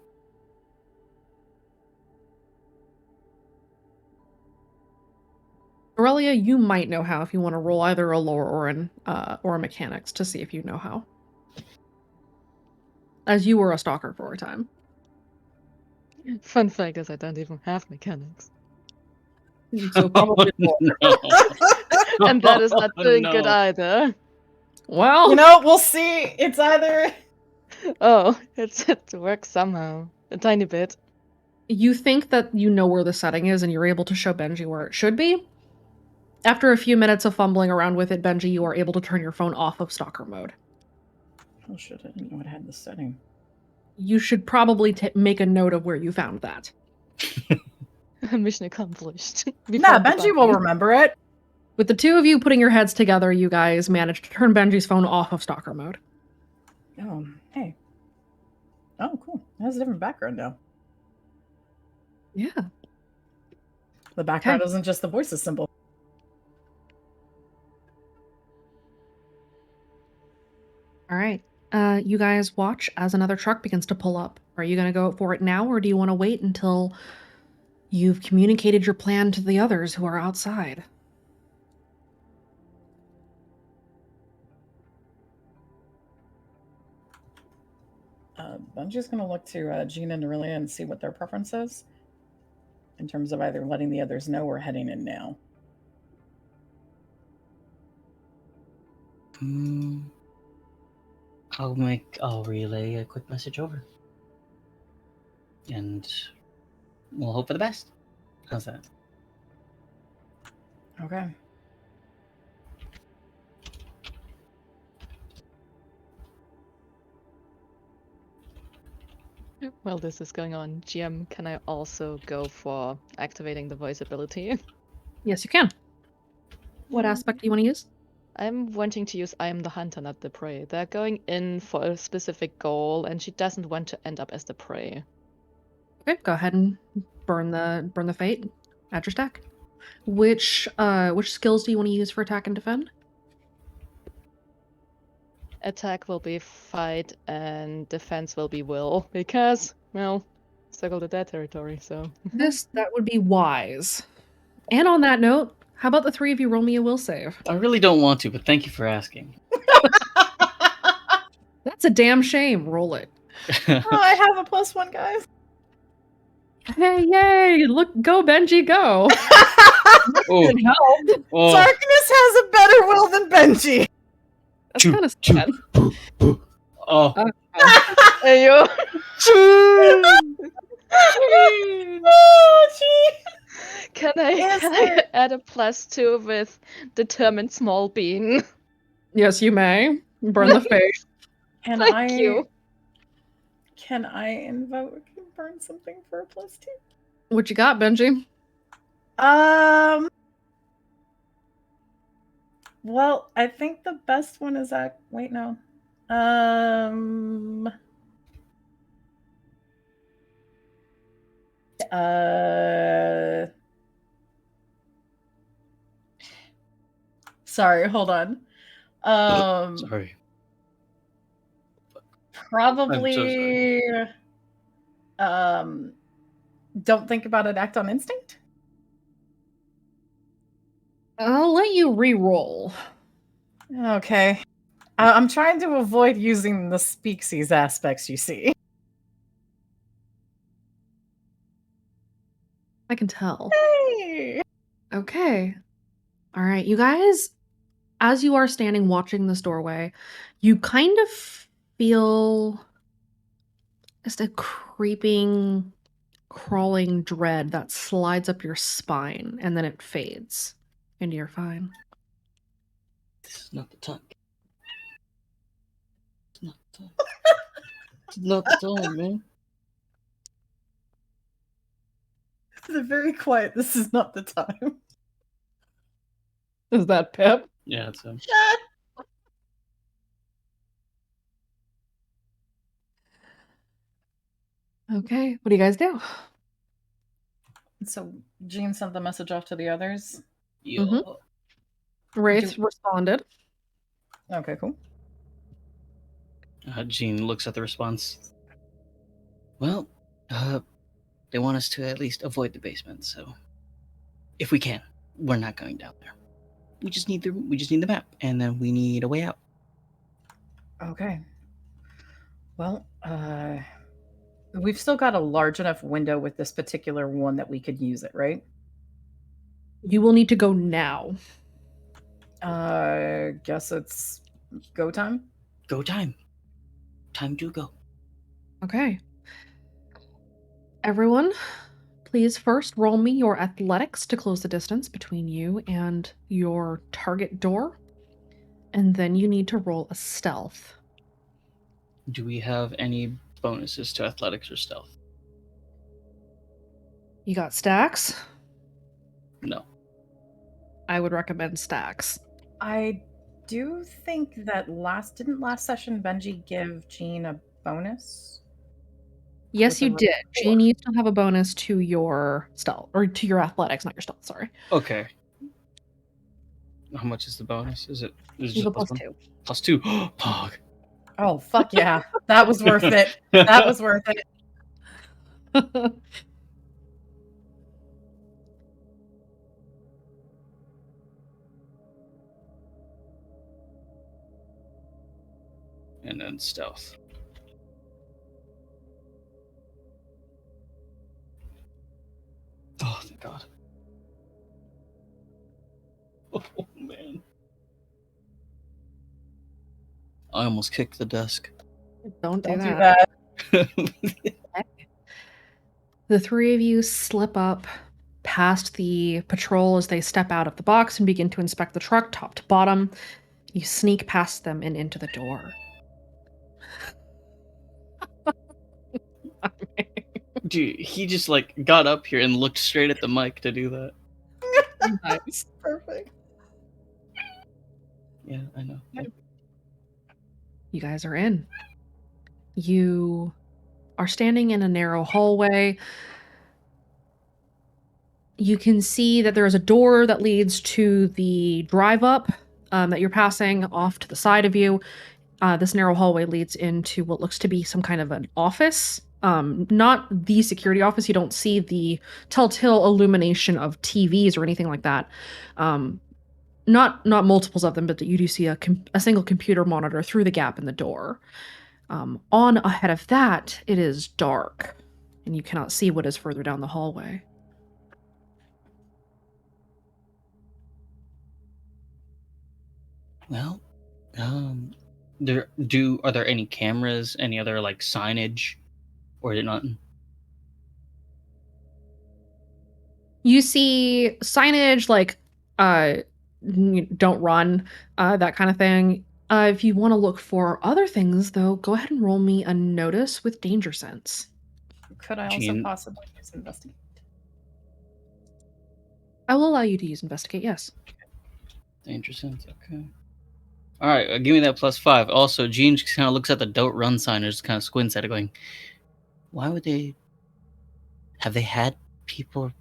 Aurelia, you might know how if you want to roll either a lore or a mechanics to see if you know how. As you were a stalker for a time. Fun fact is I don't even have mechanics. So probably And that is not doing good either. Well, you know, we'll see. It's either. Oh, it works somehow. A tiny bit. You think that you know where the setting is and you're able to show Benji where it should be. After a few minutes of fumbling around with it, Benji, you are able to turn your phone off of stalker mode. Oh shit, I didn't know it had this setting. You should probably make a note of where you found that. Mission accomplished. Nah, Benji will remember it. With the two of you putting your heads together, you guys managed to turn Benji's phone off of stalker mode. Oh, hey. Oh, cool. It has a different background now. Yeah. The background isn't just the voices symbol. All right. You guys watch as another truck begins to pull up. Are you going to go for it now, or do you want to wait until you've communicated your plan to the others who are outside? Benji's going to look to Gina and Aurelia and see what their preference is in terms of either letting the others know we're heading in now. I'll relay a quick message over. And we'll hope for the best. How's that? Okay. While this is going on, GM, can I also go for activating the voice ability? Yes, you can. What aspect do you want to use? I'm wanting to use I am the hunter, not the prey. They're going in for a specific goal, and she doesn't want to end up as the prey. Okay, go ahead and burn the fate. Add your stack. Which skills do you want to use for attack and defend? Attack will be fight, and defense will be will, because, well, circle the dead territory, so. That would be wise. And on that note, how about the three of you roll me a will save? I really don't want to, but thank you for asking. That's a damn shame. Roll it. Oh, I have a +1, guys. Hey, yay! Look, go Benji, go! Oh. Good help. Oh. Darkness has a better will than Benji. That's kind of sad. Oh. Hey, yo. Oh, gee. Can I add a +2 with determined small bean? Yes, you may. Burn the fate. Can Thank you. Can I invoke and burn something for a +2? What you got, Benji? Well, I think the best one is that. Wait, no. Sorry, hold on. Sorry. Probably. Don't think about it. Act on instinct. I'll let you re-roll. Okay. I'm trying to avoid using the speaksies aspects. You see. I can tell. Hey! Okay. All right, you guys, as you are standing watching this doorway, you kind of feel just a creeping, crawling dread that slides up your spine and then it fades and you're fine. This is not the time. It's not the time. It's not the time, man. They're very quiet. This is not the time. Is that Pip? Yeah, it's him. Okay, what do you guys do? So Jean sent the message off to the others. Yeah. Mhm. Wraith responded. Okay, cool. Jean looks at the response. Well, they want us to at least avoid the basement, so if we can, we're not going down there. We just need the map, and then we need a way out. Okay. Well, we've still got a large enough window with this particular one that we could use it, right? You will need to go now. Guess it's go time. Go time. Time to go. Okay. Everyone, please first roll me your athletics to close the distance between you and your target door. And then you need to roll a stealth. Do we have any bonuses to athletics or stealth? You got stacks? No. I would recommend stacks. I do think that didn't last session Benji give Jean a bonus? Yes, With you a did. rapport. Jane, you still have a bonus to your stealth, or to your athletics, not your stealth, sorry. Okay. How much is the bonus? Is it You have a just +2. +2? Pog. Oh, fuck yeah. That was worth it. That was worth it. And then stealth. Oh, thank God. Oh, man. I almost kicked the desk. Don't do Don't do that. that. The three of you slip up past the patrol as they step out of the box and begin to inspect the truck top to bottom. You sneak past them and into the door. Dude, he just got up here and looked straight at the mic to do that. Nice. Perfect. Yeah, I know. You guys are in. You are standing in a narrow hallway. You can see that there is a door that leads to the drive up that you're passing off to the side of you. This narrow hallway leads into what looks to be some kind of an office. Not the security office. You don't see the telltale illumination of TVs or anything like that. Not multiples of them, but you do see a single computer monitor through the gap in the door. On ahead of that, it is dark, and you cannot see what is further down the hallway. Well, are there any cameras, any other like signage, or is it not? You see signage like don't run, that kind of thing. If you want to look for other things, though, go ahead and roll me a notice with danger sense. Could I also Jean- possibly use investigate? I will allow you to use investigate, yes. Danger sense, okay. All right, give me that +5. Also, Jean just kind of looks at the "Don't Run" sign and just kind of squints at it, going, "Why would they? Have they had people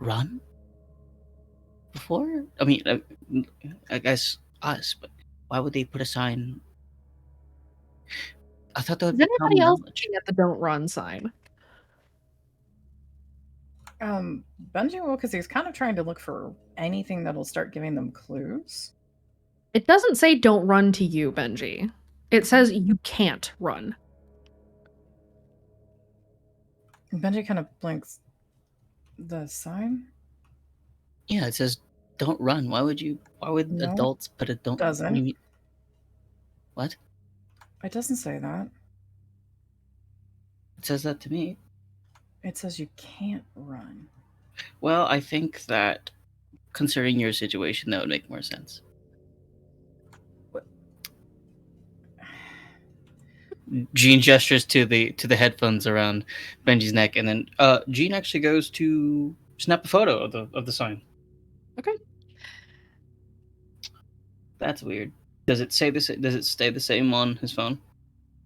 run before? I mean, I guess us, but why would they put a sign? I thought that would Is be anybody common else knowledge." looking at the don't run sign? Benji will, because he's kind of trying to look for anything that'll start giving them clues. It doesn't say don't run to you, Benji. It says you can't run. Benji kind of blinks. The sign? Yeah, it says "Don't run." Why would No, adults put a "don't"? doesn't. What do you mean? What? It doesn't say that. It says that to me. It says you can't run. Well, I think that considering your situation, that would make more sense. Jean gestures to the headphones around Benji's neck, and then Jean actually goes to snap a photo of the sign. Okay. That's weird. Does it say this? Does it stay the same on his phone?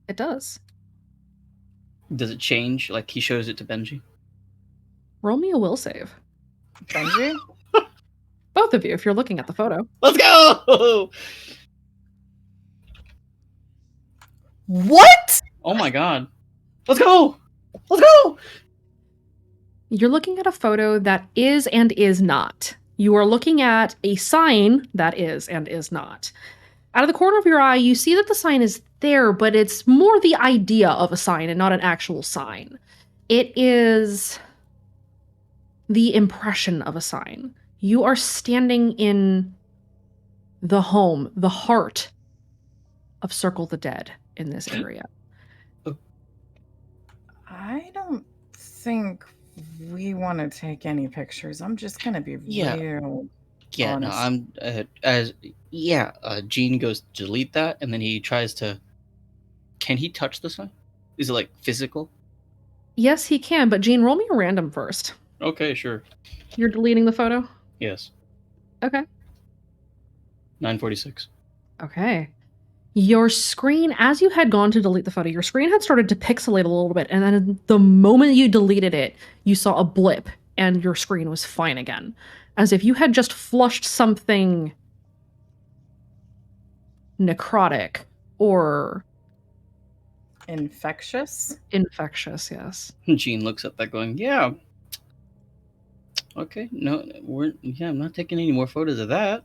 It does. Does it change? Like he shows it to Benji? Roll me a will save. Benji? Both of you, if you're looking at the photo. Let's go! What? Oh my god. Let's go! Let's go! You're looking at a photo that is and is not. You are looking at a sign that is and is not. Out of the corner of your eye, you see that the sign is there, but it's more the idea of a sign and not an actual sign. It is the impression of a sign. You are standing in the home, the heart of Circle the Dead in this area. I don't think we want to take any pictures. I'm just gonna be real Yeah, honest. no, I'm Gene goes to delete that, and then he tries to. Can he touch the sign? Is it like physical? Yes, he can, but Gene, roll me a random first. Okay, sure. You're deleting the photo? Yes. Okay. 946. Okay. Your screen, as you had gone to delete the photo, your screen had started to pixelate a little bit, and then the moment you deleted it, you saw a blip, and your screen was fine again. As if you had just flushed something necrotic or infectious. Infectious, yes. Gene looks at that, going, "Yeah. Okay, no, I'm not taking any more photos of that.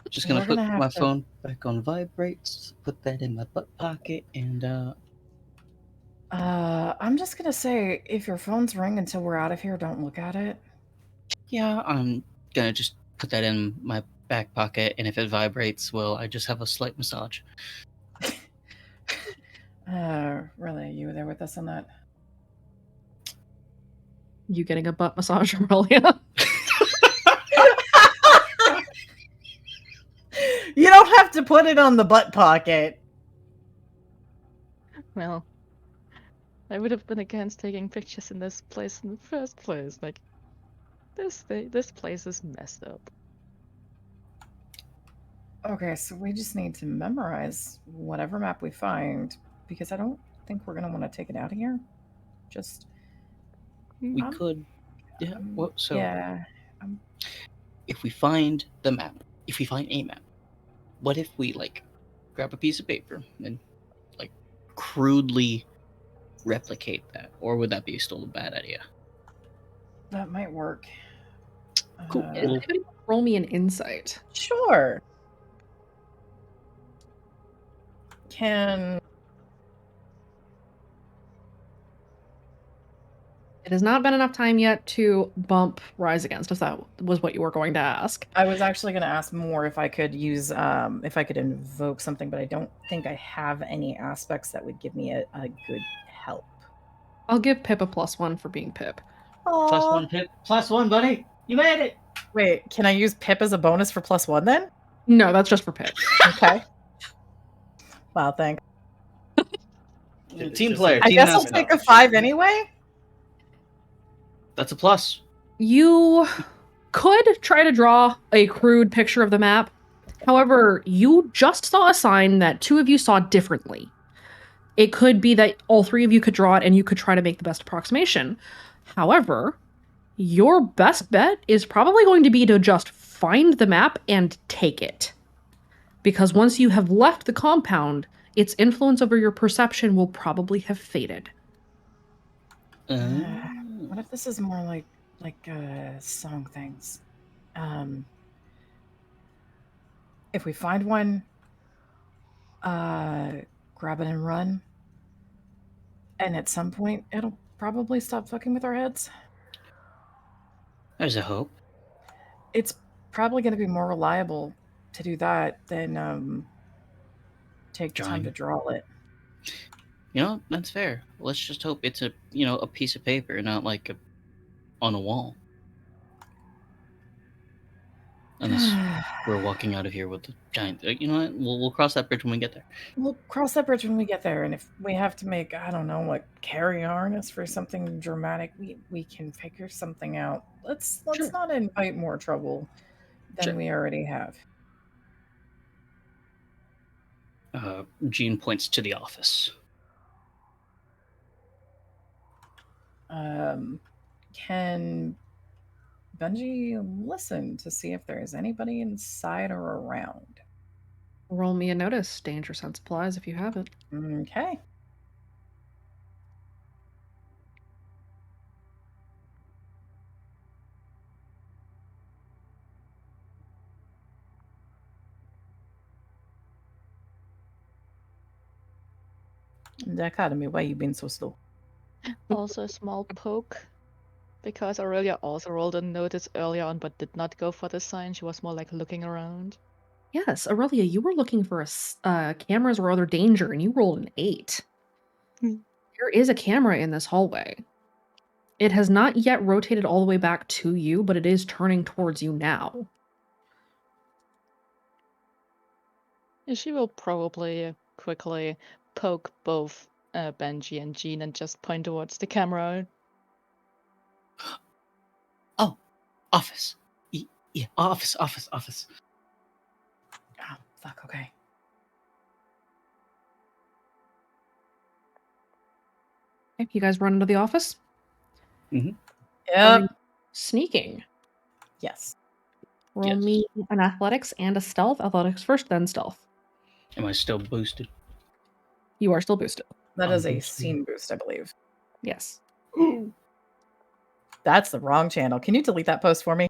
Just gonna We're put gonna have my to- phone back on vibrates, put that in my butt pocket, and I'm just gonna say, if your phones ring until we're out of here, don't look at it. yeah, I'm gonna just put that in my back pocket, and if it vibrates, well, I just have a slight massage." Really, you were there with us on that? You getting a butt massage, Aurelia? You don't have to put it on the butt pocket. Well, I would have been against taking pictures in this place in the first place. Like, this place is messed up. Okay, so we just need to memorize whatever map we find because I don't think we're gonna want to take it out of here. Just We could. Yeah. What? So yeah. if we find the map, if we find a map, what if we like grab a piece of paper and like crudely replicate that, or would that be still a bad idea? That might work. Cool. Does anybody roll me an insight? Sure. Can It has not been enough time yet to bump Rise Against, if that was what you were going to ask. I was actually going to ask more if I could use if I could invoke something, but I don't think I have any aspects that would give me a good help. I'll give Pip a +1 for being Pip. +1, Pip. +1, buddy. You made it. Wait, can I use Pip as a bonus for +1 then? No, that's just for Pip. Okay. Wow, thanks. Team player. I Team guess I'll master. take a 5 anyway. That's a plus. You could try to draw a crude picture of the map. However, you just saw a sign that two of you saw differently. It could be that all three of you could draw it and you could try to make the best approximation. However, your best bet is probably going to be to just find the map and take it. Because once you have left the compound, its influence over your perception will probably have faded. What if this is more like song things? If we find one, grab it and run. And at some point, it'll probably stop fucking with our heads. There's a hope. It's probably going to be more reliable to do that than take time to draw it. You know, that's fair. Let's just hope it's a piece of paper, not like on a wall. Unless we're walking out of here with a giant. You know what? We'll cross that bridge when we get there. We'll cross that bridge when we get there, and if we have to make, I don't know, like carry harness for something dramatic, we can figure something out. Let's not invite more trouble than we already have. Jean points to the office. Can Benji listen to see if there is anybody inside or around? Roll me a notice. Danger sense applies if you have it. Okay. The Academy, why you been so slow? Also a small poke, because Aurelia also rolled a notice earlier on but did not go for the sign. She was more like looking around. Yes, Aurelia, you were looking for cameras or other danger, and you rolled an 8. There is a camera in this hallway. It has not yet rotated all the way back to you, but it is turning towards you now. She will probably quickly poke both Benji and Jean and just point towards the camera. Oh, office. Yeah, office. Oh, fuck, okay. Okay, you guys run into the office? Mm-hmm. Yep. Sneaking. Yes. Roll me an athletics and a stealth. Athletics first, then stealth. Am I still boosted? You are still boosted. That is a scene boost, I believe. Yes. That's the wrong channel. Can you delete that post for me?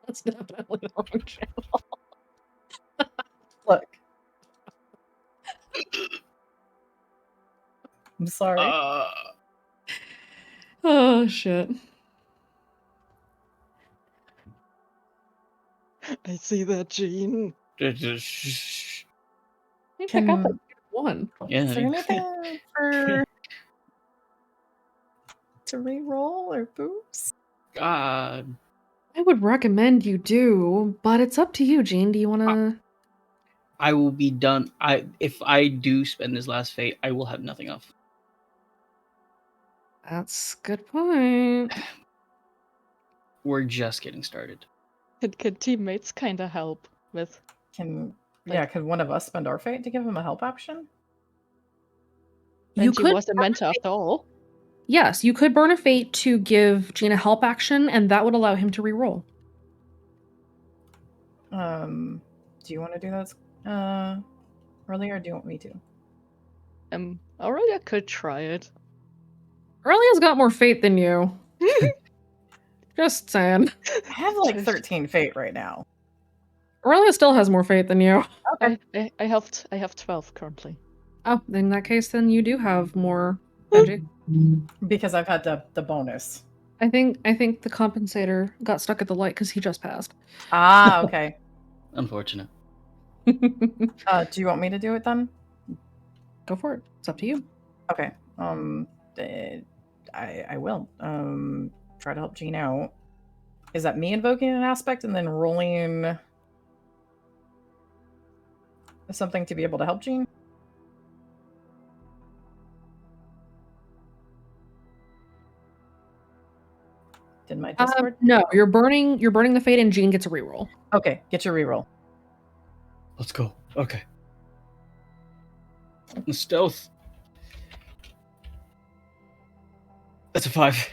That's definitely the wrong channel. Look. I'm sorry. Oh, shit. I see that, Jean. You pick up that one. Yeah. Is there anything to re-roll or boost? God. I would recommend you do, but it's up to you, Jean. Do you want to? I will be done. If I do spend this last fate, I will have nothing off. That's a good point. We're just getting started. Can teammates kind of help with? Could one of us spend our fate to give him a help option? You Benji could was the mentor after all. Yes, you could burn a fate to give Gene a help action, and that would allow him to reroll. Do you want to do that earlier, or do you want me to? Aurelia could try it. Aurelia's got more fate than you. Just saying. I have like 13 fate right now. Aurelia still has more fate than you. Okay. I have 12 currently. Oh, in that case, then you do have more, Benji. Because I've had the bonus. I think the compensator got stuck at the light because he just passed. Ah, okay. Unfortunate. Do you want me to do it then? Go for it. It's up to you. Okay. I will. Try to help Gene out. Is that me invoking an aspect and then rolling something to be able to help Gene? Did my Discord? No, you're burning the fate, and Gene gets a reroll. Okay, get your reroll. Let's go. Okay. The stealth. That's a 5.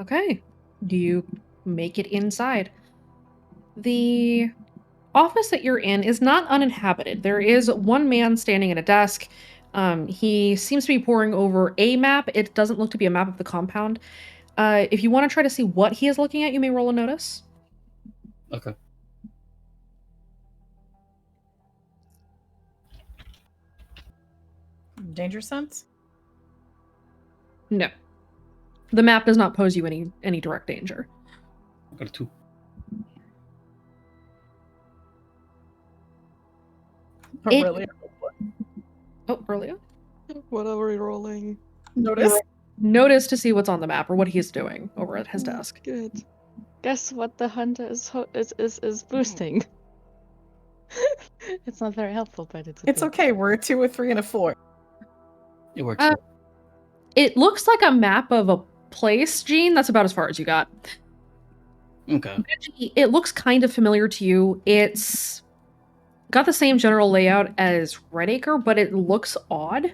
Okay. Do you make it inside? The office that you're in is not uninhabited. There is one man standing at a desk. He seems to be poring over a map. It doesn't look to be a map of the compound. If you want to try to see what he is looking at, you may roll a notice. Okay. Danger sense? No. The map does not pose you any direct danger. I got a 2. Aurelia. Oh, Aurelia? What are we rolling? Notice? Notice to see what's on the map or what he's doing over at his desk. Good. Guess what the hunter is boosting. It's not very helpful, but It's okay. We're a 2, a 3, and a 4. It works. It looks like a map of a place, Gene. That's about as far as you got. Okay. It looks kind of familiar to you. It's got the same general layout as Redacre, but it looks odd.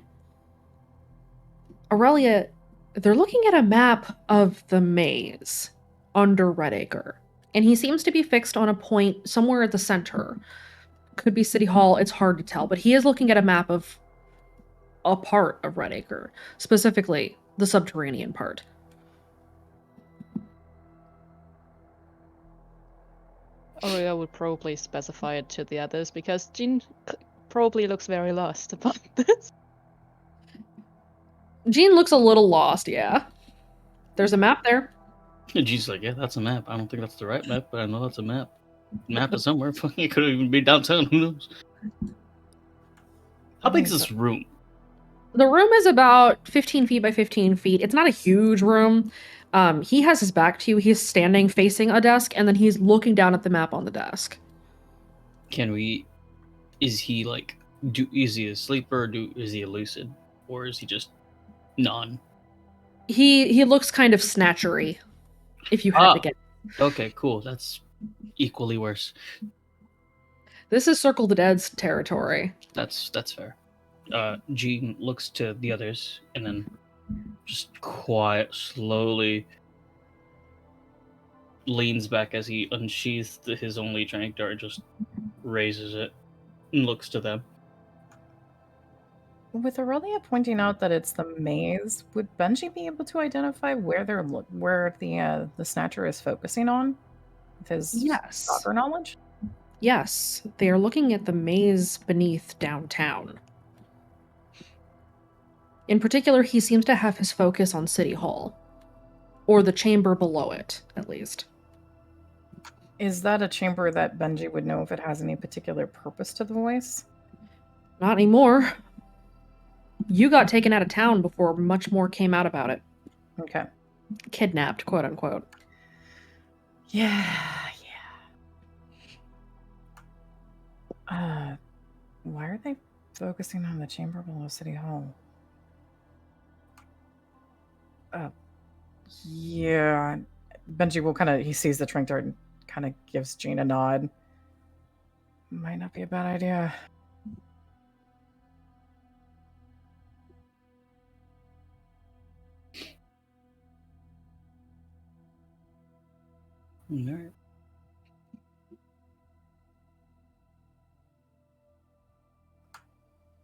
Aurelia, they're looking at a map of the maze under Redacre, and he seems to be fixed on a point somewhere at the center. Could be City Hall, it's hard to tell, but he is looking at a map of a part of Redacre, specifically the subterranean part. Aurelia would probably specify it to the others because Jean probably looks very lost about this. Jean looks a little lost, yeah. There's a map there. And G's like, yeah, that's a map. I don't think that's the right map, but I know that's a map. Map is somewhere. Fucking, it could even be downtown. Who knows? How big is this room? The room is about 15 feet by 15 feet. It's not a huge room. He has his back to you. He's standing facing a desk, and then he's looking down at the map on the desk. Can we... Is he like... Is he a sleeper? Is he a lucid? Or is he just non? He looks kind of snatchery, if you had to get. Okay, cool. That's equally worse. This is Circle the Dead's territory. That's fair. Jean looks to the others and then just quiet, slowly leans back as he unsheaths his only trank dart, just raises it and looks to them. With Aurelia pointing out that it's the maze, would Benji be able to identify where the Snatcher is focusing on with his soccer knowledge? Yes, they are looking at the maze beneath downtown. In particular, he seems to have his focus on City Hall, or the chamber below it, at least. Is that a chamber that Benji would know if it has any particular purpose to the voice? Not anymore. You got taken out of town before much more came out about it. Okay. Kidnapped, quote unquote. Yeah. Why are they focusing on the chamber below City Hall? Yeah. Benji will he sees the trank dart and kind of gives Jean a nod. Might not be a bad idea.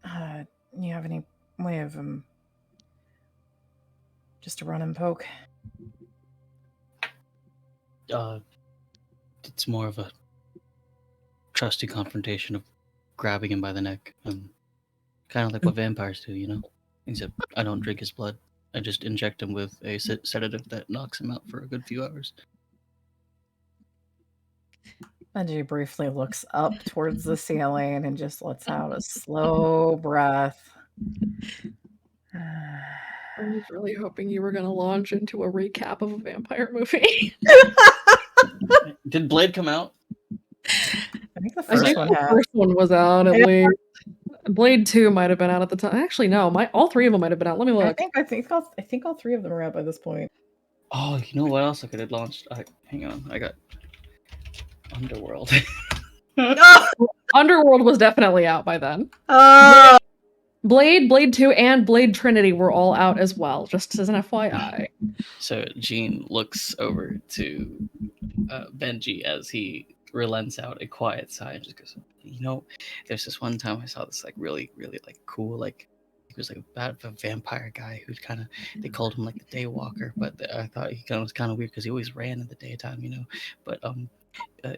Alright. You have any way of just a run and poke? It's more of a trusty confrontation of grabbing him by the neck. Kind of like what vampires do, you know? Except I don't drink his blood. I just inject him with a sedative that knocks him out for a good few hours. Benji briefly looks up towards the ceiling and just lets out a slow breath. I was really hoping you were going to launch into a recap of a vampire movie. Did Blade come out? I think the I think the first one was out at least. Blade 2 might have been out at the time. Actually, no. All three of them might have been out. Let me look. I think all three of them are out by this point. Oh, you know what else I could have launched? Hang on, I got Underworld. Underworld was definitely out by then. Blade 2, and Blade Trinity were all out as well, just as an FYI. So Jean looks over to Benji as he relents out a quiet sigh and just goes, you know, there's this one time I saw this like really, really like cool, like he was like about a vampire guy who'd kind of, they called him like the Daywalker, but I thought he was kind of weird because he always ran in the daytime, you know, but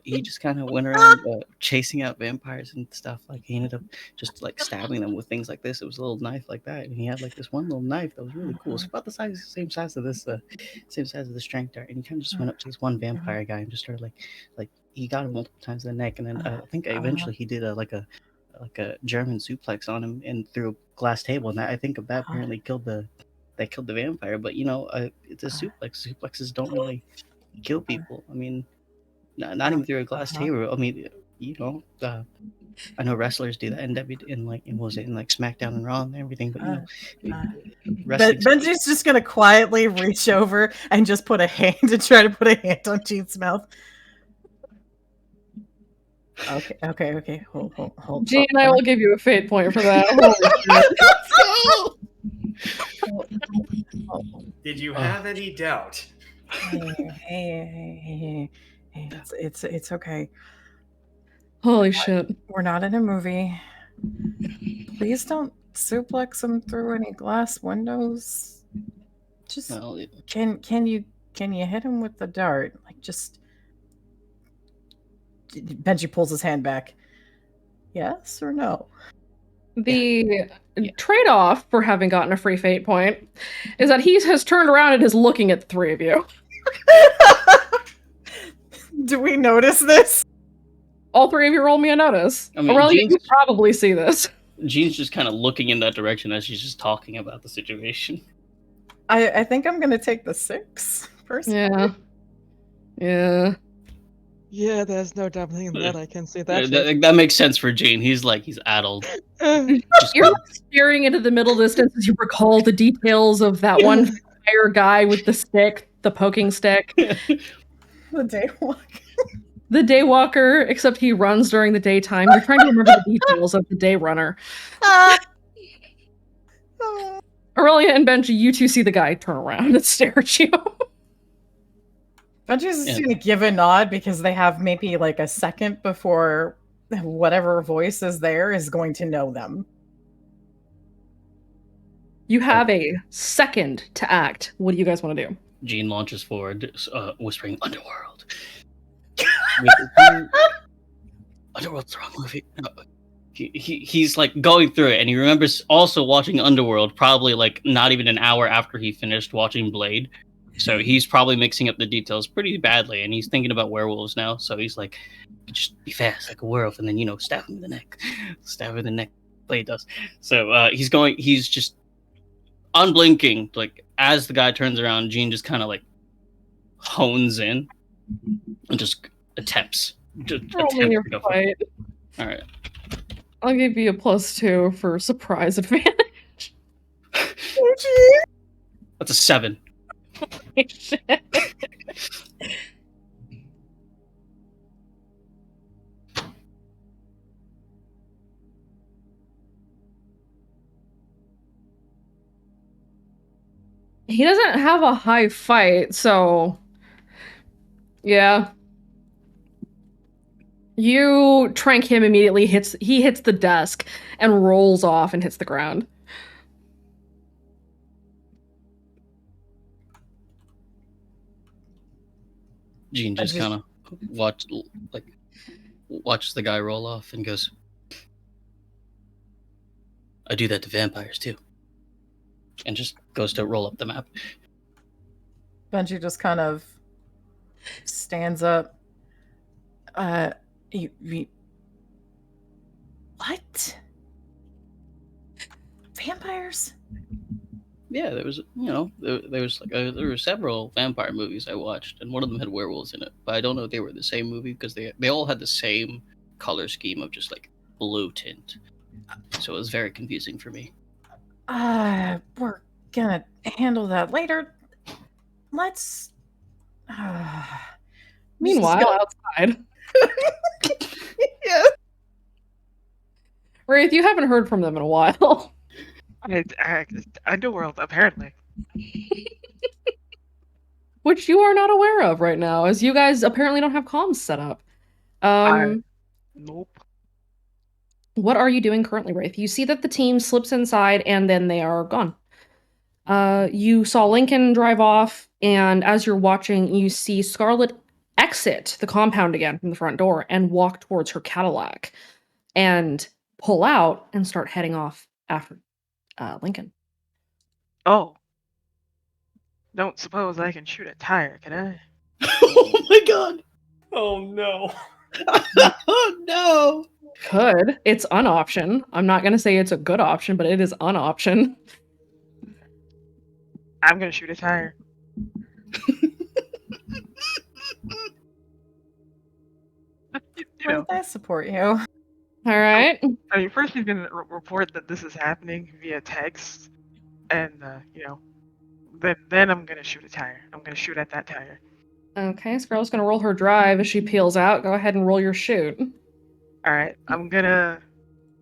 he just kind of went around chasing out vampires and stuff. Like he ended up just like stabbing them with things like this. It was a little knife like that, and he had like this one little knife that was really cool. It's about the same size of this, same size of the strength dart. And he kind of just went up to this one vampire guy and just started like he got him multiple times in the neck, and then I think eventually he did like a German suplex on him and through a glass table, and I think that apparently killed the vampire. But you know, it's a suplex. Suplexes don't really kill people. I mean. Not even through a glass table. I mean, you know, I know wrestlers do that in SmackDown and Raw and everything, but you know, Benji's just gonna quietly reach over and just put a hand and try to put a hand on Jean's mouth. Okay. Hold. Jean, I will give you a fate point for that. Did you have any doubt? Hey. It's okay. Holy shit. We're not in a movie. Please don't suplex him through any glass windows. Just can you hit him with the dart? Like just Benji pulls his hand back. Yes or no? The trade-off for having gotten a free fate point is that he has turned around and is looking at the three of you. Do we notice this? All three of you roll me a notice. I mean, Aurelia, you probably see this. Jean's just kind of looking in that direction as she's just talking about the situation. I think I'm gonna take the 6 personally. Yeah, there's no doubling in that. I can see that. That makes sense for Jean. He's addled. You're staring into the middle distance as you recall the details of that one fire guy with the stick, the poking stick. The Daywalker. The Daywalker, except he runs during the daytime. You're trying to remember the details of the Day Runner. Aurelia and Benji, you two see the guy turn around and stare at you. Benji's just gonna give a nod because they have maybe like a second before whatever voice is there is going to know them. You have a second to act. What do you guys want to do? Jean launches forward, whispering, "Underworld." Underworld's the wrong movie. No. He's like going through it, and he remembers also watching Underworld probably like not even an hour after he finished watching Blade. So he's probably mixing up the details pretty badly, and he's thinking about werewolves now. So he's like, just be fast like a werewolf, and then, you know, stab him in the neck. Stab him in the neck. Blade does. So he's just unblinking. Like, as the guy turns around, Jean just kind of like hones in and just attempts. Roll your fight. All right. I'll give you a +2 for surprise advantage. That's a 7. He doesn't have a high fight, so yeah. You trank him immediately, he hits the desk and rolls off and hits the ground. Jean just kind of watches the guy roll off and goes, "I do that to vampires too," and just goes to roll up the map. Benji just kind of stands up. What? Vampires? Yeah, there was, there were several vampire movies I watched, and one of them had werewolves in it. But I don't know if they were the same movie because they all had the same color scheme of just like blue tint. So it was very confusing for me. We're gonna handle that later. Let's. Meanwhile, outside. Yeah. Wraith, you haven't heard from them in a while. Underworld, apparently. Which you are not aware of right now, as you guys apparently don't have comms set up. Nope. What are you doing currently, Wraith? You see that the team slips inside and then they are gone. You saw Lincoln drive off, and as you're watching, you see Scarlet exit the compound again from the front door and walk towards her Cadillac and pull out and start heading off after Lincoln. Oh. Don't suppose I can shoot a tire, can I? Oh my god! Oh no. Oh no! Could. It's an option. I'm not gonna say it's a good option, but it is an option. I'm gonna shoot a tire. I support you. All right. I mean, first he's gonna report that this is happening via text, and then I'm gonna shoot a tire. I'm gonna shoot at that tire. Okay, Scarlet's gonna roll her drive as she peels out. Go ahead and roll your shoot. All right, I'm gonna.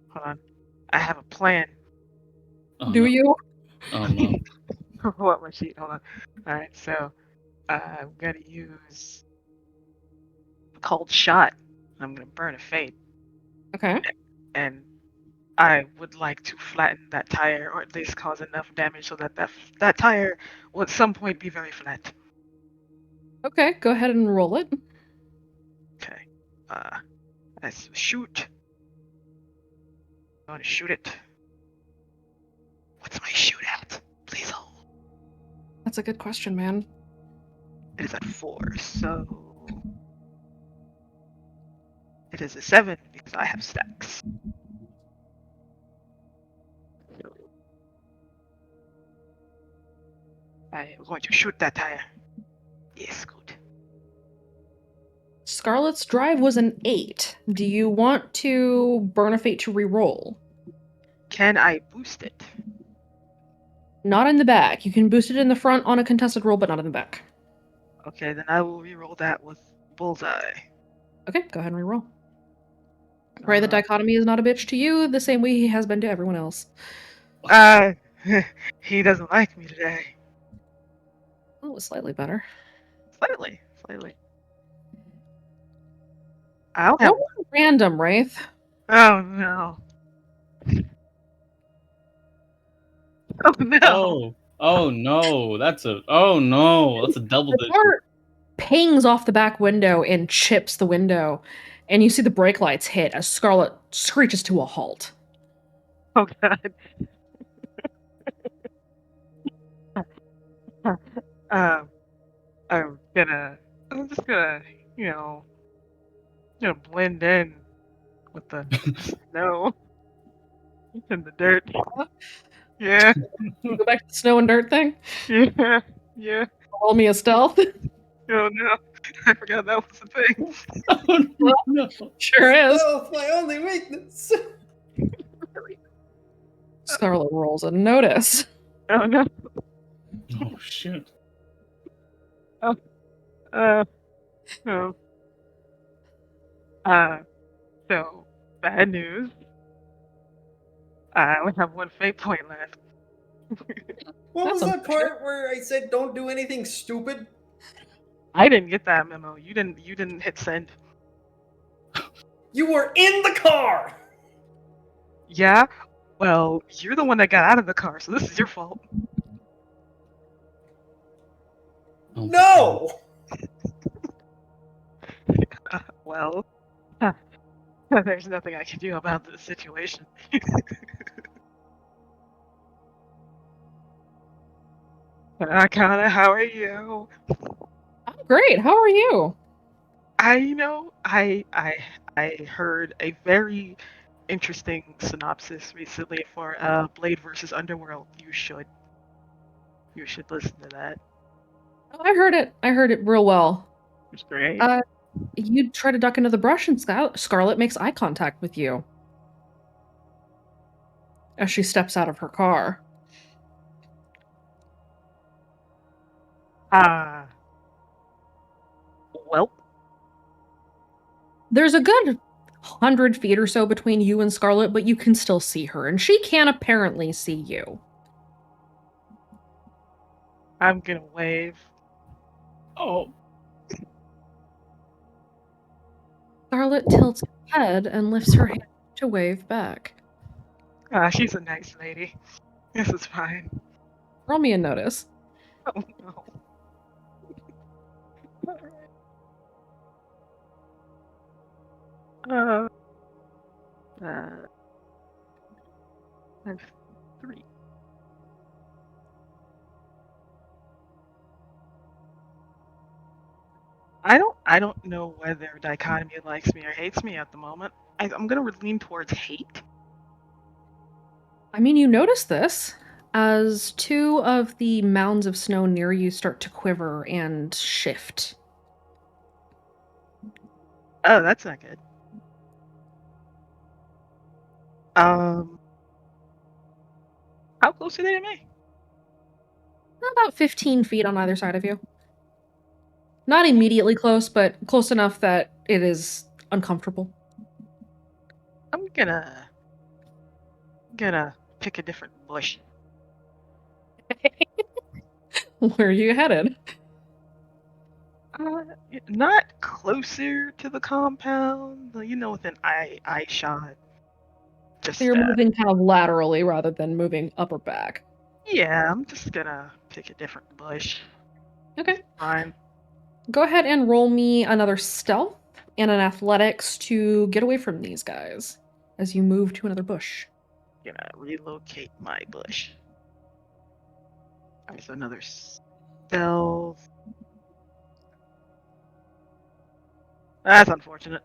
Hold on. I have a plan. Oh, Do no. you? Oh no. Pull up my sheet. Hold on. All right, so I'm gonna use a cold shot. I'm gonna burn a fade. Okay. And I would like to flatten that tire, or at least cause enough damage so that that tire will at some point be very flat. Okay, go ahead and roll it. Okay. Let's shoot. I want to shoot it. What's my shoot at? Please hold. That's a good question, man. It is at 4, so it is a 7 because I have stacks. I am going to shoot that tire. Yes, good. Scarlet's drive was an 8. Do you want to burn a fate to re-roll? Can I boost it? Not in the back. You can boost it in the front on a contested roll, but not in the back. Okay, then I will re-roll that with bullseye. Okay, go ahead and re-roll. Pray the dichotomy is not a bitch to you the same way he has been to everyone else. He doesn't like me today. Oh, slightly better. Slightly. I'll have random, Wraith. Oh no. Oh no. Oh no, that's a double The digit. part pings off the back window and chips the window, and you see the brake lights hit as Scarlet screeches to a halt. Oh god. I'm just gonna, blend in with the snow and the dirt. Yeah. Go back to the snow and dirt thing? Yeah. Roll me a stealth. Oh no. I forgot that was a thing. Oh no. Sure is. Oh, my only weakness. Scarlet rolls a notice. Oh no. Oh shit. Oh, uh, oh. So, bad news. I only have one fate point left. What That's was that unfortunate. part where I said don't do anything stupid? I didn't get that memo. You didn't hit send. You were in the car! Yeah? Well, you're the one that got out of the car, so this is your fault. Oh, No! Well, there's nothing I can do about this situation. Akana, how are you? I'm great. How are you? I heard a very interesting synopsis recently for Blade versus Underworld. You should listen to that. Oh, I heard it. I heard it real well. It's great. You try to duck into the brush, and Scarlet makes eye contact with you as she steps out of her car. Well, There's a good 100 feet or so between you and Scarlet, but you can still see her, and she can apparently see you. I'm gonna wave. Oh. Scarlet tilts her head and lifts her hand to wave back. She's a nice lady. This is fine. Roll me a notice. Oh no. I have 3. I don't know whether Dichotomy likes me or hates me at the moment. I'm gonna lean towards hate. I mean, you notice this as 2 of the mounds of snow near you start to quiver and shift. Oh, that's not good. How close are they to me? About 15 feet on either side of you. Not immediately close, but close enough that it is uncomfortable. I'm gonna pick a different bush. Where are you headed? Not closer to the compound, within eye shot. Just So you're moving kind of laterally rather than moving up or back. Yeah, I'm just gonna pick a different bush. Okay. Fine. Go ahead and roll me another stealth and an athletics to get away from these guys as you move to another bush. Gonna relocate my bush. There's another stealth. That's unfortunate.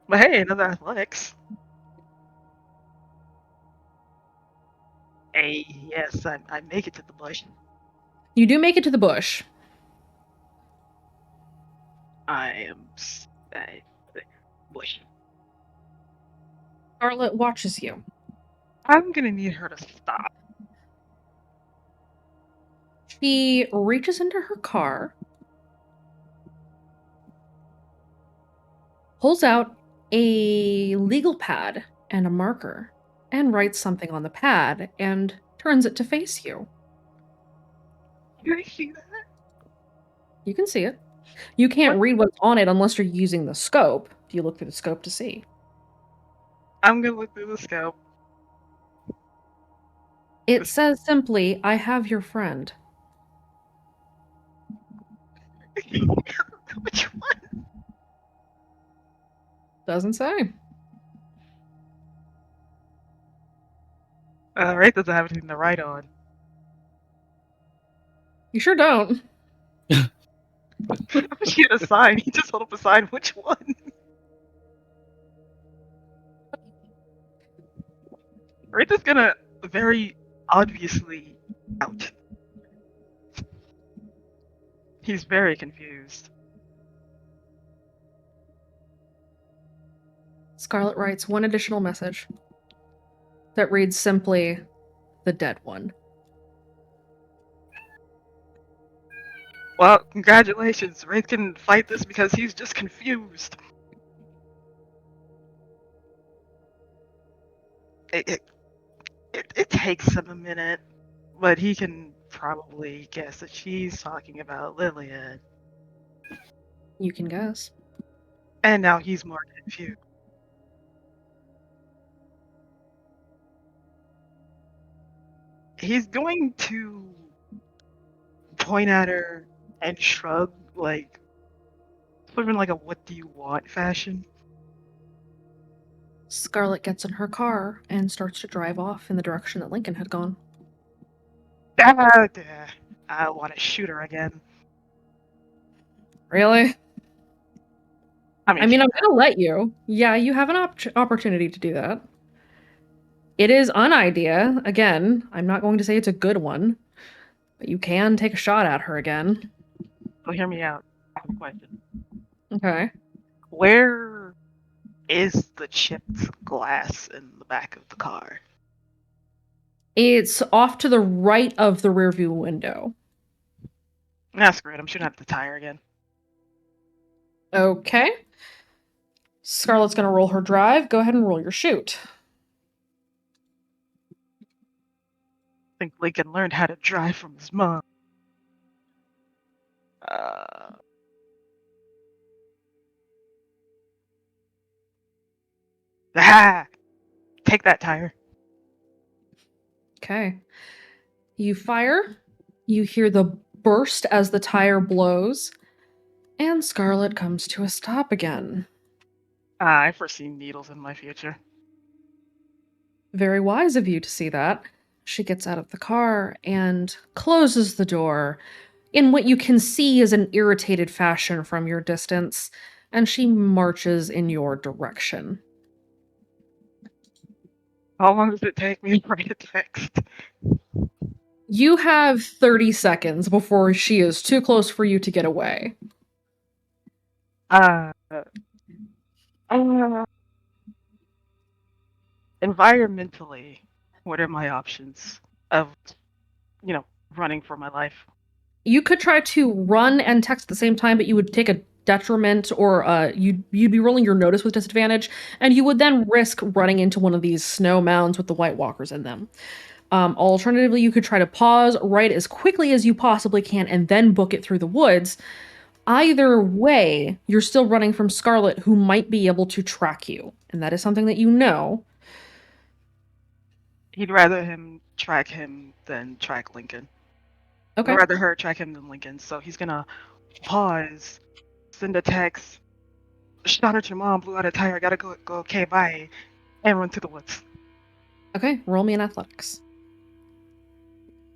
But hey, another athletics. Hey, yes, I make it to the bush. You do make it to the bush. Bush. Scarlet watches you. I'm gonna need her to stop. She reaches into her car, pulls out a legal pad and a marker, and writes something on the pad and turns it to face you. Can I see that? You can see it. You can't read what's on it unless you're using the scope. Do you look through the scope to see? I'm gonna look through the scope. It says simply, "I have your friend." Which one? Doesn't say. Wraith doesn't have anything to write on. You sure don't. She had a sign. He just held up a sign. Which one? Wraith is gonna very obviously out. He's very confused. Scarlet writes one additional message that reads simply, "The dead one." Well, congratulations. Wraith can fight this because he's just confused. It takes him a minute, but he can probably guess that she's talking about Lillian. You can guess. And now he's more confused. He's going to point at her and shrug, like, sort of in like a "what do you want" fashion. Scarlet gets in her car and starts to drive off in the direction that Lincoln had gone. I want to shoot her again. Really? I mean, I'm gonna let you. Yeah, you have an opportunity to do that. It is an idea. Again, I'm not going to say it's a good one, but you can take a shot at her again. So hear me out. I have a question. Okay. Where is the chipped glass in the back of the car? It's off to the right of the rearview window. That's great. I'm shooting at the tire again. Okay. Scarlet's gonna roll her drive. Go ahead and roll your shoot. I think Lincoln learned how to drive from his mom. Take that tire. Okay. You fire. You hear the burst as the tire blows, and Scarlet comes to a stop again. I foresee needles in my future. Very wise of you to see that. She gets out of the car and closes the door in what you can see is an irritated fashion from your distance, and she marches in your direction. How long does it take me to write a text? You have 30 seconds before she is too close for you to get away. Environmentally, what are my options of, running for my life? You could try to run and text at the same time, but you would take a detriment, or you'd be rolling your notice with disadvantage, and you would then risk running into one of these snow mounds with the White Walkers in them. Alternatively, you could try to pause, write as quickly as you possibly can, and then book it through the woods. Either way, you're still running from Scarlet, who might be able to track you, and that is something that you know. He'd rather him track him than track Lincoln. Okay. I'd rather her track him than Lincoln, so he's gonna pause, send a text, shot at your mom, blew out a tire, gotta go, okay, bye, and run to the woods. Okay, roll me an athletics.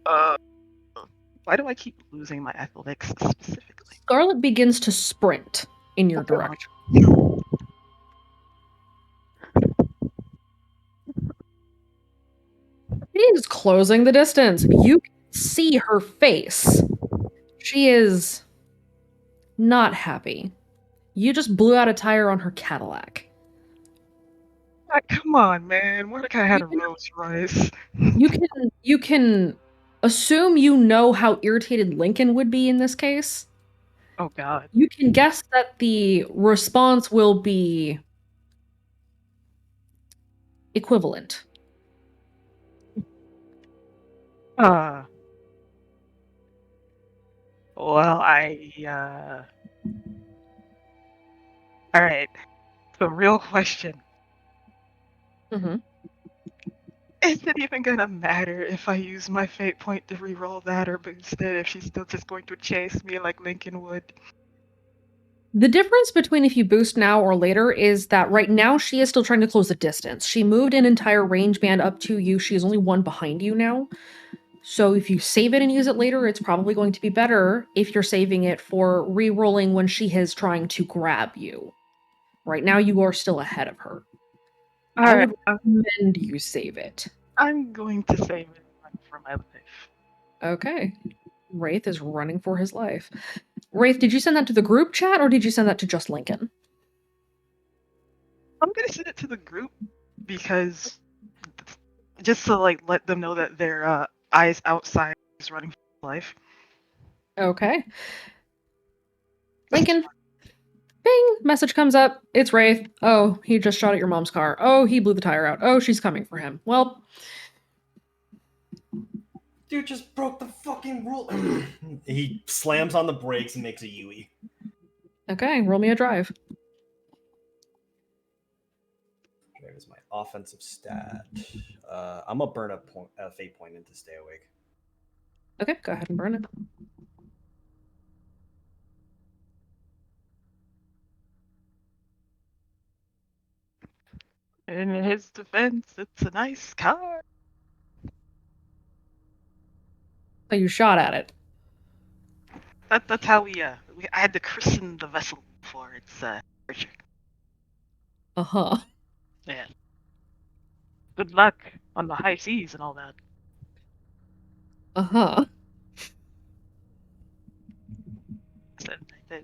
Why do I keep losing my athletics specifically? Scarlet begins to sprint in your direction. She is closing the distance. You can see her face. She is not happy. You just blew out a tire on her Cadillac. Come on, man. Mordecai had a Rolls Royce. You can assume you know how irritated Lincoln would be in this case. Oh God. You can guess that the response will be equivalent. Well, Alright. The real question. Mm-hmm. Is it even gonna matter if I use my fate point to reroll that or boost it if she's still just going to chase me like Lincoln would? The difference between if you boost now or later is that right now she is still trying to close the distance. She moved an entire range band up to you. She is only one behind you now. So if you save it and use it later, it's probably going to be better if you're saving it for re-rolling when she is trying to grab you. Right now you are still ahead of her. I would recommend you save it. I'm going to save it for my life. Okay. Wraith is running for his life. Wraith, did you send that to the group chat or did you send that to just Lincoln? I'm gonna send it to the group because just to let them know that their eyes outside is running for life. Okay. Lincoln. Bing! Message comes up. It's Wraith. Oh, he just shot at your mom's car. Oh, he blew the tire out. Oh, she's coming for him. Well, Dude just broke the fucking rule. He slams on the brakes and makes a Yui. okay, roll me a drive. There's my offensive stat. I'm gonna burn a fate point in to stay awake. Okay, go ahead and burn it. In his defense, it's a nice car. So you shot at it. That's how I had to christen the vessel for its Richard. Uh-huh. Yeah. Good luck on the high seas and all that. Uh-huh. So,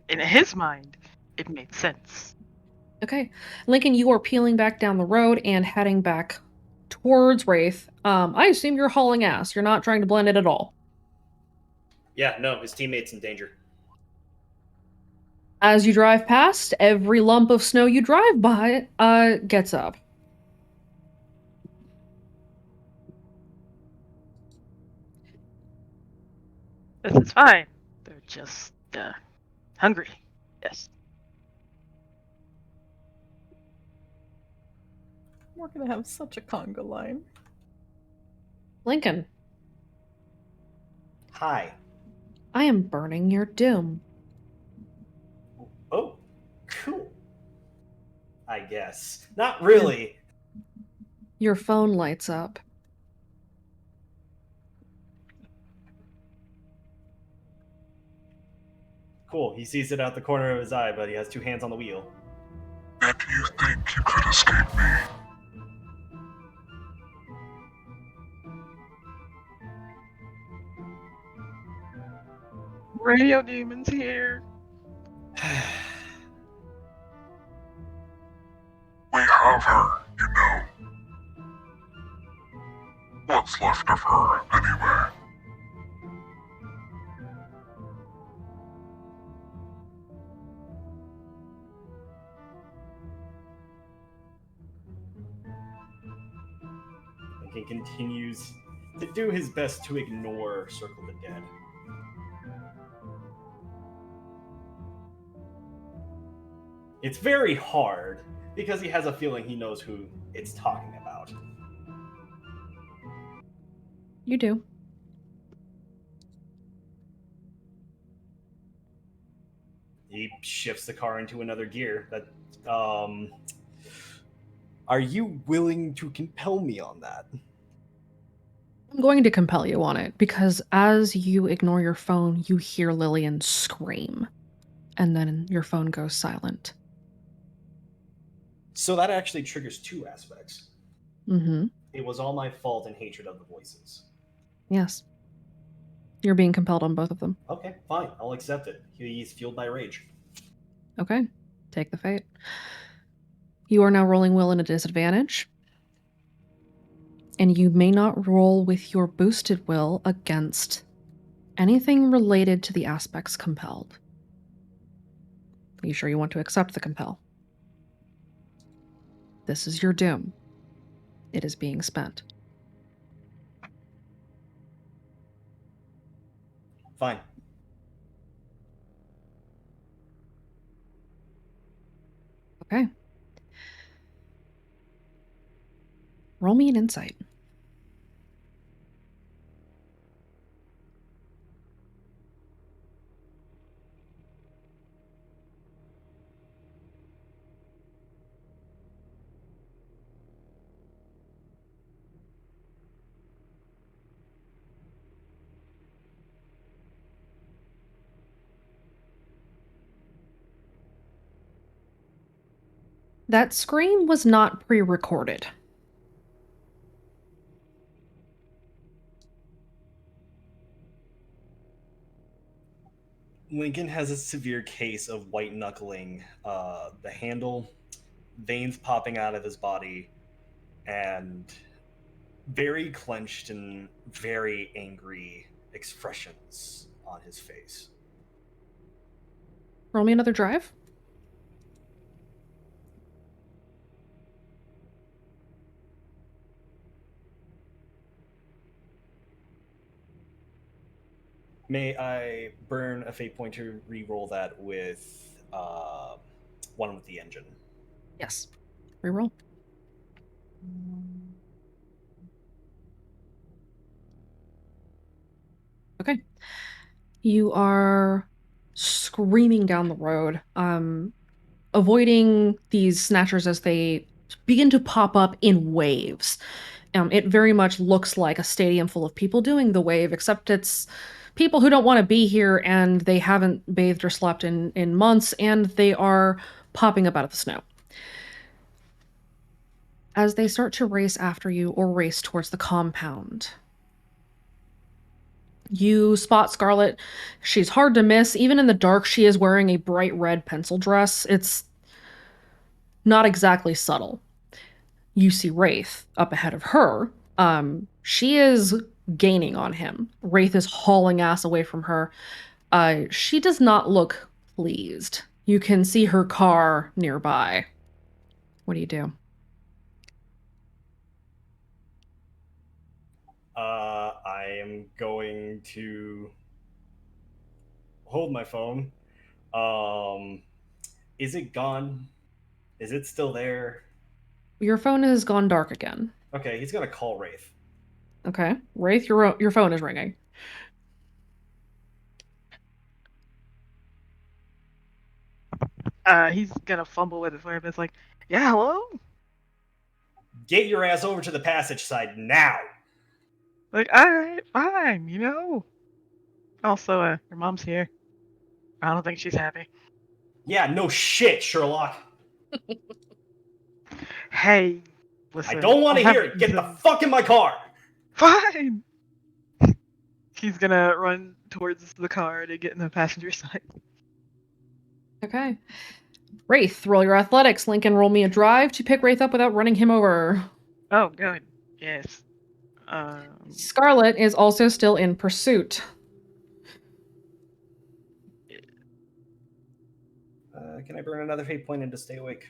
in his mind, it made sense. Okay. Lincoln, you are peeling back down the road and heading back towards Wraith. I assume you're hauling ass. You're not trying to blend it at all. Yeah, no, his teammate's in danger. As you drive past, every lump of snow you drive by gets up. This is fine. They're just hungry. Yes. We're gonna have such a conga line. Lincoln, Hi. I am burning your doom. Oh, cool. I guess. Not really. Your phone lights up. Cool. He sees it out the corner of his eye, but he has two hands on the wheel. And you think you could escape me? Radio Demon's here. We have her, you know. What's left of her, anyway? He continues to do his best to ignore Circle the Dead. It's very hard because he has a feeling he knows who it's talking about. You do. He shifts the car into another gear. Are you willing to compel me on that? I'm going to compel you on it because as you ignore your phone, you hear Lillian scream. And then your phone goes silent. So that actually triggers two aspects. Mm-hmm. It was all my fault and hatred of the voices. Yes. You're being compelled on both of them. Okay, fine. I'll accept it. He's fueled by rage. Okay. Take the fate. You are now rolling will in a disadvantage. And you may not roll with your boosted will against anything related to the aspects compelled. Are you sure you want to accept the compel? This is your doom. It is being spent. Fine. Okay. Roll me an insight. That scream was not pre-recorded. Lincoln has a severe case of white knuckling. The handle, veins popping out of his body, and very clenched and very angry expressions on his face. Roll me another drive. May I burn a fate point to re-roll that with one with the engine? Yes. Reroll. Okay. You are screaming down the road, avoiding these snatchers as they begin to pop up in waves. It very much looks like a stadium full of people doing the wave, except it's people who don't want to be here and they haven't bathed or slept in months, and they are popping up out of the snow. As they start to race after you or race towards the compound, you spot Scarlet. She's hard to miss. Even in the dark, she is wearing a bright red pencil dress. It's not exactly subtle. You see Wraith up ahead of her. She is gaining on him. Wraith is hauling ass away from her. She does not look pleased. You can see her car nearby. What do you do? I am going to hold my phone. Is it gone? Is it still there? Your phone has gone dark again. Okay, he's gonna call Wraith. Okay. Wraith, your phone is ringing. He's gonna fumble with it for him. It's like, yeah, hello? Get your ass over to the passage side now! Like, alright, fine, you know? Also, your mom's here. I don't think she's happy. Yeah, no shit, Sherlock. Hey, listen. I don't want to I'll hear have it. Get the reason. fuck in my car! Fine! He's gonna run towards the car to get in the passenger side. Okay. Wraith, roll your athletics. Lincoln, roll me a drive to pick Wraith up without running him over. Oh, good. Yes. Scarlet is also still in pursuit. Can I burn another fate point in to stay awake?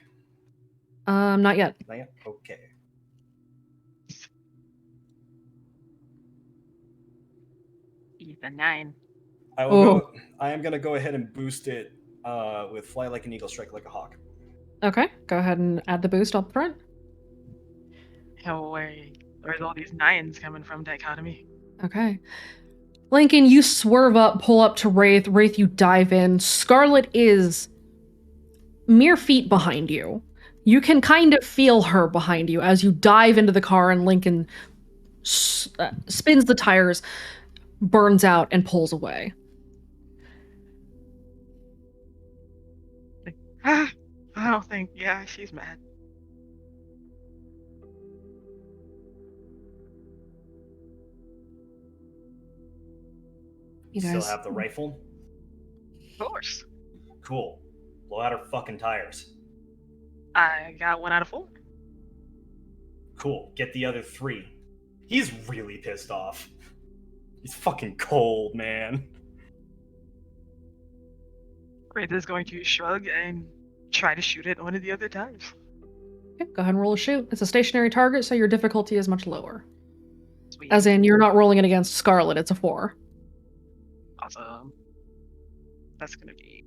Not yet. Not yet? Okay. He's a 9. I am going to go ahead and boost it with Fly Like an Eagle, Strike Like a Hawk. Okay, go ahead and add the boost up front. Oh, where's all these 9s coming from, Dichotomy? Okay. Lincoln, you swerve up, pull up to Wraith. Wraith, you dive in. Scarlet is mere feet behind you. You can kind of feel her behind you as you dive into the car, and Lincoln spins the tires, burns out, and pulls away. I don't think, yeah, she's mad. You Still guys have the rifle? Of course. Cool. Blow out her fucking tires. I got 1 out of 4. Cool. Get the other 3. He's really pissed off. He's fucking cold, man. Wraith is going to shrug and try to shoot at one of the other tires. Okay, go ahead and roll a shoot. It's a stationary target, so your difficulty is much lower. Sweet. As in, you're not rolling it against Scarlet, it's a 4. Awesome. That's gonna be...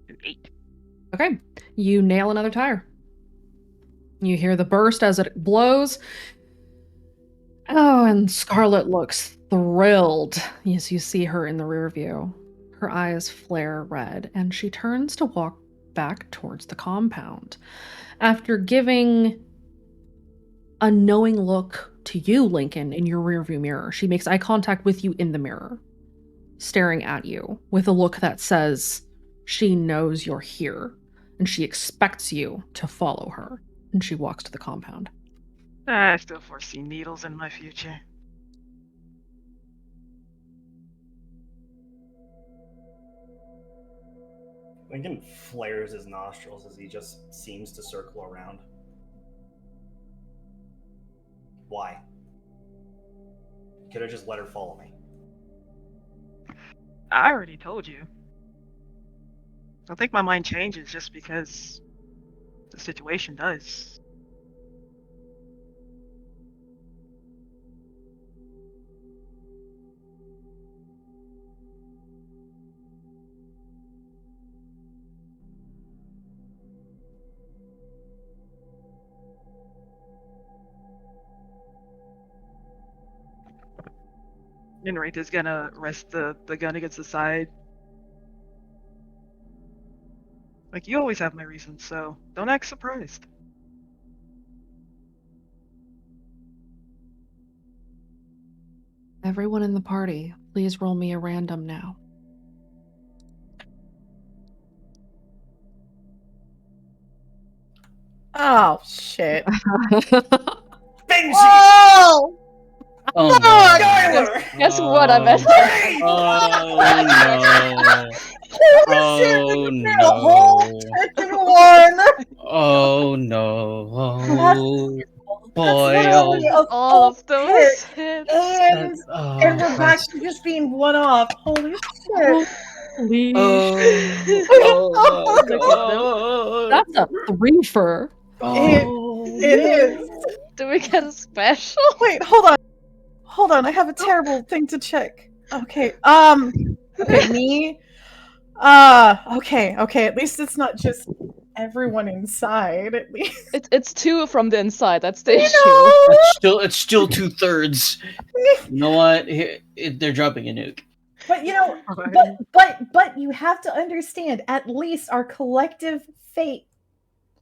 an 8. Okay, you nail another tire. You hear the burst as it blows. Oh, and Scarlet looks thrilled as you see her in the rear view. Her eyes flare red, and she turns to walk back towards the compound. After giving a knowing look to you, Lincoln, in your rearview mirror, she makes eye contact with you in the mirror, staring at you with a look that says she knows you're here, and she expects you to follow her, and she walks to the compound. I still foresee needles in my future. Lincoln flares his nostrils as he just seems to circle around. Why? Could have just let her follow me. I already told you. I think my mind changes just because the situation does. Enright is gonna rest the gun against the side. Like, you always have my reasons, so don't act surprised. Everyone in the party, please roll me a random now. Oh shit. Benji! Oh! Oh no. Guess what I meant? Oh no! Oh no! Oh boy! All of those hits. And we're back to just being one off. Holy shit! Holy oh my God. That's a threefer. It is. Do we get a special? Wait, hold on. I have a terrible thing to check. Okay. Okay, me. Okay. At least it's not just everyone inside. At least It's two from the inside. That's the issue. It's still 2/3. You know what? They're dropping a nuke. But but you have to understand. At least our collective fate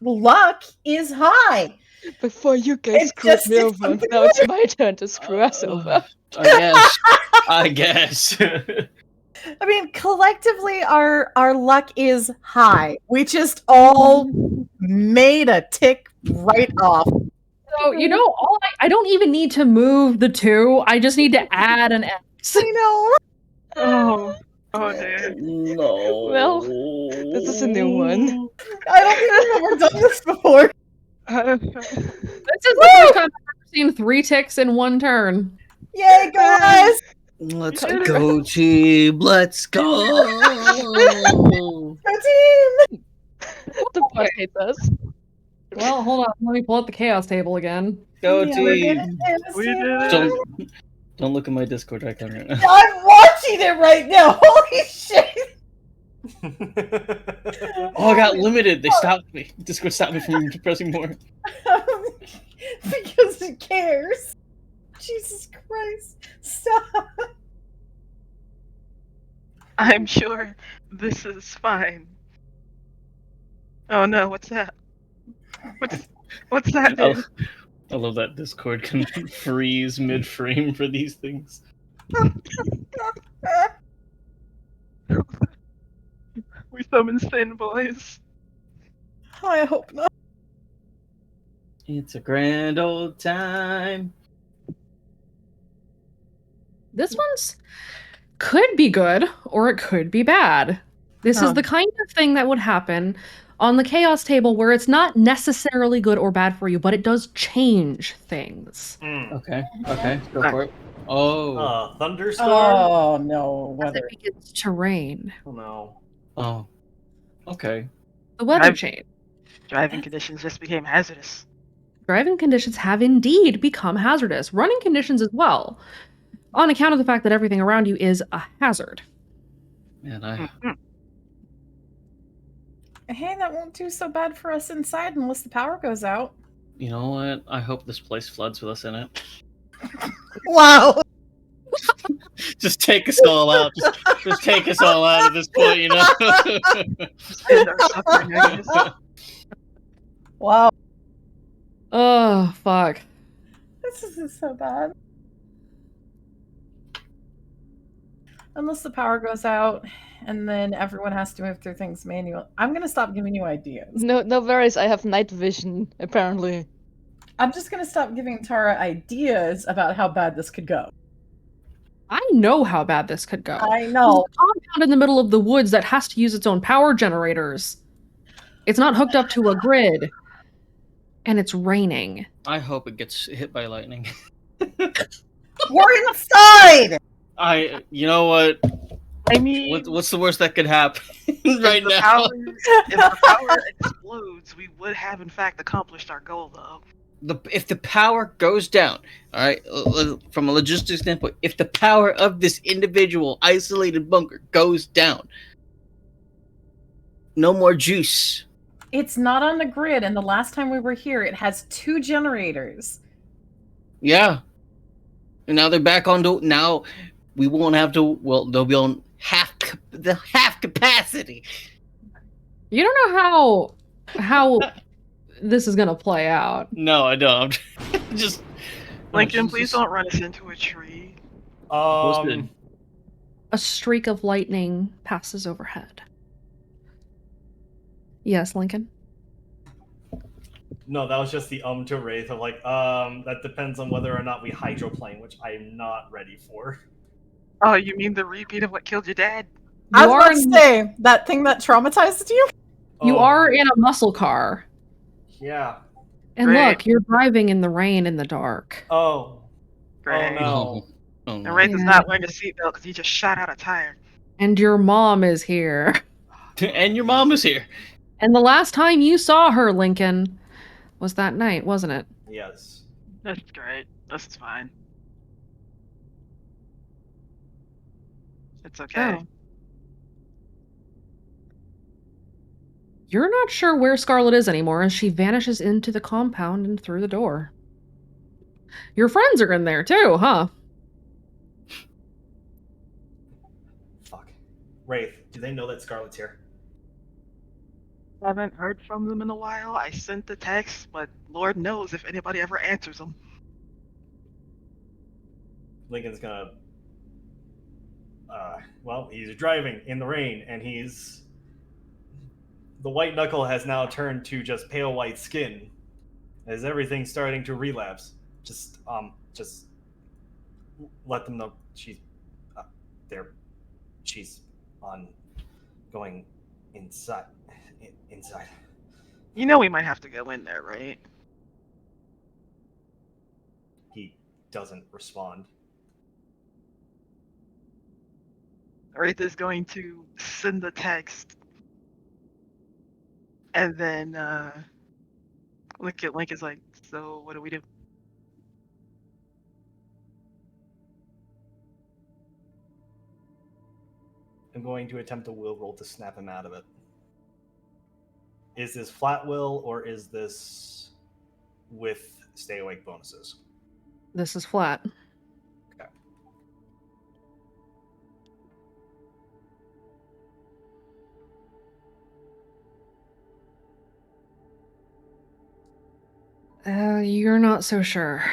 luck is high. Before you guys screwed me over, now it's my turn to screw us over. I guess. I mean, collectively, our luck is high. We just all made a tick right off. So, you know, I don't even need to move the 2. I just need to add an X. I know. Oh, dear. No. Well, this is a new one. I don't think I've ever done this before. This is the first time I've ever seen 3 ticks in one turn. Yay, guys! Let's go, team. Let's go. Go team! The bot hates us. Well, hold on. Let me pull up the chaos table again. Go, Yeah, we did team. it. We did it. Don't look at my Discord icon right now. I'm watching it right now. Holy shit! Oh, I got limited. They stopped me. Discord stopped me from pressing more. Because it cares. Jesus Christ. Stop. I'm sure this is fine. Oh no, what's that? What's that? I love that Discord can freeze mid-frame for these things. We summon Sin, boys. I hope not. It's a grand old time. This one's could be good or it could be bad. This is the kind of thing that would happen on the chaos table where it's not necessarily good or bad for you, but it does change things. Okay, go for it. Oh. Thunderstorm? Oh no, As it begins to rain. Oh no. Oh. Okay. The weather changed. Driving conditions just became hazardous. Driving conditions have indeed become hazardous. Running conditions as well, on account of the fact that everything around you is a hazard. Man, Hey, that won't do so bad for us inside unless the power goes out. you know what? I hope this place floods with us in it. Wow. Just take us all out. Just take us all out at this point, you know? Wow. Oh, fuck. This isn't so bad. Unless the power goes out and then everyone has to move through things manually. I'm gonna stop giving you ideas. No worries. I have night vision, apparently. I'm just gonna stop giving Tara ideas about how bad this could go. I know how bad this could go. I know. There's a compound in the middle of the woods that has to use its own power generators. It's not hooked up to a grid. And it's raining. I hope it gets hit by lightning. We're inside! You know what? I mean, What's the worst that could happen if right the now? power, if the power explodes, we would have in fact accomplished our goal, though. If the power goes down, all right, from a logistics standpoint, if the power of this individual isolated bunker goes down, no more juice. It's not on the grid, and the last time we were here, it has 2 generators. Yeah. And now they're back on to now. We won't have to. Well, they'll be on half capacity. You don't know how this is gonna play out. No, I don't. Just Lincoln, please don't run us into a tree. Um, A streak of lightning passes overhead. Yes, Lincoln? no, that was just the to Wraith of like, that depends on whether or not we hydroplane, which I am not ready for. Oh, you mean the repeat of what killed your dad? I was about to say, that thing that traumatized you? You Oh. are in a muscle car. Yeah. And Great. look, you're driving in the rain in the dark. Oh. Great. Oh no. And Wraith is not wearing a seatbelt because he just shot out a tire. And your mom is here. And your mom is here. And the last time you saw her, Lincoln, was that night, wasn't it? Yes. That's great. This is fine. It's okay. Oh. You're not sure where Scarlet is anymore as she vanishes into the compound and through the door. Your friends are in there too, huh? Fuck. Wraith, do they know that Scarlet's here? Haven't heard from them in a while. I sent the text, but Lord knows if anybody ever answers them. Lincoln's gonna. Well, he's driving in the rain, and he's. The white knuckle has now turned to just pale white skin, as everything's starting to relapse. Just let them know she's there. She's on going inside. Inside. You know we might have to go in there, right? He doesn't respond. Wraith is going to send the text, and then Link is like, so what do we do? I'm going to attempt a will roll to snap him out of it. Is this flat will, or is this with stay awake bonuses? This is flat. Okay. You're not so sure.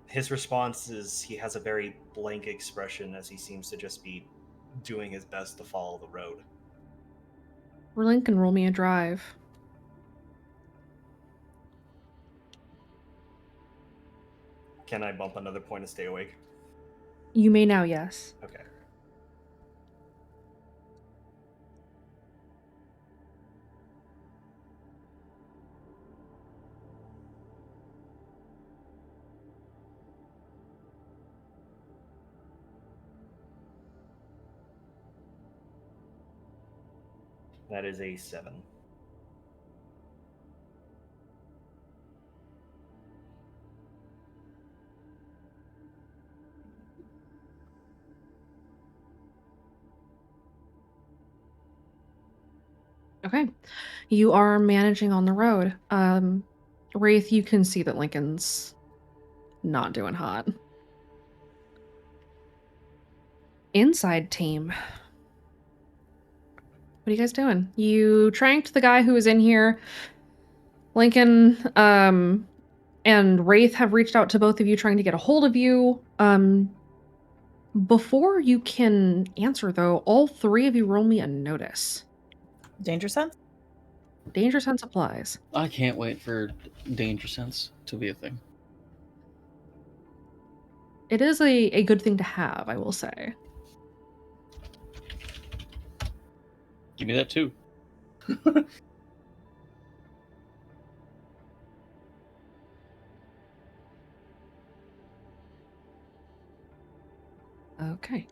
His response is he has a very blank expression as he seems to just be doing his best to follow the road. Lincoln, roll me a drive. Can I bump another point to stay awake? You may now, yes. Okay. That is a 7. Okay. You are managing on the road. Wraith, you can see that Lincoln's not doing hot. Inside team. What are you guys doing? You tranked the guy who was in here. Lincoln, and Wraith have reached out to both of you trying to get a hold of you. Before you can answer, though, all 3 of you roll me a notice. Danger sense? Danger sense applies. I can't wait for danger sense to be a thing. It is a good thing to have, I will say. Give me that too. Okay.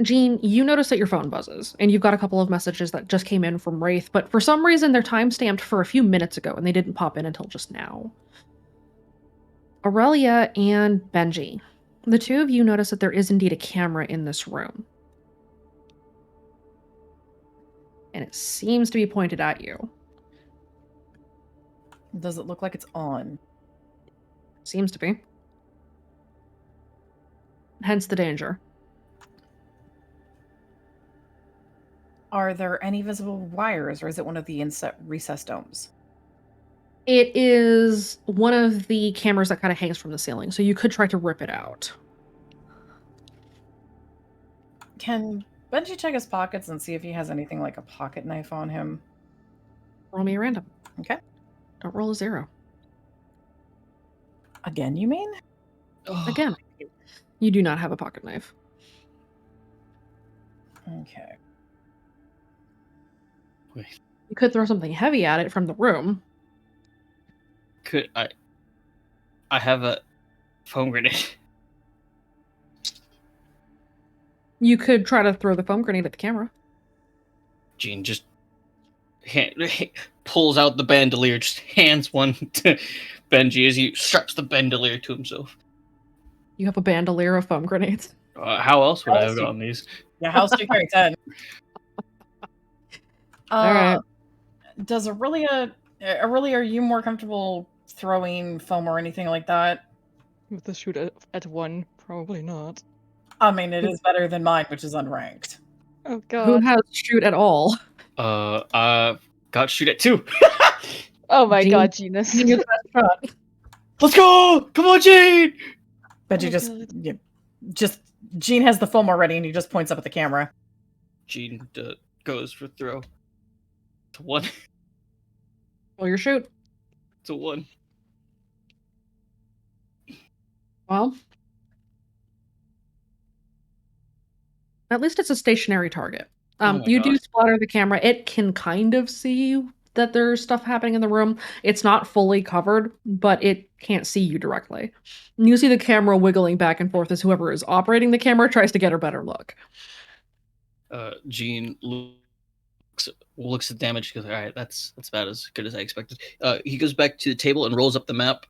Jean, you notice that your phone buzzes, and you've got a couple of messages that just came in from Wraith, but for some reason they're timestamped for a few minutes ago, and they didn't pop in until just now. Aurelia and Benji, the two of you notice that there is indeed a camera in this room. And it seems to be pointed at you. Does it look like it's on? Seems to be. Hence the danger. Are there any visible wires, or is it one of the recessed domes? It is one of the cameras that kind of hangs from the ceiling, so you could try to rip it out. Can Benji check his pockets and see if he has anything like a pocket knife on him? Roll me a random. Okay. Don't roll a 0. Again, you mean? Again. You do not have a pocket knife. Okay. Wait. You could throw something heavy at it from the room. Could I have a foam grenade. You could try to throw the foam grenade at the camera. Jean just pulls out the bandolier, just hands one to Benji as he straps the bandolier to himself. You have a bandolier of foam grenades. How else would I have gotten these? Yeah, how else do you carry 10? Alright. Does Aurelia, are you more comfortable throwing foam or anything like that? With the shoot at 1, probably not. I mean, it is better than mine, which is unranked. Oh god. Who has shoot at all? I got shoot at 2. Oh my Jean- god, Genus. Jean gets that shot. Let's go! Come on, Jean! Benji just Jean has the foam already, and he just points up at the camera. Jean goes for throw. It's a 1. Roll your shoot. It's a 1. Well, at least it's a stationary target. Oh my You do God. splatter the camera. It can kind of see that there's stuff happening in the room. It's not fully covered, but it can't see you directly. You see the camera wiggling back and forth as whoever is operating the camera tries to get a better look. Jean looks at damage. He goes, all right, that's about as good as I expected. He goes back to the table and rolls up the map.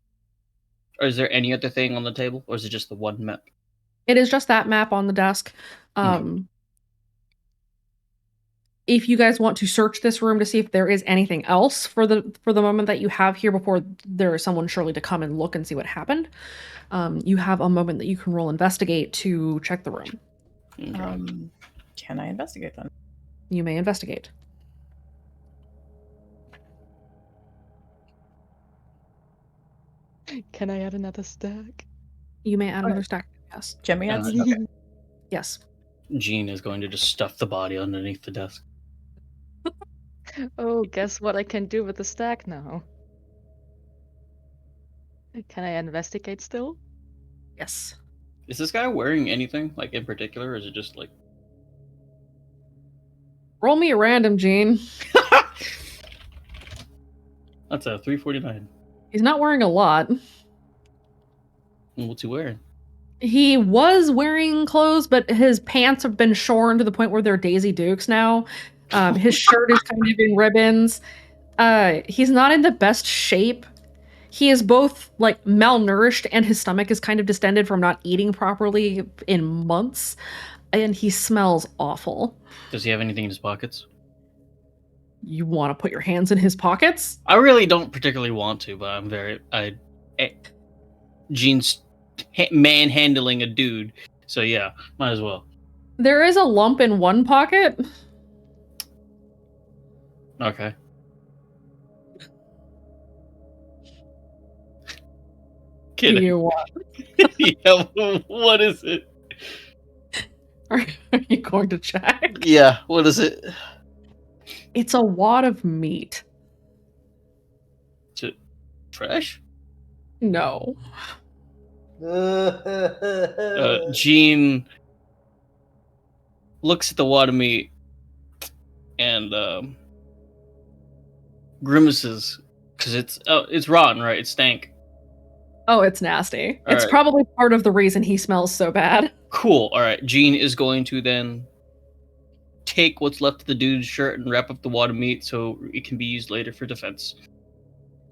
Or is there any other thing on the table, or is it just the one map? It is just that map on the desk. If you guys want to search this room to see if there is anything else for the moment that you have here before there is someone surely to come and look and see what happened, you have a moment that you can roll investigate to check the room. Can I investigate then? You may investigate. Can I add another stack? You may add another stack. Yes. Jimmy, okay. Yes. Jean is going to just stuff the body underneath the desk. Oh, guess what I can do with the stack now? Can I investigate still? Yes. Is this guy wearing anything, like, in particular, or is it just, like... Roll me a random, Gene. That's a 349. He's not wearing a lot. What's he wearing? He was wearing clothes, but his pants have been shorn to the point where they're Daisy Dukes now. His shirt is kind of in ribbons. He's not in the best shape. He is both like malnourished and his stomach is kind of distended from not eating properly in months. And he smells awful. Does he have anything in his pockets? You want to put your hands in his pockets? I really don't particularly want to, but Jean's manhandling a dude, so yeah, might as well. There is a lump in one pocket. Okay. Kidding. You want? Yeah, what is it? Are you going to check? Yeah, what is it? It's a wad of meat. Is it fresh? No. Jean looks at the wad of meat and grimaces because it's rotten, right? It stank. Oh, it's nasty. All It's right. probably part of the reason he smells so bad. Cool. All right. Jean is going to then take what's left of the dude's shirt and wrap up the water meat so it can be used later for defense.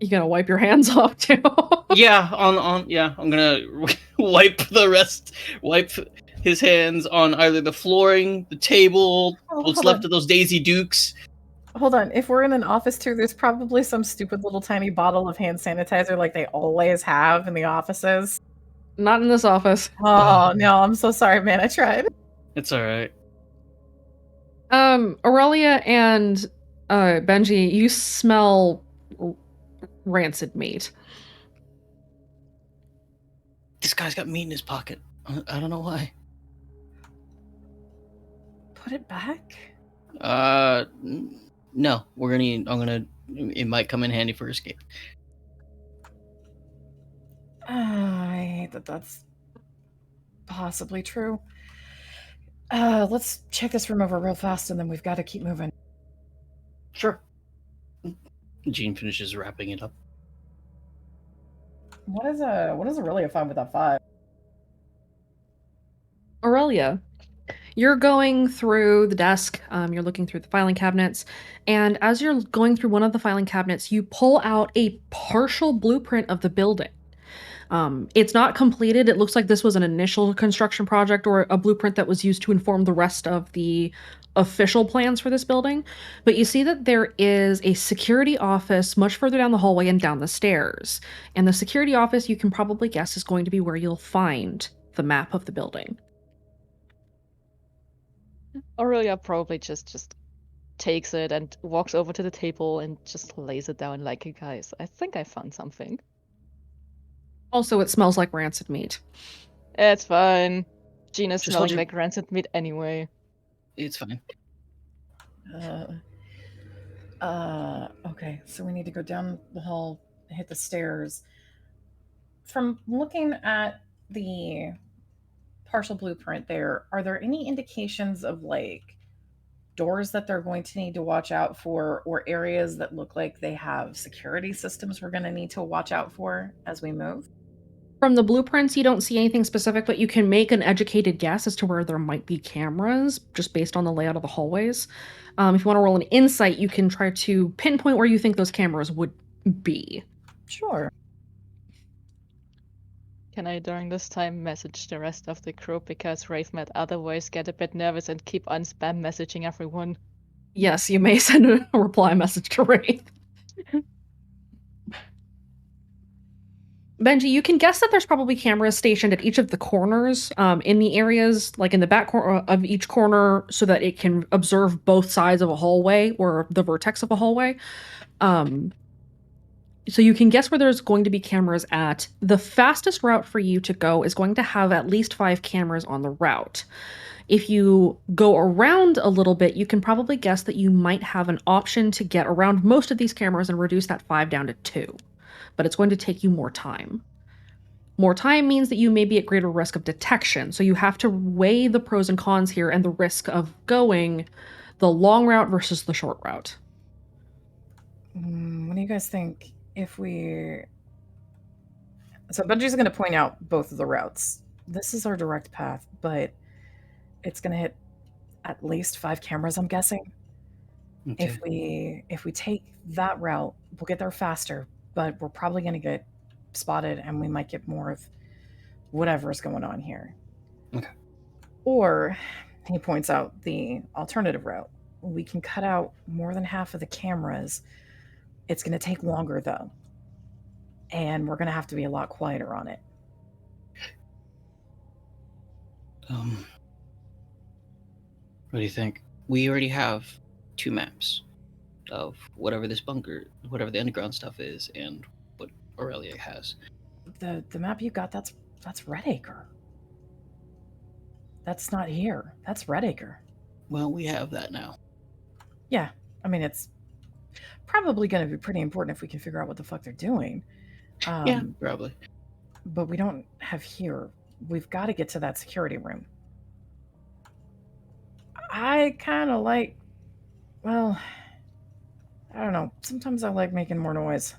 You gonna wipe your hands off too? Yeah, I'm gonna wipe his hands on either the flooring, the table, what's hold left on. of those Daisy Dukes. Hold on. If we're in an office too, there's probably some stupid little tiny bottle of hand sanitizer like they always have in the offices. Not in this office. Oh no, I'm so sorry, man. I tried. It's all right. Aurelia and Benji, you smell rancid meat. This guy's got meat in his pocket. I don't know why. Put it back. No. It might come in handy for escape. I hate that that's possibly true. Let's check this room over real fast, and then we've got to keep moving. Sure. Jean finishes wrapping it up. What is really a 5 with a 5? Aurelia, you're going through the desk, you're looking through the filing cabinets, and as you're going through one of the filing cabinets, you pull out a partial blueprint of the building. It's not completed. It looks like this was an initial construction project or a blueprint that was used to inform the rest of the official plans for this building. But you see that there is a security office much further down the hallway and down the stairs. And the security office, you can probably guess, is going to be where you'll find the map of the building. Aurelia probably just takes it and walks over to the table and just lays it down like, you guys, I think I found something. Also, it smells like rancid meat. It's fine. Gina Just smells hold your- like rancid meat anyway. It's fine. Okay, so we need to go down the hall, hit the stairs. From looking at the partial blueprint there, are there any indications of like doors that they're going to need to watch out for, or areas that look like they have security systems we're going to need to watch out for as we move? From the blueprints, you don't see anything specific, but you can make an educated guess as to where there might be cameras, just based on the layout of the hallways. If you want to roll an insight, you can try to pinpoint where you think those cameras would be. Sure. Can I, during this time, message the rest of the crew because Rafe might otherwise get a bit nervous and keep on spam messaging everyone? Yes, you may send a reply message to Wraith. Benji, you can guess that there's probably cameras stationed at each of the corners, in the areas, like in the back corner of each corner, so that it can observe both sides of a hallway or the vertex of a hallway. So you can guess where there's going to be cameras at. The fastest route for you to go is going to have at least 5 cameras on the route. If you go around a little bit, you can probably guess that you might have an option to get around most of these cameras and reduce that 5 down to 2. But it's going to take you more time. More time means that you may be at greater risk of detection, so you have to weigh the pros and cons here and the risk of going the long route versus the short route. What do you guys think if we... So Benji's going to point out both of the routes. This is our direct path, but it's going to hit at least 5 cameras, I'm guessing. Okay. If we take that route, we'll get there faster, but we're probably going to get spotted and we might get more of whatever is going on here. Okay. Or he points out the alternative route. We can cut out more than half of the cameras. It's going to take longer though. And we're going to have to be a lot quieter on it. What do you think? We already have 2 maps of whatever this bunker, whatever the underground stuff is, and what Aurelia has. The map you got, that's Redacre. That's not here. That's Redacre. Well, we have that now. Yeah, I mean, it's probably going to be pretty important if we can figure out what the fuck they're doing. Yeah, probably. But we don't have here. We've got to get to that security room. I kind of like, well, I don't know. Sometimes I like making more noise.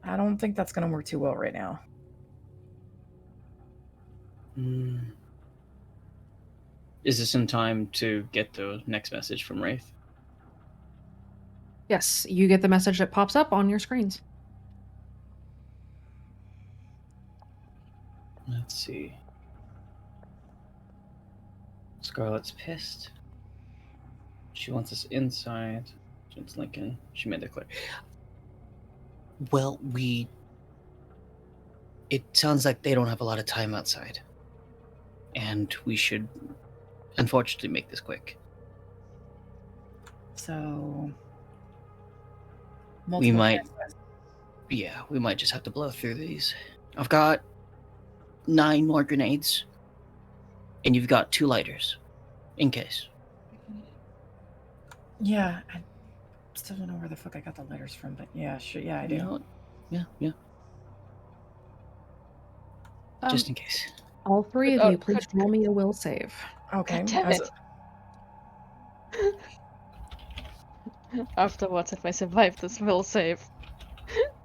I don't think that's going to work too well right now. Is this in time to get the next message from Wraith? Yes, you get the message that pops up on your screens. Let's see. Scarlet's pissed. She wants us inside. It's Lincoln. She made that clear. Well, it sounds like they don't have a lot of time outside. And we should, unfortunately, make this quick. So... We multiple might... chances. Yeah, we might just have to blow through these. I've got 9 more grenades. And you've got 2 lighters. In case. Yeah, I still don't know where the fuck I got the letters from, but yeah, sure, yeah, I do. You know what? Yeah. Just in case. All 3 of you, please roll me a will save. Okay. God damn it. Afterwards, if I survive this will save,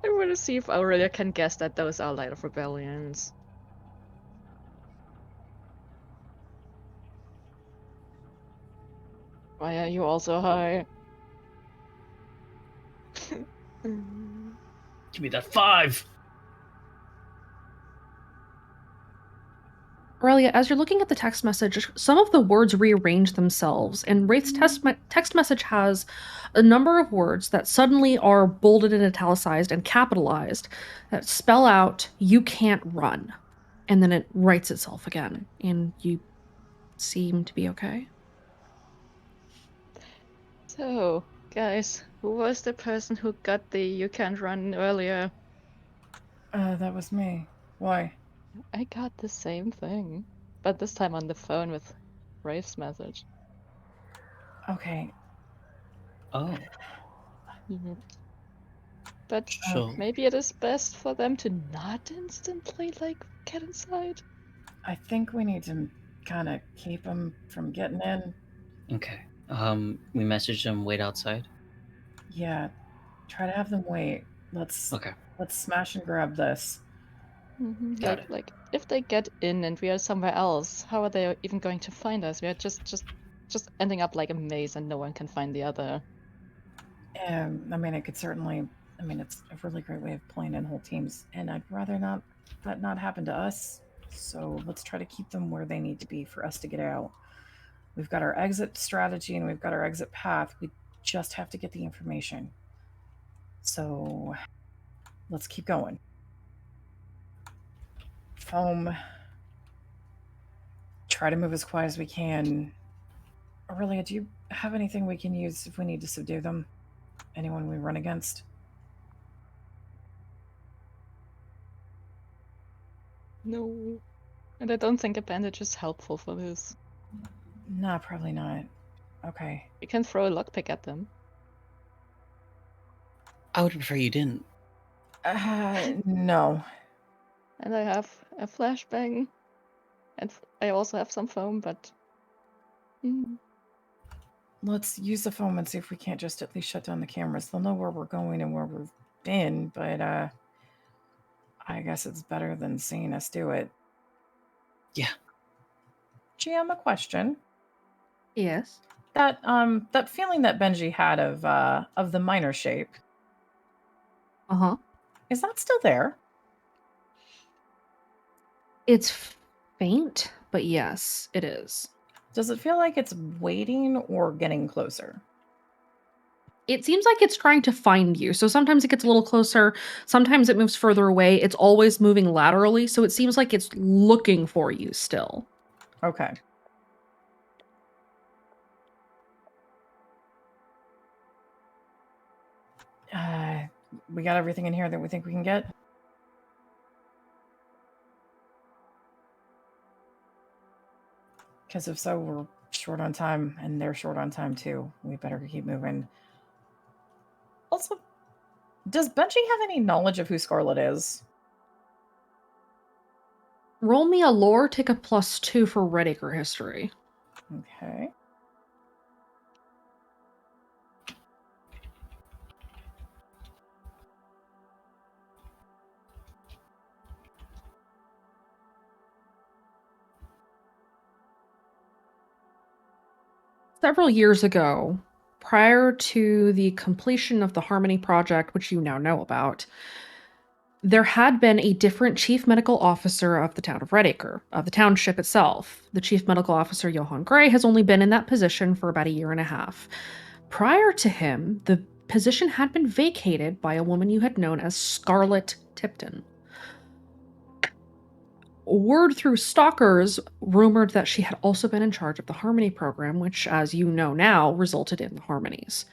I want to see if Aurelia can guess that those are Light of Rebellions. Why are you also high? Give me that 5! Aurelia, as you're looking at the text message, some of the words rearrange themselves, and Wraith's text message has a number of words that suddenly are bolded and italicized and capitalized that spell out, "You can't run." And then it writes itself again, and you seem to be okay. So, guys, who was the person who got the "you can't run" earlier? That was me. Why? I got the same thing, but this time on the phone with Wraith's message. Okay. Oh. Mhm. But So- maybe it is best for them to not instantly, get inside. I think we need to kind of keep them from getting in. Okay. We messaged them, wait outside. Yeah, try to have them wait. Let's smash and grab this. Got it. Like if they get in and we are somewhere else, how are they even going to find us? We are just ending up like a maze and no one can find the other. I mean, it could certainly. I mean, it's a really great way of playing in whole teams, and I'd rather that not happen to us. So let's try to keep them where they need to be for us to get out. We've got our exit strategy and we've got our exit path. We just have to get the information. So let's keep going. Foam. Try to move as quiet as we can. Aurelia, do you have anything we can use if we need to subdue them? Anyone we run against? No. And I don't think a bandage is helpful for this. Nah, probably not. Okay. You can throw a lockpick at them. I would prefer you didn't. No. And I have a flashbang. And I also have some foam, but... Let's use the foam and see if we can't just at least shut down the cameras. They'll know where we're going and where we've been, but I guess it's better than seeing us do it. Yeah. GM, a question. Yes. That feeling that Benji had of the minor shape. Uh-huh. Is that still there? It's faint, but yes, it is. Does it feel like it's waiting or getting closer? It seems like it's trying to find you. So sometimes it gets a little closer, sometimes it moves further away. It's always moving laterally, so it seems like it's looking for you still. Okay. We got everything in here that we think we can get? Because if so, we're short on time, and they're short on time too. We better keep moving. Also, does Benji have any knowledge of who Scarlet is? Roll me a lore, take a +2 for Redacre history. Okay. several years ago, prior to the completion of the Harmony Project, which you now know about, there had been a different chief medical officer of the town of Redacre, of the township itself. The chief medical officer, Johan Gray, has only been in that position for about a year and a half. Prior to him, the position had been vacated by a woman you had known as Scarlet Tipton. Word through stalkers rumored that she had also been in charge of the Harmony program, which, as you know now, resulted in the Harmonies.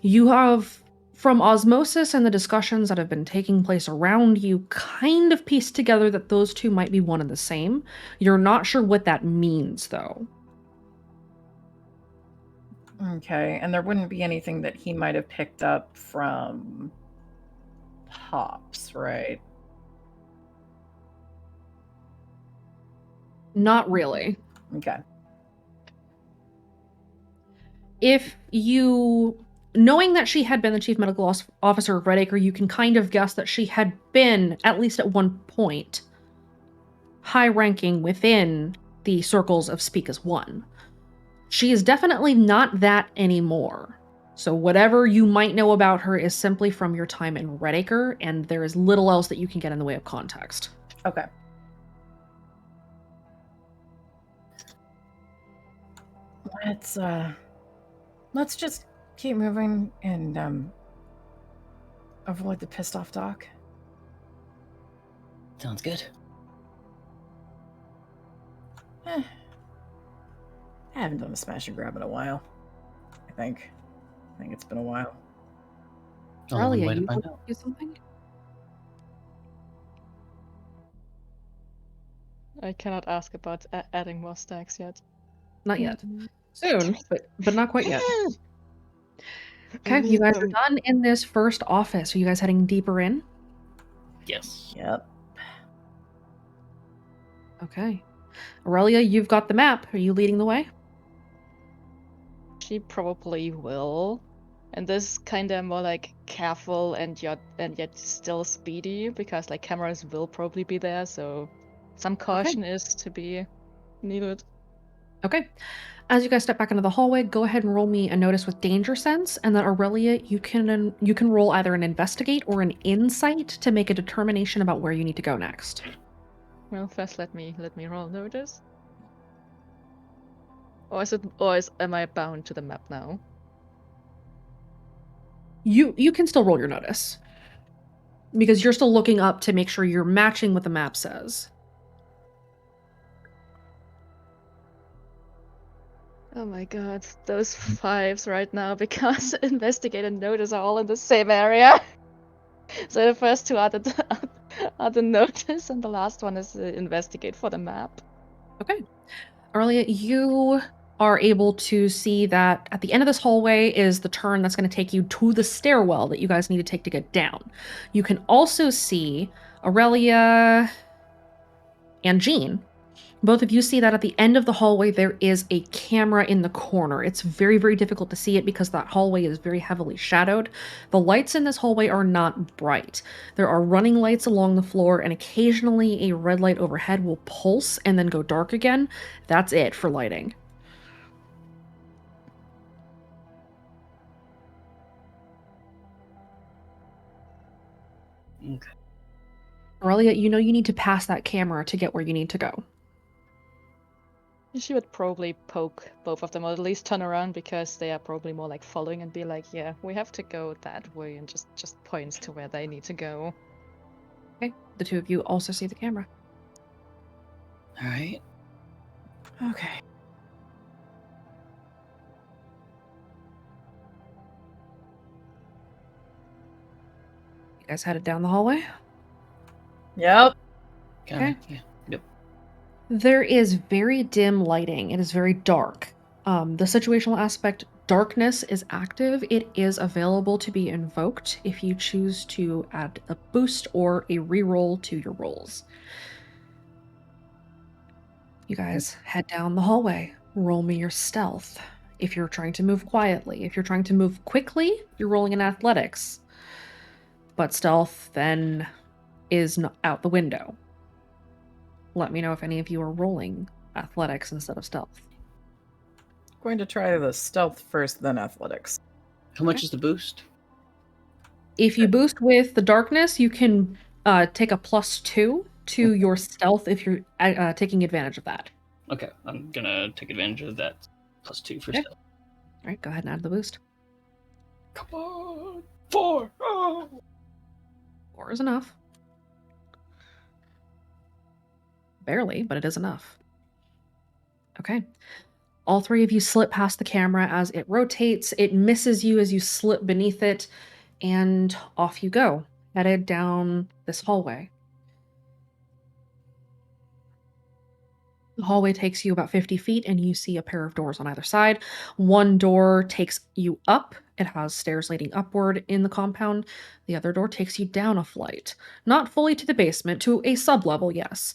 You have, from osmosis and the discussions that have been taking place around you, kind of pieced together that those two might be one and the same. You're not sure what that means, though. Okay, and there wouldn't be anything that he might have picked up from Pops, right? Not really. Okay. If you, knowing that she had been the chief medical officer of Redacre, you can kind of guess that she had been, at least at one point, high-ranking within the circles of Speak as One. She is definitely not that anymore. So whatever you might know about her is simply from your time in Redacre, and there is little else that you can get in the way of context. Okay. Let's just keep moving and avoid the pissed off doc. Sounds good. I haven't done a smash and grab in a while. I think it's been a while. Aurelia, way to you find want to do something? I cannot ask about adding more stacks yet. Not yet. Soon, but not quite yet. Okay, you guys are done in this first office. Are you guys heading deeper in? Yes. Yep. Okay. Aurelia, you've got the map. Are you leading the way? She probably will. And this kind of more like careful and yet still speedy, because like cameras will probably be there, so some caution is to be needed. Okay. As you guys step back into the hallway, go ahead and roll me a notice with danger sense, and then Aurelia, you can roll either an investigate or an insight to make a determination about where you need to go next. Well, first let me roll notice. Or am I bound to the map now? You can still roll your notice, because you're still looking up to make sure you're matching what the map says. Oh my god, those 5s right now, because investigate and notice are all in the same area. So the first two are the notice, and the last one is investigate for the map. Okay. Aurelia, you are able to see that at the end of this hallway is the turn that's going to take you to the stairwell that you guys need to take to get down. You can also see Aurelia and Jean. Both of you see that at the end of the hallway there is a camera in the corner. It's very, very difficult to see it because that hallway is very heavily shadowed. The lights in this hallway are not bright. There are running lights along the floor, and occasionally a red light overhead will pulse and then go dark again. That's it for lighting. Okay. Aurelia, you know you need to pass that camera to get where you need to go. She would probably poke both of them, or at least turn around, because they are probably more like following, and be like, yeah, we have to go that way, and just points to where they need to go. Okay, the two of you also see the camera. All right. Okay. You guys headed down the hallway? Yep. Okay. Yeah. Yep. There is very dim lighting. It is very dark. The situational aspect, darkness, is active. It is available to be invoked if you choose to add a boost or a reroll to your rolls. You guys head down the hallway. Roll me your stealth. If you're trying to move quietly. If you're trying to move quickly, you're rolling in athletics. But stealth then is out the window. Let me know if any of you are rolling athletics instead of stealth. Going to try the stealth first, then athletics. How much is the boost? If you boost with the darkness, you can take a +2 to your stealth if you're taking advantage of that. Okay, I'm gonna take advantage of that. +2 for Okay. stealth. All right, go ahead and add the boost. Come on, 4. Oh. 4 is enough. Barely, but it is enough. Okay. All three of you slip past the camera as it rotates. It misses you as you slip beneath it, and off you go, headed down this hallway. The hallway takes you about 50 feet, and you see a pair of doors on either side. One door takes you up. It has stairs leading upward in the compound. The other door takes you down a flight. Not fully to the basement, to a sublevel, yes.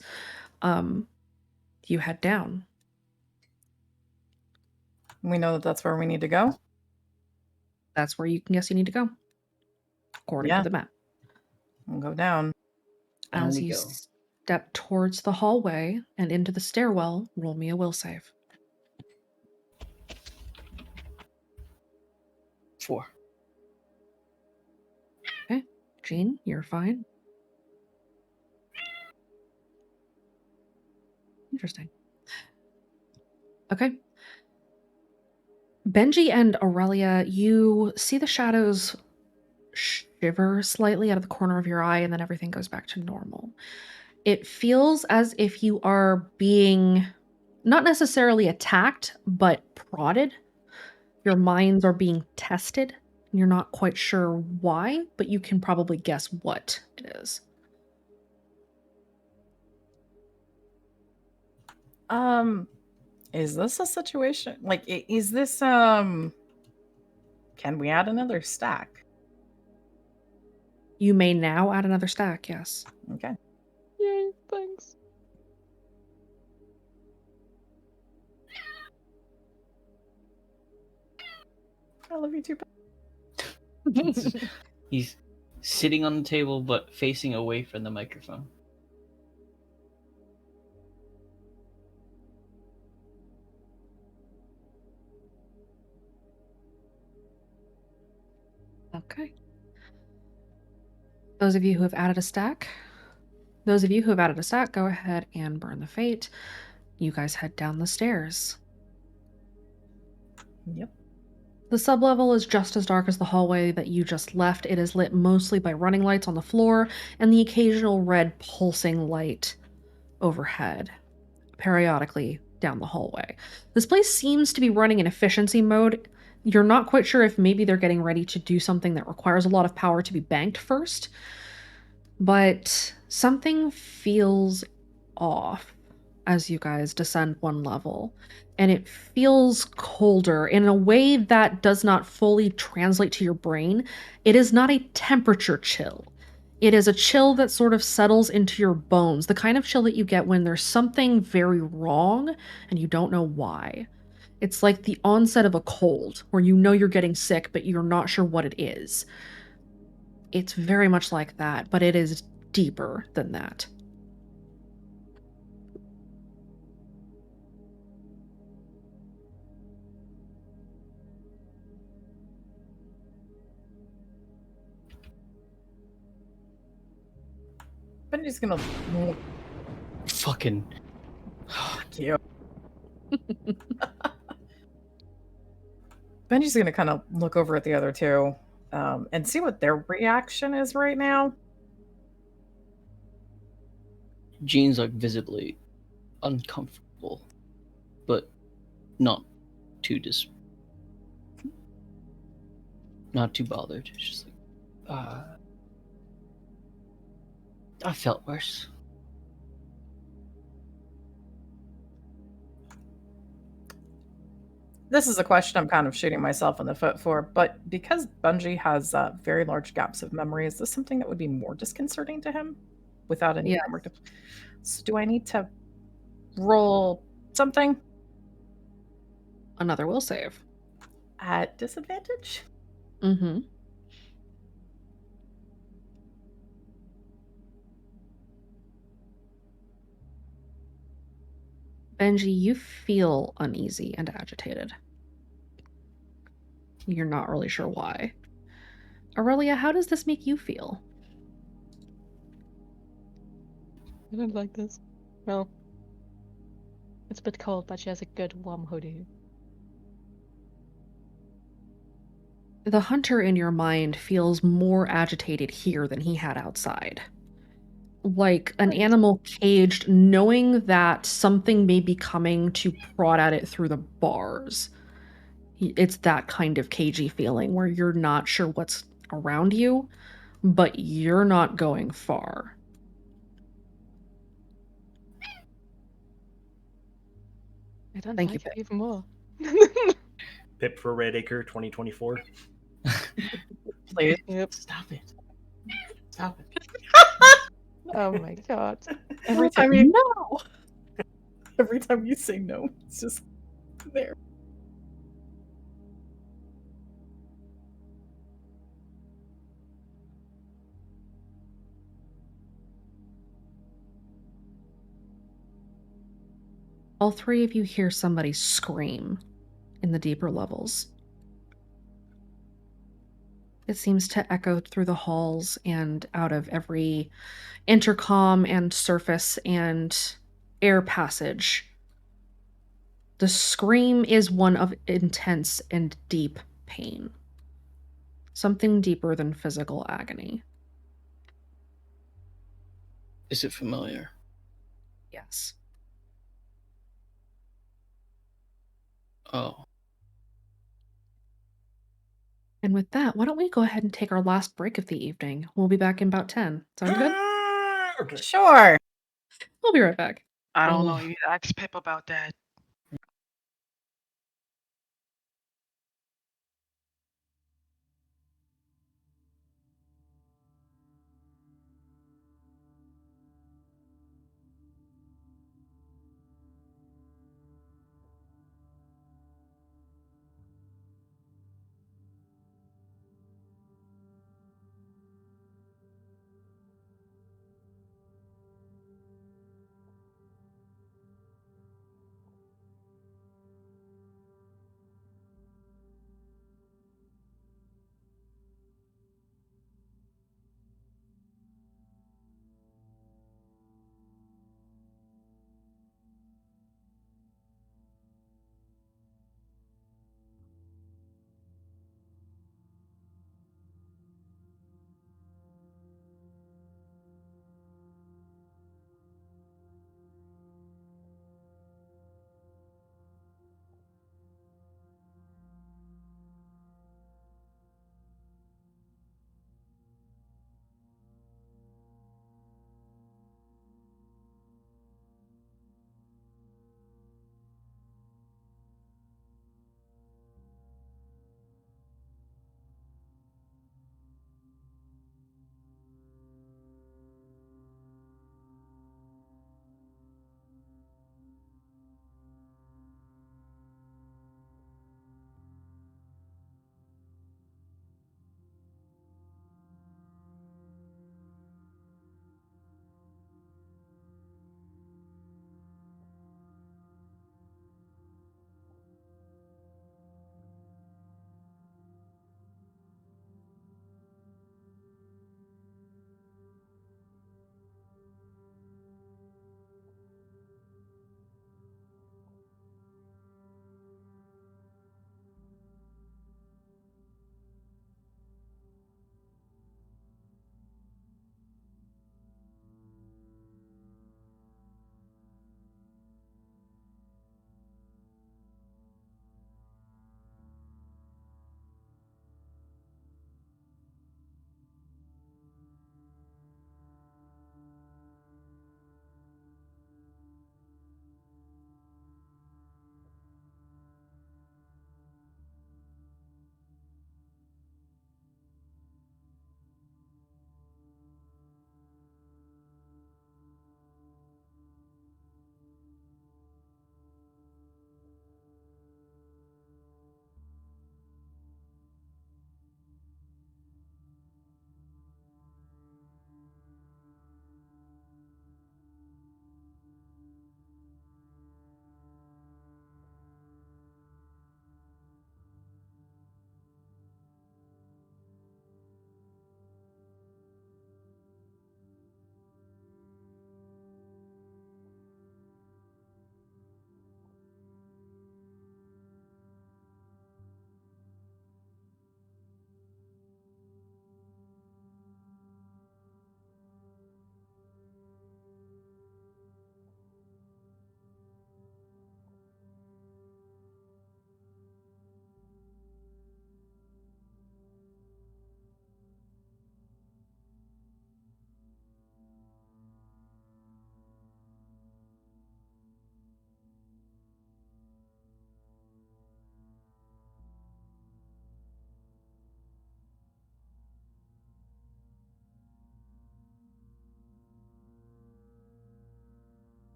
You head down. We know that that's where we need to go. That's where you need to go, according to the map. We'll go down. As we you go. step towards the hallway and into the stairwell, roll me a will save. 4. Okay. Jean, you're fine. Interesting. Okay. Benji and Aurelia, you see the shadows shiver slightly out of the corner of your eye, and then everything goes back to normal. It feels as if you are being not necessarily attacked, but prodded. Your minds are being tested. You're not quite sure why, but you can probably guess what it is. Is this a situation like is this can we add another stack? You may now add another stack, yes. Okay. Yay, thanks. I love you too. He's sitting on the table but facing away from the microphone. Okay. Those of you who have added a stack, go ahead and burn the fate. You guys head down the stairs. Yep. The sublevel is just as dark as the hallway that you just left. It is lit mostly by running lights on the floor and the occasional red pulsing light overhead, periodically down the hallway. This place seems to be running in efficiency mode. You're not quite sure if maybe they're getting ready to do something that requires a lot of power to be banked first, but something feels off as you guys descend one level, and it feels colder in a way that does not fully translate to your brain. It is not a temperature chill. It is a chill that sort of settles into your bones, the kind of chill that you get when there's something very wrong and you don't know why. It's like the onset of a cold, where you know you're getting sick, but you're not sure what it is. It's very much like that, but it is deeper than that. Benji's gonna Fucking. fuck you. Benji's gonna kind of look over at the other two and see what their reaction is right now. Jean's like visibly uncomfortable, but not too not too bothered. It's just like, I felt worse. This is a question I'm kind of shooting myself in the foot for, but because Bungie has very large gaps of memory, is this something that would be more disconcerting to him without any Yes. memory? So do I need to roll something Another will save. at disadvantage? Mm-hmm. Benji, you feel uneasy and agitated. You're not really sure why. Aurelia, how does this make you feel? I don't like this. Well, it's a bit cold, but she has a good warm hoodie. The hunter in your mind feels more agitated here than he had outside. Like an animal caged, knowing that something may be coming to prod at it through the bars. It's that kind of cagey feeling where you're not sure what's around you, but you're not going far. I don't Thank like you, it even more. Pip for Redacre 2024. Please. Yep. Stop it. Stop it. Oh my god. Every I time mean, you no. every time you say no, it's just there. All three of you hear somebody scream in the deeper levels. It seems to echo through the halls and out of every intercom and surface and air passage. The scream is one of intense and deep pain. Something deeper than physical agony. Is it familiar? Yes. Oh. And with that, why don't we go ahead and take our last break of the evening? We'll be back in about 10. Sound good? Okay. Sure. We'll be right back. I don't know. Oh. You need to ask Pip about that.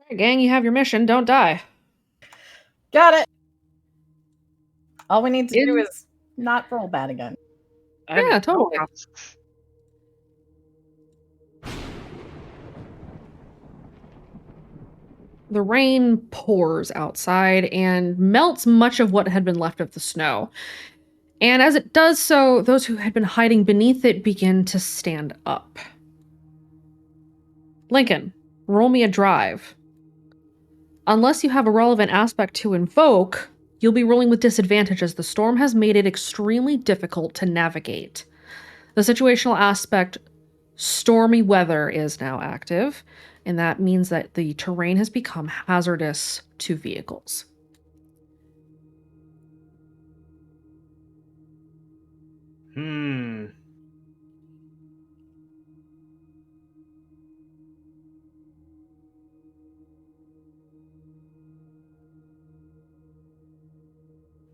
Alright, gang, you have your mission. Don't die. Got it. All we need to do In- is not roll bad again. Yeah, totally. The rain pours outside and melts much of what had been left of the snow. And as it does so, those who had been hiding beneath it begin to stand up. Lincoln, roll me a drive. Unless you have a relevant aspect to invoke, you'll be rolling with disadvantage as the storm has made it extremely difficult to navigate. The situational aspect, stormy weather, is now active, and that means that the terrain has become hazardous to vehicles.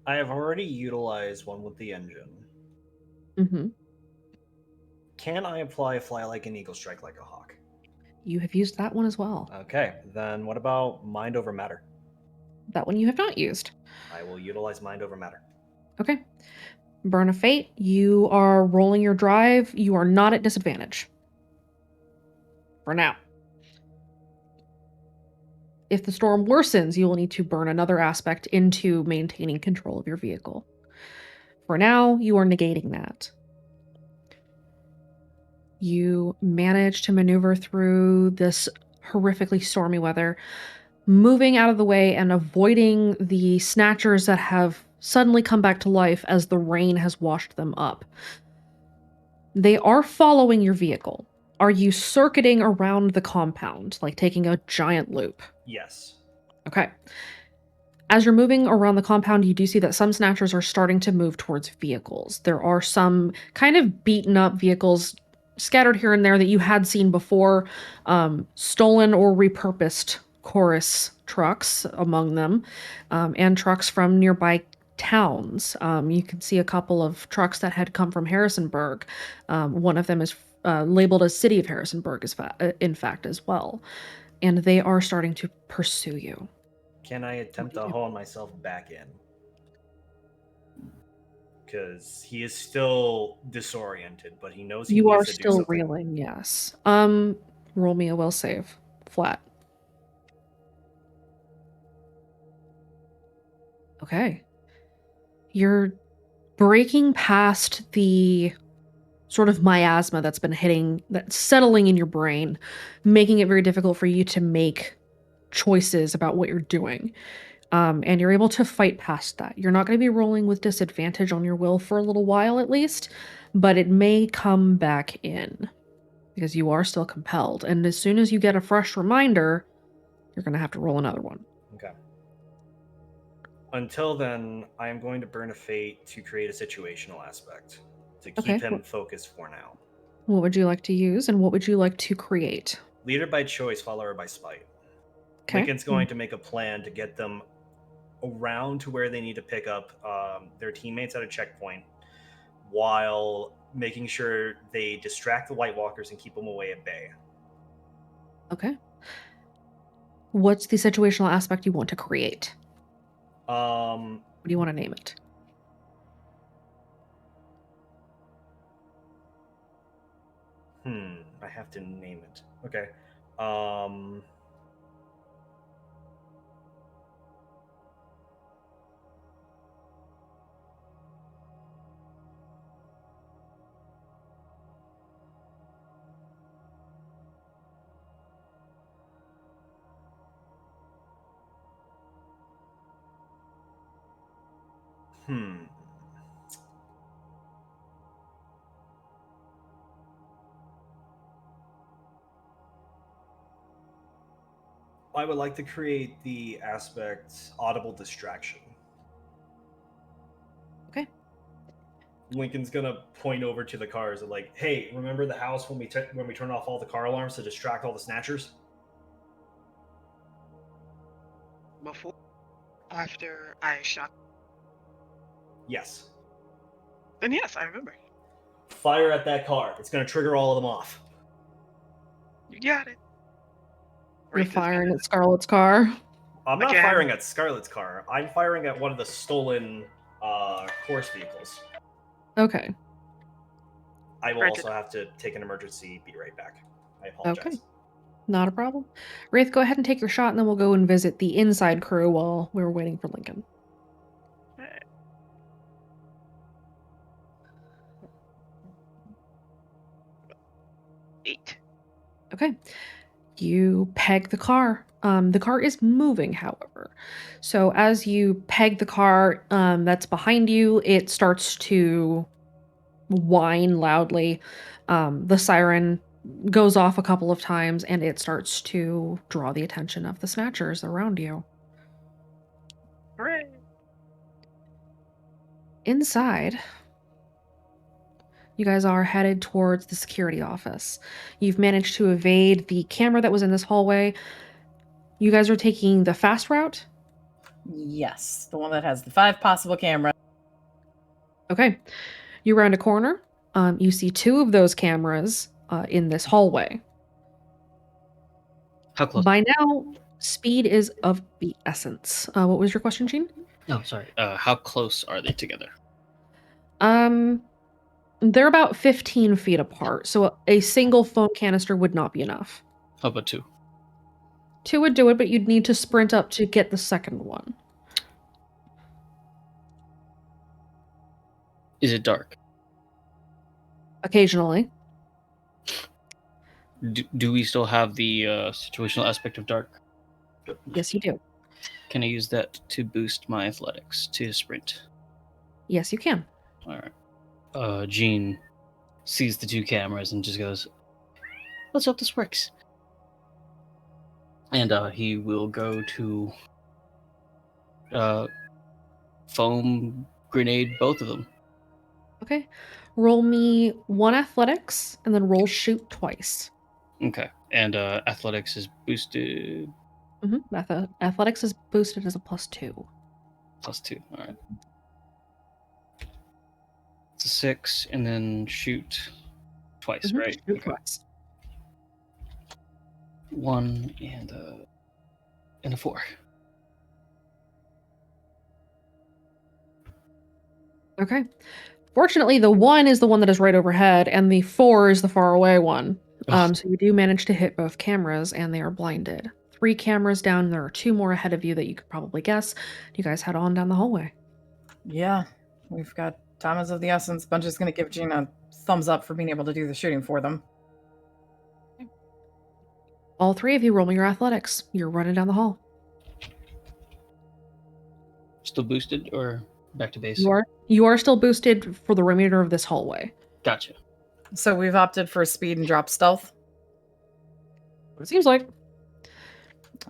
I have already utilized one with the engine. Mm-hmm. Can I apply fly like an eagle, strike like a hawk? You have used that one as well. Okay, then what about mind over matter? That one you have not used. I will utilize mind over matter. Okay. Burn of Fate, you are rolling your drive. You are not at disadvantage. For now. If the storm worsens, you will need to burn another aspect into maintaining control of your vehicle. For now, you are negating that. You manage to maneuver through this horrifically stormy weather, moving out of the way and avoiding the snatchers that have suddenly come back to life as the rain has washed them up. They are following your vehicle. Are you circuiting around the compound, like taking a giant loop? Yes. Okay. As you're moving around the compound, you do see that some snatchers are starting to move towards vehicles. There are some kind of beaten up vehicles scattered here and there that you had seen before, stolen or repurposed chorus trucks among them, and trucks from nearby towns. You can see a couple of trucks that had come from Harrisonburg. One of them is labeled as City of Harrisonburg, in fact, as well. And they are starting to pursue you. Can I attempt to haul myself back in? Because he is still disoriented, but he knows he You needs are to do still something. reeling, yes. Roll me a will save. Flat. Okay. You're breaking past the sort of miasma that's settling in your brain, making it very difficult for you to make choices about what you're doing. And you're able to fight past that. You're not going to be rolling with disadvantage on your will for a little while at least, but it may come back in because you are still compelled. And as soon as you get a fresh reminder, you're going to have to roll another one. Okay. Until then, I am going to burn a fate to create a situational aspect to keep him focused for now. What would you like to use and what would you like to create? Leader by choice, follower by spite. Okay. Lincoln's going to make a plan to get them around to where they need to pick up their teammates at a checkpoint while making sure they distract the White Walkers and keep them away at bay. Okay. What's the situational aspect you want to create? What do you want to name it? I have to name it. Okay. I would like to create the aspect audible distraction. Okay. Lincoln's gonna point over to the cars and like, hey, remember the house when we turn off all the car alarms to distract all the snatchers? Before, after I shot. Yes. Then yes, I remember. Fire at that car. It's gonna trigger all of them off. You got it. You're Wraith is firing gonna- at Scarlet's car. I'm not Again. firing at Scarlet's car. I'm firing at one of the stolen horse vehicles. Okay. I will Granted. also have to take an emergency. Be right back. I apologize. Okay. Not a problem. Wraith, go ahead and take your shot, and then we'll go and visit the inside crew while we're waiting for Lincoln. Alright. Eight. Okay. You peg the car. The car is moving, however. So as you peg the car that's behind you, it starts to whine loudly. The siren goes off a couple of times, and it starts to draw the attention of the Snatchers around you. Hooray. Inside, you guys are headed towards the security office. You've managed to evade the camera that was in this hallway. You guys are taking the fast route? Yes, the one that has the 5 possible cameras. Okay. You round a corner. You see 2 of those cameras in this hallway. How close? By now, speed is of the essence. What was your question, Gene? No, sorry. How close are they together? They're about 15 feet apart, so a single foam canister would not be enough. How about 2? 2 would do it, but you'd need to sprint up to get the second one. Is it dark? Occasionally. Do we still have the situational aspect of dark? Yes, you do. Can I use that to boost my athletics to sprint? Yes, you can. All right. Gene sees the 2 cameras and just goes, "Let's hope this works." And he will go to foam grenade both of them. Okay. Roll me 1 athletics, and then roll shoot twice. Okay. And athletics is boosted Athletics is boosted as a +2. +2. All right. It's a 6, and then shoot twice, Mhm, right? shoot twice. 1 and a 4. Okay. Fortunately, the 1 is the one that is right overhead, and the 4 is the far away one. So you do manage to hit both cameras, and they are blinded. 3 cameras down, there are 2 more ahead of you that you could probably guess. You guys head on down the hallway. Yeah, we've got time is of the essence. Bunch is going to give Gene a thumbs up for being able to do the shooting for them. All 3 of you roll me your athletics. You're running down the hall. Still boosted or back to base? You are still boosted for the remainder of this hallway. Gotcha. So we've opted for speed and drop stealth. What it seems like.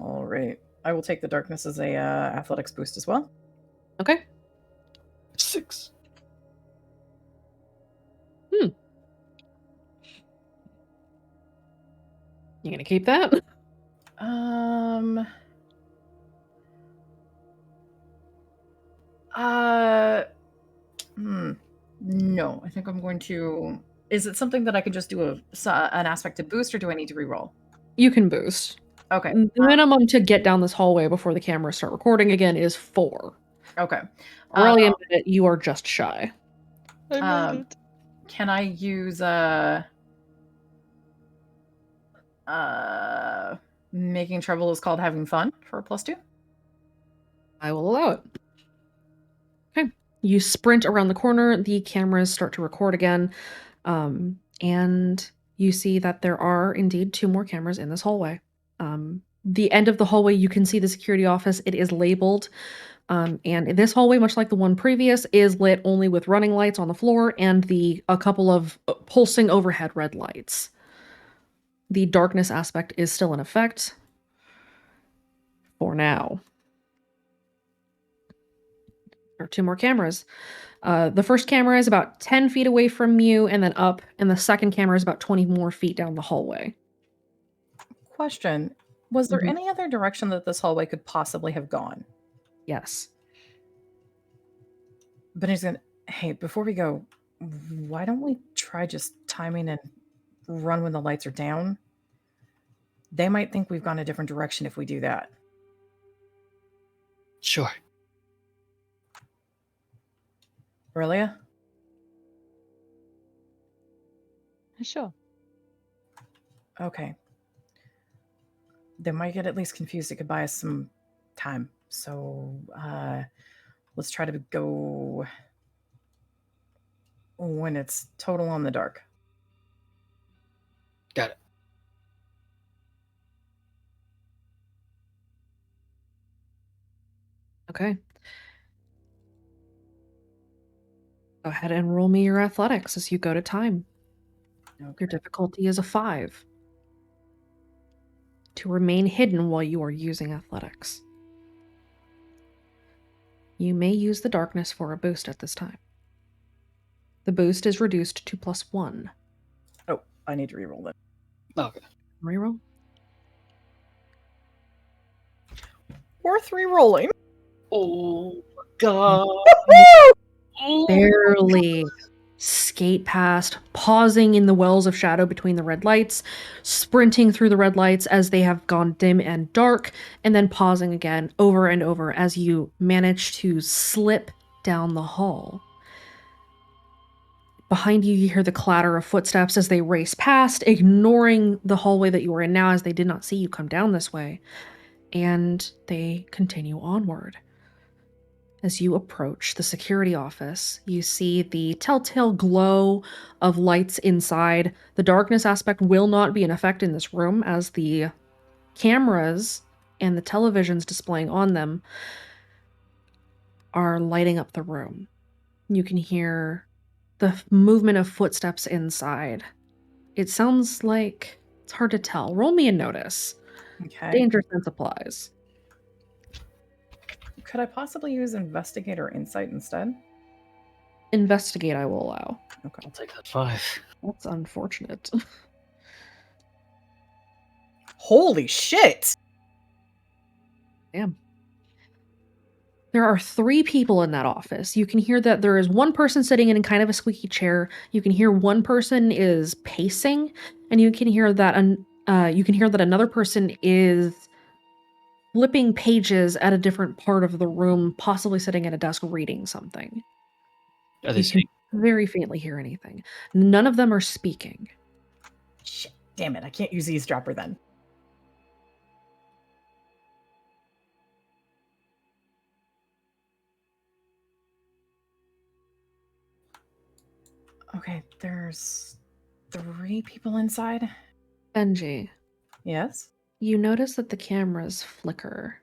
All right. I will take the darkness as a athletics boost as well. Okay. 6. You gonna keep that? No, I think I'm going to. Is it something that I can just do an aspect to boost, or do I need to reroll? You can boost. Okay. The minimum to get down this hallway before the cameras start recording again is 4. Okay. Aurelian, you are just shy. I made it. Can I use making trouble is called having fun for a +2? I will allow it. Okay. You sprint around the corner, the cameras start to record again, and you see that there are indeed 2 more cameras in this hallway. The end of the hallway, you can see the security office. It is labeled. And this hallway, much like the one previous, is lit only with running lights on the floor and a couple of pulsing overhead red lights. The darkness aspect is still in effect for now. There are 2 more cameras. The first camera is about 10 feet away from you and then up, and the second camera is about 20 more feet down the hallway. Question. Was there any other direction that this hallway could possibly have gone? Yes. But he's going to, hey, before we go, why don't we try just timing and run when the lights are down? They might think we've gone a different direction if we do that. Sure. Aurelia? Sure. Okay. They might get at least confused. It could buy us some time. So let's try to go when it's total on the dark. Got it. Okay. Go ahead and roll me your athletics as you go to time. Okay. Your difficulty is a 5. To remain hidden while you are using athletics. You may use the darkness for a boost at this time. The boost is reduced to +1. Oh, I need to reroll that. Okay. Reroll. Worth rerolling. Oh my god. Barely skate past, pausing in the wells of shadow between the red lights, sprinting through the red lights as they have gone dim and dark, and then pausing again over and over as you manage to slip down the hall. Behind you, you hear the clatter of footsteps as they race past, ignoring the hallway that you are in now as they did not see you come down this way. And they continue onward. As you approach the security office, you see the telltale glow of lights inside. The darkness aspect will not be in effect in this room as the cameras and the televisions displaying on them are lighting up the room. You can hear the movement of footsteps inside. It sounds like it's hard to tell. Roll me a notice. Okay. Danger sense applies. Could I possibly use investigate or insight instead? Investigate, I will allow. Okay. I'll take that 5. That's unfortunate. Holy shit! Damn. There are 3 people in that office. You can hear that there is one person sitting in kind of a squeaky chair. You can hear one person is pacing, and you can hear that another person is flipping pages at a different part of the room, possibly sitting at a desk reading something. Are they You saying? can very faintly hear anything. None of them are speaking. Shit. Damn it, I can't use eavesdropper then. Okay, there's 3 people inside. Benji, Yes? you notice that the cameras flicker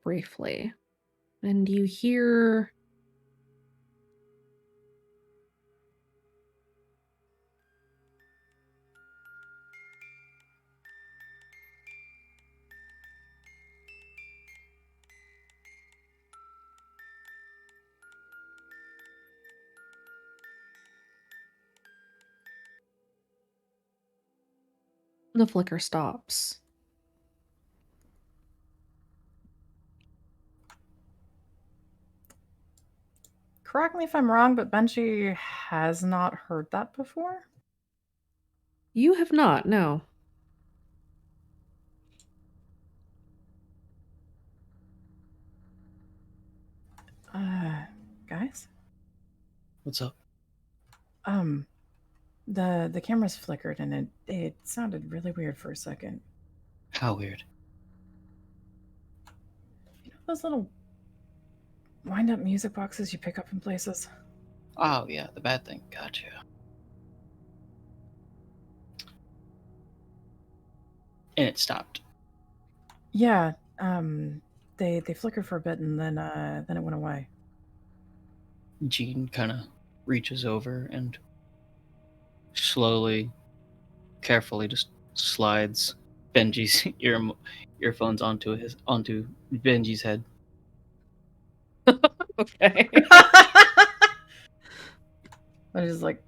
briefly, and you hear the flicker stops. Correct me if I'm wrong, but Benji has not heard that before? You have not, no. Guys? What's up? The cameras flickered and it sounded really weird for a second. How weird? You know those little wind-up music boxes you pick up in places? Oh yeah, the bad thing. Gotcha. And it stopped. Yeah, they flickered for a bit and then it went away. Jean kind of reaches over and slowly, carefully just slides Benji's earphones onto Benji's head. Okay. I just like,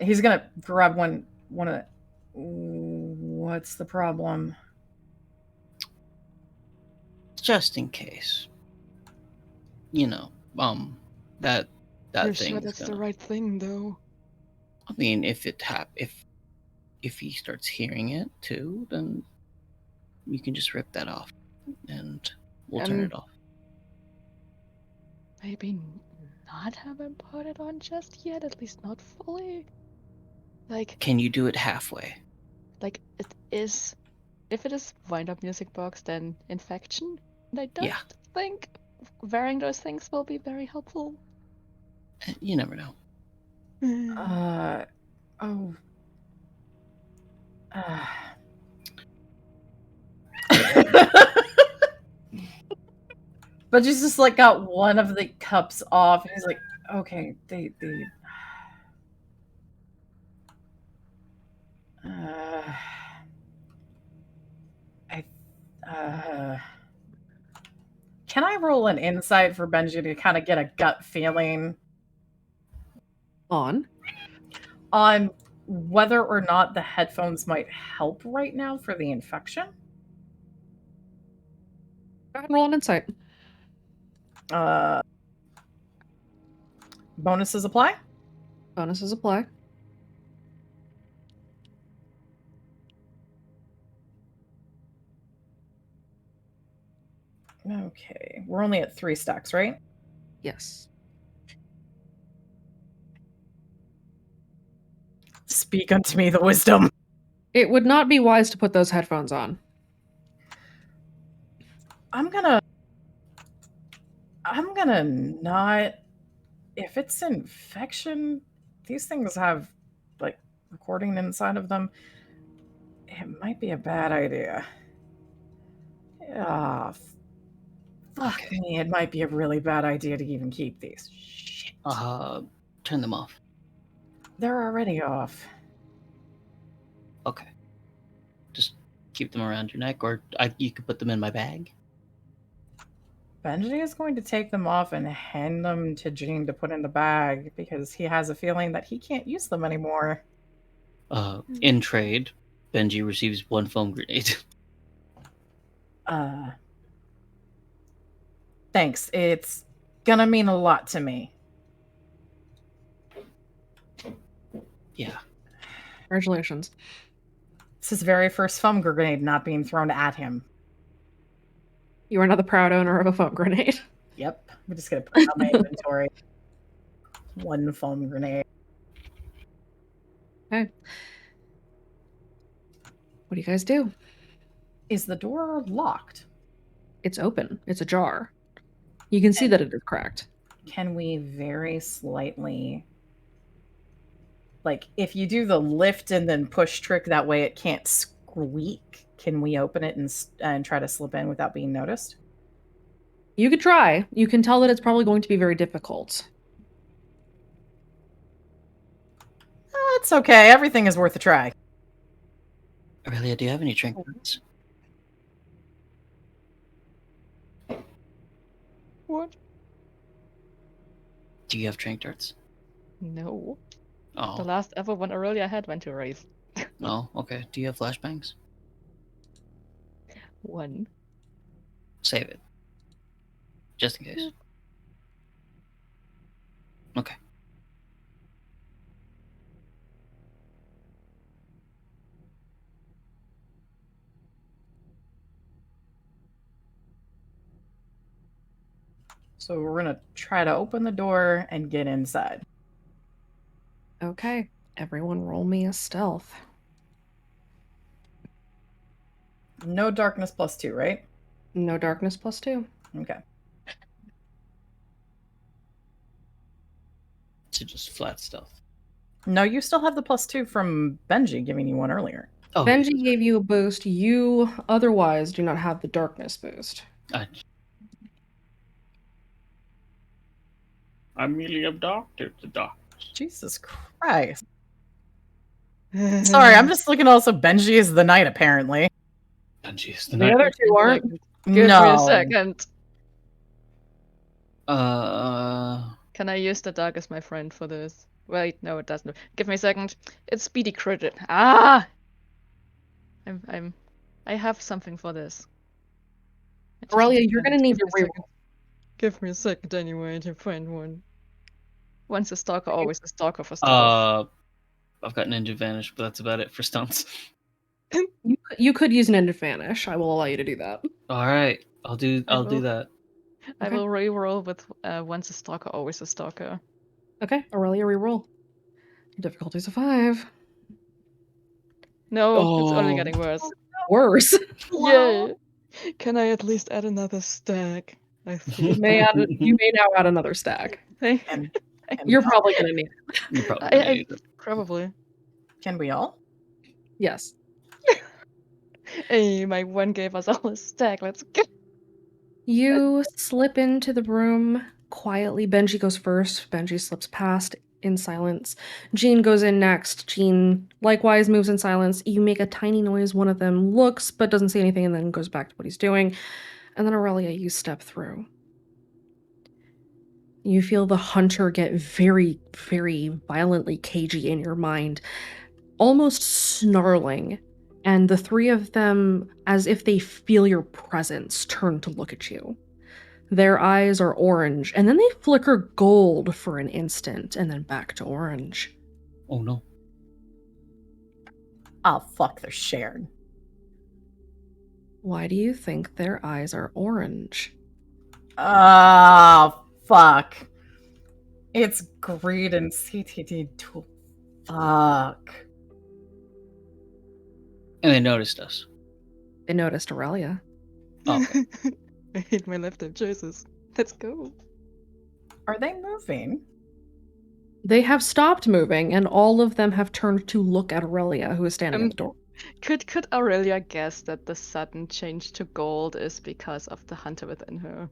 he's gonna grab one of the. What's the problem? Just in case. You know, that You're thing. sure that's the right thing, though? I mean, if he starts hearing it too, then you can just rip that off, and we'll turn Um, it off. Maybe not have him put it on just yet, at least not fully. Like, Can you do it halfway? it is. If it is wind up music box, then infection. And I don't Yeah. think wearing those things will be very helpful. You never know. Oh. But just like got one of the cups off, and he's like, okay, they can I roll an insight for Benji to kind of get a gut feeling On whether or not the headphones might help right now for the infection? Go ahead and roll an insight. Bonuses apply? Bonuses apply. Okay. We're only at 3 stacks, right? Yes. Speak unto me the wisdom. It would not be wise to put those headphones on. I'm gonna not. If it's infection, these things have like recording inside of them. It might be a bad idea. Fuck me. It might be a really bad idea to even keep these. Shit. Turn them off. They're already off. Okay. Just keep them around your neck, or you could put them in my bag. Benji is going to take them off and hand them to Jean to put in the bag because he has a feeling that he can't use them anymore. In trade, Benji receives 1 foam grenade. Thanks. It's gonna mean a lot to me. Yeah. Congratulations. It's his very first foam grenade not being thrown at him. You are now the proud owner of a foam grenade. Yep. I'm just gonna put it on my inventory. 1 foam grenade. Okay. What do you guys do? Is the door locked? It's open. It's ajar. You can see that it is cracked. Can we very slightly, like, if you do the lift and then push trick, that way it can't squeak, can we open it and try to slip in without being noticed? You could try. You can tell that it's probably going to be very difficult. It's okay. Everything is worth a try. Aurelia, do you have any trinkets? What? Do you have trank darts? No. Oh. The last ever one Aurelia had went to Wraith. Oh, okay. Do you have flashbangs? 1. Save it. Just in case. Okay. So we're gonna try to open the door and get inside. Okay. Everyone roll me a stealth. No darkness +2, right? No darkness +2. Okay. So just flat stealth. No, you still have the +2 from Benji giving you one earlier. Oh, Benji gave you a boost. You otherwise do not have the darkness boost. I'm really a doctor. The doctor. Jesus Christ. Sorry, I'm just looking also Benji is the knight, apparently. Benji is the The knight. other two aren't. Give me a No. second. Can I use the dog as my friend for this? Wait, no, it doesn't. Give me a second. It's speedy crit. Ah! I have something for this. Aurelia, you're gonna need to reroll. Give me a second anyway to find one. Once a stalker, always a stalker for stealth. I've got Ninja Vanish, but that's about it for stunts. You could use an advantage. I will allow you to do that. All right, I'll do I will. that. I Okay. will reroll with once a stalker, always a stalker. Okay, Aurelia, reroll. Difficulty's a 5. No, it's only Oh. getting worse. Worse. Yay! Can I at least add another stack? I You think. you may now add another stack. And You're probably gonna need it. You're probably gonna need it. Probably. can we all? Yes. Hey, my one gave us all a stack. Let's go. You slip into the room quietly. Benji goes first. Benji slips past in silence. Jean goes in next. Jean likewise moves in silence. You make a tiny noise. One of them looks but doesn't say anything and then goes back to what he's doing. And then Aurelia, you step through. You feel the hunter get very, very violently cagey in your mind, almost snarling. And the three of them, as if they feel your presence, turn to look at you. Their eyes are orange, and then they flicker gold for an instant, and then back to orange. Oh no. Oh, fuck, they're shared. Why do you think their eyes are orange? Oh, fuck. It's greed and CTD2. Fuck. And they noticed us. They noticed Aurelia. Oh. I hate my left-hand choices. Let's go. Are they moving? They have stopped moving, and all of them have turned to look at Aurelia, who is standing at the door. Could Aurelia guess that the sudden change to gold is because of the hunter within her?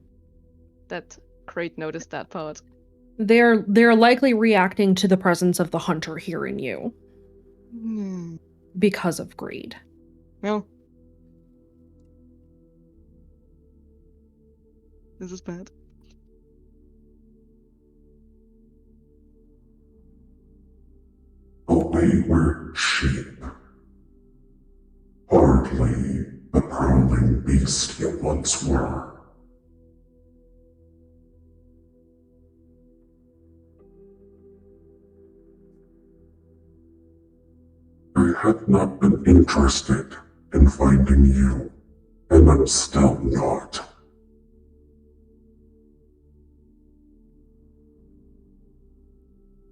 That Crate noticed that part. They're likely reacting to the presence of the hunter here in you. Because of greed. Well. This is bad. But we were sheep. Hardly the prowling beast you once were. I had not been interested in finding you, and I'm still not.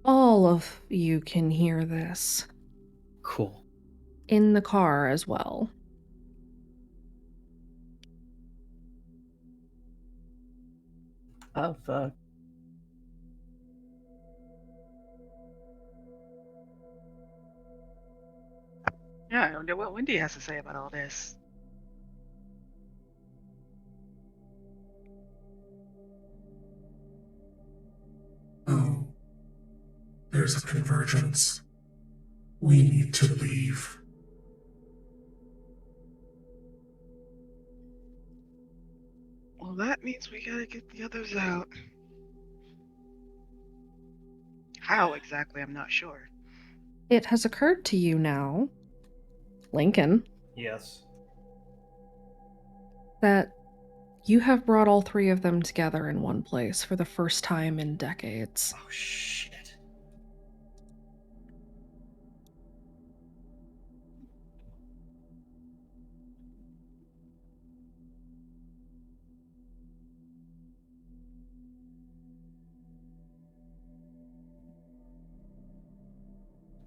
All of you can hear this. Cool. In the car as well. Oh, fuck. Yeah, I wonder what Wendy has to say about all this. Oh. There's a convergence. We need to leave. Well, that means we gotta get the others out. How exactly, I'm not sure. It has occurred to you now, Lincoln, Yes. that you have brought all three of them together in one place for the first time in decades. Oh, shit.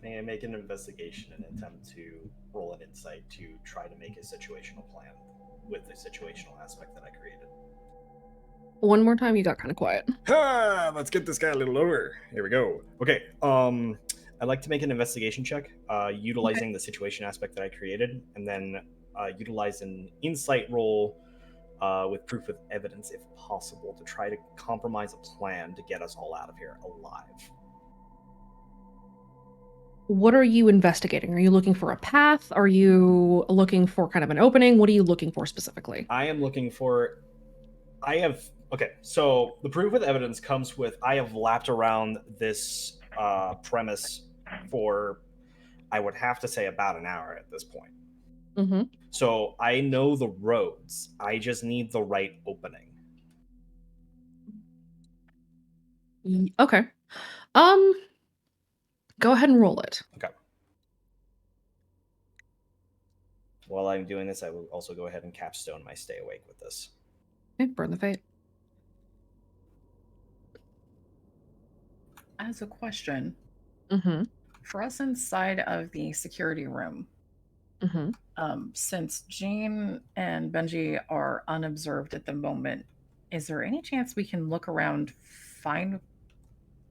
May I make an investigation and attempt to roll an insight to try to make a situational plan with the situational aspect that I created? One more time, you got kind of quiet. Ha! Let's get this guy a little over. Here we go. Okay. I'd like to make an investigation check, utilizing the situation aspect that I created, and then utilize an insight roll with proof with evidence, if possible, to try to compromise a plan to get us all out of here alive. What are you investigating? Are you looking for a path? Are you looking for kind of an opening? What are you looking for specifically? I am looking for. Okay, so the proof with evidence comes with I have lapped around this premise for, I would have to say, about an hour at this point. Mm-hmm. So I know the roads. I just need the right opening. Okay. Go ahead and roll it. Okay. While I'm doing this, I will also go ahead and capstone my stay awake with this. Okay, burn the fate. As a question, Mm-hmm. for us inside of the security room, Mm-hmm. since Jean and Benji are unobserved at the moment, is there any chance we can look around, find,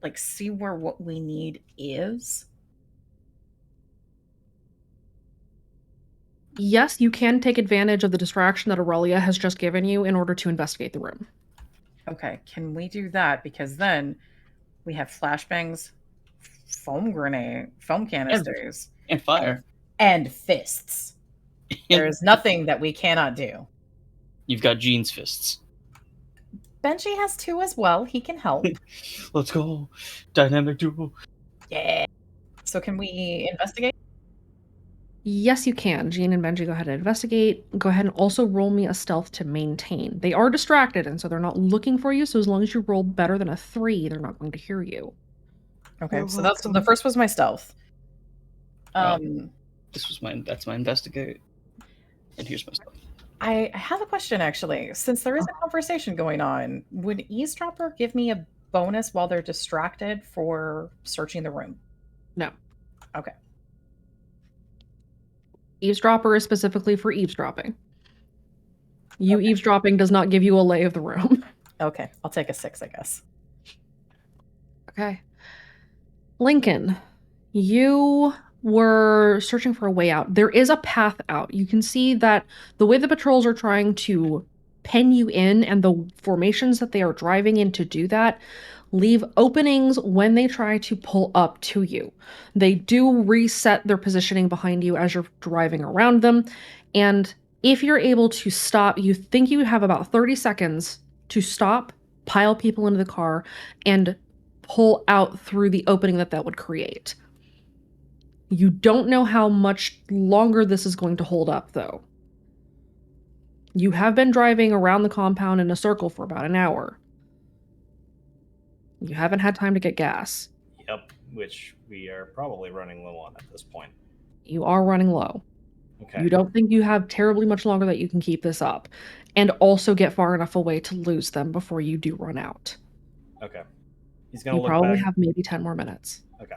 like, see where what we need is? Yes, you can take advantage of the distraction that Aurelia has just given you in order to investigate the room. Okay, can we do that? Because then we have flashbangs, foam canisters, And fire. and fists. There is nothing that we cannot do. You've got Jean's fists. Benji has 2 as well. He can help. Let's go. Dynamic duo. Yeah. So can we investigate? Yes, you can. Jean and Benji, go ahead and investigate. Go ahead and also roll me a stealth to maintain. They are distracted, and so they're not looking for you, so as long as you roll better than a 3, they're not going to hear you. Okay, You're so that's welcome. the first was my stealth. That's my investigate. And here's my stuff. I have a question actually. Since there is a conversation going on, would eavesdropper give me a bonus while they're distracted for searching the room? No. Okay. Eavesdropper is specifically for eavesdropping. You eavesdropping does not give you a lay of the room. Okay, I'll take a 6, I guess. Okay. Lincoln, you were searching for a way out. There is a path out. You can see that the way the patrols are trying to pen you in and the formations that they are driving in to do that leave openings when they try to pull up to you. They do reset their positioning behind you as you're driving around them. And if you're able to stop, you think you have about 30 seconds to stop, pile people into the car, and pull out through the opening that would create. You don't know how much longer this is going to hold up, though. You have been driving around the compound in a circle for about an hour. You haven't had time to get gas. Yep, which we are probably running low on at this point. You are running low. Okay. You don't think you have terribly much longer that you can keep this up, and also get far enough away to lose them before you do run out. Okay. He's going to You look probably back. have maybe 10 more minutes. Okay.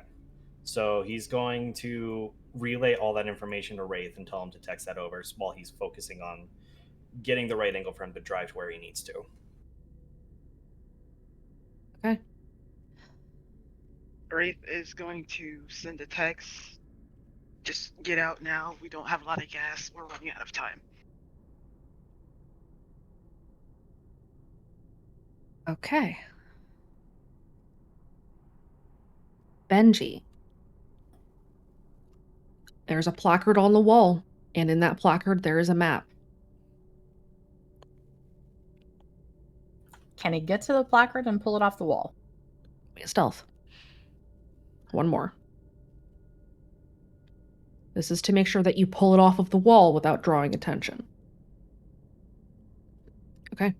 So he's going to relay all that information to Wraith and tell him to text that over while he's focusing on getting the right angle for him to drive to where he needs to. Okay. Wraith is going to send a text. Just get out now. We don't have a lot of gas. We're running out of time. Okay. Benji. There's a placard on the wall, and in that placard there is a map. Can he get to the placard and pull it off the wall? Stealth. One more. This is to make sure that you pull it off of the wall without drawing attention. Okay.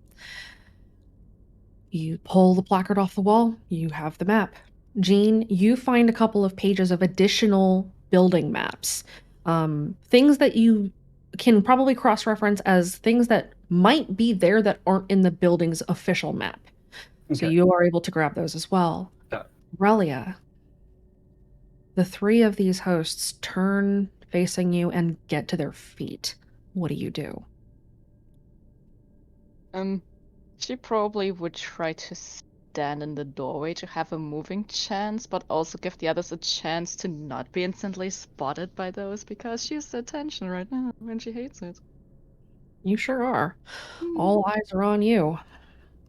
You pull the placard off the wall, you have the map. Jean, you find a couple of pages of additional building maps. Things that you can probably cross-reference as things that might be there that aren't in the building's official map. So Okay. you are able to grab those as well. Relia, the 3 of these hosts turn facing you and get to their feet. What do you do? She probably would try to stand in the doorway to have a moving chance, but also give the others a chance to not be instantly spotted by those, because she's the attention right now and she hates it. You sure are. All eyes are on you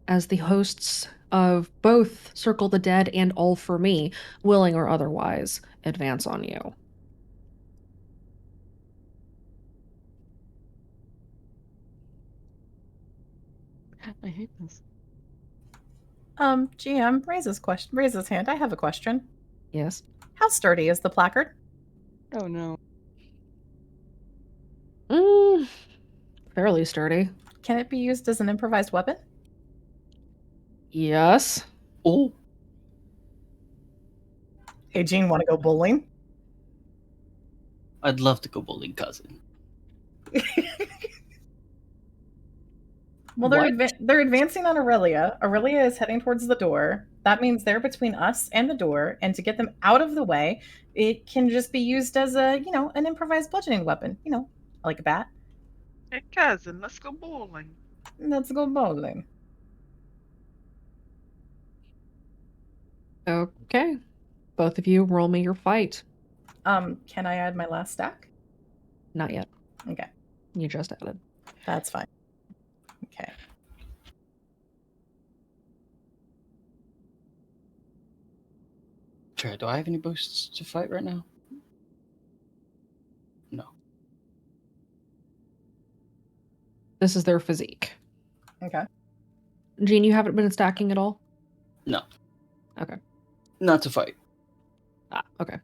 as the hosts of both Circle the Dead and All For Me, willing or otherwise, advance on you. I hate this. GM, raise his hand. I have a question. Yes. How sturdy is the placard? Oh no. Fairly sturdy. Can it be used as an improvised weapon? Yes. Oh. Hey, Jean, want to go bowling? I'd love to go bowling, cousin. Well, they're advancing on Aurelia. Aurelia is heading towards the door. That means they're between us and the door. And to get them out of the way, it can just be used as an improvised bludgeoning weapon. Like a bat. Hey, cousin, let's go bowling. Let's go bowling. Okay. Both of you roll me your fight. Can I add my last stack? Not yet. Okay. You just added. That's fine. Okay. Try. Do I have any boosts to fight right now? No. This is their physique. Okay. Jean, you haven't been stacking at all? No. Okay. Not to fight. Ah, okay.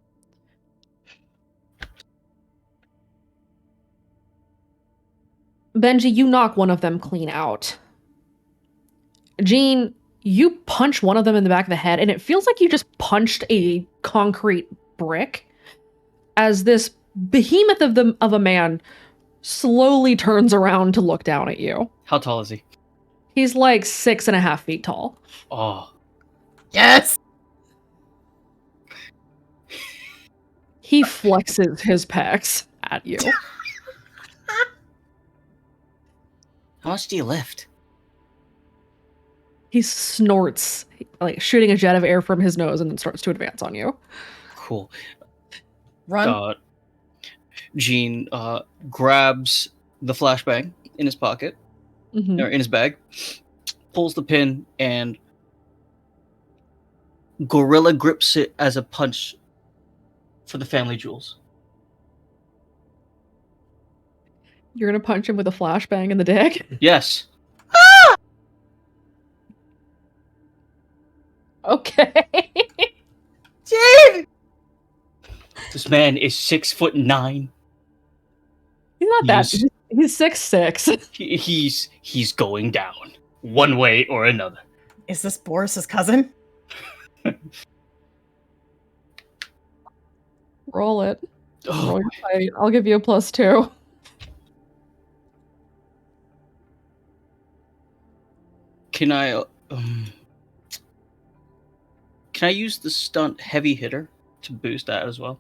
Benji, you knock one of them clean out. Jean, you punch one of them in the back of the head, and it feels like you just punched a concrete brick as this behemoth of a man slowly turns around to look down at you. How tall is he? He's like 6.5 feet tall. Oh. Yes! He flexes his pecs at you. How much do you lift? He snorts, like shooting a jet of air from his nose, and then starts to advance on you. Cool. Run. Jean grabs the flashbang in his pocket, Mhm. or in his bag, pulls the pin, and gorilla grips it as a punch for the family jewels. You're gonna punch him with a flashbang in the dick? Yes. Okay. Jean! This man is 6'9". He's not that. He's- He's 6'6". He's going down one way or another. Is this Boris's cousin? Roll it. Oh, Roll your fight. I'll give you a +2. can I use the stunt heavy hitter to boost that as well?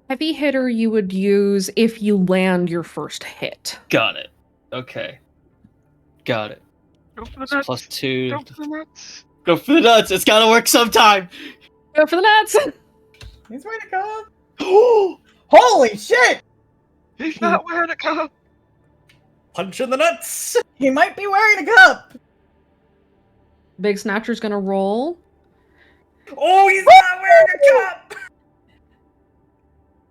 Heavy hitter you would use if you land your first hit. Got it. Okay. Got it. Go for the It's nuts. +2. Go for the nuts. Go for the nuts. It's gotta work sometime. Go for the nuts! He's wearing a cup. Holy shit! He's not wearing a cup. Punch in the nuts. He might be wearing a cup. Big Snatcher's gonna roll. Oh, he's not wearing a cup.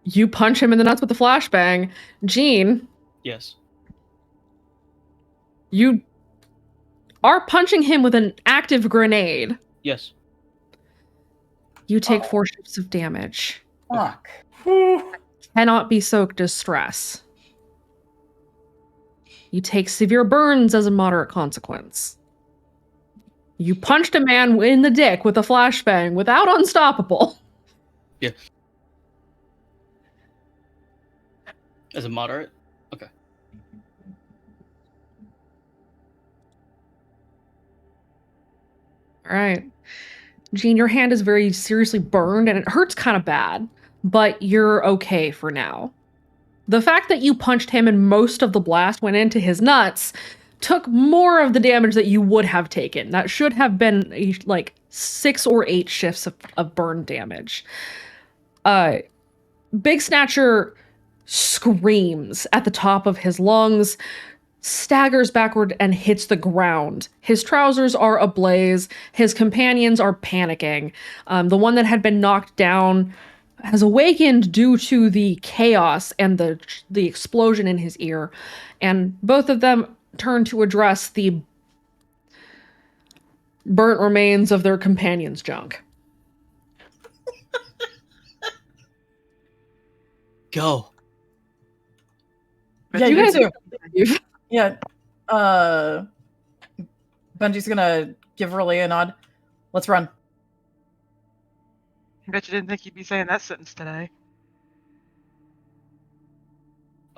You punch him in the nuts with the flashbang. Jean, Yes. you are punching him with an active grenade. Yes. You take 4 shifts of damage. Fuck. Cannot be soaked as stress. You take severe burns as a moderate consequence. You punched a man in the dick with a flashbang without unstoppable. Yeah. As a moderate? Okay. All right. Jean, your hand is very seriously burned and it hurts kind of bad, but you're okay for now. The fact that you punched him and most of the blast went into his nuts took more of the damage that you would have taken. That should have been like 6 or 8 shifts of burn damage. Big Snatcher screams at the top of his lungs, staggers backward and hits the ground. His trousers are ablaze. His companions are panicking. The one that had been knocked down has awakened due to the chaos and the explosion in his ear. And both of them turn to address the burnt remains of their companion's junk. Go. Yeah, You you guys too. Yeah. Benji's gonna give Riley a nod. Let's run. I bet you didn't think you'd be saying that sentence today.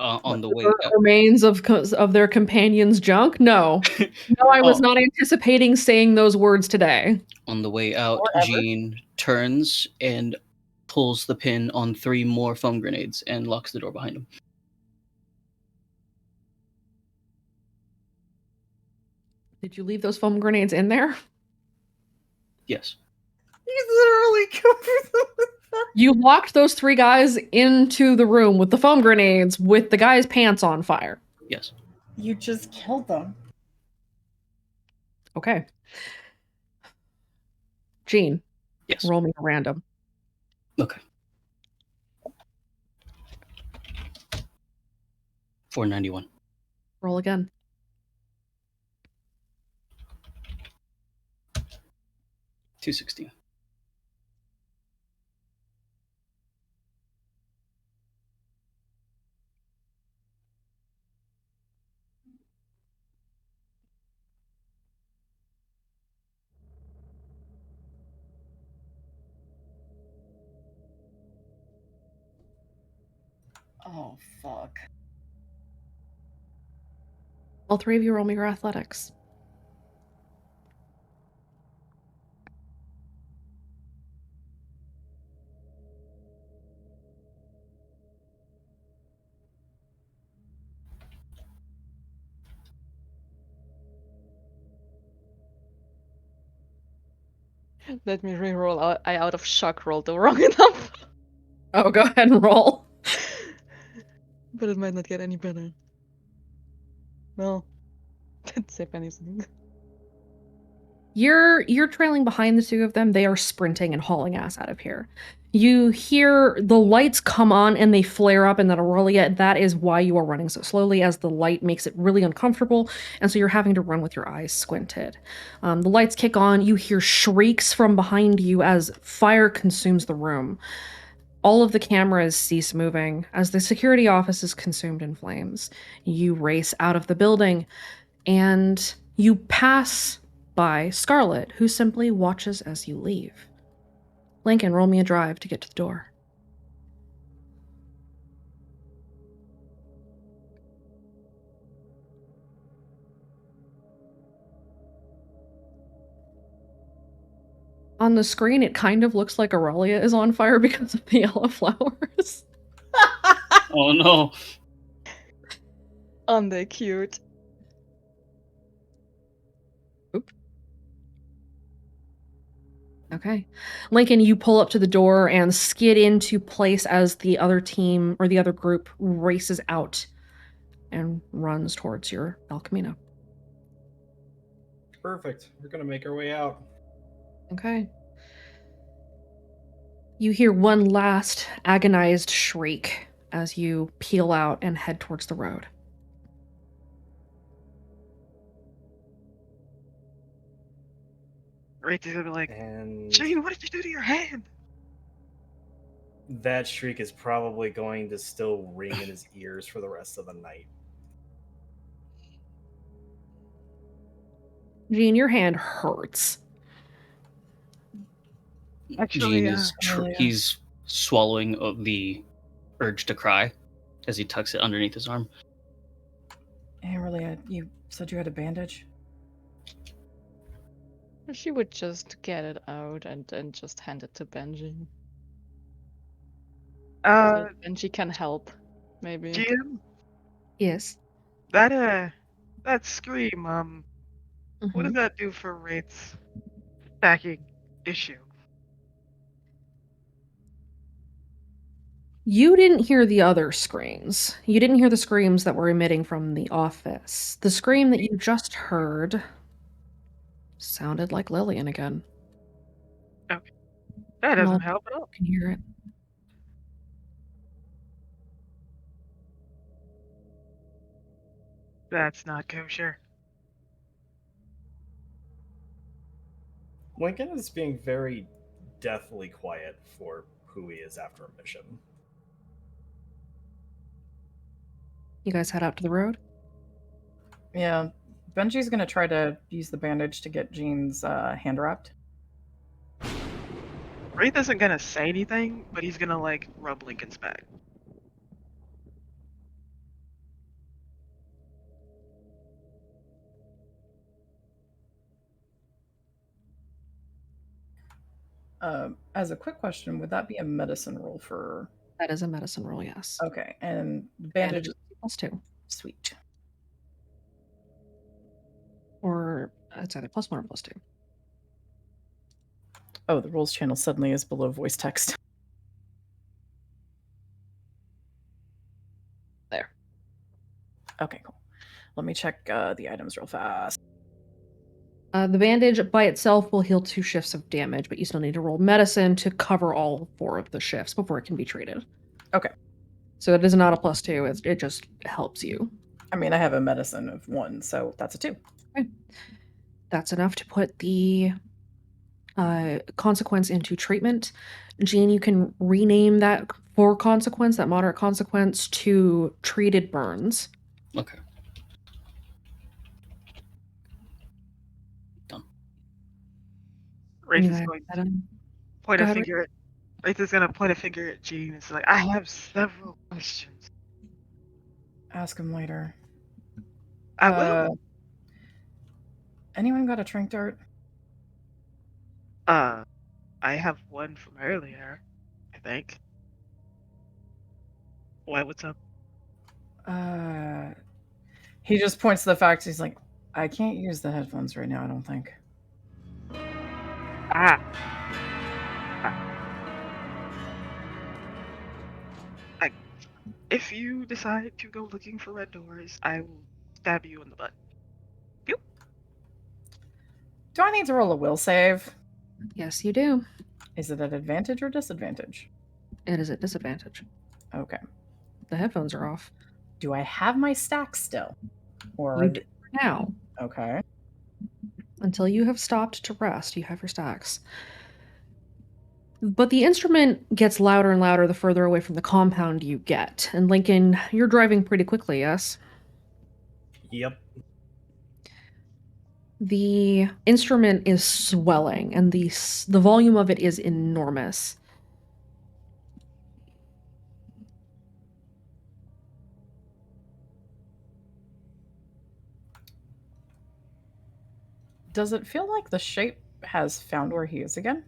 On the way The out. remains of their companion's junk? No. No, I was Oh. not anticipating saying those words today. On the way out, Or ever. Jean turns and pulls the pin on 3 more foam grenades and locks the door behind him. Did you leave those foam grenades in there? Yes. He's literally covered them with that. You locked those 3 guys into the room with the foam grenades with the guy's pants on fire. Yes. You just killed them. Okay. Jean. Yes. Roll me a random. Okay. 491. Roll again. 216. Oh, fuck. All 3 of you roll me your athletics. Let me reroll. I out of shock rolled the wrong enough. Oh, go ahead and roll. But it might not get any better. Well, didn't save anything. You're trailing behind the 2 of them. They are sprinting and hauling ass out of here. You hear the lights come on and they flare up in that Aurelia. That is why you are running so slowly, as the light makes it really uncomfortable, and so you're having to run with your eyes squinted. The lights kick on. You hear shrieks from behind you as fire consumes the room. All of the cameras cease moving as the security office is consumed in flames. You race out of the building, and you pass by Scarlet, who simply watches as you leave. Lincoln, roll me a drive to get to the door. On the screen, it kind of looks like Aurelia is on fire because of the yellow flowers. Oh no. Aren't they cute? Okay. Lincoln, you pull up to the door and skid into place as the other team or the other group races out and runs towards your El Camino. Perfect. We're gonna make our way out. Okay. You hear one last agonized shriek as you peel out and head towards the road. Right, they're gonna be like, And Jane, what did you do to your hand? that shriek is probably going to still ring in his ears for the rest of the night. Jean, your hand hurts. Jean is he's swallowing the urge to cry as he tucks it underneath his arm. Hey, Aurelia, you said you had a bandage? She would just get it out and then just hand it to Benji. Benji can help, maybe. Jim? Yes. That scream, what does that do for Wraith's stacking issue? You didn't hear the other screams. You didn't hear the screams that were emitting from the office. The scream that you just heard sounded like Lillian again. Okay. That doesn't help at all. You can hear it. That's not kosher. Lincoln is being very deathly quiet for who he is after a mission. You guys head out to the road? Yeah. Benji's gonna try to use the bandage to get Jean's hand wrapped. Wraith isn't gonna say anything, but he's gonna, like, rub Lincoln's back. As a quick question, would that be a medicine roll for? That is a medicine roll, yes. Okay, and Bandage bandage is +2. Sweet. Or it's either +1 or +2. Oh, the rules channel suddenly is below voice text. There. Okay, cool. Let me check the items real fast. The bandage by itself will heal 2 shifts of damage, but you still need to roll medicine to cover all 4 of the shifts before it can be treated. Okay. So it is not a +2, it just helps you. I mean, I have a medicine of 1, so that's a 2. Okay. That's enough to put the consequence into treatment. Jean, you can rename that for consequence, that moderate consequence, to treated burns. Okay. Wraith You is guys going had to a- point Go a ahead, finger at Wraith is gonna point a finger at Jean. It's like, I have several questions. Ask him later. I will. Anyone got a trank dart? I have one from earlier, I think. Why, what's up? He just points to the fact he's like, I can't use the headphones right now, I don't think. If you decide to go looking for red doors, I will stab you in the butt. Do I need to roll a will save? Yes, you do. Is it at advantage or disadvantage? It is at disadvantage. Okay. The headphones are off. Do I have my stack still? Or You do now. Okay. Until you have stopped to rest, you have your stacks. But the instrument gets louder and louder the further away from the compound you get. And Lincoln, you're driving pretty quickly, yes? Yep. The instrument is swelling, and the volume of it is enormous. Does it feel like the shape has found where he is again?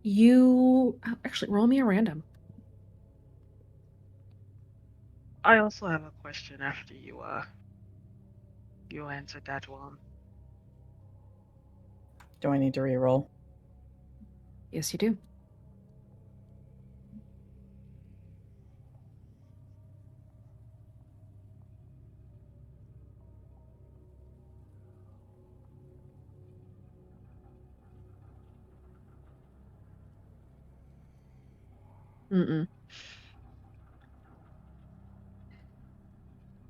You actually roll me a random. I also have a question after you answered that one. Do I need to re-roll? Yes, you do. Mm-mm.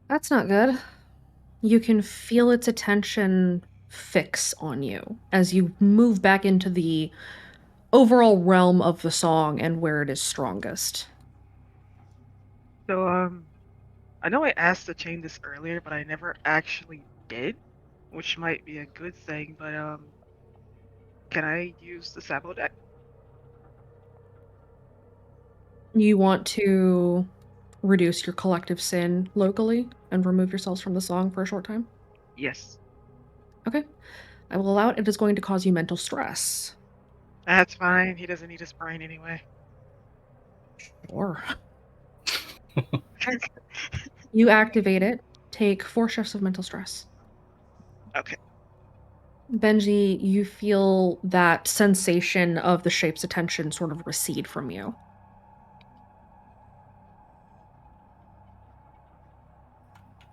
That's not good. You can feel its attention fix on you as you move back into the overall realm of the song and where it is strongest. So, I know I asked to change this earlier, but I never actually did, which might be a good thing, but, can I use the Sabo deck? You want to reduce your collective sin locally and remove yourselves from the song for a short time? Yes. Okay. I will allow it. It is going to cause you mental stress. That's fine. He doesn't need his brain anyway. Sure. You activate it. Take 4 shifts of mental stress. Okay. Benji, you feel that sensation of the shape's attention sort of recede from you.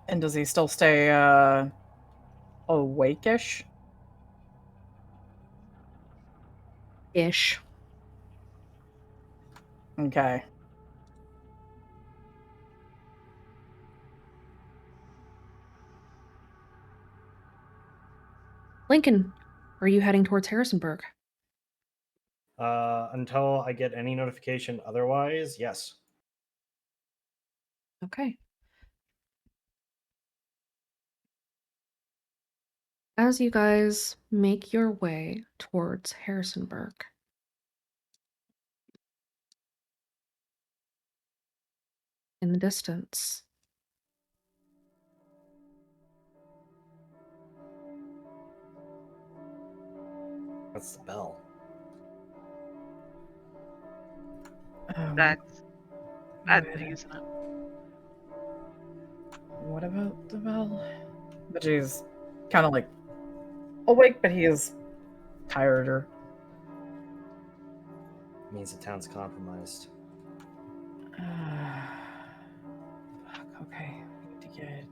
And does he still stay awake-ish? Ish. Okay. Lincoln, are you heading towards Harrisonburg? Until I get any notification otherwise, yes. Okay. As you guys make your way towards Harrisonburg, in the distance, What's the bell? That's bad Good. thing, isn't it? What about the bell? But he's kind of like awake, but he is tired or. Means the town's compromised. Fuck, okay. We need to get.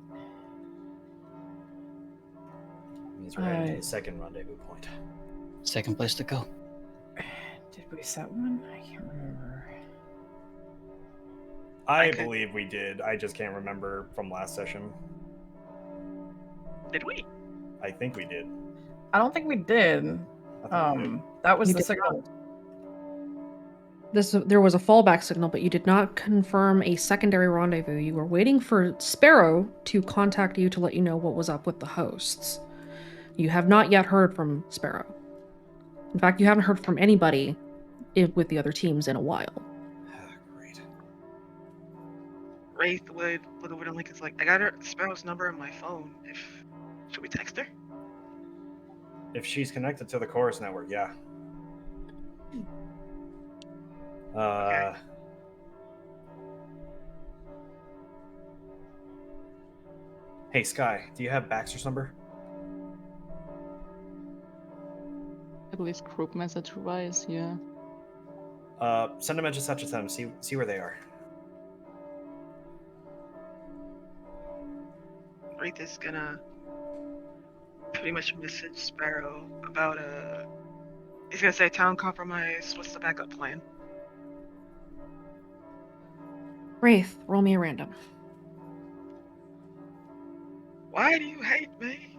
Means we're heading to the second rendezvous point. Second place to go. Did we set one? I can't remember. I believe we did. I just can't remember from last session. Did we? I think we did. I don't think we did. That was You the did signal. There was a fallback signal, but you did not confirm a secondary rendezvous. You were waiting for Sparrow to contact you to let you know what was up with the hosts. You have not yet heard from Sparrow. In fact, you haven't heard from anybody with the other teams in a while. Wraith would look over to Lincoln's like, I got her Sparrow's number on my phone. Should we text her? If she's connected to the Chorus network, yeah. Hey, Sky, do you have Baxter's number? I believe group message wise, yeah. Send a message to them. See where they are. Wraith is gonna pretty much message Sparrow about he's gonna say town compromise, what's the backup plan? Wraith, roll me a random. Why do you hate me?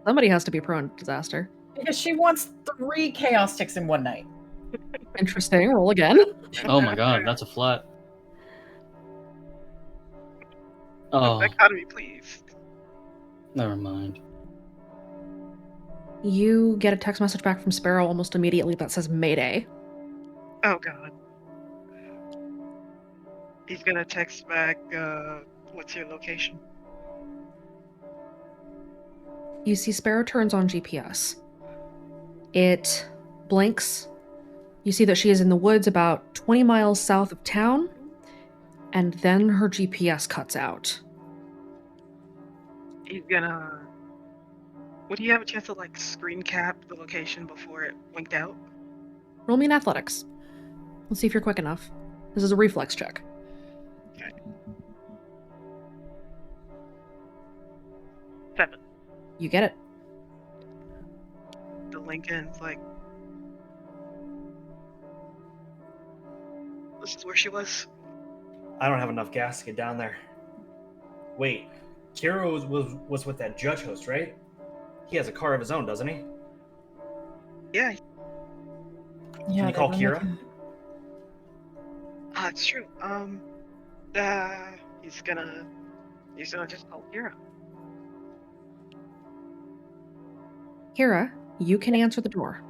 Somebody has to be prone to disaster. Because she wants 3 chaos ticks in one night. Interesting. Roll again. Oh my god, that's a flat. Oh, Dichotomy, please. never mind. You get a text message back from Sparrow almost immediately that says Mayday. Oh god. He's gonna text back, what's your location? You see Sparrow turns on GPS. It blinks. You see that she is in the woods about 20 miles south of town, and then her GPS cuts out. He's gonna... Would he have a chance to, like, screen cap the location before it winked out? Roll me in athletics. Let's see if you're quick enough. This is a reflex check. Okay. 7. You get it. The Lincoln's like... This is where she was. I don't have enough gas to get down there. Wait, Kira was with that judge host, right? He has a car of his own, doesn't he? Yeah. Can you call Kira? It's true. He's gonna just call Kira. Kira, you can answer the door.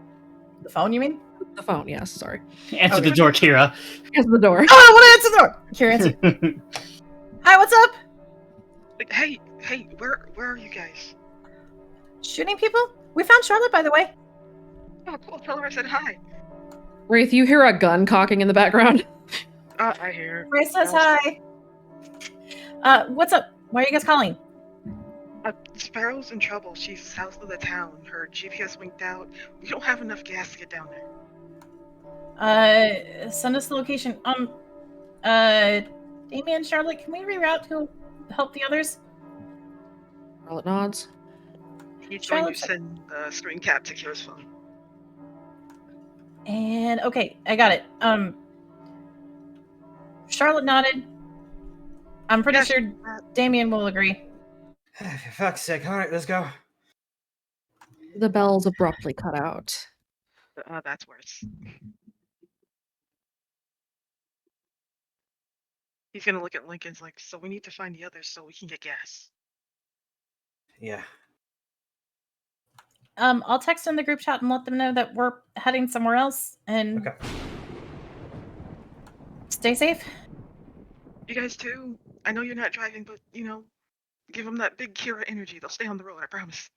The phone, you mean? The phone, yes, sorry. Answer the door, Kira. Answer the door. Oh, I want to answer the door! Kira, answer. Hi, what's up? Like, hey, where are you guys? Shooting people? We found Charlotte, by the way. Oh, cool. Tell her I said hi. Wraith, you hear a gun cocking in the background. I hear. Ray says hi. What's up? Why are you guys calling? Sparrow's in trouble. She's south of the town. Her GPS winked out. We don't have enough gas to get down there. Send us the location. Damien, Charlotte, can we reroute to help the others? Charlotte nods. He's going to send the screen cap to Kira's phone. And okay, I got it. Charlotte nodded. I'm pretty sure Damien will agree. For fuck's sake, alright, let's go. The bells abruptly cut out. That's worse. He's gonna look at Lincoln's like, so we need to find the others so we can get gas. Yeah. I'll text in the group chat and let them know that we're heading somewhere else. And stay safe. You guys too. I know you're not driving, but give them that big Kira energy. They'll stay on the road. I promise.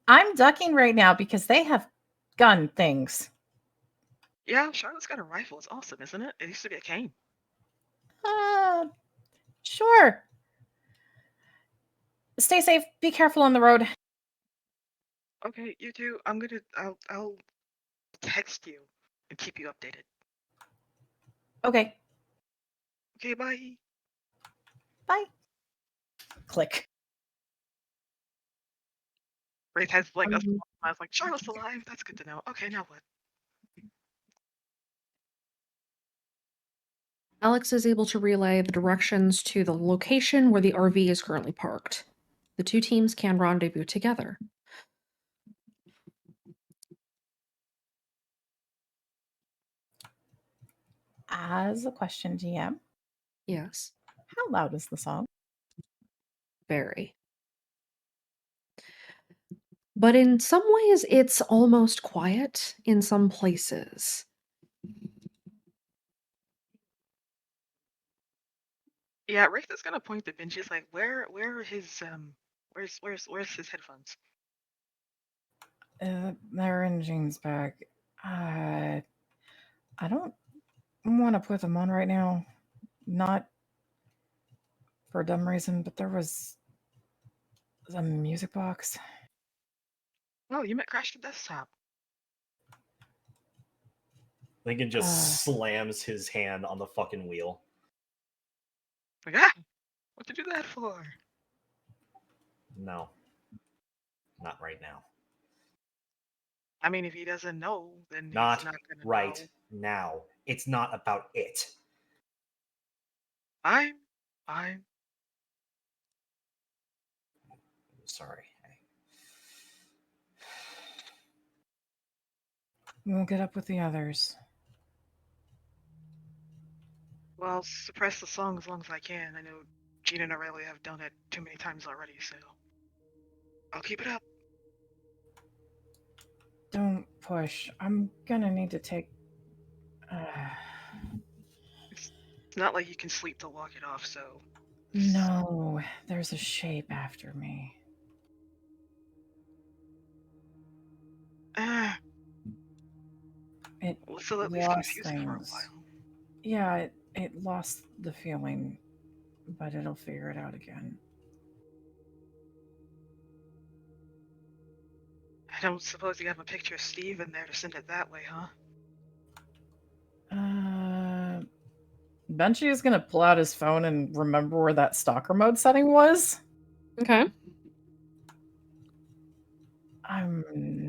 I'm ducking right now because they have gun things. Yeah, Charlotte's got a rifle. It's awesome, isn't it? It used to be a cane. Sure. Stay safe. Be careful on the road. Okay, you two. I'll text you and keep you updated. Okay. Okay, bye. Bye. Click. Wraith has like a small smile. It's like Charlotte's alive. That's good to know. Okay, now what? Alex is able to relay the directions to the location where the RV is currently parked. The two teams can rendezvous together. As a question, GM. Yes. How loud is the song? Very. But in some ways, it's almost quiet in some places. Yeah, Wraith is gonna point to Ben. She's like, where are his where's his headphones? They're in Jean's bag. I don't want to put them on right now. Not for a dumb reason, but there was a music box. Oh, you meant crash the desktop. Lincoln just slams his hand on the fucking wheel. Like, ah, what did you do that for? No. Not right now. I mean, if he doesn't know, then Not he's not gonna right know. now. It's not about it. Fine. Sorry. We'll get up with the others. Well, I'll suppress the song as long as I can. I know Gene and Aurelia have done it too many times already, so I'll keep it up. Don't push. I'm gonna need to take. It's not like you can sleep to walk it off, so. No, there's a shape after me. It So at least lost confuse it for a things. while. Yeah, it lost the feeling, but it'll figure it out again. I don't suppose you have a picture of Steve in there to send it that way, huh? Benji is gonna pull out his phone and remember where that stalker mode setting was. Okay. I'm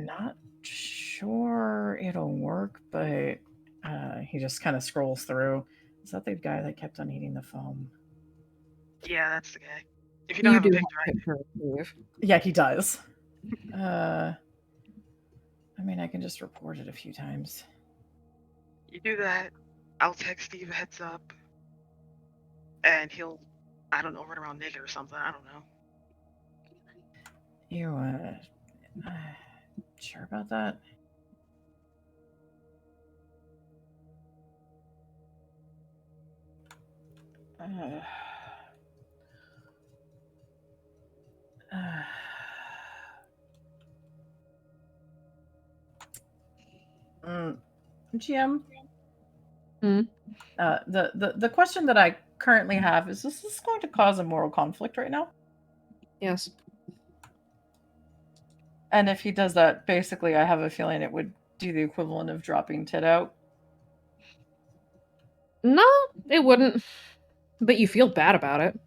not sure it'll work, but he just kind of scrolls through. Is that the guy that kept on eating the foam? Yeah, that's the guy. If you don't have a picture, I do. Yeah, he does. I mean, I can just report it a few times. You do that, I'll text Steve a heads up, and he'll, I don't know, run around naked or something. I don't know. You, sure about that? GM. The question that I currently have is: this going to cause a moral conflict right now? Yes. And if he does that, basically, I have a feeling it would do the equivalent of dropping Tit out. No, it wouldn't. But you feel bad about it.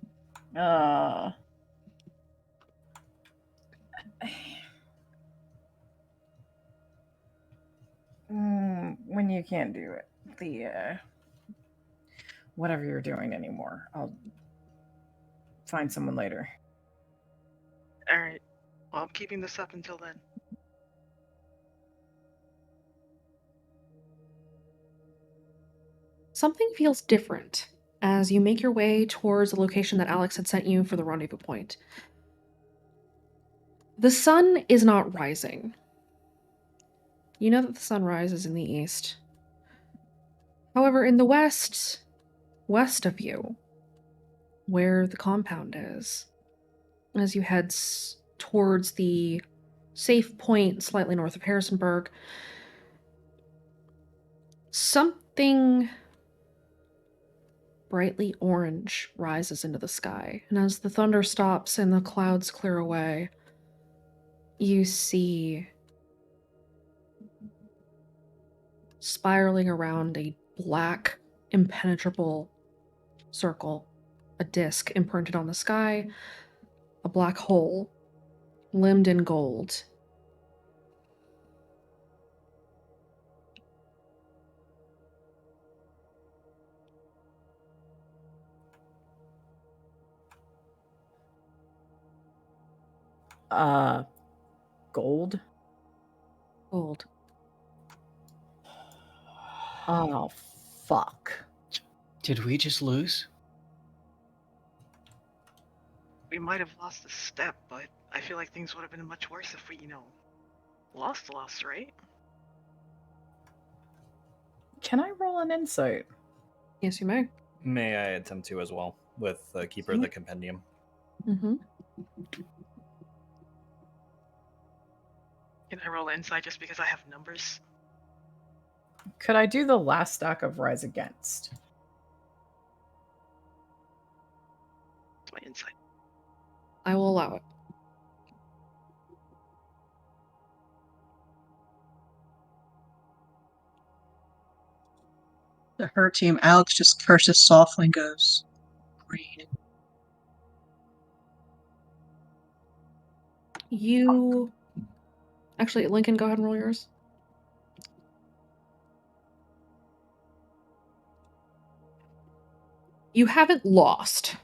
When you can't do it, whatever you're doing anymore, I'll find someone later. All right. Well, I'm keeping this up until then. Something feels different as you make your way towards the location that Alex had sent you for the rendezvous point. The sun is not rising. You know that the sun rises in the east. However, in the west of you, where the compound is, as you head towards the safe point slightly north of Harrisonburg, something brightly orange rises into the sky. And as the thunder stops and the clouds clear away, you see spiraling around a black, impenetrable circle, a disk imprinted on the sky, a black hole, limned in gold. Gold? Gold. Oh, fuck. Did we just lose? We might have lost a step, but I feel like things would have been much worse if we, lost, right? Can I roll an insight? Yes, you may. May I attempt to as well with Keeper of the Compendium? Mm-hmm. Can I roll inside just because I have numbers? Could I do the last stack of Rise Against? It's my insight. I will allow it. To her team, Alex just curses softly and goes, "Greed." You... Actually, Lincoln, go ahead and roll yours. You haven't lost.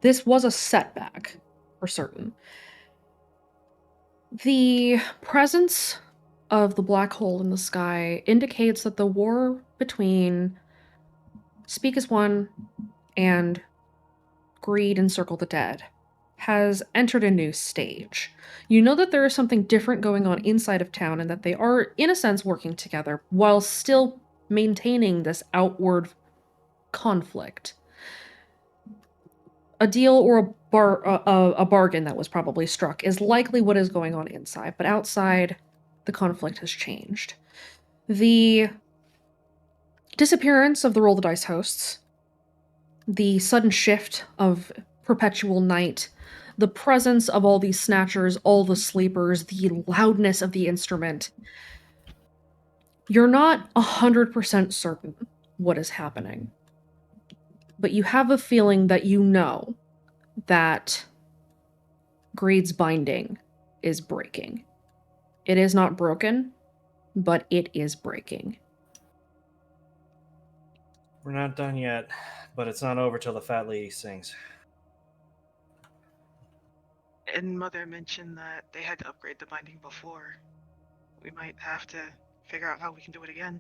This was a setback, for certain. The presence of the black hole in the sky indicates that the war between Speak as One and Greed and Circle the Dead has entered a new stage. You know that there is something different going on inside of town and that they are, in a sense, working together while still maintaining this outward conflict. A deal or a bargain that was probably struck is likely what is going on inside, but outside, the conflict has changed. The disappearance of the Roll the Dice hosts, the sudden shift of perpetual night, the presence of all these snatchers, all the sleepers, the loudness of the instrument. You're not 100% certain what is happening, but you have a feeling that you know that Greed's binding is breaking. It is not broken, but it is breaking. We're not done yet, but it's not over till the fat lady sings. And Mother mentioned that they had to upgrade the binding before. We might have to figure out how we can do it again.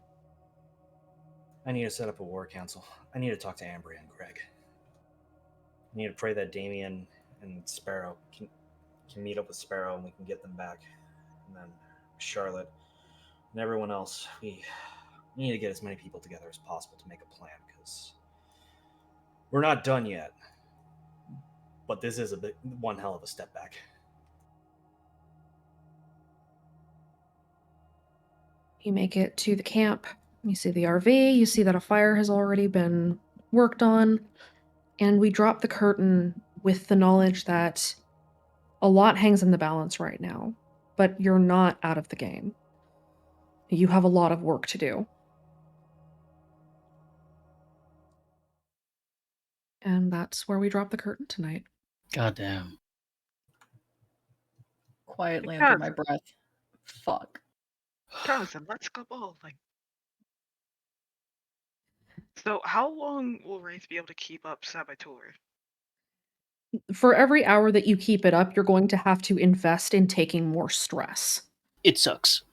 I need to set up a war council. I need to talk to Ambry and Greg. I need to pray that Damien and Sparrow can meet up with Sparrow and we can get them back. And then Charlotte and everyone else. We need to get as many people together as possible to make a plan, because we're not done yet. But this is one hell of a step back. You make it to the camp. You see the RV. You see that a fire has already been worked on. And we drop the curtain with the knowledge that a lot hangs in the balance right now. But you're not out of the game. You have a lot of work to do. And that's where we drop the curtain tonight. Goddamn. Quietly under my breath. Fuck. Cousin, let's go bowling. So, how long will Wraith be able to keep up Saboteur? For every hour that you keep it up, you're going to have to invest in taking more stress. It sucks.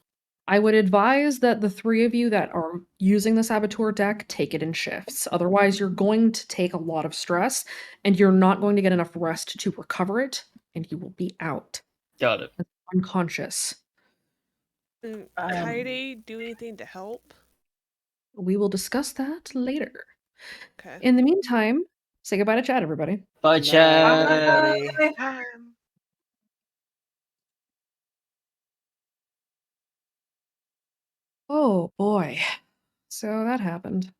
I would advise that the three of you that are using the Saboteur deck take it in shifts. Otherwise, you're going to take a lot of stress, and you're not going to get enough rest to recover it, and you will be out. Got it. Unconscious. Kaede do anything to help? We will discuss that later. Okay. In the meantime, say goodbye to Chad, everybody. Bye, Chad. Bye. Oh boy. So that happened.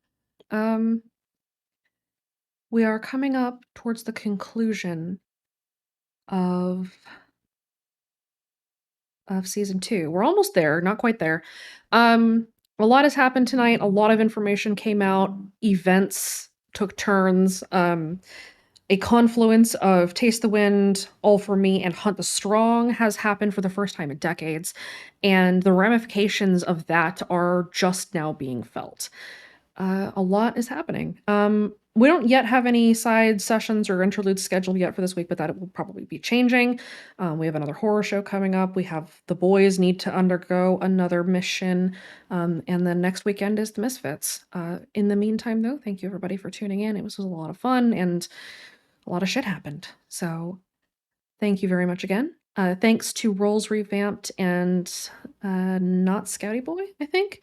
We are coming up towards the conclusion of season 2. We're almost there, not quite there. A lot has happened tonight. A lot of information came out. Events took turns. A confluence of Taste the Wind, All for Me, and Hunt the Strong has happened for the first time in decades, and the ramifications of that are just now being felt. A lot is happening. We don't yet have any side sessions or interludes scheduled yet for this week, but that will probably be changing. We have another horror show coming up. We have the boys need to undergo another mission. And then next weekend is the Misfits. In the meantime, though, thank you everybody for tuning in. It was a lot of fun and a lot of shit happened. So thank you very much again. Thanks to Rolls Revamped and Not Scouty Boy, I think,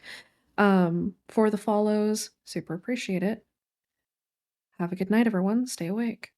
for the follows. Super appreciate it. Have a good night, everyone. Stay awake.